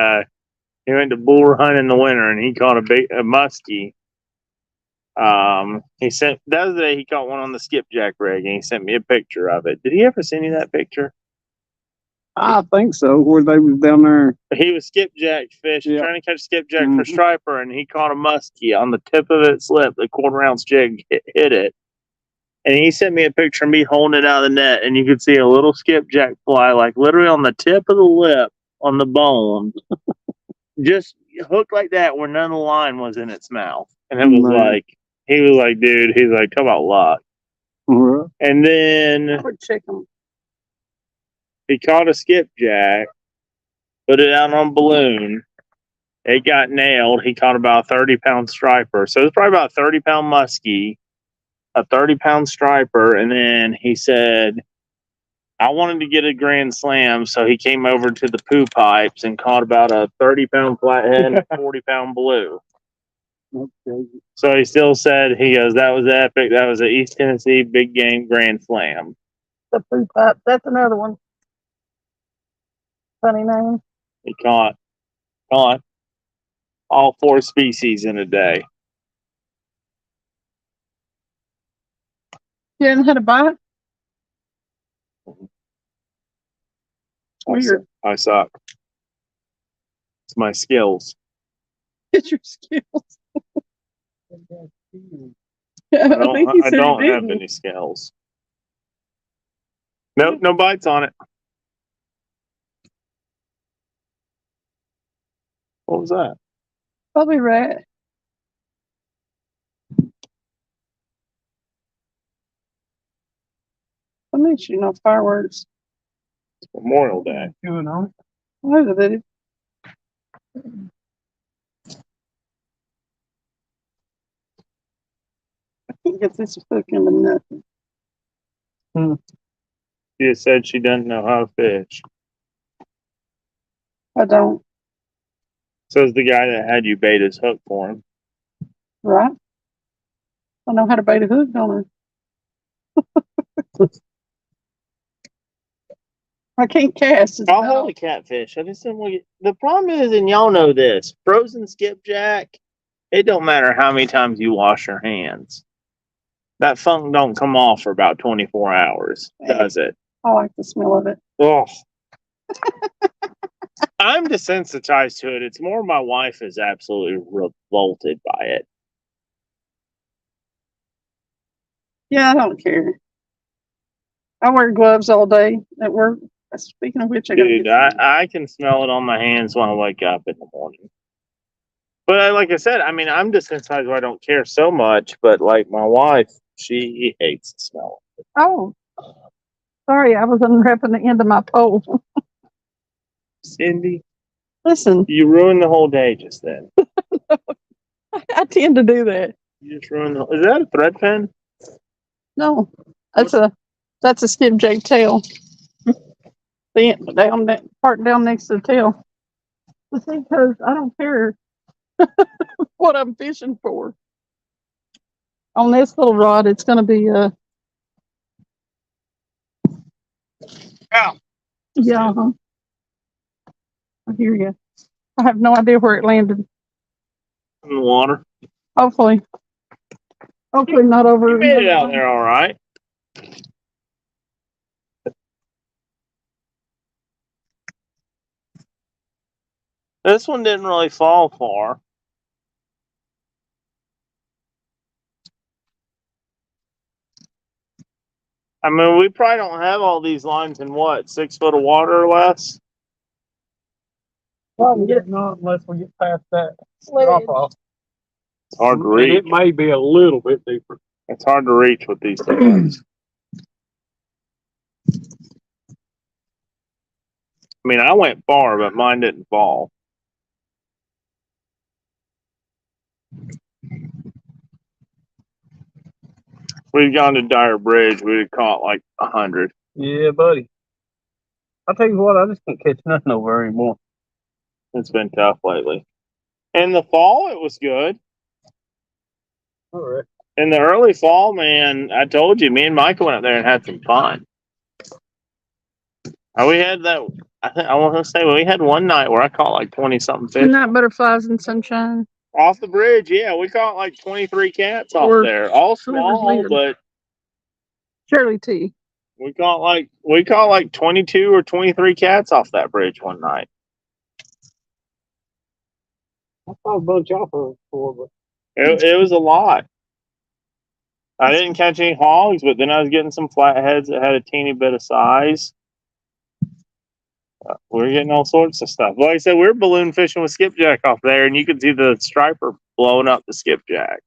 went to bull hunt in the winter, and he caught a muskie. He sent the other day he caught one on the skipjack rig, and he sent me a picture of it. Did he ever send you that picture? I think so. Where they was down there. He was skipjack fishing, Yeah. trying to catch skipjack for striper, and he caught a muskie on the tip of its lip. The quarter ounce jig hit it. And he sent me a picture of me holding it out of the net, and you could see a little skipjack fly, like literally on the tip of the lip, on the bone, just hooked like that, where none of the line was in its mouth. And it was like, he was like, dude, he's like, talk about luck. Right. And then I would check them. he caught a skipjack, put it out on a balloon. It got nailed. He caught about a 30-pound striper. So it was probably about a 30-pound muskie, a 30-pound striper. And then he said, I wanted to get a grand slam. So he came over to the poo pipes and caught about a 30-pound flathead and a 40-pound blue. Okay. So he still said, he goes, that was epic. That was an East Tennessee Big Game Grand Slam. The food pipe. That's another one. Funny name. He caught all 4 species in a day. You hadn't had a bite? Weird. I suck. It's my skills. It's your skills. I don't have any skills. Nope, no bites on it. What was that? Probably rat. I mean, you know, fireworks. It's Memorial Day. Going on. What is it? I can't get this hook into nothing. She just said she doesn't know how to fish. I don't. Says the guy that had you bait his hook for him. Right? I know how to bait a hook, don't I? I can't cast. It's I'll about- hold a catfish. I just didn't get. The problem is, and y'all know this, frozen skipjack, it don't matter how many times you wash your hands. That funk don't come off for about 24 hours, does it? I like the smell of it. Oh. I'm desensitized to it. It's more my wife is absolutely revolted by it. Yeah, I don't care. I wear gloves all day at work. Speaking of which, I gotta Dude, get some. I can smell it on my hands when I wake up in the morning. But like I said, I mean, I'm desensitized where I don't care so much. But like my wife, she hates the smell. Oh, sorry, I was unwrapping the end of my pole. Cindy, Listen, you ruined the whole day just then. I tend to do that. You just ruined the. Is that a thread pen? No, that's a skipjack tail. The down that part down next to the tail. Because I don't care what I'm fishing for. On this little rod, it's going to be Ow. yeah. I hear you. I have no idea where it landed. In the water. Hopefully not over. You made it out there all right. This one didn't really fall far. I mean, we probably don't have all these lines in what, 6 foot of water or less? Probably not unless we get past that drop off. It's hard to And reach. it may be a little bit deeper. It's hard to reach with these things. I mean, I went far, but mine didn't fall. We've gone to Dyer Bridge. We'd have caught like 100. Yeah, buddy. I'll tell you what, I just can't catch nothing over anymore. It's been tough lately. In the fall, it was good. All right. In the early fall, man, I told you, me and Micah went up there and had some fun. We had that. I want to say we had one night where I caught like 20 something fish Not butterflies and sunshine. off the bridge. Yeah, we caught like 23 cats off Or there, all whoever's small, leader. but Shirley T. we caught like 22 or 23 cats off that bridge one night. I saw a bunch off of it before, but It was a lot. I didn't catch any hogs, but then I was getting some flatheads that had a teeny bit of size. We were getting all sorts of stuff. Like I said, we were balloon fishing with skipjack off there, and you could see the striper blowing up the skipjack.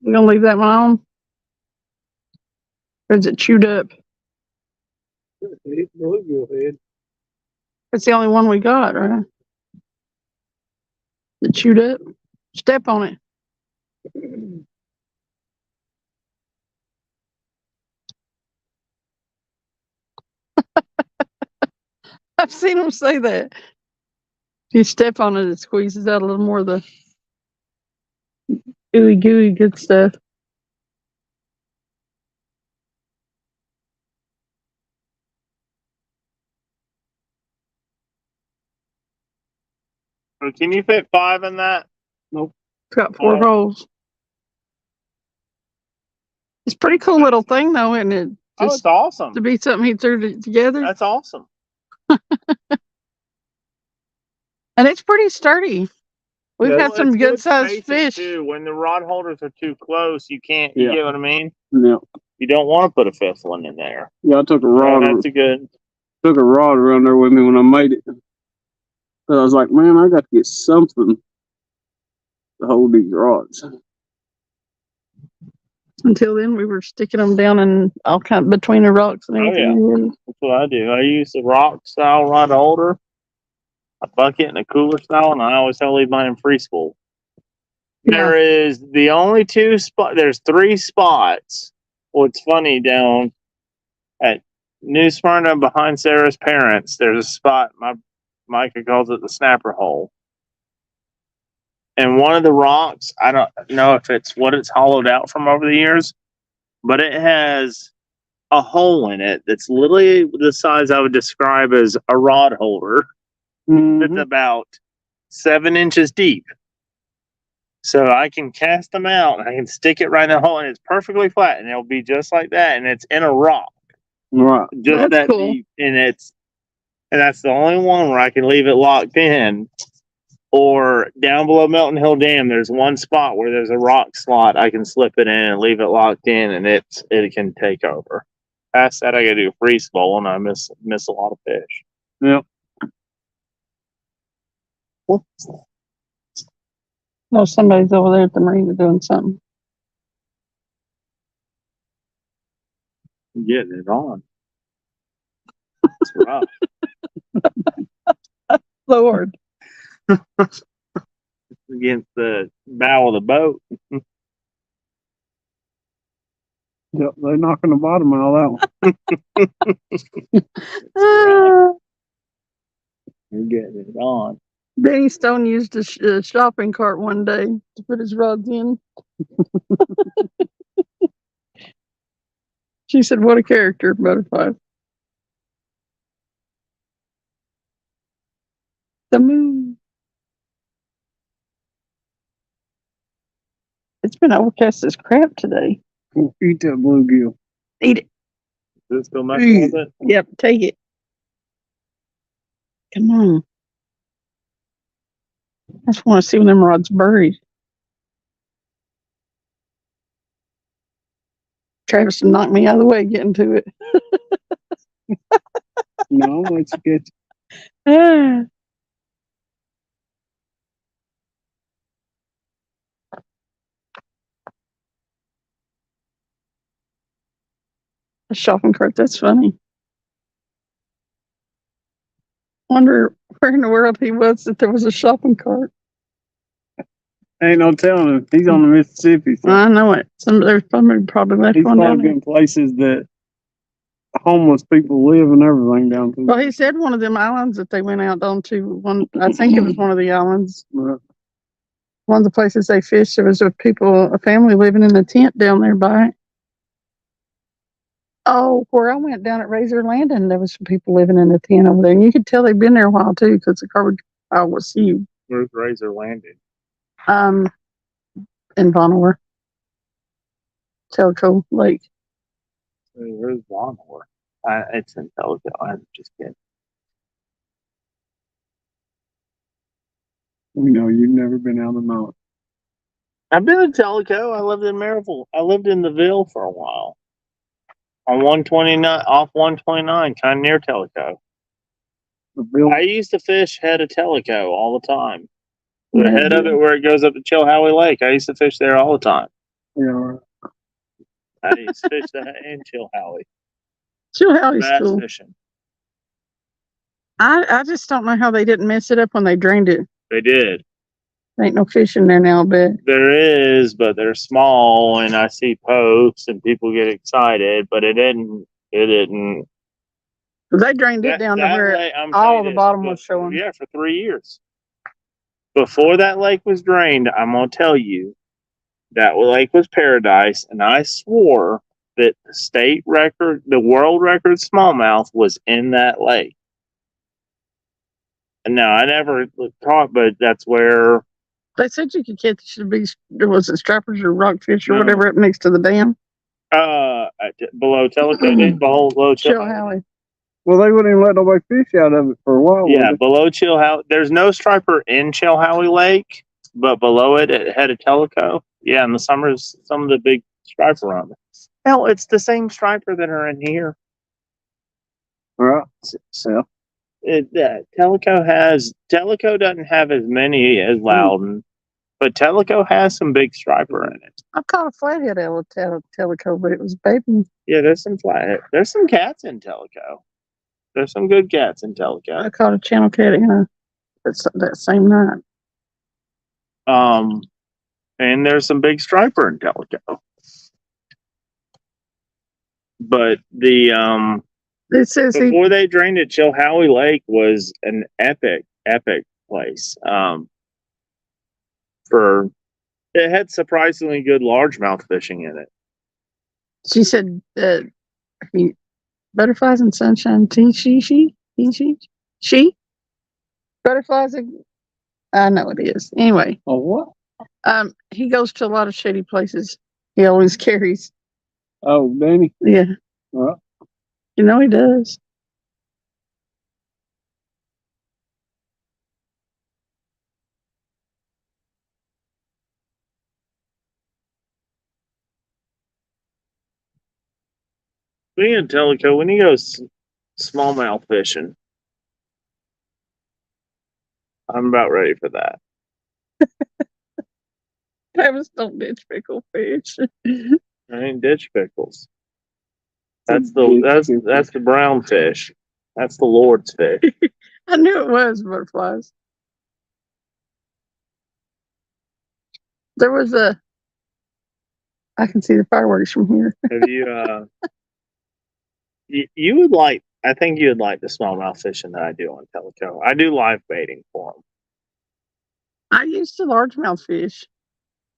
You gonna leave that one on? Or is it chewed up? go ahead. It's the only one we got, right? Is it chewed up? Step on it. I've seen them say that. If you step on it, it squeezes out a little more of the gooey, good stuff. Can you fit 5 in that? It's got 4 holes. It's a pretty cool little thing, though, isn't it? Oh, it's awesome. To be something he threw together. That's awesome. And it's pretty sturdy. We've had some good sized fish. Too. When the rod holders are too close, you can't. Yeah. You get what I mean? Yeah. You don't want to put a 5th one in there. Yeah, I took a rod. That's a good. Took a rod around there with me when I made it. So I was like, man, I got to get something to hold these rods. Until then, we were sticking them down in all kind between the rocks and everything. That's what I do. I use the rock style rod holder, a bucket, and a cooler style, and I always have to leave mine in free spool. Yeah. There is the only 2 spots. There's 3 spots. What's funny down at New Smyrna behind Sarah's parents, there's a spot. Micah calls it the snapper hole. And one of the rocks, I don't know if it's what it's hollowed out from over the years, but it has a hole in it that's literally the size I would describe as a rod holder. It's about 7 inches deep. So I can cast them out and I can stick it right in the hole, and it's perfectly flat, and it'll be just like that, and it's in a rock. Right. Just That's that cool. deep, and it's and that's the only one where I can leave it locked in. Or down below Melton Hill Dam, there's one spot where there's a rock slot. I can slip it in and leave it locked in, and it can take over. Past that, I got to do free spool, and I miss a lot of fish. Yep. No, somebody's over there at the marina doing something. I'm getting it on. It's rough. Lord. Against the bow of the boat. Yep, they're knocking the bottom out of that one. You're getting it on. Benny Stone used a shopping cart one day to put his rods in. She said, "What a character, butterfly." The moon. It's been overcast as crap today. Eat that bluegill. Eat it. Is it still messing with it? Yep, take it. Come on. I just want to see when them rods buried. Travis knocked me out of the way getting to it. No, let's get Ah. A shopping cart, that's funny. Wonder where in the world he was that there was a shopping cart. ain't no telling him. He's on the Mississippi. So I know it. There's probably left he's one down probably there. in places that homeless people live and everything down there. Well, he said one of them islands that they went out onto. One, I think it was one of the islands. Right. One of the places they fished. There was a family living in a tent down there by it. Oh, where I went down at Razor Landing, there was some people living in a tent over there, and you could tell they'd been there a while too, because the garbage pile was huge. Where's Razor landed? In Vonore, Telco Lake. Where's Vonore? It's in Telco. I'm just kidding. We know you've never been out of the mountain. I've been in Telco. I lived in Maryville. I lived in the Ville for a while. On 129, off 129, kind of near Telco. The bill, I used to fish head of Telco all the time. The Yeah, head of it where it goes up to Chilhowie Lake. I used to fish there all the time. yeah, I used to fish that in Chilhowie. Chilhowie's Bass cool. fishing. I just don't know how they didn't mess it up when they drained it. They did. There ain't no fish in there now, but There is, but they're small, and I see posts and people get excited, but it didn't. they drained it down to where lake, I'm all telling of the you, bottom was showing. Yeah, for 3 years. Before that lake was drained, I'm gonna tell you that lake was paradise, and I swore that the state record, the world record smallmouth was in that lake. And now I never caught, but that's where They said you could catch was it strappers or rockfish or No. whatever up next to the dam. below Telco, below Chilhowie. well, they wouldn't even let nobody fish out of it for a while. Yeah, would below Chilhowie. There's no striper in Chilhowie Lake, but below it, at head of Telco. Yeah, in the summers, some of the big striper on it. Hell, it's the same striper that are in here. they? Right. So, Telco doesn't have as many as Loudon, but Telco has some big striper in it. I caught a flathead out of Teleco, but it was baby. Yeah, there's some flathead. There's some cats in Telco. There's some good cats in Telco. I caught a channel cat that same night. And there's some big striper in Telco. But It says before they drained it, Chilhowie Lake was an epic place. It had surprisingly good largemouth fishing in it. she said butterflies and sunshine she butterflies. I know it is. Anyway, Oh, what? he goes to a lot of shady places. He always carries. Oh, Danny. Yeah, Well, you know he does. We need to tell Tellico, we need to go smallmouth fishing. I'm about ready for that. Travis don't ditch pickle fish. I ain't ditch pickles. That's the brown fish. That's the Lord's fish. I knew it was butterflies. There was I can see the fireworks from here. Have you would like, I think you would like the smallmouth fishing that I do on Tellico. I do live baiting for them. I used to largemouth fish.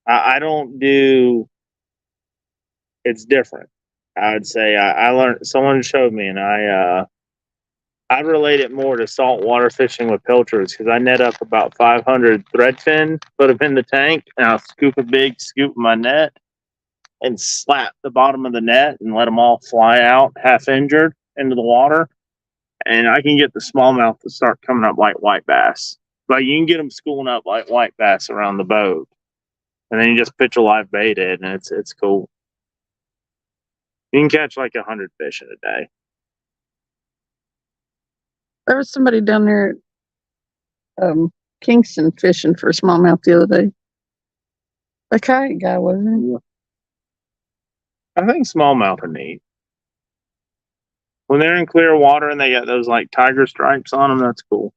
I don't do, it's different. I would say I learned, someone showed me, and I'd relate it more to saltwater fishing with pilchers because I net up about 500 threadfin, put them in the tank, and I'll scoop my net and slap the bottom of the net and let them all fly out half injured into the water. And I can get the smallmouth to start coming up like white bass. Like you can get them schooling up like white bass around the boat. And then you just pitch a live bait in, and it's cool. You can catch like 100 fish in a day. There was somebody down there at Kingston fishing for smallmouth the other day. A kayak guy, wasn't it? I think smallmouth are neat. When they're in clear water and they got those like tiger stripes on them, that's cool.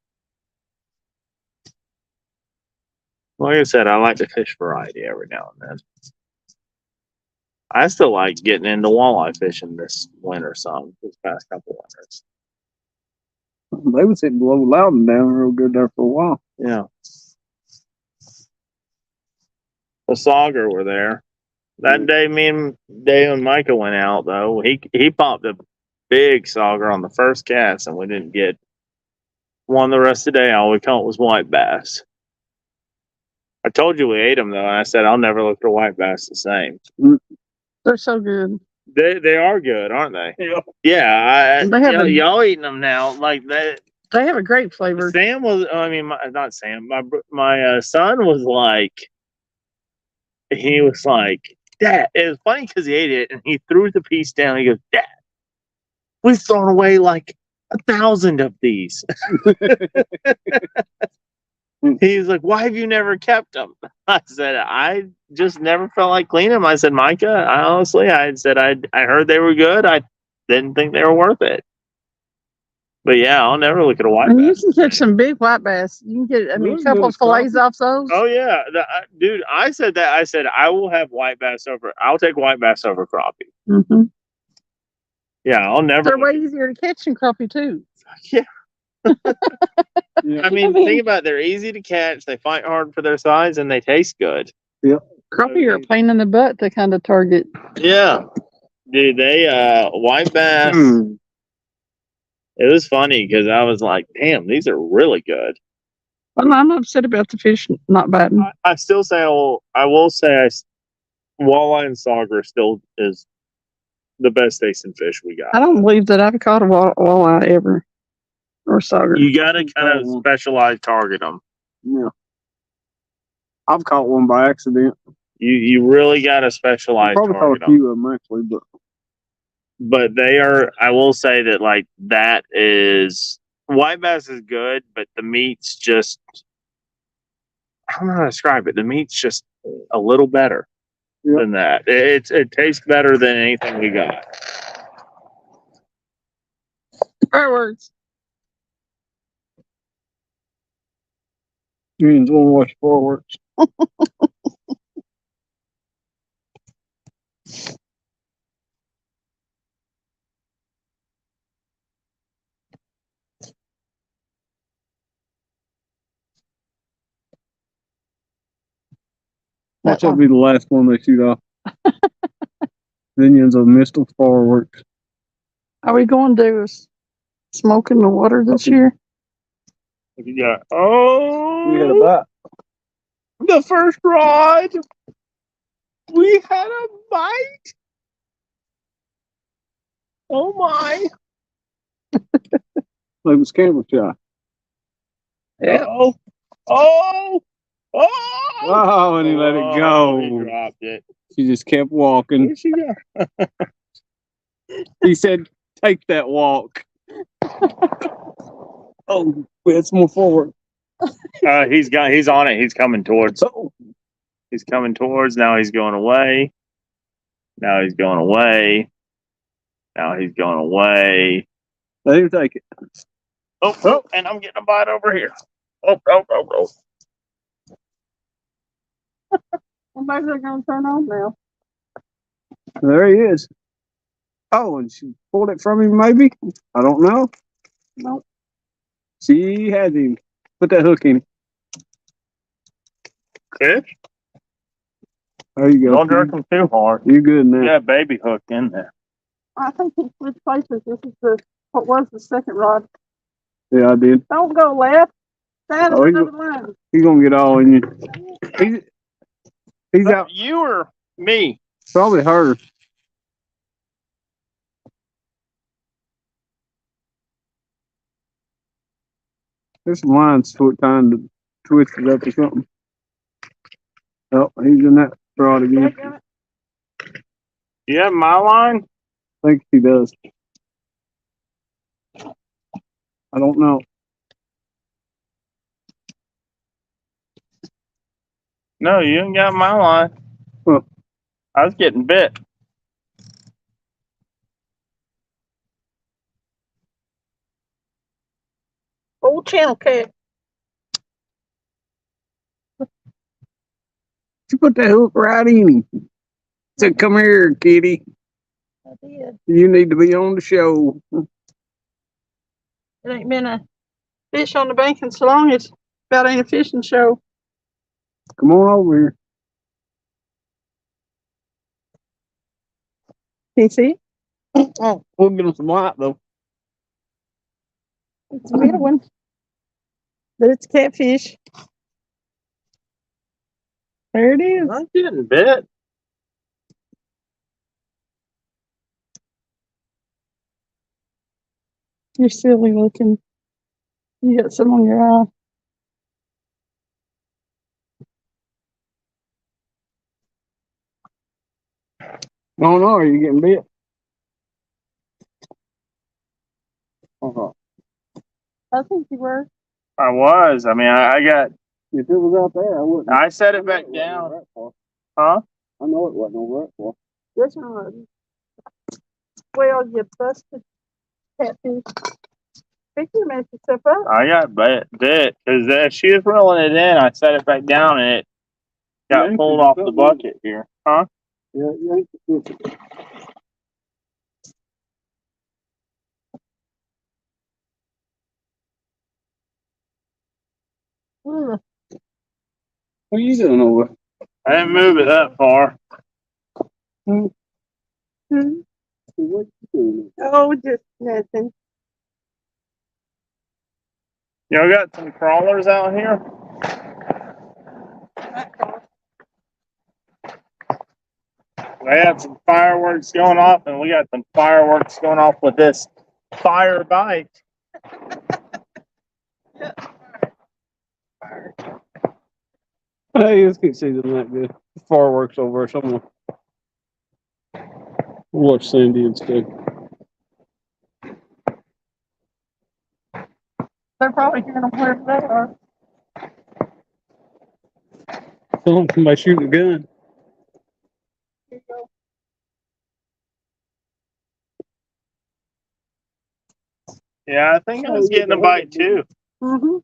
Like I said, I like to fish variety every now and then. I still like getting into walleye fishing this winter this past couple winters. They was hitting below Loudon down real good there for a while. Yeah. The sauger were there. That day me and Dave and Micah went out though. He popped a big sauger on the first cast and we didn't get one the rest of the day. All we caught was white bass. I told you we ate them though, and I said I'll never look for white bass the same. They're so good. They are good, aren't they? Yeah. Yeah, They have y'all eating them now like that. They have a great flavor. Sam was, not Sam. My son was like, he was like, Dad. It was funny because he ate it and he threw the piece down. He goes, Dad, we've thrown away like 1,000 of these. He's like, why have you never kept them? I said, I just never felt like cleaning them. I said, Micah, I said, I heard they were good. I didn't think they were worth it. But yeah, I'll never look at a white And bass. you can catch some big white bass. You can get, a couple of fillets off those. Oh yeah, dude. I said that. I said I will have white bass over. I'll take white bass over crappie. Mm-hmm. Yeah, I'll never. They're way easier to catch than crappie too. Yeah. Yeah. I mean, think about it. They're easy to catch. They fight hard for their size, and they taste good. Crappie are a pain in the butt to kind of target. Yeah, dude. They white bass. It was funny because I was like, "Damn, these are really good." Well, I'm upset about the fish not biting. I still say I will say walleye and sauger still is the best tasting fish we got. I don't believe that I've caught a walleye ever or sauger. You gotta kind of specialize, target them. Yeah. I've caught one by accident. You really gotta specialize. Probably caught a few of them actually, but they are. I will say that like that is white bass is good, but the meat's just. I don't know how to describe it. The meat's just a little better than that. It tastes better than anything we got. Fireworks. You want to watch fireworks? Watch that be the last one they shoot off. Minions of Missile Fireworks. Are we going to smoke in the water this year? Yeah. Oh, We had a bite. the first rod. We had a bite. Oh my. It was camera shot. Yeah. Oh. Oh. Oh. Oh, and he let it go. He dropped it. She just kept walking. Where'd she go? He said, take that walk. Oh, it's more forward. He's on it. He's coming towards. Oh, He's coming towards. Now he's going away. Now he's going away. Now he's going away. let him take it. Oh, and I'm getting a bite over here. Oh. Well, maybe they're going to turn on now. There he is. Oh, and she pulled it from him, maybe? I don't know. Nope. She has him. Put that hook in. Fish? There you go. Don't jerk him too hard. You're good now. Yeah, baby hook in there. I think he switched places. This is what was the second rod. Yeah, I did. Don't go left. Stand Oh, on he's- another line. He's going to get all in you. He's out. You or me? Probably her. There's some lines trying to twist it up or something. Oh, he's in that rod again. You have my line? I think he does. I don't know. No, you ain't got my line. Huh. I was getting bit. Old channel cat. She put that hook right in him. Said, come here, kitty. I did. You need to be on the show. It ain't been a fish on the bank in so long. It's about ain't a fishing show. Come on over here. Can you see? Oh, we'll get him some light, though. It's a good one. But it's catfish. There it is. I'm getting bit. You're silly looking. You got some on your eye. Oh, no, are you getting bit? Uh-huh. I think you were. I was. I mean, I got. If it was out there, I wouldn't. I set it back down. Huh? I know it wasn't over that far. This one wasn't. Well, you busted catfish. Think you messed yourself up. I got bit because as she was rolling it in, I set it back down and it got Yeah, pulled you off got the one. bucket here. Huh? Yeah, yeah. Mm. What are you doing over? I didn't move it that far. Hmm. What you doing? Oh, just nothing. Y'all got some crawlers out here? They had some fireworks going off, and we got some fireworks going off with this fire bite. Hey, let's get season that good. Fireworks over somewhere. We'll watch Cindy instead. They're probably hearing them wherever they are. Somebody shooting a gun. Here you go. Yeah, I think I was getting a bite too. Mm-hmm.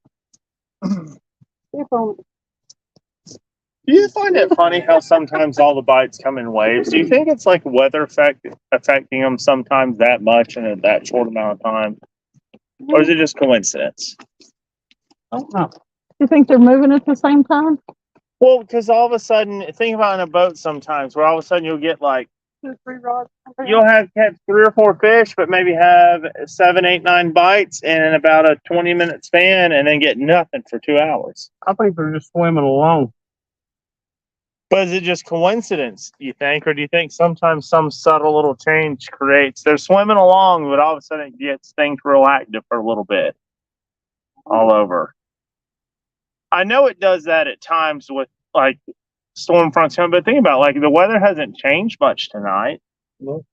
Do you find it funny how sometimes all the bites come in waves? Do you think it's like weather affecting them sometimes that much in that short amount of time? Or is it just coincidence? I don't know. You think they're moving at the same time? Well, because all of a sudden, think about in a boat sometimes where all of a sudden you'll get like, 2 or 3 rods. you'll have catch 3 or 4 fish, but maybe have 7, 8, 9 bites in about a 20-minute span and then get nothing for 2 hours. I think they're just swimming along. But is it just coincidence, do you think? Or do you think sometimes some subtle little change creates, they're swimming along, but all of a sudden it gets things real active for a little bit all over? I know it does that at times with like storm fronts coming, but think about it, like the weather hasn't changed much tonight. No.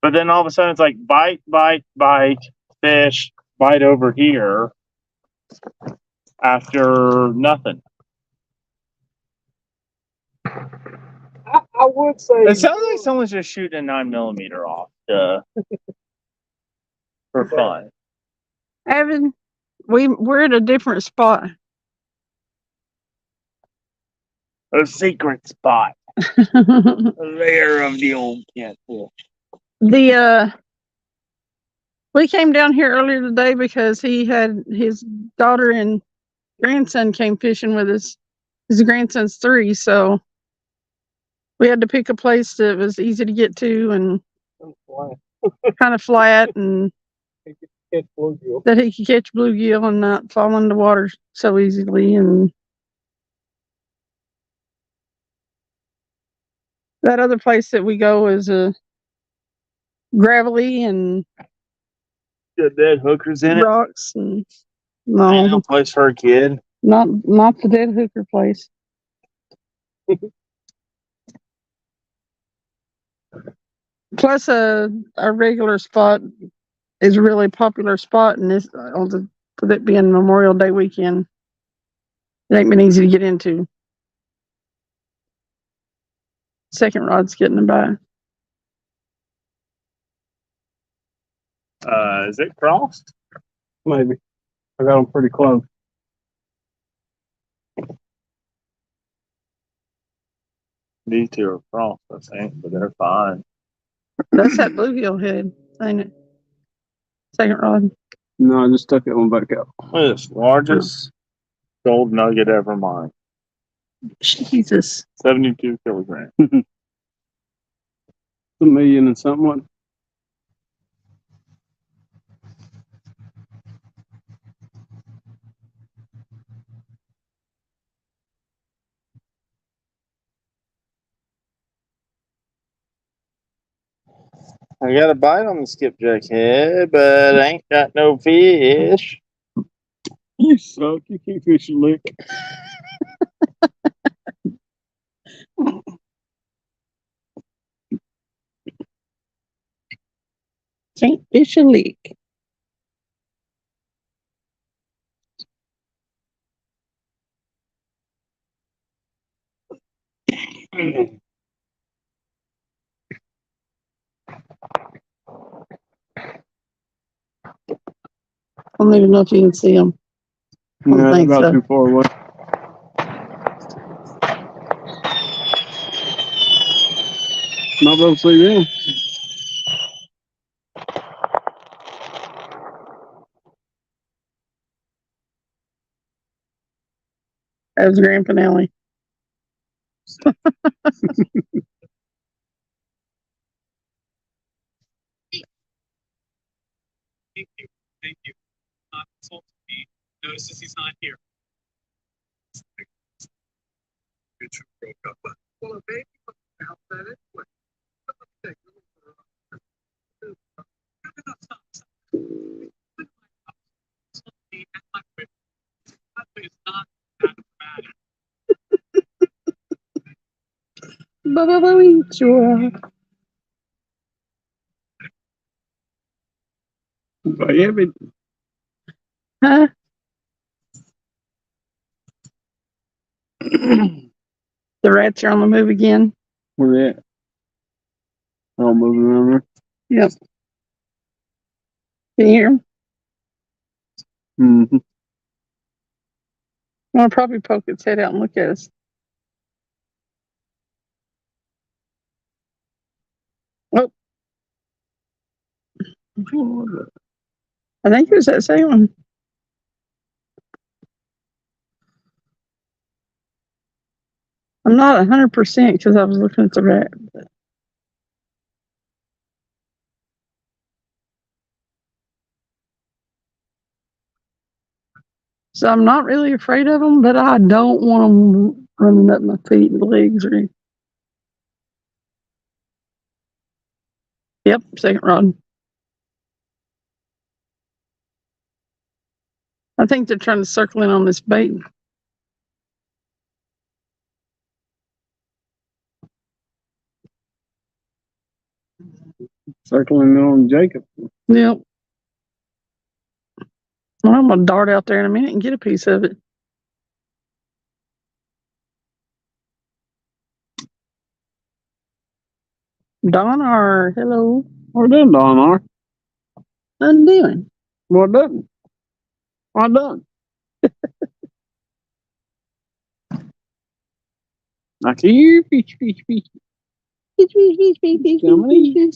But then all of a sudden it's like bite, bite, bite, fish, bite over here after nothing. I would say It sounds like someone's just shooting a 9mm off for fun. Evan, we're at a different spot. A secret spot. A lair of the old catfish. We came down here earlier today because he had his daughter and grandson came fishing with us. His grandson's 3, so we had to pick a place that was easy to get to and kind of flat, and catch bluegill. that he could catch bluegill and not fall in the water so easily. And that other place that we go is gravelly and Got dead hookers in it. rocks, and Ain't no, no place for a kid. not the dead hooker place. Plus, a regular spot is a really popular spot, and this with it being Memorial Day weekend, it ain't been easy to get into. Second rod's getting by. Is it crossed? Maybe. I got them pretty close. These two are crossed, I think, but they're fine. That's that bluegill head, ain't it? Second rod. No, I just stuck that one back out. Look at this largest gold nugget ever mined. Jesus. 72 kilograms. $1 million and something. I got a bite on the skipjack head, but I ain't got no fish. You suck. You can't fish a lick. Can't fish a lick. I don't even know if you can see them. Yeah, think about so. too far away. Not able to see them. That was Grand Finale. Thank you. Notices he's not here. Well, a baby out that anyway. It's not that dramatic. Huh? The rats are on the move again. Where they at? All moving around there. Yep. Can you hear them? Mm-hmm. I'll probably poke its head out and look at us. Oh. I think it was that same one. I'm not 100% because I was looking at the rat. But so I'm not really afraid of them, but I don't want them running up my feet and legs or anything. Yep, second rod. I think they're trying to circle in on this bait. Circling on Jacob. Yep. Well, I'm gonna dart out there in a minute and get a piece of it. Don or hello. What done, Don R? Nothing doing. What done? What done? I hear fish. Coming.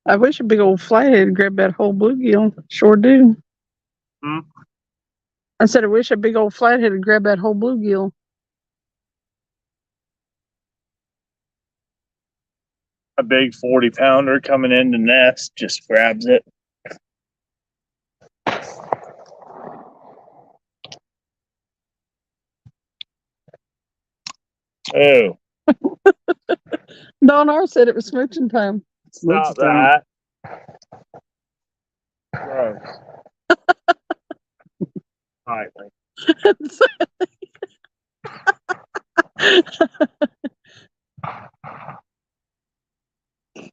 I wish a big old flathead had grabbed that whole bluegill. Sure do. Hmm? I said I wish a big old flathead had grabbed that whole bluegill. A big 40-pounder coming in the nest just grabs it. Oh, Don R said it was smooching time. stop that. Gross. All right,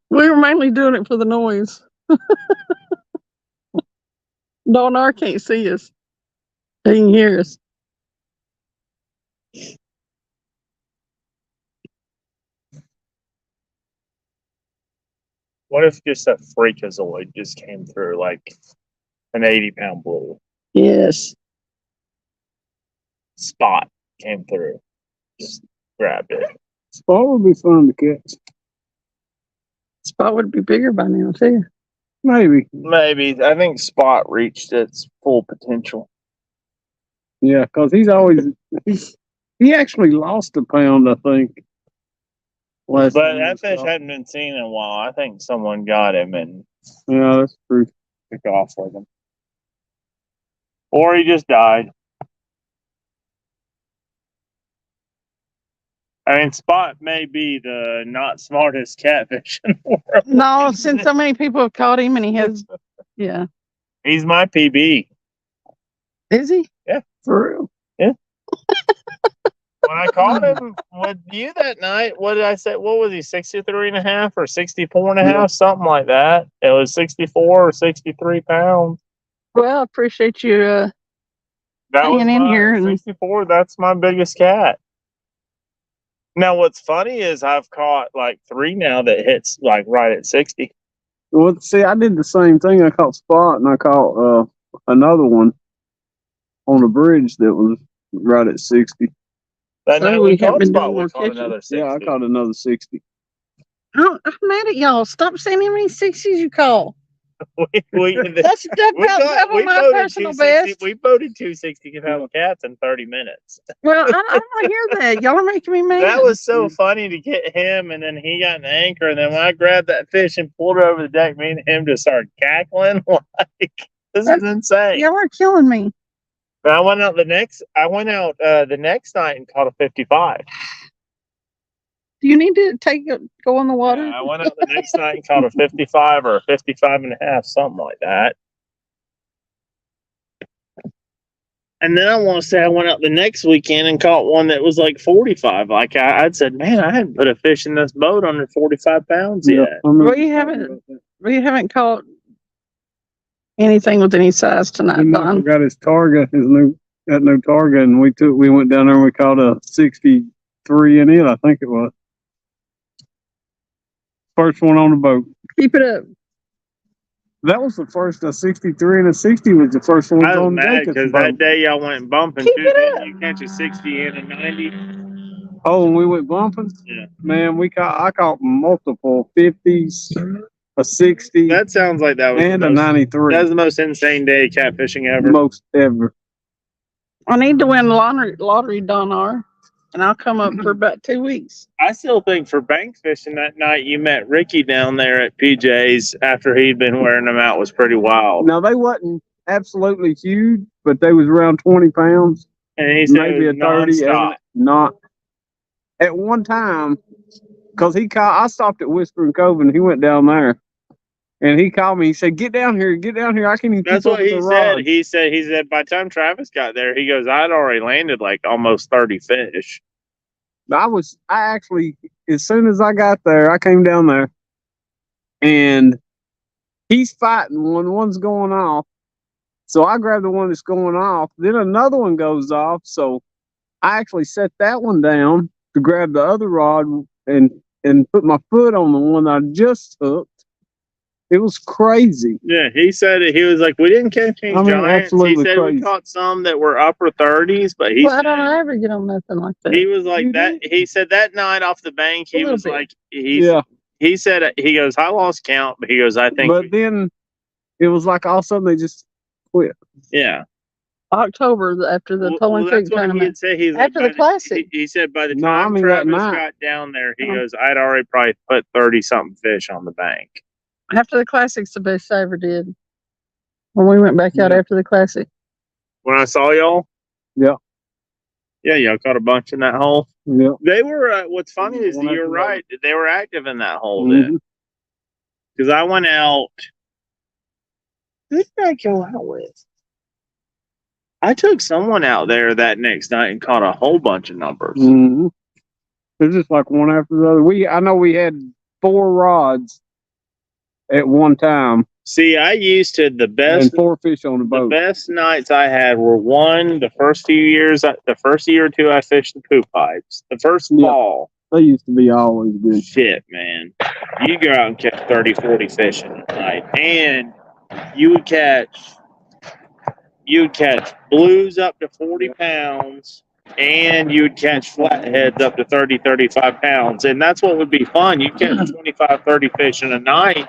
We were mainly doing it for the noise. Don R can't see us. He can hear us. what if just a freakazoid just came through, like an 80-pound bull? Yes. Spot came through, just grabbed it. Spot would be fun to catch. Spot would be bigger by now too. Maybe. Maybe. I think Spot reached its full potential. Yeah, because he actually lost a pound, I think. But time that we fish saw. hadn't been seen in a while. I think someone got him and Yeah, that's true. took off with him. Or he just died. I mean, Spot may be the not smartest catfish in the world. No, since so many people have caught him and he has, yeah. He's my PB. Is he? Yeah. For real? When I caught him with you that night, what did I say? What was he, 63 and a half or 64 and a half? Yeah. Something like that. It was 64 or 63 pounds. Well, I appreciate you That was hanging in my here. And 64. That's my biggest cat. Now, what's funny is I've caught like 3 now that hits like right at 60. Well, see, I did the same thing. I caught Spot and I caught another one on the bridge that was right at 60. That So night we we have caught been Spot, doing we more caught catching. another 60. Yeah, I caught another 60. I'm mad at y'all. Stop saying how many 60s you call. we That's about double my personal best. We voted 260 pound cats in 30 minutes. Well, I don't want to hear that. Y'all are making me mad. That was so funny to get him, and then he got an anchor, and then when I grabbed that fish and pulled it over the deck, me and him just started cackling like this is insane. Y'all are killing me. And I went out the next night and caught a 55. Do you need to go in the water? Yeah, I went out the next night and caught a 55 or a 55 and a half, something like that. And then I want to say I went out the next weekend and caught one that was like 45. Like I'd said, man, I hadn't put a fish in this boat under 45 pounds yet. We haven't caught anything with any size tonight, Don. Got his target, new target, and we went down there and we caught a 63 in it, I think it was. First one on the boat. Keep it up. That was the first. A 63 and a 60 was the first one. I was on mad Jacob's because boat. that day y'all went bumping Keep too. it Didn't up. you catch a 60 and a 90? Oh, and we went bumping? Yeah. Man, I caught multiple 50s, a 60, That sounds like that was and the a most, 93. that was the most insane day catfishing ever. Most ever. I need to win lottery, Don R. And I'll come up for about 2 weeks. I still think for bank fishing that night you met Ricky down there at PJ's after he'd been wearing them out was pretty wild. Now, they wasn't absolutely huge, but they was around 20 pounds. And he said Maybe a 30. nonstop. Not at one time, because I stopped at Whispering Cove and he went down there. And he called me. He said, "Get down here, get down here. I can't even That's keep up what with he the said. rod." He said by the time Travis got there, he goes, I'd already landed like almost 30 fish. I actually, as soon as I got there, I came down there and he's fighting one's going off. So I grabbed the one that's going off. Then another one goes off. So I actually set that one down to grab the other rod and put my foot on the one I just took. It was crazy. Yeah, he said it. He was like, we didn't catch any I mean, giants. He absolutely said we crazy. caught some that were upper 30s, but he Well, I said, don't ever get on nothing like that. he was like You that. did? He said that night off the bank, A he little was bit. like, Yeah. he said, he goes, I lost count, but he goes, I think, But then it was like all of a sudden they just quit. yeah. October after the Poland Creek that's what he tournament. had said. He's After like, the Classic. he said by the No, I time mean that Travis night. got down there, he Oh. goes, I'd already probably put 30 something fish on the bank. After the Classic's the best I ever did. When we went back out Yeah. after the Classic. When I saw y'all, Yeah. yeah, y'all caught a bunch in that hole. Yeah. They were. What's funny is One you're after the right. They were active in that hole Mhm. then, because I went out. Who did I go out with? I took someone out there that next night and caught a whole bunch of numbers. Mhm. It was just like one after the other. I know we had 4 rods at one time See, I used to the and best. 4 fish on the The boat. best nights I had were the first few years, the first year or two I fished the poop pipes. The first Yeah. fall, They used to be always good. shit, man. You go out and catch 30, 40 fish in a night. And you would catch blues up to 40 pounds, and you would catch flatheads up to 30, 35 pounds. And that's what would be fun. You'd catch 25, 30 fish in a night,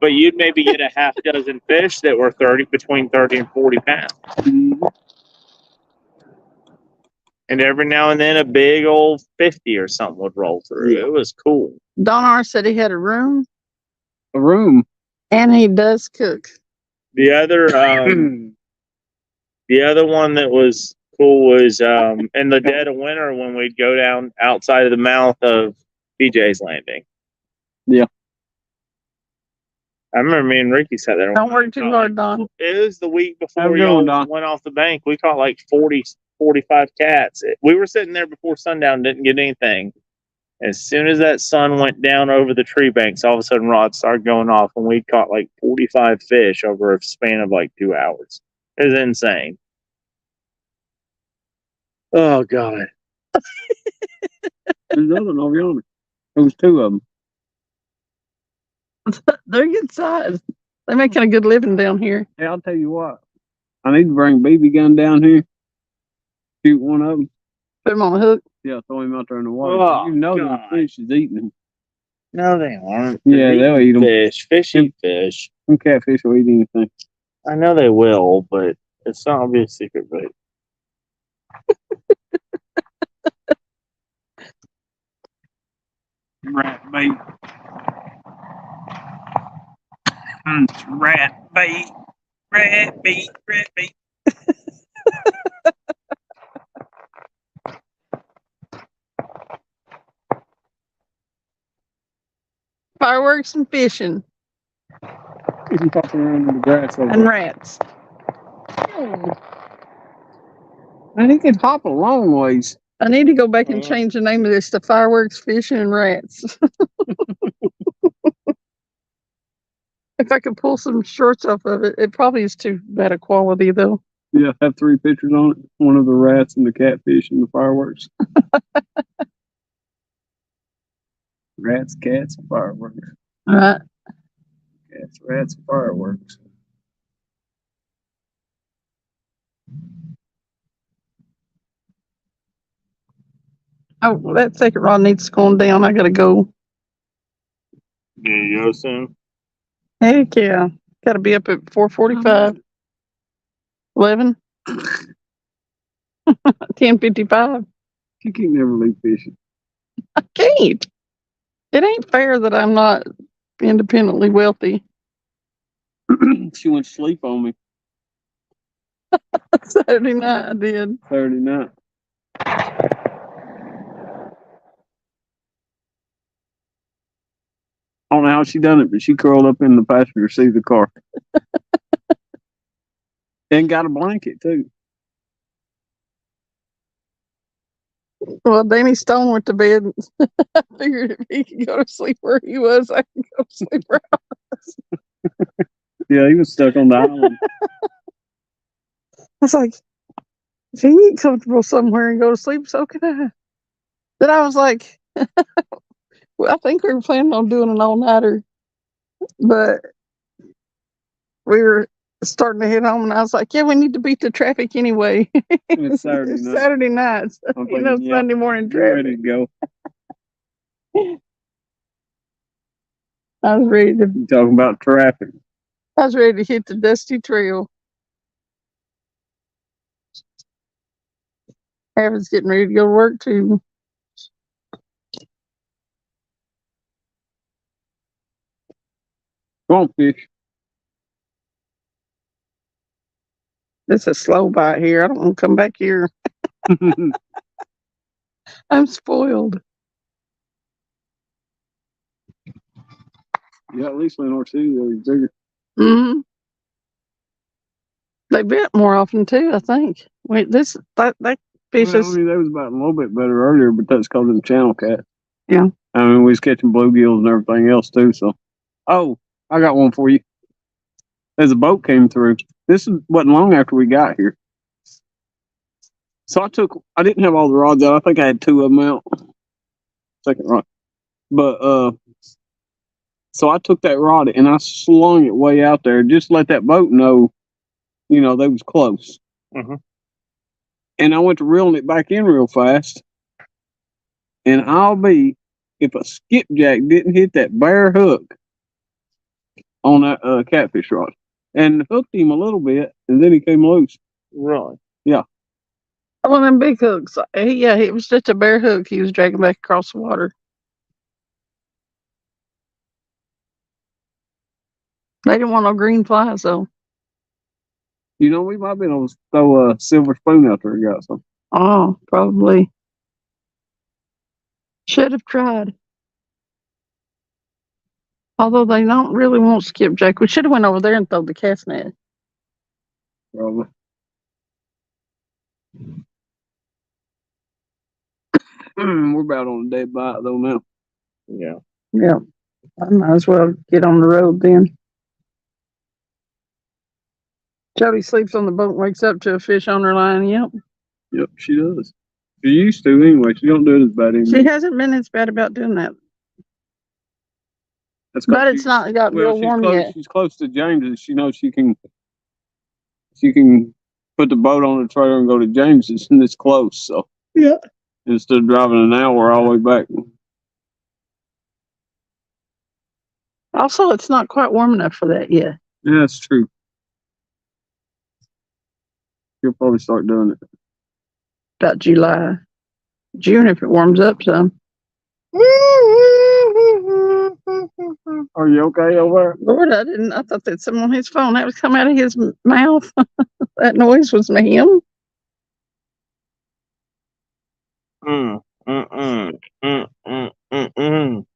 but you'd maybe get a half dozen fish that were between 30 and 40 pounds. Mhm. And every now and then a big old 50 or something would roll through. Yeah. It was cool. Don R said he had a room A room. and he does cook. The other the other one that was cool was in the dead of winter when we'd go down outside of the mouth of PJ's Landing. Yeah. I remember me and Ricky sat there. Don't work too hard, Don. It was the week Have before a good one, y'all Don. went off the bank. We caught like 40, 45 cats. We were sitting there before sundown, didn't get anything. As soon as that sun went down over the tree banks, all of a sudden rods started going off, and we caught like 45 fish over a span of like 2 hours. It was insane. Oh, God. There's another one over yonder. There was 2 of them. They're good size. They're making a good living down here. Hey, I'll tell you what. I need to bring BB gun down here. Shoot one of them. Put them on a hook. Yeah, throw him out there in the water. Oh, You know God. the fish is eating him. No, they aren't. Yeah, They're they'll eating eat 'em. Fish eat fish. Some catfish will eat anything. I know they will, but it's not be a secret bait. Rat bait. Rat bait. Rat bait. Rat bait. Fireworks and fishing He's popping around in the grass over and there. rats. Man, he could hop a long ways. I need to go back and change the name of this to Fireworks, Fishing, and Rats. If I could pull some shorts off of it, it probably is too bad a quality though. Yeah, have 3 pictures on it. One of the rats and the catfish and the fireworks. Rats, cats, and fireworks. All right. Cats, rats, and fireworks. Oh, that second rod needs going down. I gotta go. Yeah, you go soon. Heck yeah. Gotta be up at 4:45. 11. 10:55. You can never leave fishing. I can't. It ain't fair that I'm not independently wealthy. She went to sleep on me Saturday night I did. Saturday night. I don't know how she done it, but she curled up in the passenger seat of the car. And got a blanket too. Well, Danny Stone went to bed. I figured if he could go to sleep where he was, I could go to sleep where Yeah, he was stuck on the island. I was like, if he ain't comfortable somewhere and go to sleep, so can I. Then I was like, well, I think we were planning on doing an all-nighter, but we were starting to head home, and I was like, yeah, we need to beat the traffic anyway. It's Saturday night. Saturday nights. I'm You know, thinking, yeah, Sunday morning you're ready traffic. to go. I was ready to. You talking about traffic? I was ready to hit the dusty trail. Haven's getting ready to go to work too. Come on, fish. It's a slow bite here. I don't want to come back here. I'm spoiled. Yeah, at least in North City, they're bigger. Mm-hmm. They bit more often too, I think. Wait, that fish Well, I is. mean, they was biting a little bit better earlier, but that's because of the channel cat. Yeah. I mean, we was catching bluegills and everything else too. So, oh, I got one for you. As a boat came through, this wasn't long after we got here. So I didn't have all the rods out. I think I had 2 of them out. Second rod. But, so I took that rod and I slung it way out there just to let that boat know, they was close. Mhm. And I went to reeling it back in real fast. And if a skipjack didn't hit that bare hook on that catfish rod and hooked him a little bit, and then he came loose. Really? One of them big hooks. Yeah, it was just a bare hook he was dragging back across the water. They didn't want no green flies though. We might have been able to throw a silver spoon out there and got some. Oh, probably. Should have tried. Although they don't really want skipjack. We should have went over there and thrown the cast net. Probably. We're about on a dead bite though now. Yeah. Yeah. I might as well get on the road then. Jody sleeps on the boat and wakes up to a fish on her line. Yep. Yep, she does. She used to anyway. She don't do it as bad anymore. She hasn't been as bad about doing that. That's 'cause But it's not got real she's warm close, yet. She's close to James, and she knows she can put the boat on the trailer and go to James's, and it's close. So Yeah. instead of driving an hour all the way back. Also, it's not quite warm enough for that yet. Yeah, that's true. She'll probably start doing it. About July. June if it warms up some. Are you okay over Lord, I thought that someone on his phone that was come out of his mouth. That noise was him. Mm, mm, mm, mm, mm, mm, mm.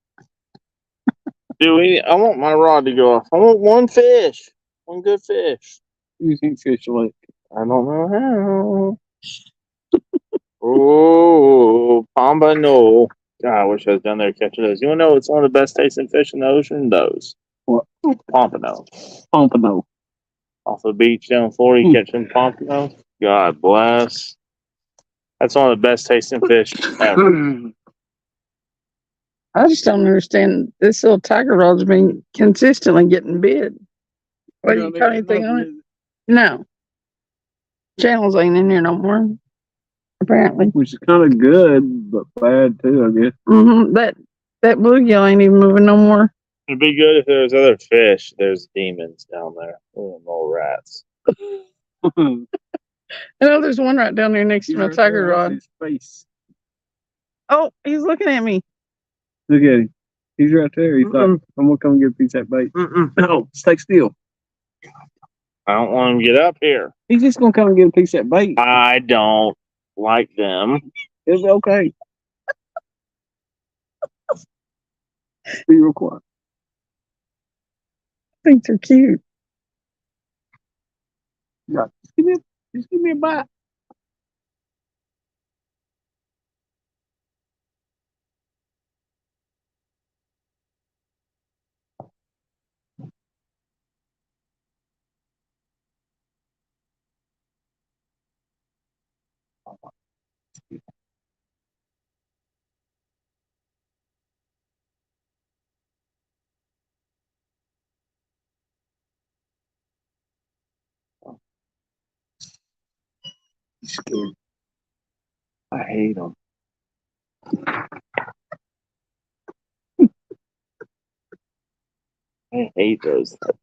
I want my rod to go off. I want one fish. One good fish. there? You think fish like? I don't know how. Oh, Pompano. God, I wish I was down there catching those. You want to know what's one of the best tasting fish in the ocean? Those. What? Pompano. Pompano. Off the beach down in Florida, you catch them pompano. God bless. That's one of the best tasting fish ever. I just don't understand. This little tiger rod's been consistently getting bit. What do you caught anything on it? No. Channels ain't in there no more. Apparently. Which is kind of good, but bad too, I guess. Mm-hmm. That bluegill ain't even moving no more. It'd be good if there was other fish. There's demons down there. Oh, no rats. I know there's one right down there next to my tiger rod. His face. Oh, he's looking at me. Look at him. He's right there. He's like, I'm gonna come get a piece of that bait. No, stay still. I don't want him to get up here. He's just gonna come and get a piece of that bait. I don't like them. It's okay. Be real quiet. I think they're cute. Yeah. Just give me a bite. scared. I hate them. I hate those things.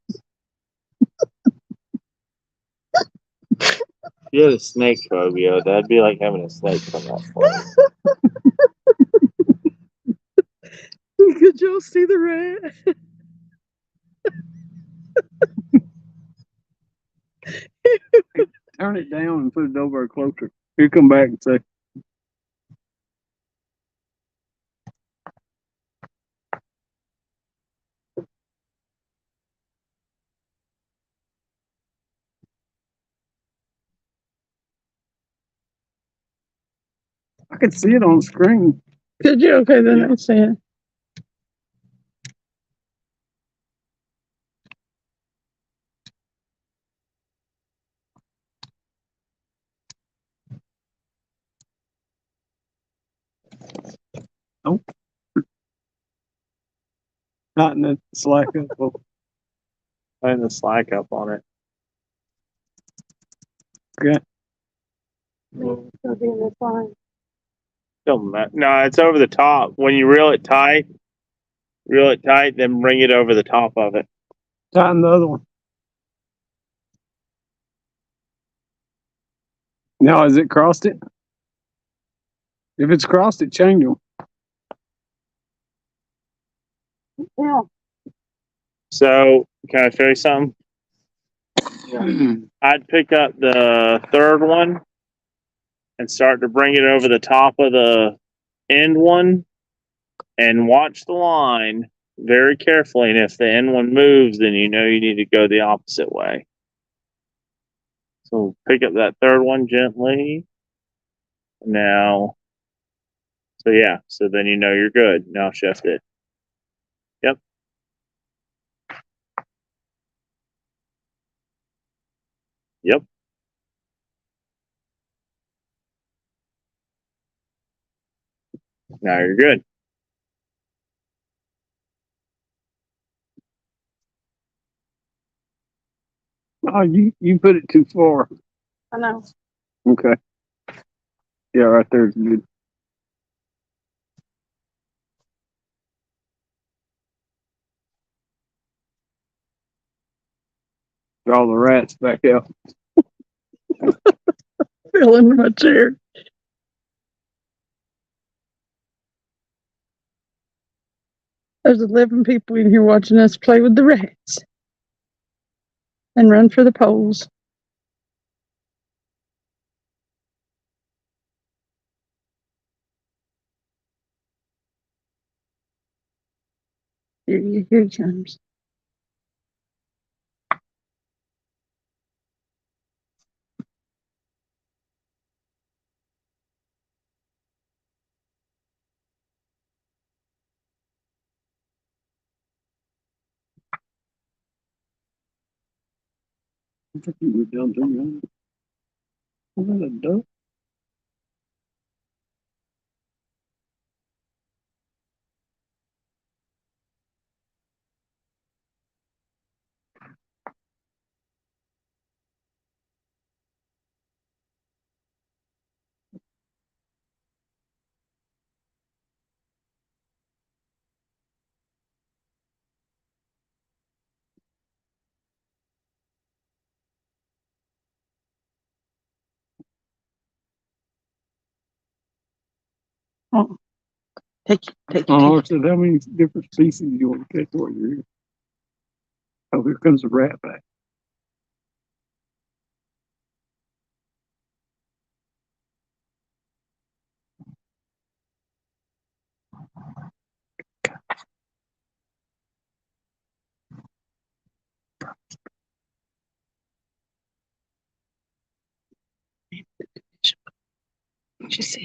If you had a snake phobia, that'd be like having a snake come up for you. Could y'all see the rat? Turn it down and put it over closer. Here, come back and say, I could see it on the screen. Could you? Okay, then Yeah. I see it. Not in the Slack up. Well, I had the Slack up on it. okay. It's gonna be in this line. Don't matter. No, it's over the top. When you reel it tight, then bring it over the top of it. Tighten the other one. Now, has it crossed it? If it's crossed it, change them. Yeah. So, can I show you something? I'd pick up the third one and start to bring it over the top of the end one and watch the line very carefully. And if the end one moves, then you know you need to go the opposite way. So pick up that third one gently. Now, so yeah, so then you know you're good. Now shift it. Yep. Yep. Now you're good. Oh, you put it too far. I know. Okay. Yeah, right there's good. Draw the rats back out. Fell into my chair. There's 11 people in here watching us play with the rats and run for the poles. Here he comes. I think you were down there. Was that a duck? Oh, take Oh, so how many different species you want to catch while you're here? Oh, here comes the rat back. She said,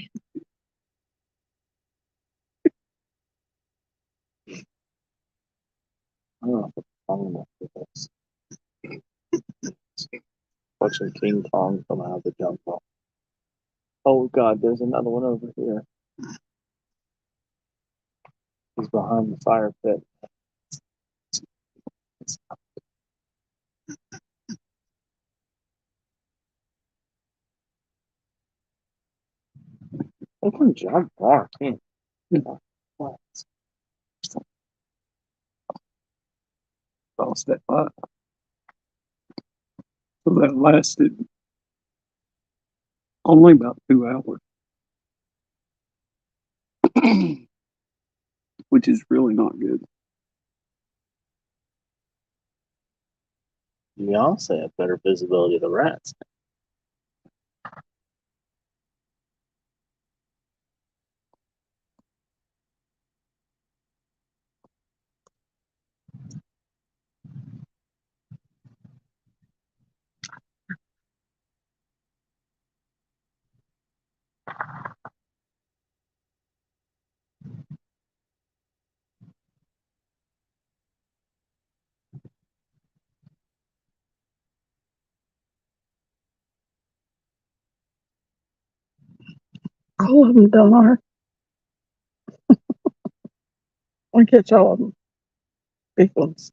Oh, I'm watching King Kong come out of the jungle. Oh God, there's another one over here. He's behind the fire pit. Open job barking. Lost that lot. So that lasted only about 2 hours. Which is really not good. You honestly have better visibility of the rats. All of them done are. I catch all of them. Big ones.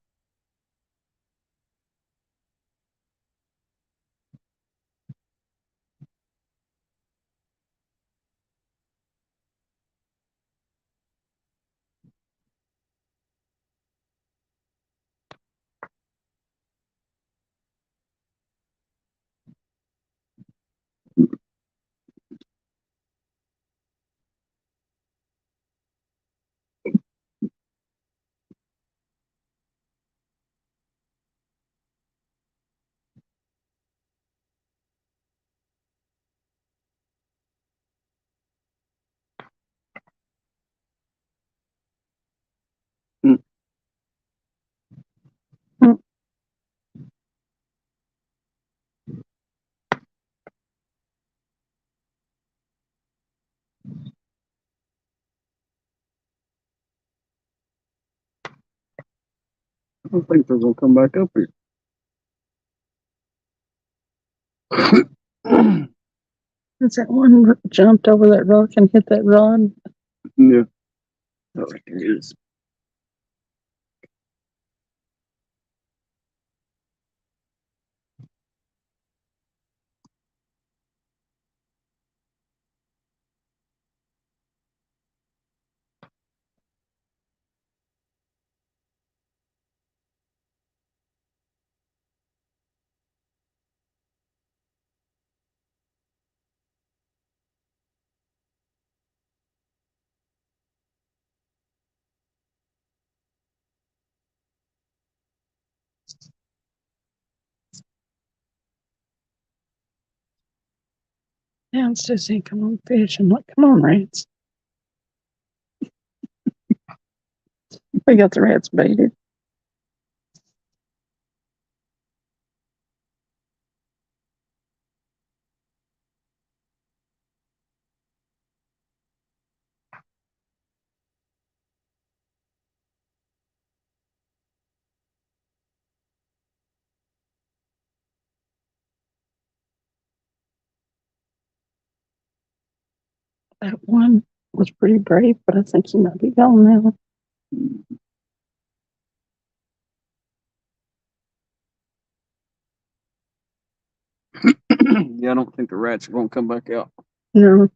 I don't think they're gonna come back up here. Is that one jumped over that rock and hit that rod? Yeah. Oh, here it is. Yeah, it's just saying, come on, fish. I'm like, come on, rats. We got the rats baited. That one was pretty brave, but I think he might be gone now. Yeah, I don't think the rats are gonna come back out. No.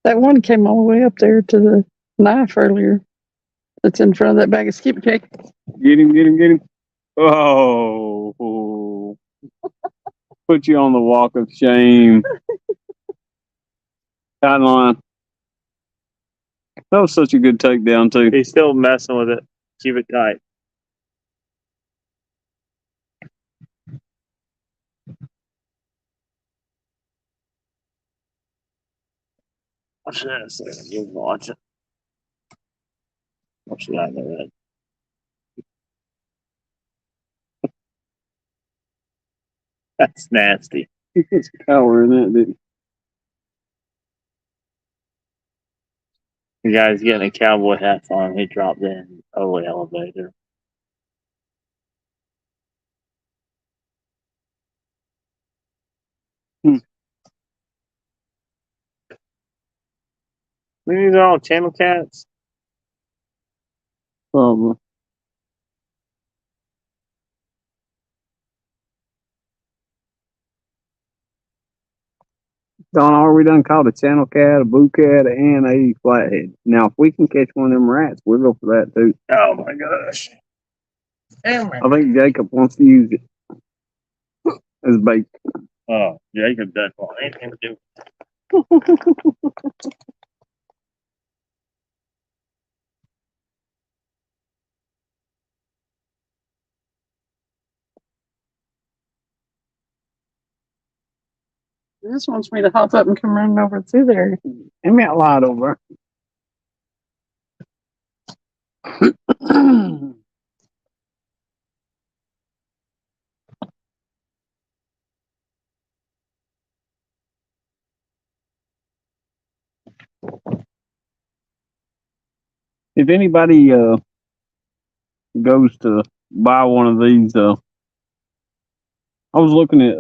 That one came all the way up there to the knife earlier. That's in front of that bag of skipjack. Get him, get him, get him. Oh, put you on the walk of shame. Cotton line. That was such a good takedown, too. He's still messing with it. Keep it tight. Watch this. You watch it. Watch that in the red. That's nasty. He put some power in that, didn't The guy's getting a cowboy hat on. He dropped in over the elevator. These are all channel cats. Probably. Don, we done caught a channel cat, a blue cat, and a flathead. Now, if we can catch one of them rats, we'll go for that too. Oh my gosh. I think Jacob wants to use it as bait. Oh, Jacob doesn't want anything to do. This wants me to hop up and come running over through there. Give me that light over. If anybody goes to buy one of these, I was looking at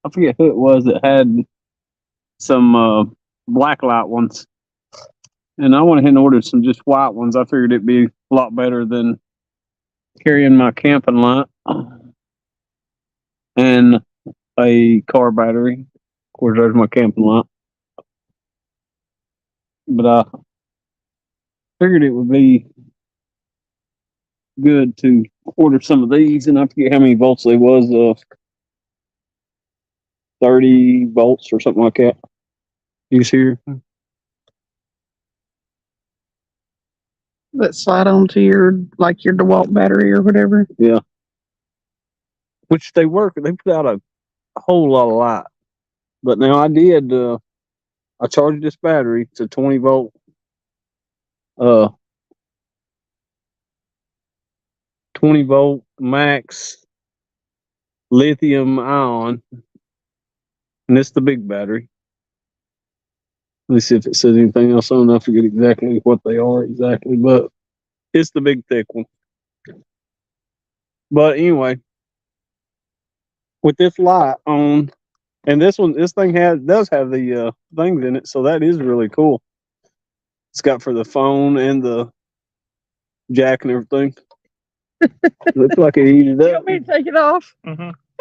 I forget who it was that had some black light ones, and I went ahead and ordered some just white ones. I figured it'd be a lot better than carrying my camping light and a car battery. Of course, there's my camping light, but I figured it would be good to order some of these, and I forget how many volts they was. 30 volts or something like that. You see here? That slide onto your DeWalt battery or whatever. Yeah. Which they work. They put out a whole lot of light. But now I did. I charged this battery. It's a 20 volt. 20 volt max lithium ion, and it's the big battery. Let me see if it says anything else on. I forget exactly what they are exactly, but it's the big thick one. But anyway, with this light on, and this thing does have the things in it, so that is really cool. It's got for the phone and the jack and everything. Looks like it heated You up. want me to take it off?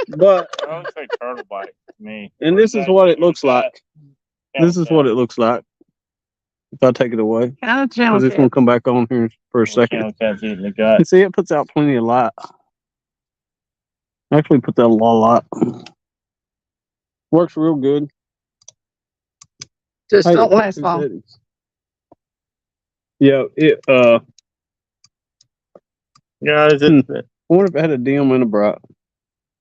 But I would say turtle bite to me. and this is what it looks like. This is what it looks like. If I take it away, Kind of because challenge it's gonna come back on here for a second. Channel cat's eating the gut. You see, it puts out plenty of light. Actually, puts out a lot of light. Works real good. Just Hey, don't last two long. settings. Yeah, it Guys, I wonder if it had a dim and a bright.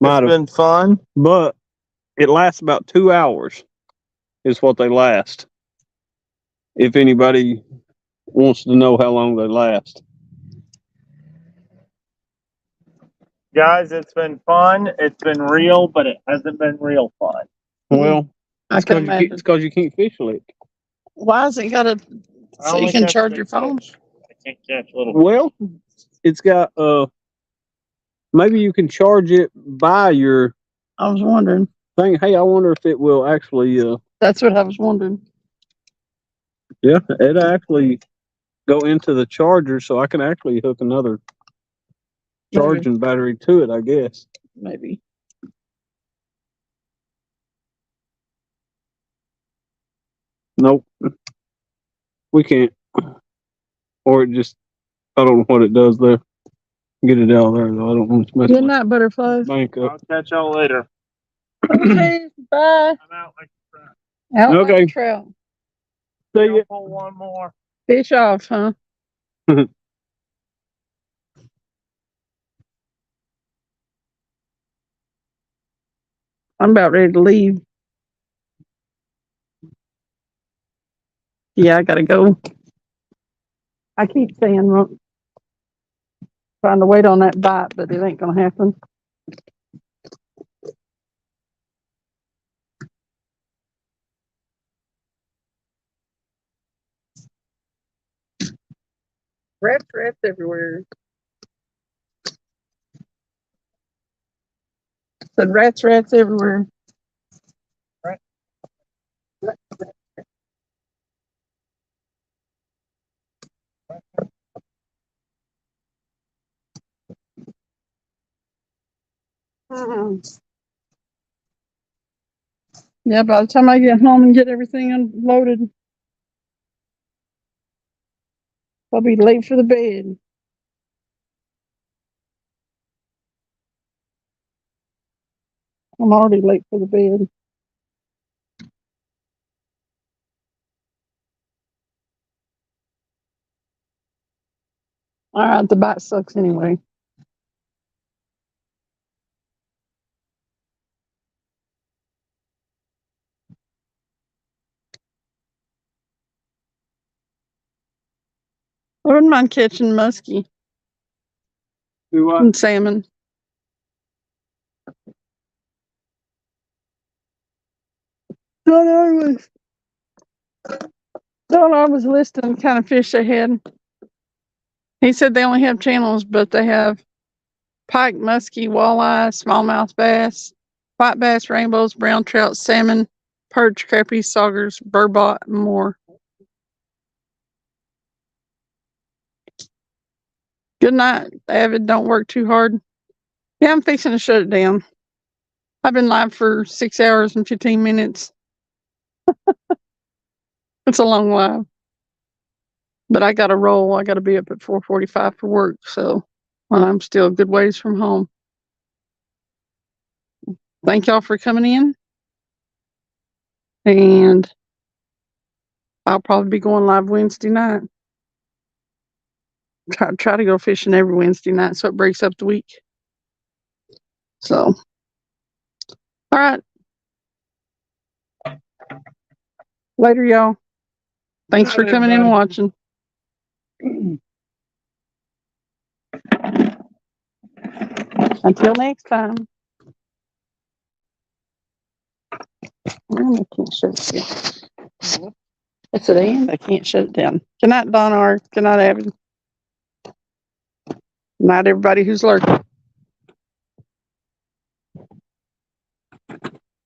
Might have been fun. But it lasts about 2 hours, is what they last. If anybody wants to know how long they last. Guys, it's been fun. It's been real, but it hasn't been real fun. Well, I it's can imagine. because you can't fish lick. Why has it got a so you can charge your phone? I can't catch little. Well, it's got maybe you can charge it by your I was wondering. thing. Hey, I wonder if it will actually That's what I was wondering. yeah, it actually go into the charger, so I can actually hook another charging battery to it, I guess. Maybe. Nope. We can't. Or it just, I don't know what it does there. Get it out of there, though. I don't want to mess Good my night, butterflies. bank I'll up. catch y'all later. Okay, bye. I'm out like a trap. Out like Okay. a trout. See I'll ya. pull one more. Fish off, huh? I'm about ready to leave. Yeah, I gotta go. I keep saying, well, trying to wait on that bite, but it ain't gonna happen. Rats everywhere. Said rats everywhere. Yeah, by the time I get home and get everything unloaded, I'll be late for the bed. I'm already late for the bed. All right, the bite sucks anyway. I wouldn't mind catching muskie Do what? and salmon. Don was listing kind of fish they had. He said they only have channels, but they have pike, muskie, walleye, smallmouth bass, white bass, rainbows, brown trout, salmon, perch, crappie, saugers, burbot, and more. Good night, Avid. Don't work too hard. Yeah, I'm fixing to shut it down. I've been live for 6 hours and 15 minutes. It's a long live. But I got to roll. I got to be up at 4:45 for work. So, well, I'm still a good ways from home. Thank y'all for coming in. And I'll probably be going live Wednesday night. Try to go fishing every Wednesday night so it breaks up the week. So, all right. Later, y'all. Thanks for coming in and watching. Until next time. I can't shut it down. It's at the end. I can't shut it down. Good night, Donna. Good night, Evan. Good night, everybody who's lurking.